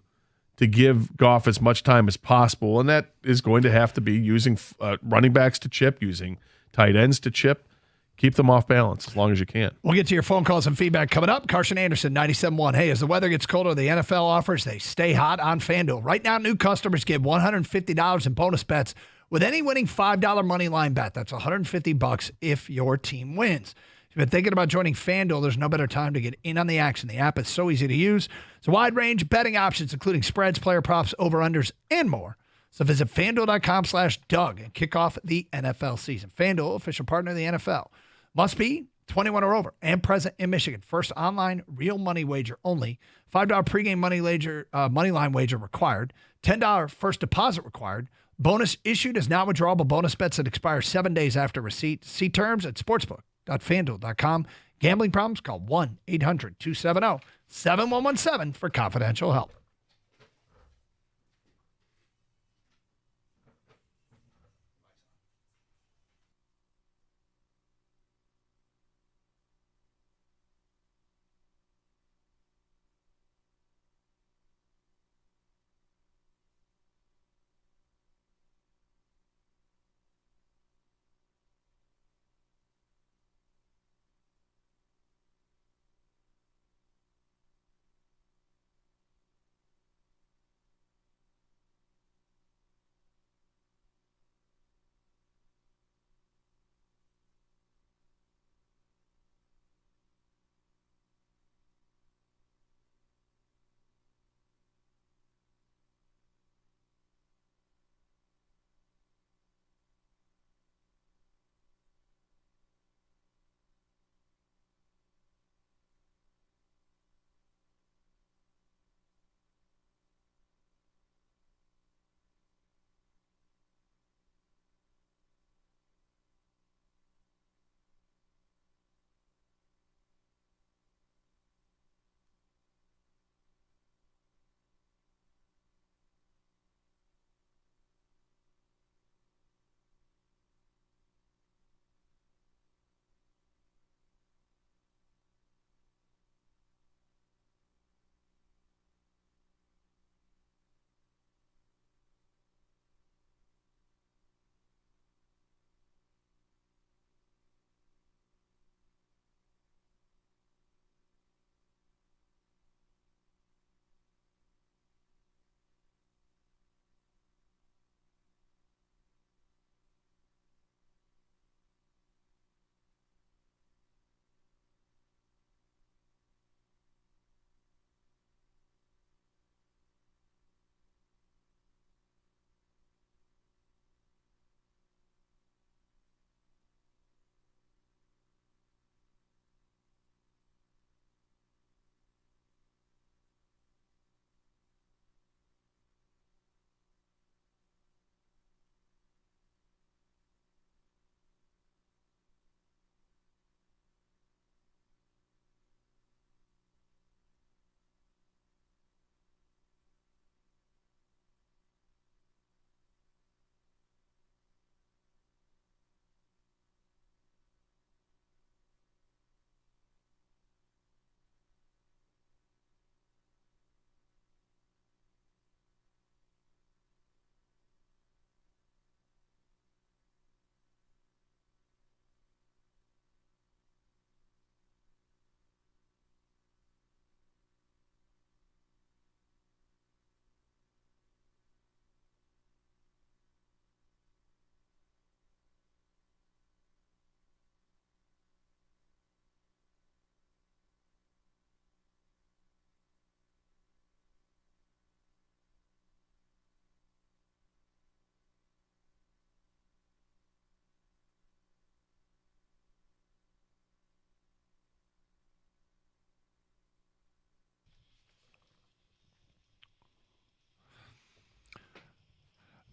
give Goff as much time as possible, and that is going to have to be using running backs to chip, using tight ends to chip. Keep them off balance as long as you can. We'll get to your phone calls and feedback coming up. Carson Anderson, 97.1. Hey, as the weather gets colder, the NFL offers they stay hot on FanDuel. Right now, new customers get $150 in bonus bets with any winning $5 money line bet. That's $150 if your team wins. If you've been thinking about joining FanDuel, there's no better time to get in on the action. The app is so easy to use. It's a wide range of betting options, including spreads, player props, over-unders, and more. So visit FanDuel.com/Doug and kick off the NFL season. FanDuel, official partner of the NFL. Must be 21 or over and present in Michigan. First online real money wager only. $5 pregame money line wager required. $10 first deposit required. Bonus issued as not withdrawable bonus bets that expire 7 days after receipt. See terms at sportsbook.fanduel.com. Gambling problems? Call 1-800-270-7117 for confidential help.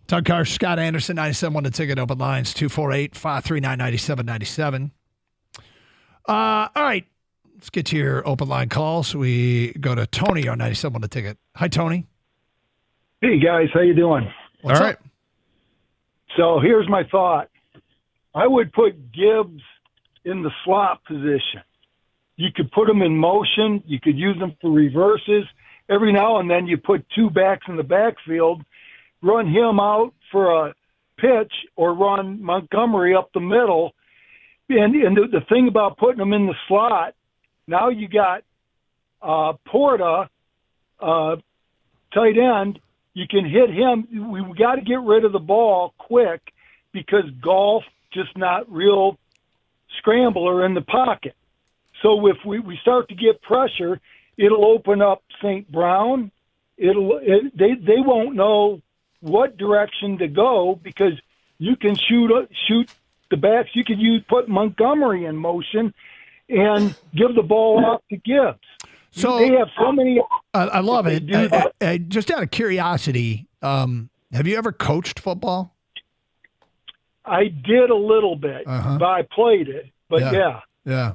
Doug Carr, Scott Anderson, 97.1 The Ticket, open lines, 248-539-9797. All right. Let's get to your open line calls. We go to Tony on 97 on the ticket. Hi, Tony. Hey, guys. How you doing? What's up? So here's my thought. I would put Gibbs in the slot position. You could put him in motion. You could use him for reverses. Every now and then you put two backs in the backfield, run him out for a pitch or run Montgomery up the middle. And the thing about putting him in the slot, now you got Porta, tight end. You can hit him. We got to get rid of the ball quick because Goff just not real scrambler in the pocket. So if we start to get pressure, it'll open up St. Brown. They won't know what direction to go because you can shoot the backs. You could put Montgomery in motion and give the ball off to Gibbs. So they have so many. I love it. Just out of curiosity, have you ever coached football? I did a little bit, but I played it. But yeah. Yeah.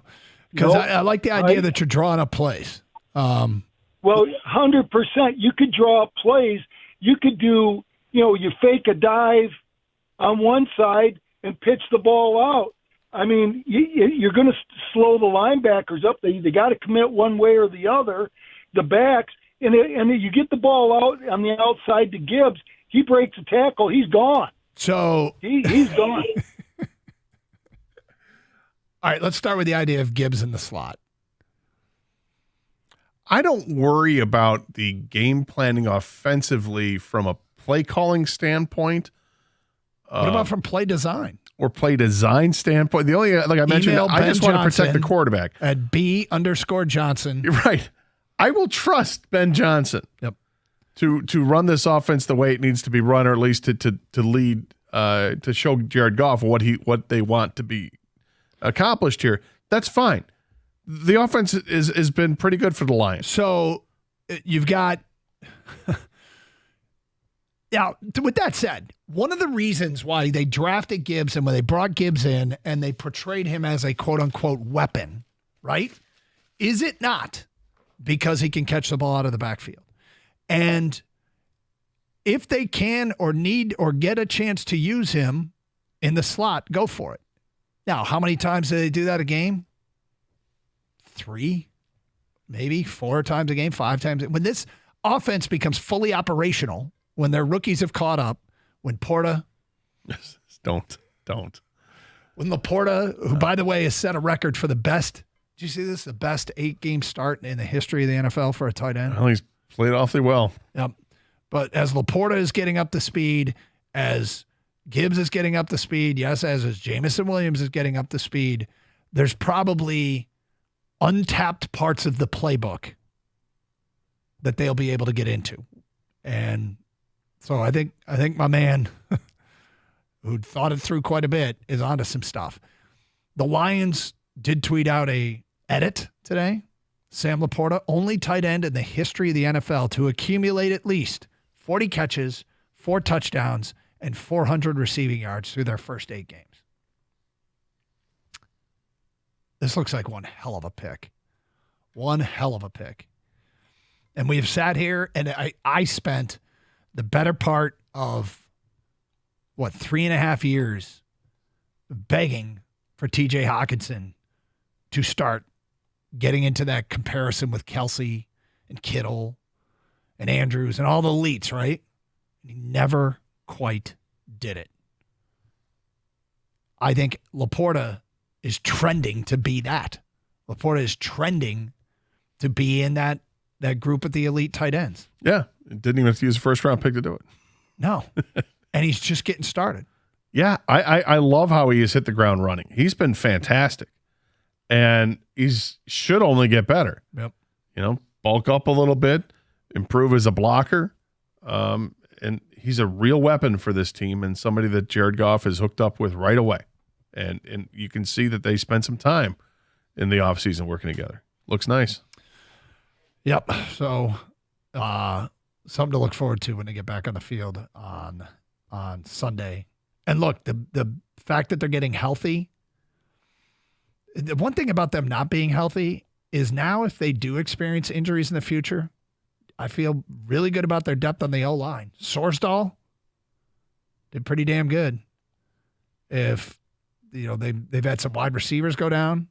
Because I like the idea that you're drawing up plays. Well, 100%. You could draw up plays. You could do, you fake a dive on one side and pitch the ball out. I mean, you're going to slow the linebackers up. They got to commit one way or the other, the backs. And you get the ball out on the outside to Gibbs. He breaks a tackle. He's gone. So he's gone. All right, let's start with the idea of Gibbs in the slot. I don't worry about the game planning offensively from a play calling standpoint. What about from play design? Or play design standpoint? The only, like I mentioned, I just want to protect the quarterback. At B_Johnson. You're right. I will trust Ben Johnson. Yep. To run this offense the way it needs to be run, or at least to lead, to show Jared Goff what they want to be accomplished here. That's fine. The offense has been pretty good for the Lions. So you've got now, with that said, one of the reasons why they drafted Gibbs and when they brought Gibbs in and they portrayed him as a quote unquote weapon, right? Is it not because he can catch the ball out of the backfield? And if they can or need or get a chance to use him in the slot, go for it. Now, how many times do they do that a game? 3, maybe 4 times a game, 5 times. When this offense becomes fully operational, when their rookies have caught up, when Porta. Don't. When Laporta, who, by the way, has set a record for the best. Did you see this? The best 8-game start in the history of the NFL for a tight end. Well, he's played awfully well. Yep. But as Laporta is getting up to speed, as Gibbs is getting up to speed, yes, as Jameson Williams is getting up to speed, there's probably untapped parts of the playbook that they'll be able to get into. And so I think my man who thought it through quite a bit is onto some stuff. The Lions did tweet out a edit today. Sam Laporta, only tight end in the history of the NFL to accumulate at least 40 catches, 4 touchdowns, and 400 receiving yards through their first 8 games. This looks like one hell of a pick. One hell of a pick. And we have sat here, and I spent the better part of, 3.5 years begging for TJ Hawkinson to start getting into that comparison with Kelsey and Kittle and Andrews and all the elites, right? He never quite did it. I think Laporta is trending to be that. Laporta is trending to be in that group of the elite tight ends. Yeah. Didn't even have to use a first-round pick to do it. No. And he's just getting started. Yeah. I love how he has hit the ground running. He's been fantastic. And should only get better. Yep. Bulk up a little bit, improve as a blocker. And he's a real weapon for this team and somebody that Jared Goff has hooked up with right away. And you can see that they spent some time in the offseason working together. Looks nice. Yep. So something to look forward to when they get back on the field on Sunday. And look, the fact that they're getting healthy, The one thing about them not being healthy is now if they do experience injuries in the future, I feel really good about their depth on the O-line. Sorsdahl did pretty damn good. If they've had some wide receivers go down,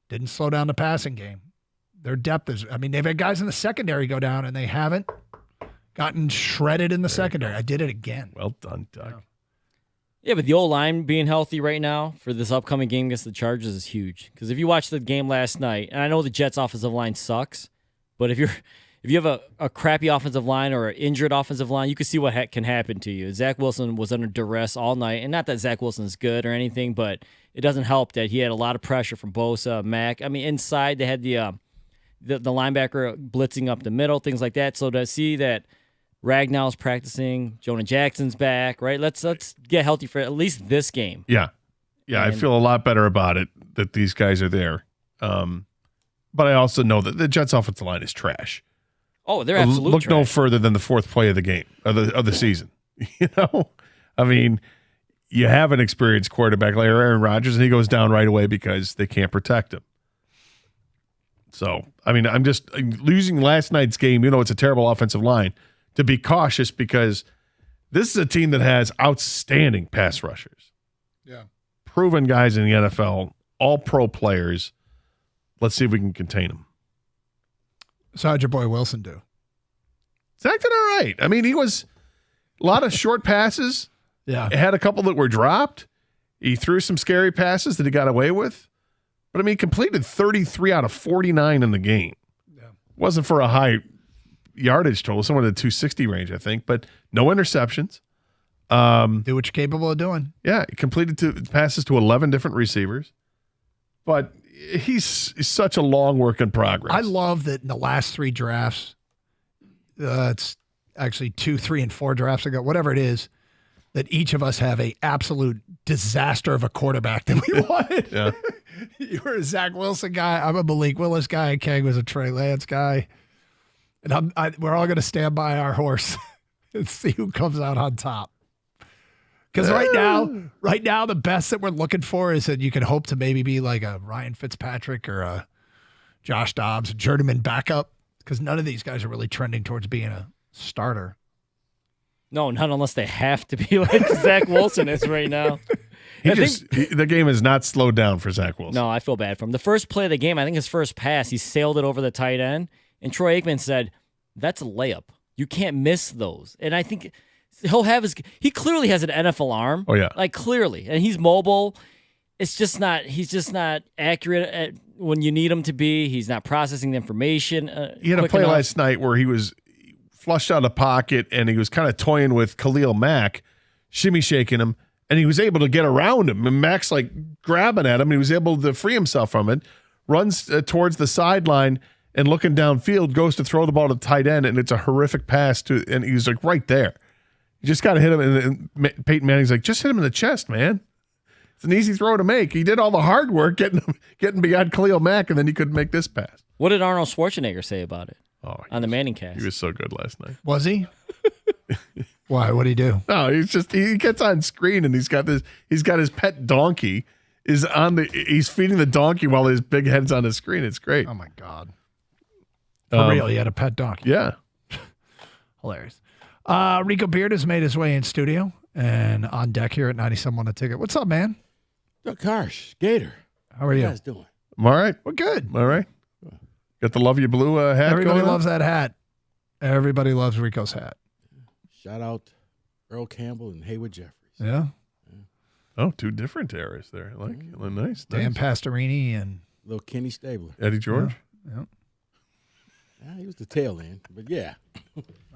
didn't slow down the passing game. Their depth is, they've had guys in the secondary go down, and they haven't gotten shredded in the secondary. I did it again. Well done, Doug. Yeah, but the O-line being healthy right now for this upcoming game against the Chargers is huge. Because if you watched the game last night, and I know the Jets' offensive line sucks, but if you have a crappy offensive line or an injured offensive line, you can see what can happen to you. Zach Wilson was under duress all night, and not that Zach Wilson is good or anything, but it doesn't help that he had a lot of pressure from Bosa, Mack. Inside they had the linebacker blitzing up the middle, things like that. So to see that Ragnall's practicing, Jonah Jackson's back, right? Let's get healthy for at least this game. Yeah. I feel a lot better about it that these guys are there. But I also know that the Jets' offensive line is trash. Oh, they're absolutely Look trash. no further than the fourth play of the game, of the season. You have an experienced quarterback like Aaron Rodgers, and he goes down right away because they can't protect him. So, I'm just losing last night's game. It's a terrible offensive line. To be cautious because this is a team that has outstanding pass rushers. Yeah. Proven guys in the NFL, all pro players. Let's see if we can contain them. So how'd your boy Wilson do? Zach did all right. He was a lot of short passes. Yeah. Had a couple that were dropped. He threw some scary passes that he got away with. But, he completed 33 out of 49 in the game. Yeah. Wasn't for a high yardage total, somewhere in the 260 range, I think, but no interceptions. Do what you're capable of doing. Yeah, he completed passes to 11 different receivers. But he's such a long work in progress. I love that in the last 3 drafts, it's actually 2, 3, and 4 drafts ago, whatever it is, that each of us have a absolute disaster of a quarterback that we wanted. Yeah. You were a Zach Wilson guy. I'm a Malik Willis guy. Keg was a Trey Lance guy. And we're all going to stand by our horse and see who comes out on top. Because right now, the best that we're looking for is that you can hope to maybe be like a Ryan Fitzpatrick or a Josh Dobbs, a journeyman backup. Because none of these guys are really trending towards being a starter. No, not unless they have to be like Zach Wilson is right now. The game has not slowed down for Zach Wilson. No, I feel bad for him. The first play of the game, I think his first pass, he sailed it over the tight end. And Troy Aikman said, that's a layup. You can't miss those. And I think he clearly has an NFL arm. Oh, yeah. Like, clearly. And he's mobile. He's just not accurate at when you need him to be. He's not processing the information. He had a play last night where he was flushed out of the pocket and he was kind of toying with Khalil Mack, shimmy shaking him, and he was able to get around him. And Mack's like grabbing at him, and he was able to free himself from it, runs towards the sideline, and looking downfield, goes to throw the ball to the tight end, and it's a horrific pass and he's like right there. You just got to hit him, and Peyton Manning's like, just hit him in the chest, man. It's an easy throw to make. He did all the hard work getting beyond Khalil Mack, and then he couldn't make this pass. What did Arnold Schwarzenegger say about it on the Manning cast? He was so good last night. Was he? Why? What'd he do? No, he gets on screen, and he's got his pet donkey he's feeding the donkey while his big head's on the screen. It's great. Oh my God. For real, he had a pet donkey. Yeah. Hilarious. Rico Beard has made his way in studio and on deck here at 97.1 The Ticket. What's up, man? Doug Karsh, Gator. How are you? How you guys doing? I'm all right. We're good. All right. Got the Love You Blue hat. Everybody going loves on? that hat. Everybody loves Rico's hat. Shout out Earl Campbell and Haywood Jeffries. Yeah. Oh, 2 different eras there. Nice. Dan Pastorini and little Kenny Stabler. Eddie George. Yeah. He was the tail end, but yeah.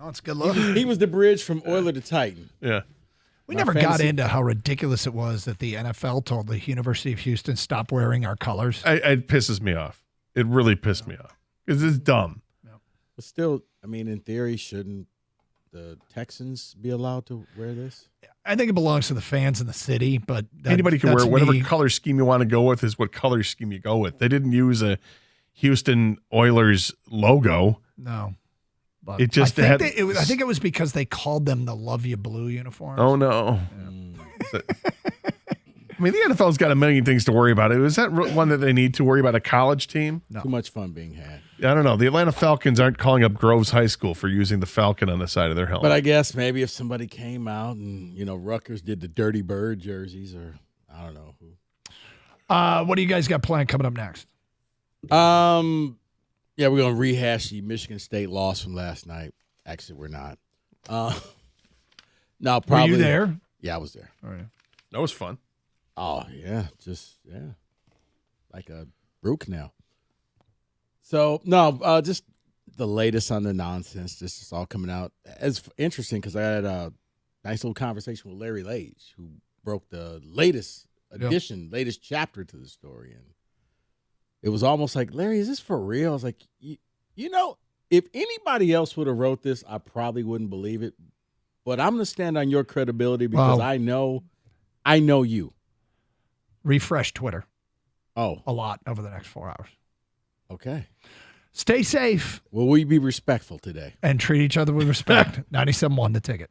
Oh, it's good look. He was the bridge from Oiler to Titan. Yeah. We never got into how ridiculous it was that the NFL told the University of Houston stop wearing our colors. It pisses me off. It really pissed me off because it's dumb. But still, in theory, shouldn't the Texans be allowed to wear this? I think it belongs to the fans in the city, but anybody can wear whatever color scheme you want to go with is what color scheme you go with. They didn't use a Houston Oilers logo. No. But it just I think it was because they called them the Love You Blue uniforms. Oh no. I mean, the NFL's got a million things to worry about. Is that one that they need to worry about, a college team? No. Too much fun being had. I don't know. The Atlanta Falcons aren't calling up Groves High School for using the Falcon on the side of their helmet. But I guess maybe if somebody came out and, Rutgers did the Dirty Bird jerseys, or I don't know who. What do you guys got planned coming up next? Yeah, we're going to rehash the Michigan State loss from last night. Actually, we're not. No, probably. Were you there? Yeah, I was there. All right. That was fun. Oh, yeah. Like a root canal. So, no, just the latest on the nonsense. This is all coming out. It's interesting because I had a nice little conversation with Larry Lage, who broke the latest edition, latest chapter to the story. And it was almost like, Larry, is this for real? I was like, if anybody else would have wrote this, I probably wouldn't believe it. But I'm going to stand on your credibility because I know you. Refresh Twitter. Oh. A lot over the next 4 hours. Okay. Stay safe. Will we be respectful today? And treat each other with respect. 97.1 The Ticket.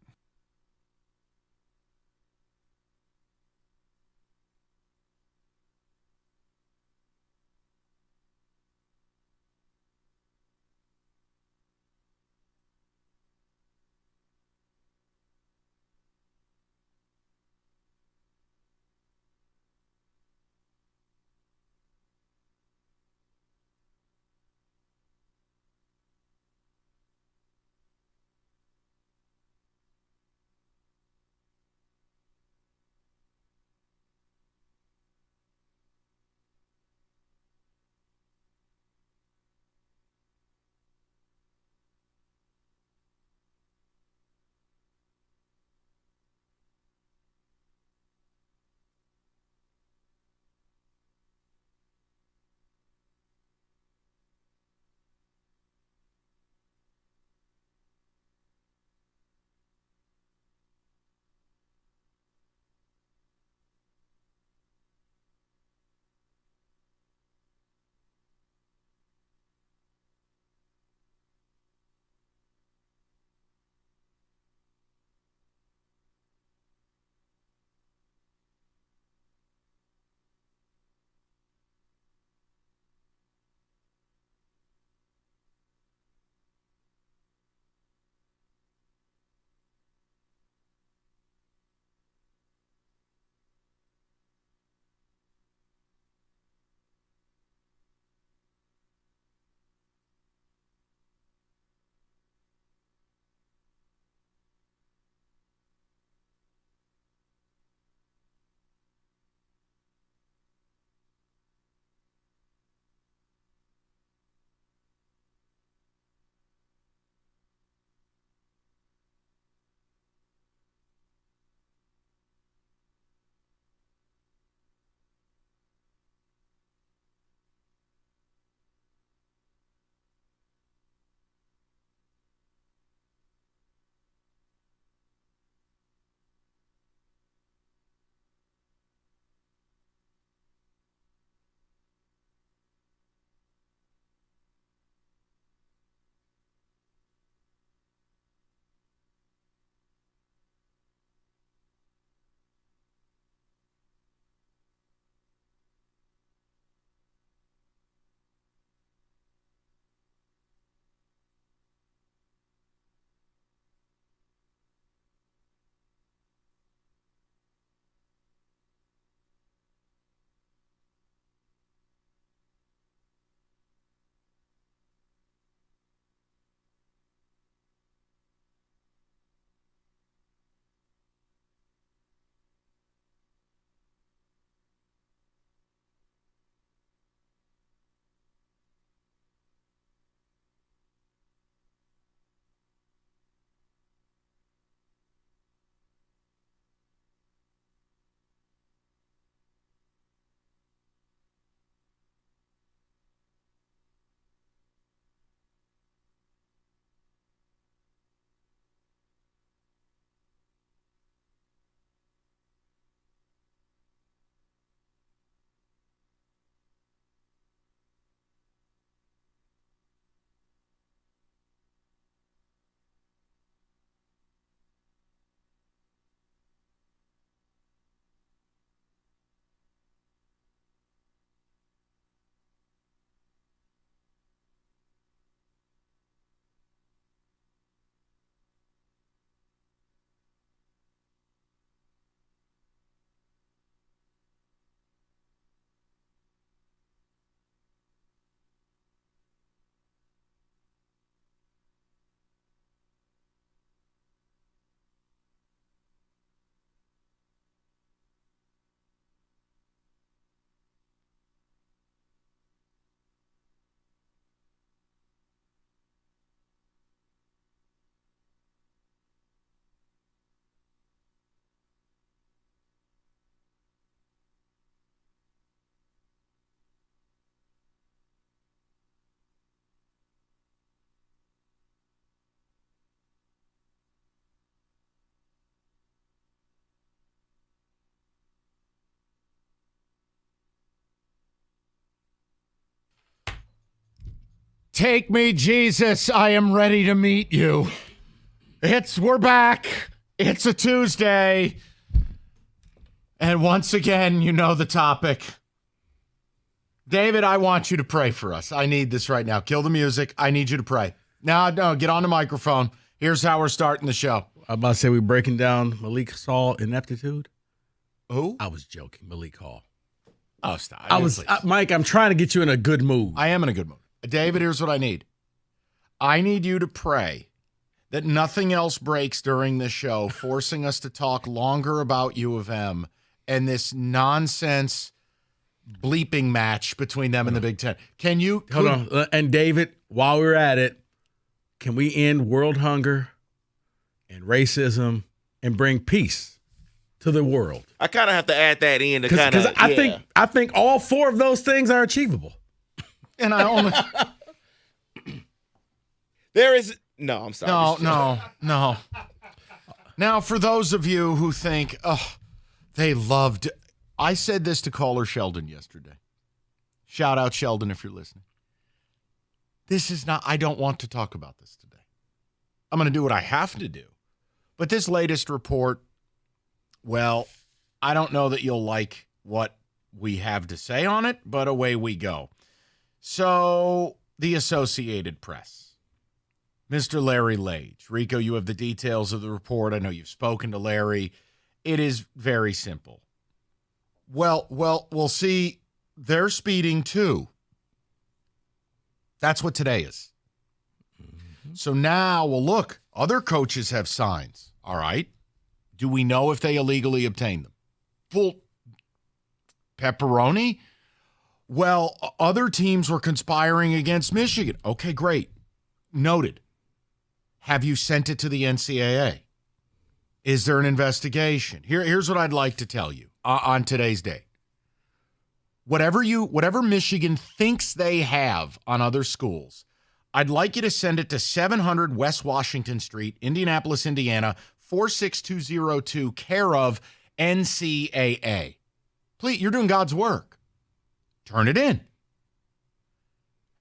Take me, Jesus. I am ready to meet you. We're back. It's a Tuesday. And once again, you know the topic. David, I want you to pray for us. I need this right now. Kill the music. I need you to pray. No, get on the microphone. Here's how we're starting the show. I'm about to say we're breaking down Malik Hall ineptitude. Who? I was joking. Malik Hall. Oh, stop. Mike, I'm trying to get you in a good mood. I am in a good mood. David, here's what I need. I need you to pray that nothing else breaks during this show, forcing us to talk longer about U of M and this nonsense bleeping match between them and the Big Ten. Can you hold on? And David, while we're at it, can we end world hunger and racism and bring peace to the world? I kind of have to add that in to kind of. Because I think all four of those things are achievable. And I only. There is no. I'm sorry. No. Now, for those of you who think, they loved. I said this to caller Sheldon yesterday. Shout out Sheldon if you're listening. This is not. I don't want to talk about this today. I'm going to do what I have to do. But this latest report, well, I don't know that you'll like what we have to say on it, but away we go. So, the Associated Press. Mr. Larry Lage. Rico, you have the details of the report. I know you've spoken to Larry. It is very simple. Well, we'll see. They're speeding too. That's what today is. Mm-hmm. So now, well, look, other coaches have signs. All right. Do we know if they illegally obtained them? Well, pepperoni? Well, other teams were conspiring against Michigan. Okay, great. Noted. Have you sent it to the NCAA? Is there an investigation? Here's what I'd like to tell you on today's day. Whatever Michigan thinks they have on other schools, I'd like you to send it to 700 West Washington Street, Indianapolis, Indiana, 46202, care of NCAA. Please, you're doing God's work. Turn it in.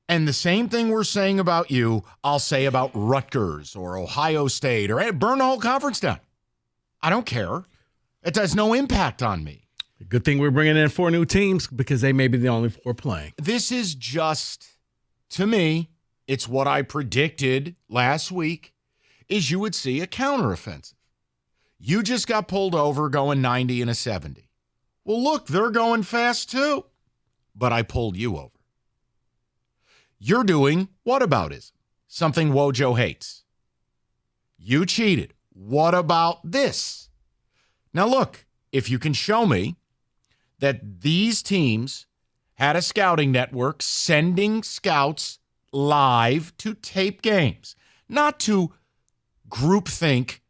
And the same thing we're saying about you, I'll say about Rutgers or Ohio State or burn the whole conference down. I don't care. It has no impact on me. Good thing we're bringing in 4 new teams because they may be the only 4 playing. This is just, to me, it's what I predicted last week, is you would see a counteroffensive. You just got pulled over going 90 and a 70. Well, look, they're going fast too. But I pulled you over. You're doing whataboutism, something Wojo hates. You cheated. What about this? Now, look, if you can show me that these teams had a scouting network sending scouts live to tape games, not to groupthink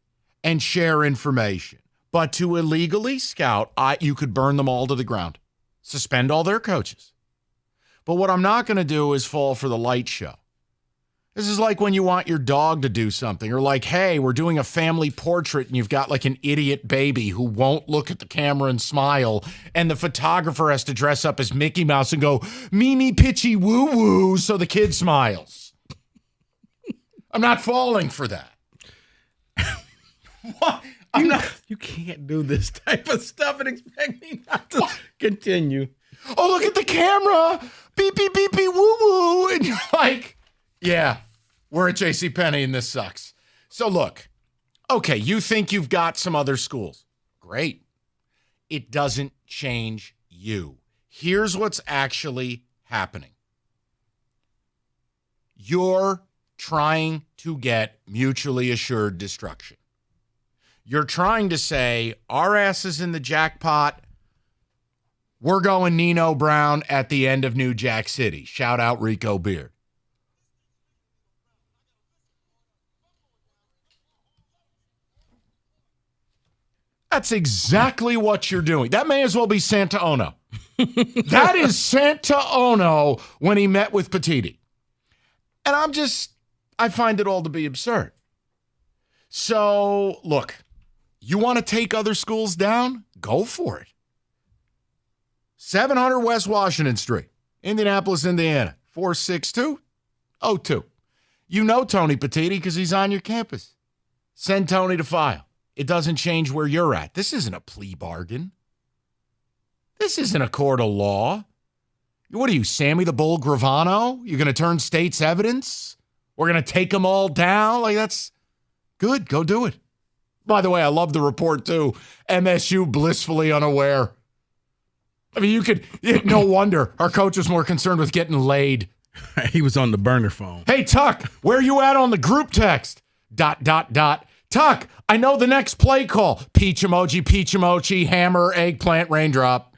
and share information, but to illegally scout, you could burn them all to the ground, suspend all their coaches. But what I'm not going to do is fall for the light show. This is like when you want your dog to do something, or like, hey, we're doing a family portrait and you've got like an idiot baby who won't look at the camera and smile, and the photographer has to dress up as Mickey Mouse and go, Mimi Pitchy Woo Woo, so the kid smiles. I'm not falling for that. What? You can't do this type of stuff and expect me not to continue. Oh, look at the camera. Beep, beep, beep, beep, woo, woo. And you're like, yeah, we're at JCPenney and this sucks. So look, okay, you think you've got some other schools. Great. It doesn't change you. Here's what's actually happening. You're trying to get mutually assured destruction. You're trying to say, our ass is in the jackpot. We're going Nino Brown at the end of New Jack City. Shout out Rico Beard. That's exactly what you're doing. That may as well be Santa Ono. That is Santa Ono when he met with Petiti. And I find it all to be absurd. So, look, you want to take other schools down? Go for it. 700 West Washington Street, Indianapolis, Indiana, 462. 0-2. You know Tony Petitti because he's on your campus. Send Tony to file. It doesn't change where you're at. This isn't a plea bargain. This isn't a court of law. What are you, Sammy the Bull Gravano? You're going to turn state's evidence? We're going to take them all down? Like, that's good. Go do it. By the way, I love the report, too. MSU blissfully unaware. I mean, no wonder our coach was more concerned with getting laid. He was on the burner phone. Hey, Tuck, where you at on the group text? ... Tuck, I know the next play call. Peach emoji, hammer, eggplant, raindrop.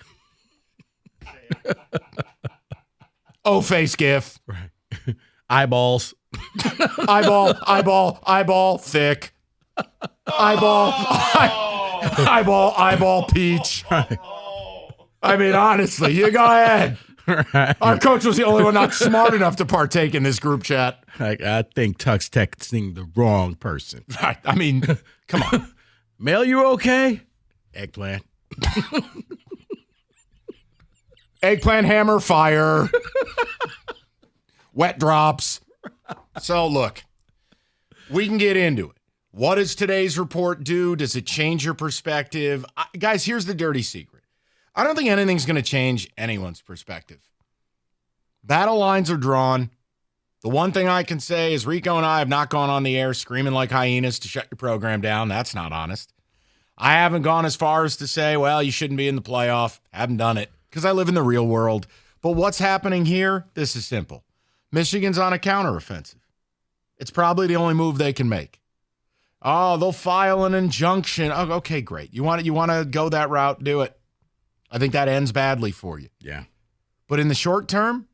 face gif. Right. Eyeballs. eyeball, thick. Eyeball, peach. I mean, honestly, you go ahead. Right. Our coach was the only one not smart enough to partake in this group chat. I think Tuck's texting the wrong person. I mean, come on. Mel, you okay? Eggplant. Eggplant, hammer, fire. Wet drops. So, look, we can get into it. What does today's report do? Does it change your perspective? Guys, here's the dirty secret. I don't think anything's going to change anyone's perspective. Battle lines are drawn. The one thing I can say is Rico and I have not gone on the air screaming like hyenas to shut your program down. That's not honest. I haven't gone as far as to say, well, you shouldn't be in the playoff. Haven't done it because I live in the real world. But what's happening here? This is simple. Michigan's on a counteroffensive. It's probably the only move they can make. Oh, they'll file an injunction. Oh, okay, great. You want to go that route? Do it. I think that ends badly for you. Yeah. But in the short term,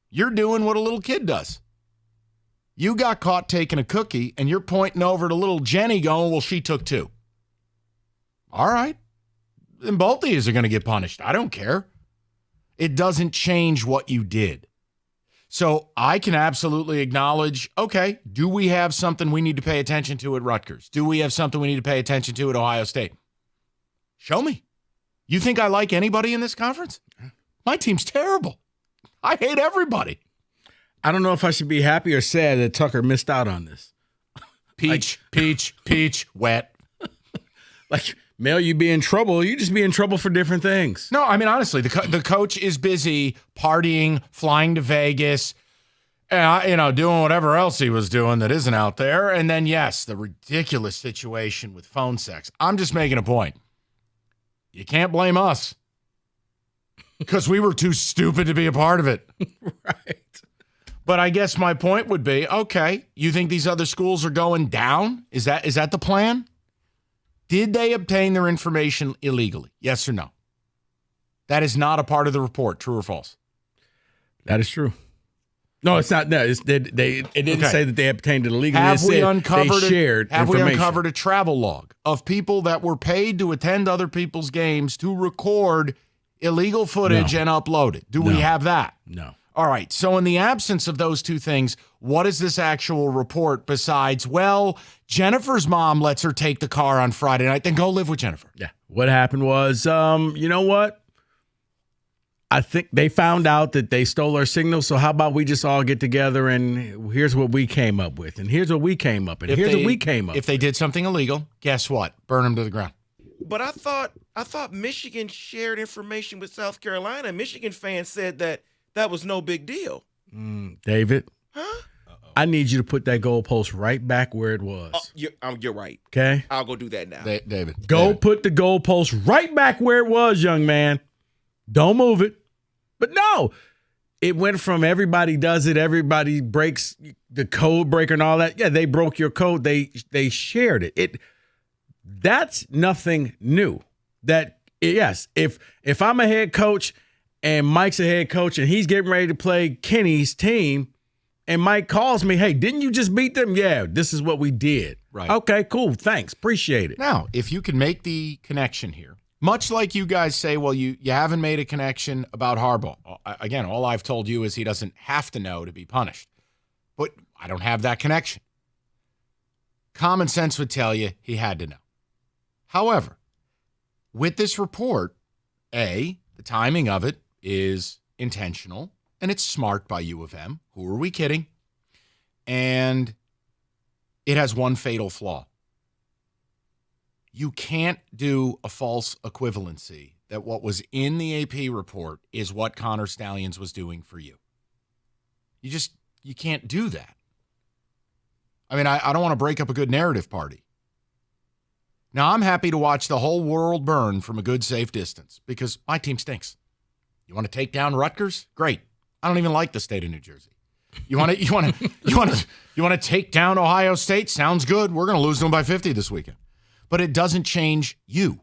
you're doing what a little kid does. You got caught taking a cookie, and you're pointing over to little Jenny going, well, she took 2. All right. Then both of you are going to get punished. I don't care. It doesn't change what you did. So I can absolutely acknowledge, okay, do we have something we need to pay attention to at Rutgers? Do we have something we need to pay attention to at Ohio State? Show me. You think I like anybody in this conference? My team's terrible. I hate everybody. I don't know if I should be happy or sad that Tucker missed out on this. Peach, wet. Like, Mel, you be in trouble. You just be in trouble for different things. No, I mean, honestly, the coach is busy partying, flying to Vegas, doing whatever else he was doing that isn't out there. And then, yes, the ridiculous situation with phone sex. I'm just making a point. You can't blame us because we were too stupid to be a part of it. Right. But I guess my point would be, okay, you think these other schools are going down? Is that the plan? Did they obtain their information illegally? Yes or no? That is not a part of the report. True or false? That is true. No, it's not. No, it didn't say that they obtained it illegally. Have we uncovered a travel log of people that were paid to attend other people's games to record illegal footage and upload it? Do we have that? No. All right. So in the absence of those two things, what is this actual report besides, well, Jennifer's mom lets her take the car on Friday night, then go live with Jennifer? Yeah. What happened was, you know what? I think they found out that they stole our signal, so how about we just all get together and here's what we came up with, and here's what we came up, and here's what we came up with. If they did something illegal, guess what? Burn them to the ground. But I thought Michigan shared information with South Carolina. Michigan fans said that was no big deal. David, I need you to put that goalpost right back where it was. You're right. Okay? I'll go do that now. David. Put the goalpost right back where it was, young man. Don't move it. But no, it went from everybody does it, everybody breaks the code breaker and all that. Yeah, they broke your code. They shared it. That's nothing new. Yes, if I'm a head coach and Mike's a head coach and he's getting ready to play Kenny's team and Mike calls me, hey, didn't you just beat them? Yeah, this is what we did. Right. Okay, cool. Thanks. Appreciate it. Now, if you can make the connection here, much like you guys say, well, you haven't made a connection about Harbaugh. Again, all I've told you is he doesn't have to know to be punished. But I don't have that connection. Common sense would tell you he had to know. However, with this report, the timing of it is intentional, and it's smart by U of M. Who are we kidding? and it has one fatal flaw. You can't do a false equivalency that what was in the AP report is what Connor Stalions was doing for you. You can't do that. I mean, I don't want to break up a good narrative party. Now, I'm happy to watch the whole world burn from a good, safe distance because my team stinks. You want to take down Rutgers? Great. I don't even like the state of New Jersey. You want to take down Ohio State? Sounds good. We're going to lose them by 50 this weekend. But it doesn't change you.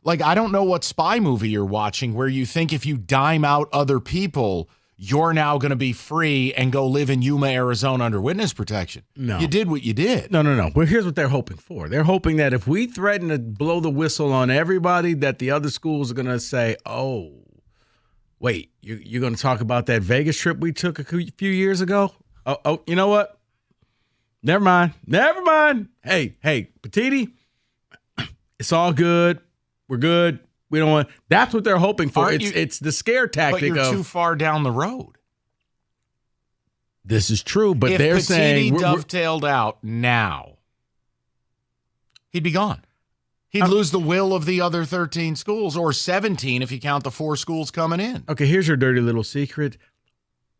Like, I don't know what spy movie you're watching where you think if you dime out other people, you're now going to be free and go live in Yuma, Arizona under witness protection. No. You did what you did. No. Well, here's what they're hoping for. They're hoping that if we threaten to blow the whistle on everybody, that the other schools are going to say, oh, wait, you're going to talk about that Vegas trip we took a few years ago? Oh, you know what? Never mind. Hey, Petiti, it's all good. We're good. We don't want. That's what they're hoping for. It's the scare tactic. But you're too far down the road. This is true, but if they're Petiti saying dovetailed out now, he'd be gone. He'd lose the will of the other 13 schools, or 17 if you count the 4 schools coming in. Okay, here's your dirty little secret.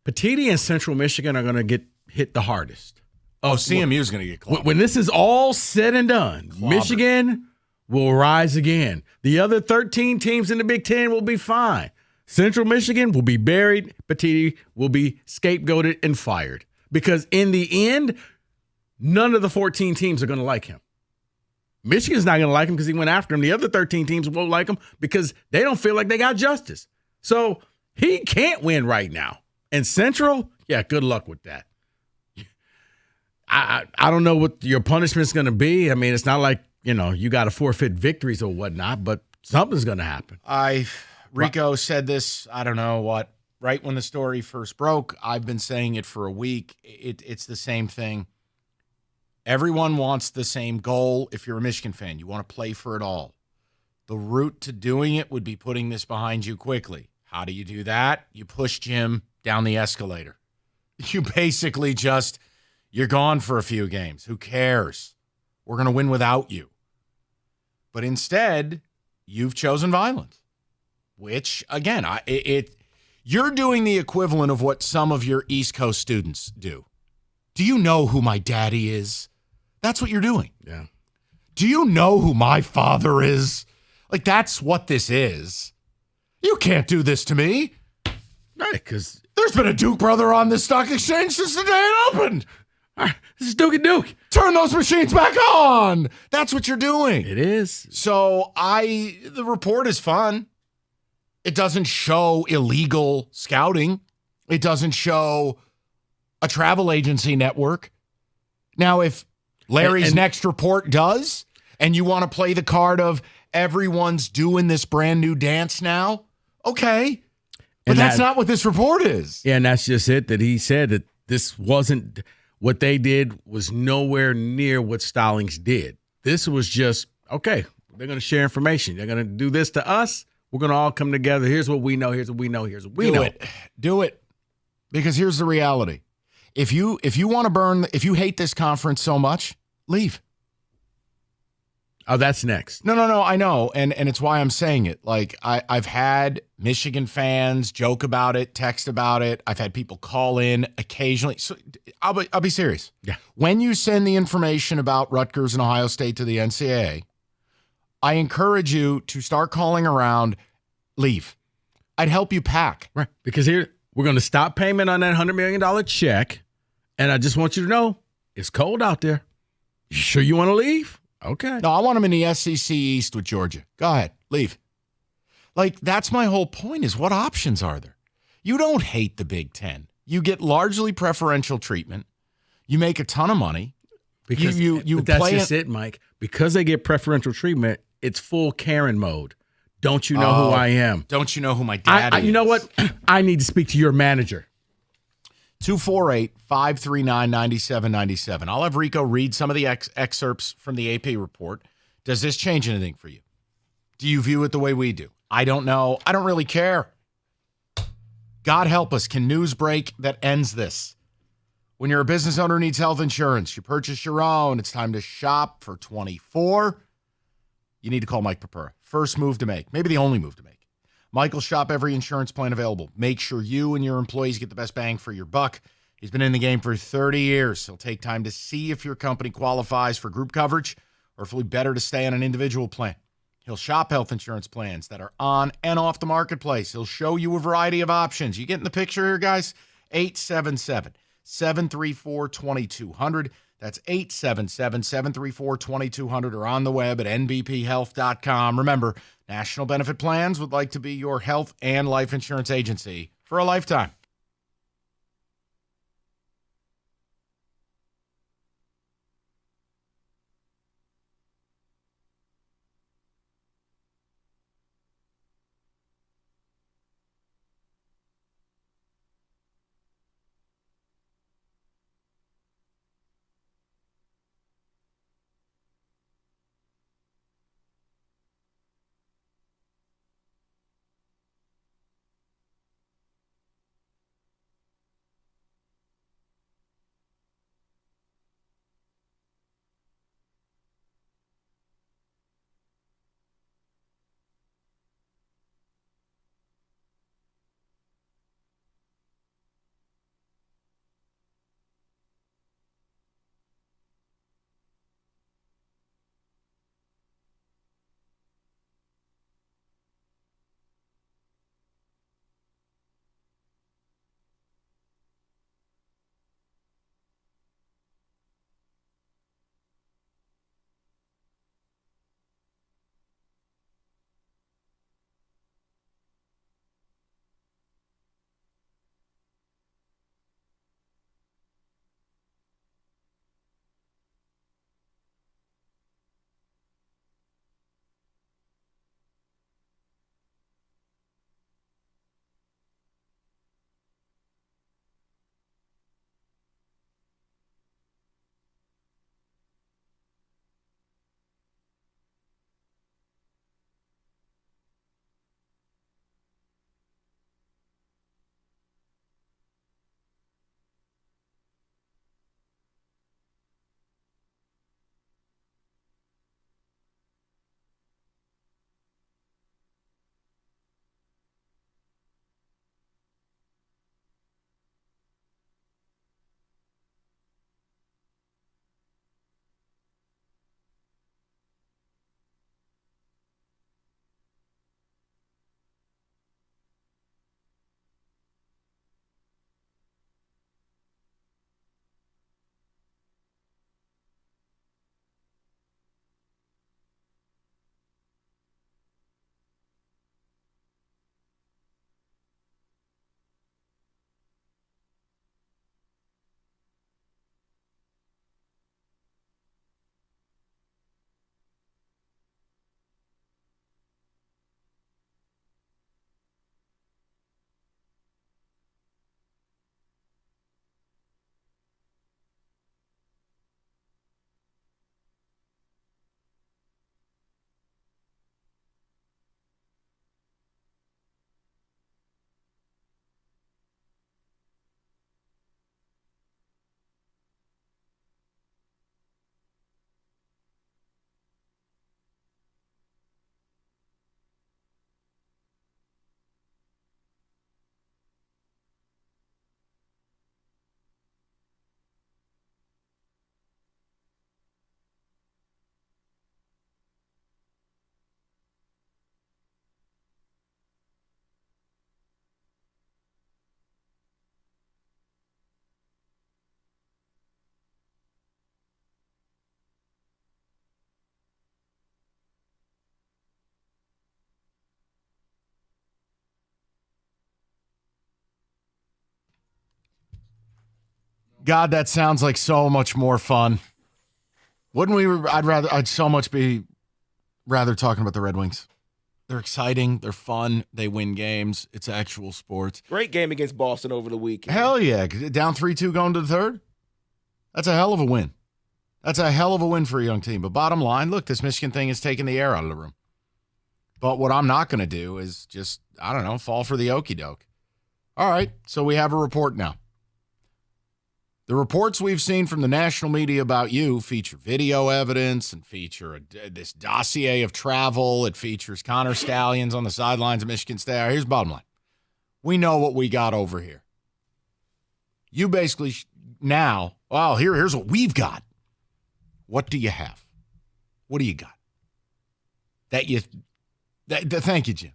Petiti and Central Michigan are going to get hit the hardest. CMU is going to get clobbered. When this is all said and done, Michigan will rise again. The other 13 teams in the Big Ten will be fine. Central Michigan will be buried. Petiti will be scapegoated and fired. Because in the end, none of the 14 teams are going to like him. Michigan's not going to like him because he went after him. The other 13 teams won't like him because they don't feel like they got justice. So he can't win right now. And Central, yeah, good luck with that. I don't know what your punishment's going to be. I mean, it's not like, you got to forfeit victories or whatnot, but something's going to happen. Rico said this, I don't know what, right when the story first broke. I've been saying it for a week. It's the same thing. Everyone wants the same goal. If you're a Michigan fan, you want to play for it all. The route to doing it would be putting this behind you quickly. How do you do that? You push Jim down the escalator. You basically you're gone for a few games. Who cares? We're going to win without you. But instead, you've chosen violence, which, again, you're doing the equivalent of what some of your East Coast students do. Do you know who my daddy is? That's what you're doing. Yeah. Do you know who my father is? Like, that's what this is. You can't do this to me. Right, because there's been a Duke brother on this stock exchange since the day it opened. This is Dookie Duke. Turn those machines back on. That's what you're doing. It is. So the report is fun. It doesn't show illegal scouting. It doesn't show a travel agency network. Now, if Larry's next report does, and you want to play the card of everyone's doing this brand new dance now, okay. But that's not what this report is. Yeah, and that's just it, that he said that this wasn't, what they did was nowhere near what Stallings did. This was just, okay, they're going to share information. They're going to do this to us. We're going to all come together. Here's what we know. Here's what we know. Here's what we know. Do it. Because here's the reality. If you want to burn, if you hate this conference so much, leave. Oh, that's next. No, I know. And it's why I'm saying it. Like, I've had Michigan fans joke about it, text about it. I've had people call in occasionally. So I'll be serious. Yeah. When you send the information about Rutgers and Ohio State to the NCAA, I encourage you to start calling around, leave. I'd help you pack. Right. Because here, we're going to stop payment on that $100 million check. And I just want you to know, it's cold out there. You sure you want to leave? Okay. No, I want them in the SEC East with Georgia. Go ahead. Leave. Like, that's my whole point, is what options are there? You don't hate the Big Ten. You get largely preferential treatment. You make a ton of money. Because but that's just it, Mike. Because they get preferential treatment, it's full Karen mode. Don't you know who I am? Don't you know who my dad is? You know what? I need to speak to your manager. 248-539-9797. I'll have Rico read some of the excerpts from the AP report. Does this change anything for you? Do you view it the way we do? I don't know. I don't really care. God help us. Can news break that ends this? When you're a business owner who needs health insurance, you purchase your own, it's time to shop for 24. You need to call Mike Papura. First move to make, maybe the only move to make. Mike will shop every insurance plan available. Make sure you and your employees get the best bang for your buck. He's been in the game for 30 years. He'll take time to see if your company qualifies for group coverage or if it'll be better to stay on an individual plan. He'll shop health insurance plans that are on and off the marketplace. He'll show you a variety of options. You getting the picture here, guys? 877-734-2200. That's 877-734-2200 or on the web at nbphealth.com. Remember, National Benefit Plans would like to be your health and life insurance agency for a lifetime. God, that sounds like so much more fun. Wouldn't we? I'd so much be rather talking about the Red Wings. They're exciting. They're fun. They win games. It's actual sports. Great game against Boston over the weekend. Hell yeah. Down 3-2 going to the third. That's a hell of a win. That's a hell of a win for a young team. But bottom line, look, this Michigan thing is taking the air out of the room. But what I'm not going to do is just, I don't know, fall for the okie doke. All right, so we have a report now. The reports we've seen from the national media about you feature video evidence and feature this dossier of travel. It features Connor Stallions on the sidelines of Michigan State. Here's the bottom line. We know what we got over here. You basically now, well, here's what we've got. What do you have? What do you got? Thank you, Jim.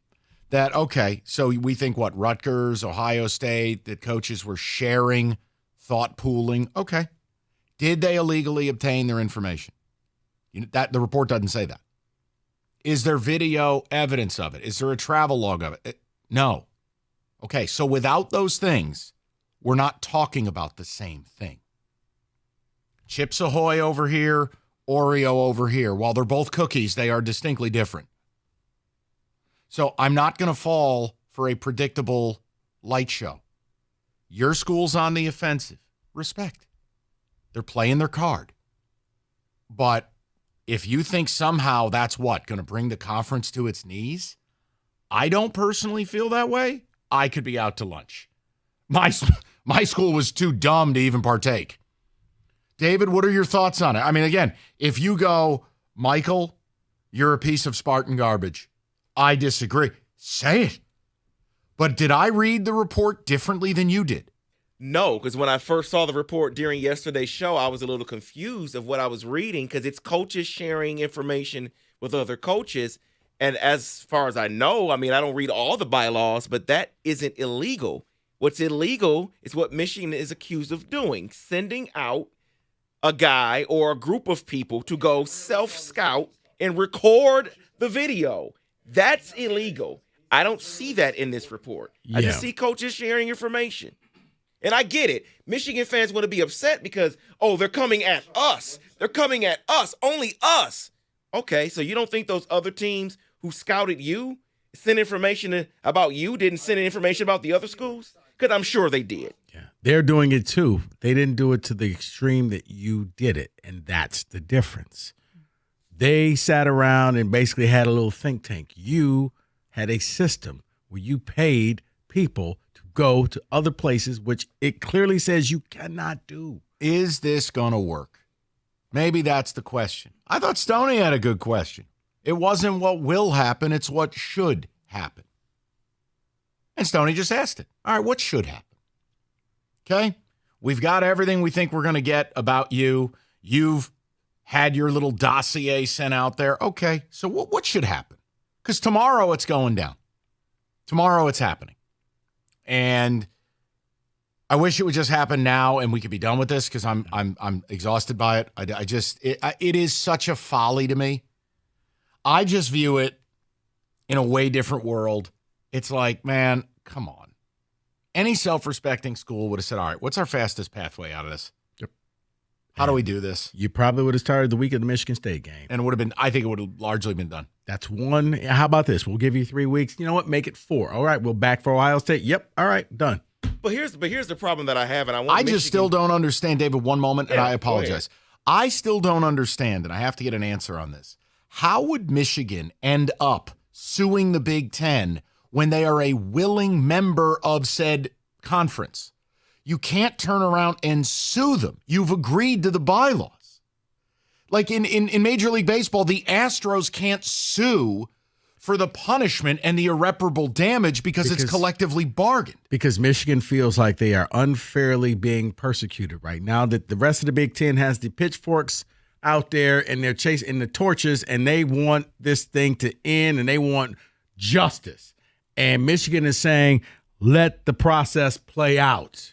Okay, so we think what, Rutgers, Ohio State, that coaches were sharing, thought pooling. Okay. Did they illegally obtain their information? That the report doesn't say that. Is there video evidence of it? Is there a travel log of it? No. Okay, so without those things, we're not talking about the same thing. Chips Ahoy over here, Oreo over here. While they're both cookies, they are distinctly different. So I'm not going to fall for a predictable light show. Your school's on the offensive. Respect. They're playing their card. But if you think somehow that's going to bring the conference to its knees, I don't personally feel that way. I could be out to lunch. My school was too dumb to even partake. David, what are your thoughts on it? I mean, again, if you go, Michael, you're a piece of Spartan garbage, I disagree. Say it. But did I read the report differently than you did? No, because when I first saw the report during yesterday's show, I was a little confused of what I was reading because it's coaches sharing information with other coaches. And as far as I know, I mean, I don't read all the bylaws, but that isn't illegal. What's illegal is what Michigan is accused of doing, sending out a guy or a group of people to go self-scout and record the video. That's illegal. I don't see that in this report. I just see coaches sharing information. And I get it. Michigan fans want to be upset because, they're coming at us. They're coming at us, only us. Okay, so you don't think those other teams who scouted you, sent information about you, didn't send information about the other schools? Because I'm sure they did. Yeah, they're doing it too. They didn't do it to the extreme that you did it, and that's the difference. They sat around and basically had a little think tank. You had a system where you paid people to go to other places, which it clearly says you cannot do. Is this going to work? Maybe that's the question. I thought Stoney had a good question. It wasn't what will happen, it's what should happen. And Stoney just asked it. All right, what should happen? Okay? We've got everything we think we're going to get about you. You've had your little dossier sent out there. Okay, so what should happen? Because tomorrow it's going down. Tomorrow it's happening. And I wish it would just happen now and we could be done with this because I'm exhausted by it. It is such a folly to me. I just view it in a way different world. It's like, man, come on. Any self-respecting school would have said, all right, what's our fastest pathway out of this? Yep. How do we do this? You probably would have started the week of the Michigan State game. And I think it would have largely been done. That's one. How about this? We'll give you 3 weeks. You know what? Make it 4. All right, we'll back for Ohio State. Yep. All right, done. But here's the problem that I have, and I just still don't understand, David, one moment, and I apologize. I still don't understand, and I have to get an answer on this. How would Michigan end up suing the Big Ten when they are a willing member of said conference? You can't turn around and sue them. You've agreed to the bylaws. Like in Major League Baseball, the Astros can't sue for the punishment and the irreparable damage because it's collectively bargained. Because Michigan feels like they are unfairly being persecuted right now, that the rest of the Big Ten has the pitchforks out there and they're chasing the torches and they want this thing to end and they want justice. And Michigan is saying, let the process play out.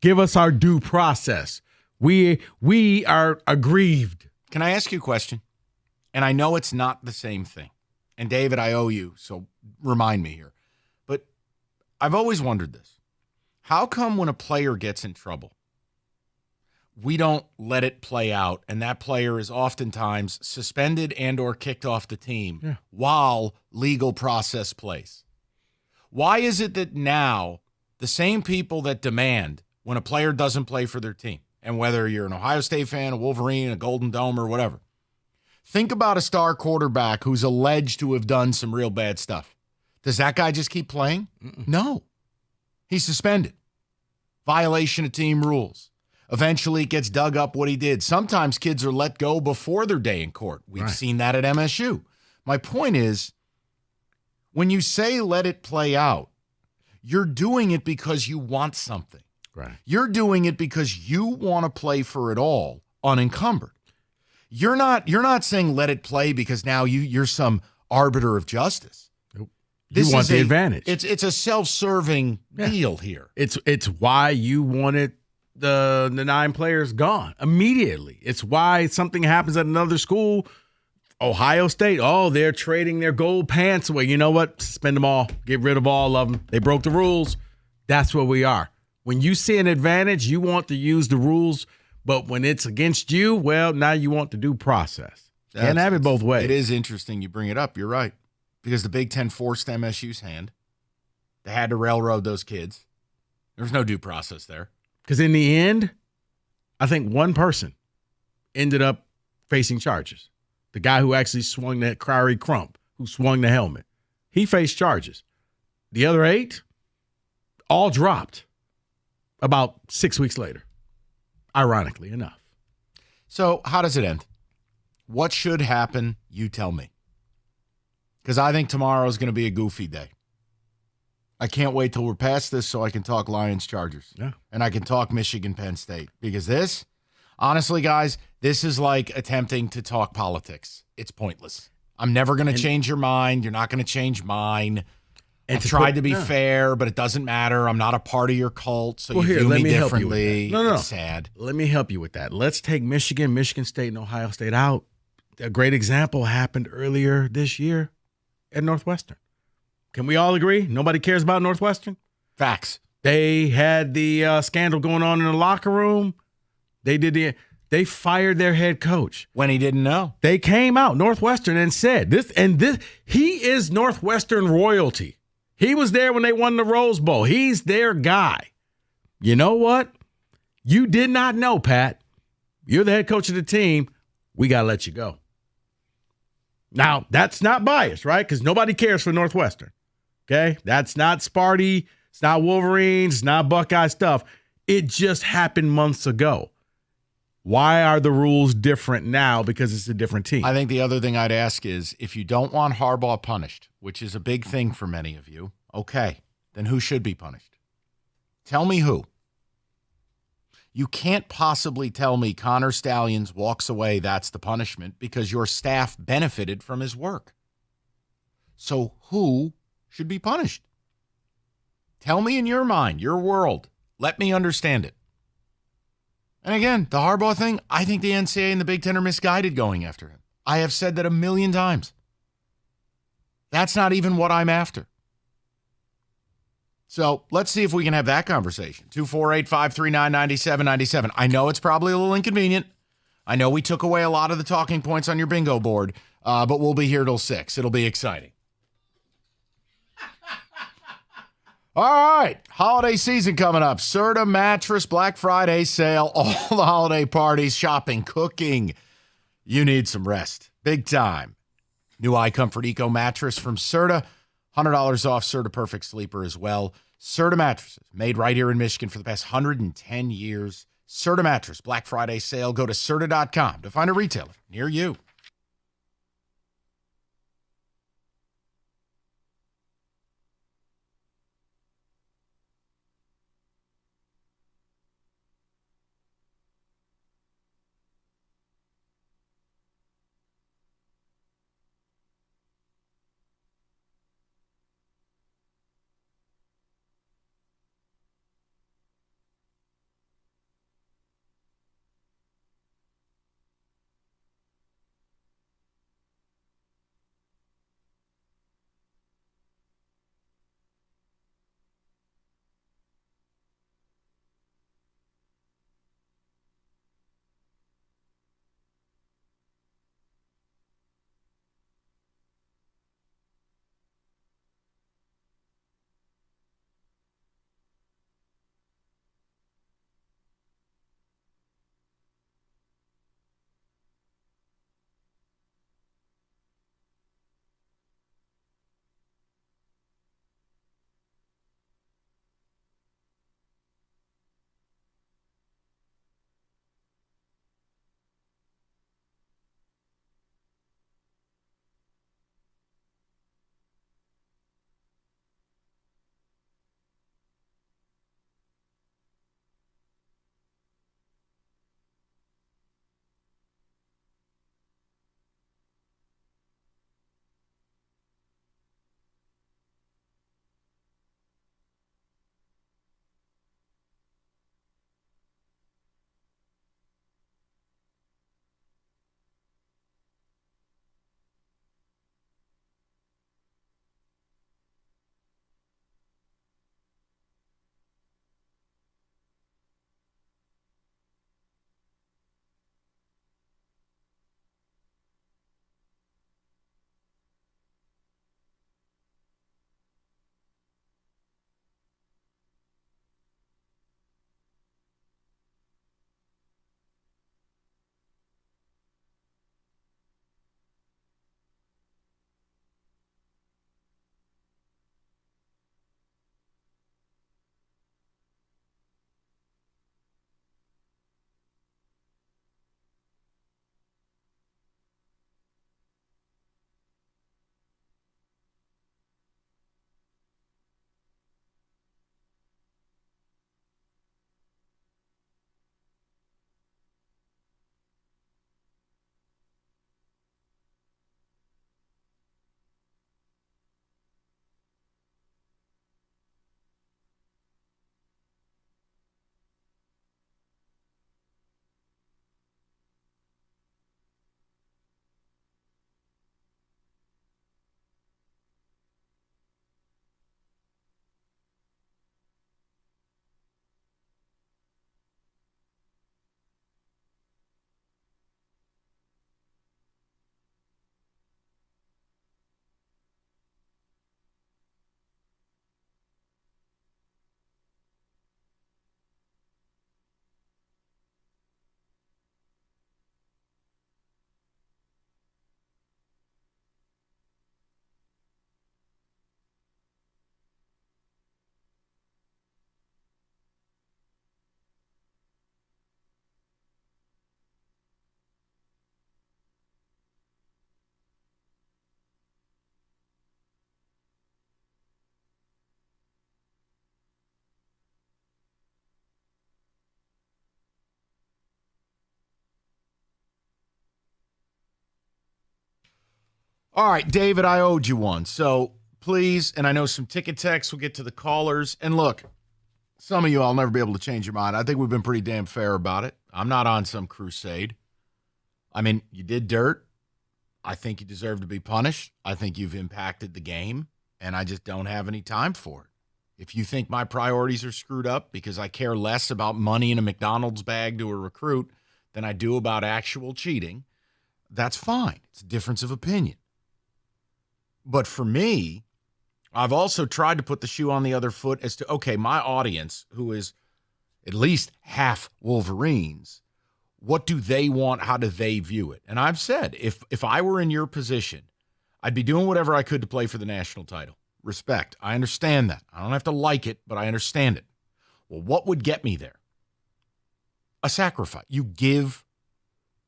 Give us our due process. We are aggrieved. Can I ask you a question? And I know it's not the same thing. And David, I owe you, so remind me here. But I've always wondered this. How come when a player gets in trouble, we don't let it play out, and that player is oftentimes suspended and or kicked off the team while legal process plays? Why is it that now the same people that demand when a player doesn't play for their team, and whether you're an Ohio State fan, a Wolverine, a Golden Dome, or whatever, think about a star quarterback who's alleged to have done some real bad stuff. Does that guy just keep playing? No. He's suspended. Violation of team rules. Eventually, it gets dug up what he did. Sometimes kids are let go before their day in court. We've seen that at MSU. My point is, when you say let it play out, you're doing it because you want something. Right. You're doing it because you want to play for it all unencumbered. You're not saying let it play because now you're some arbiter of justice. You want the advantage. It's a self-serving deal here. It's why you wanted the 9 players gone immediately. It's why something happens at another school, Ohio State. Oh, they're trading their gold pants away. You know what? Spend them all. Get rid of all of them. They broke the rules. That's where we are. When you see an advantage, you want to use the rules. But when it's against you, well, now you want the due process. Can't have it both ways. It is interesting you bring it up. You're right. Because the Big Ten forced MSU's hand. They had to railroad those kids. There was no due process there. Because in the end, I think one person ended up facing charges. The guy who actually swung that Crary Crump, who swung the helmet. He faced charges. The other 8 all dropped about 6 weeks later, ironically enough. So how does it end? What should happen? You tell me. Because I think tomorrow is going to be a goofy day. I can't wait till we're past this so I can talk Lions Chargers. Yeah. And I can talk Michigan Penn State. Because this, honestly, guys, this is like attempting to talk politics. It's pointless. I'm never going to change your mind. You're not going to change mine. I've tried to be fair, but it doesn't matter. I'm not a part of your cult, so you view me differently. No. It's sad. Let me help you with that. Let's take Michigan, Michigan State, and Ohio State out. A great example happened earlier this year at Northwestern. Can we all agree? Nobody cares about Northwestern? Facts. They had the scandal going on in the locker room. They fired their head coach when he didn't know. They came out Northwestern and said this. He is Northwestern royalty. He was there when they won the Rose Bowl. He's their guy. You know what? You did not know, Pat. You're the head coach of the team. We got to let you go. Now, that's not biased, right? Because nobody cares for Northwestern. Okay? That's not Sparty. It's not Wolverines. It's not Buckeye stuff. It just happened months ago. Why are the rules different now? Because it's a different team. I think the other thing I'd ask is, if you don't want Harbaugh punished, which is a big thing for many of you, okay, then who should be punished? Tell me who. You can't possibly tell me Connor Stallions walks away, that's the punishment, because your staff benefited from his work. So who should be punished? Tell me in your mind, your world. Let me understand it. And again, the Harbaugh thing, I think the NCAA and the Big Ten are misguided going after him. I have said that 1,000,000 times. That's not even what I'm after. So let's see if we can have that conversation. 248-539-9797. I know it's probably a little inconvenient. I know we took away a lot of the talking points on your bingo board, but we'll be here till 6. It'll be exciting. All right, holiday season coming up. Serta Mattress Black Friday sale, all the holiday parties, shopping, cooking. You need some rest, big time. New iComfort Eco mattress from Serta, $100 off Serta Perfect Sleeper as well. Serta mattresses, made right here in Michigan for the past 110 years. Serta Mattress Black Friday sale. Go to Serta.com to find a retailer near you. All right, David, I owed you one. So please, and I know some ticket texts, we'll get to the callers. And look, some of you, I'll never be able to change your mind. I think we've been pretty damn fair about it. I'm not on some crusade. I mean, you did dirt. I think you deserve to be punished. I think you've impacted the game, and I just don't have any time for it. If you think my priorities are screwed up because I care less about money in a McDonald's bag to a recruit than I do about actual cheating, that's fine. It's a difference of opinion. But for me, I've also tried to put the shoe on the other foot as to, okay, my audience, who is at least half Wolverines, what do they want? How do they view it? And I've said, if I were in your position, I'd be doing whatever I could to play for the national title. Respect. I understand that. I don't have to like it, but I understand it. Well, what would get me there? A sacrifice. You give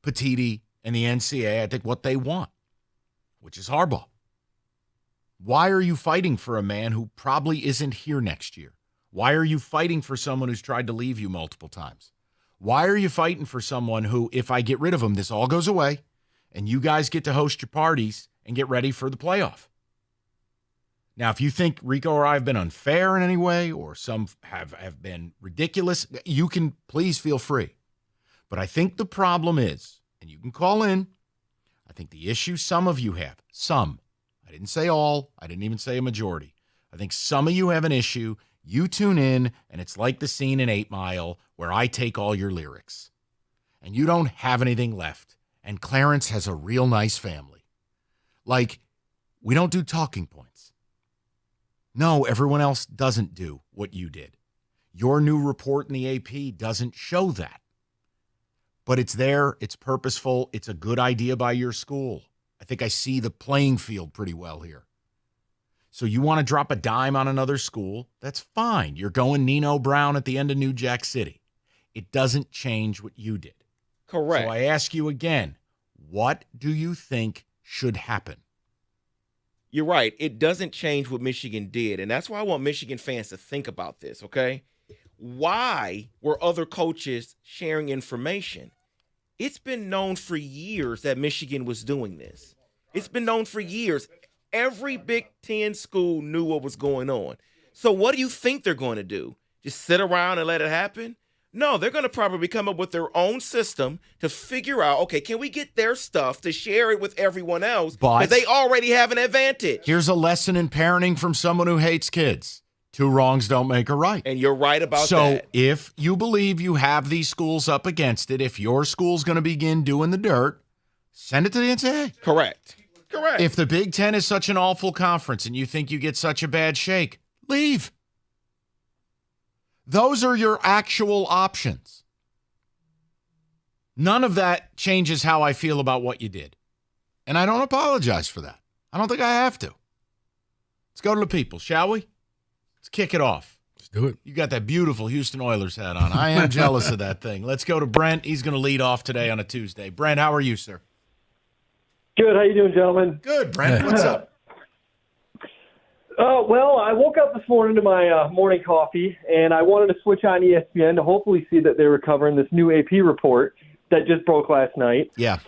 Petitti and the NCAA, I think, what they want, which is Harbaugh. Why are you fighting for a man who probably isn't here next year? Why are you fighting for someone who's tried to leave you multiple times? Why are you fighting for someone who, if I get rid of him, this all goes away, and you guys get to host your parties and get ready for the playoff? Now, if you think Rico or I have been unfair in any way, or some have been ridiculous, you can please feel free. But I think the problem is, and you can call in, I think the issue some of you have, some, I didn't say all, I didn't even say a majority. I think some of you have an issue. You tune in, and it's like the scene in 8 Mile where I take all your lyrics. And you don't have anything left. And Clarence has a real nice family. Like, we don't do talking points. No, everyone else doesn't do what you did. Your new report in the AP doesn't show that. But it's there, it's purposeful, it's a good idea by your school. I think I see the playing field pretty well here. So you want to drop a dime on another school, that's fine. You're going Nino Brown at the end of New Jack City. It doesn't change what you did. Correct. So I ask you again, what do you think should happen? You're right. It doesn't change what Michigan did. And that's why I want Michigan fans to think about this, okay? Why were other coaches sharing information? It's been known for years that Michigan was doing this. It's been known for years. Every Big Ten school knew what was going on. So what do you think they're going to do? Just sit around and let it happen? No, they're going to probably come up with their own system to figure out, okay, can we get their stuff to share it with everyone else? Because they already have an advantage. Here's a lesson in parenting from someone who hates kids. 2 wrongs don't make a right. And you're right about that. So if you believe you have these schools up against it, if your school's going to begin doing the dirt, send it to the NCAA. Correct. If the Big Ten is such an awful conference and you think you get such a bad shake, leave. Those are your actual options. None of that changes how I feel about what you did. And I don't apologize for that. I don't think I have to. Let's go to the people, shall we? Let's kick it off. Let's do it. You got that beautiful Houston Oilers hat on. I am jealous of that thing. Let's go to Brent. He's going to lead off today on a Tuesday. Brent, how are you, sir? Good. How you doing, gentlemen? Good, Brent. What's up? Well, I woke up this morning to my morning coffee, and I wanted to switch on ESPN to hopefully see that they were covering this new AP report that just broke last night. Yeah.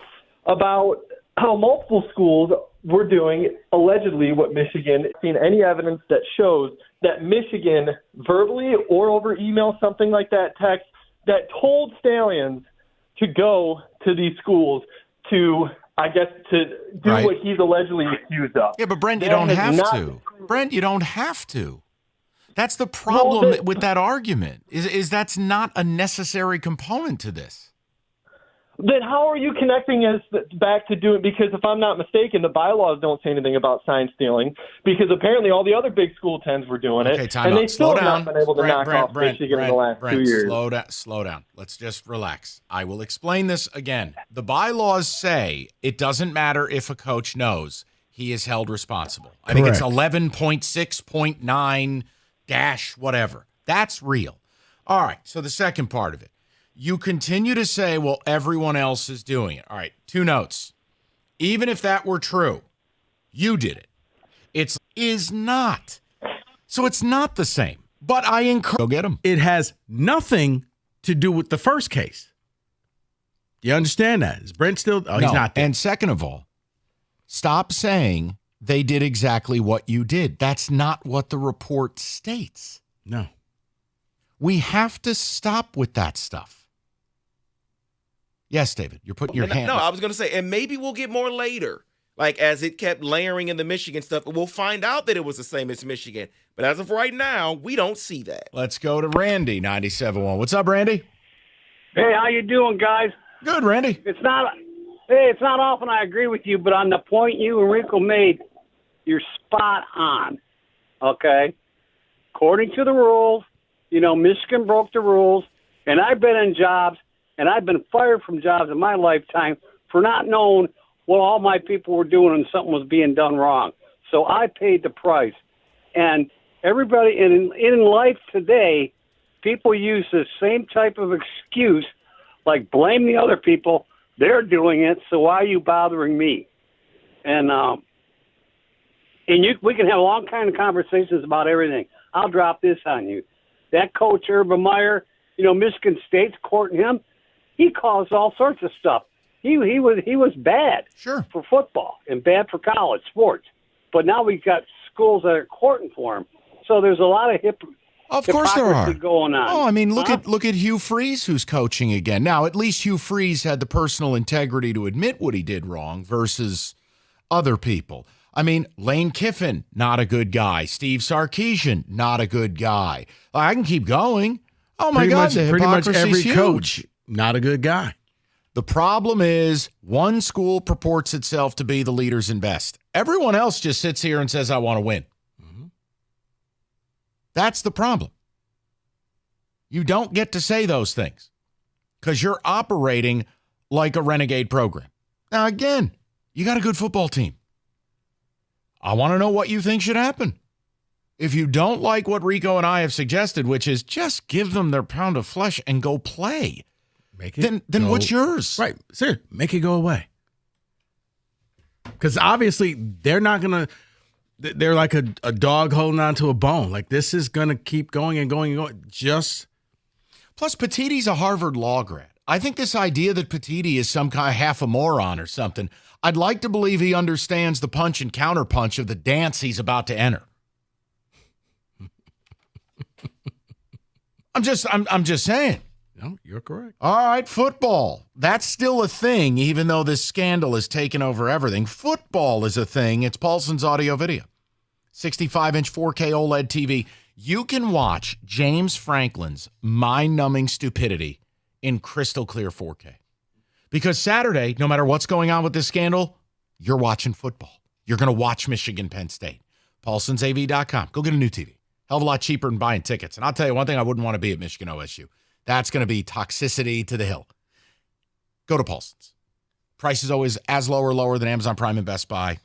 About how multiple schools were doing allegedly what Michigan, seen any evidence that shows that Michigan verbally or over email, something like that, text, that told Stalions to go to these schools to, I guess, to do what he's allegedly accused of. Yeah, but Brent, you don't have to. Brent, you don't have to. That's the problem with that argument, is that's not a necessary component to this. Then how are you connecting us back to doing? Because if I'm not mistaken, the bylaws don't say anything about sign stealing. Because apparently all the other big school tens were doing it, Okay, time and out. they still Slow have down. not been able to knock off Michigan in the last 2 years. Slow down. Let's just relax. I will explain this again. The bylaws say it doesn't matter if a coach knows he is held responsible. I think it's 11.6.9 dash whatever. That's real. All right, so the second part of it. You continue to say, well, everyone else is doing it. All right, 2 notes. Even if that were true, you did it. It is not. So it's not the same. But I encourage go get him. It has nothing to do with the first case. You understand that? Is Brent still? Oh, he's not there. And second of all, Stop saying they did exactly what you did. That's not what the report states. No. We have to stop with that stuff. Yes, David, you're putting your hand No, up. I was going to say, and maybe we'll get more later. Like, as it kept layering in the Michigan stuff, we'll find out that it was the same as Michigan. But as of right now, we don't see that. Let's go to Randy, 97.1. What's up, Randy? Hey, how you doing, guys? Good, Randy. It's not often I agree with you, but on the point you and Rico made, you're spot on. Okay? According to the rules, Michigan broke the rules, and I've been in jobs, and I've been fired from jobs in my lifetime for not knowing what all my people were doing and something was being done wrong. So I paid the price. And everybody in life today, people use the same type of excuse, like blame the other people. They're doing it, so why are you bothering me? And we can have long kind of conversations about everything. I'll drop this on you. That coach, Urban Meyer, Michigan State's courting him. He caused all sorts of stuff. He was bad for football and bad for college sports. But now we've got schools that are courting for him. So there's a lot of Of course there are. Going on. Oh, I mean, look at Hugh Freeze, who's coaching again. Now, at least Hugh Freeze had the personal integrity to admit what he did wrong versus other people. I mean, Lane Kiffin, not a good guy. Steve Sarkisian, not a good guy. I can keep going. Oh my God, the pretty much hypocrisy's every huge. coach, not a good guy. The problem is one school purports itself to be the leaders and best. Everyone else just sits here and says, I want to win. That's the problem. You don't get to say those things because you're operating like a renegade program. Now, again, you got a good football team. I want to know what you think should happen. If you don't like what Rico and I have suggested, which is just give them their pound of flesh and go play, Make it then what's yours? Right. Sir, make it go away. Because obviously they're not going to, they're like a dog holding on to a bone. Like this is going to keep going and going and going. Plus, Petitti's a Harvard law grad. I think this idea that Petitti is some kind of half a moron or something, I'd like to believe he understands the punch and counterpunch of the dance he's about to enter. I'm just saying. No, you're correct. All right, football. That's still a thing, even though this scandal has taken over everything. Football is a thing. It's Paulson's Audio Video. 65-inch 4K OLED TV. You can watch James Franklin's mind-numbing stupidity in crystal clear 4K. Because Saturday, no matter what's going on with this scandal, you're watching football. You're going to watch Michigan Penn State. PaulsonsAV.com. Go get a new TV. Hell of a lot cheaper than buying tickets. And I'll tell you one thing, I wouldn't want to be at Michigan OSU. That's going to be toxicity to the hill. Go to Paulson's. Price is always as low or lower than Amazon Prime and Best Buy.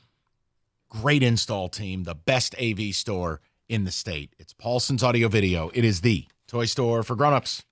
Great install team. The best AV store in the state. It's Paulson's Audio Video. It is the toy store for grown-ups.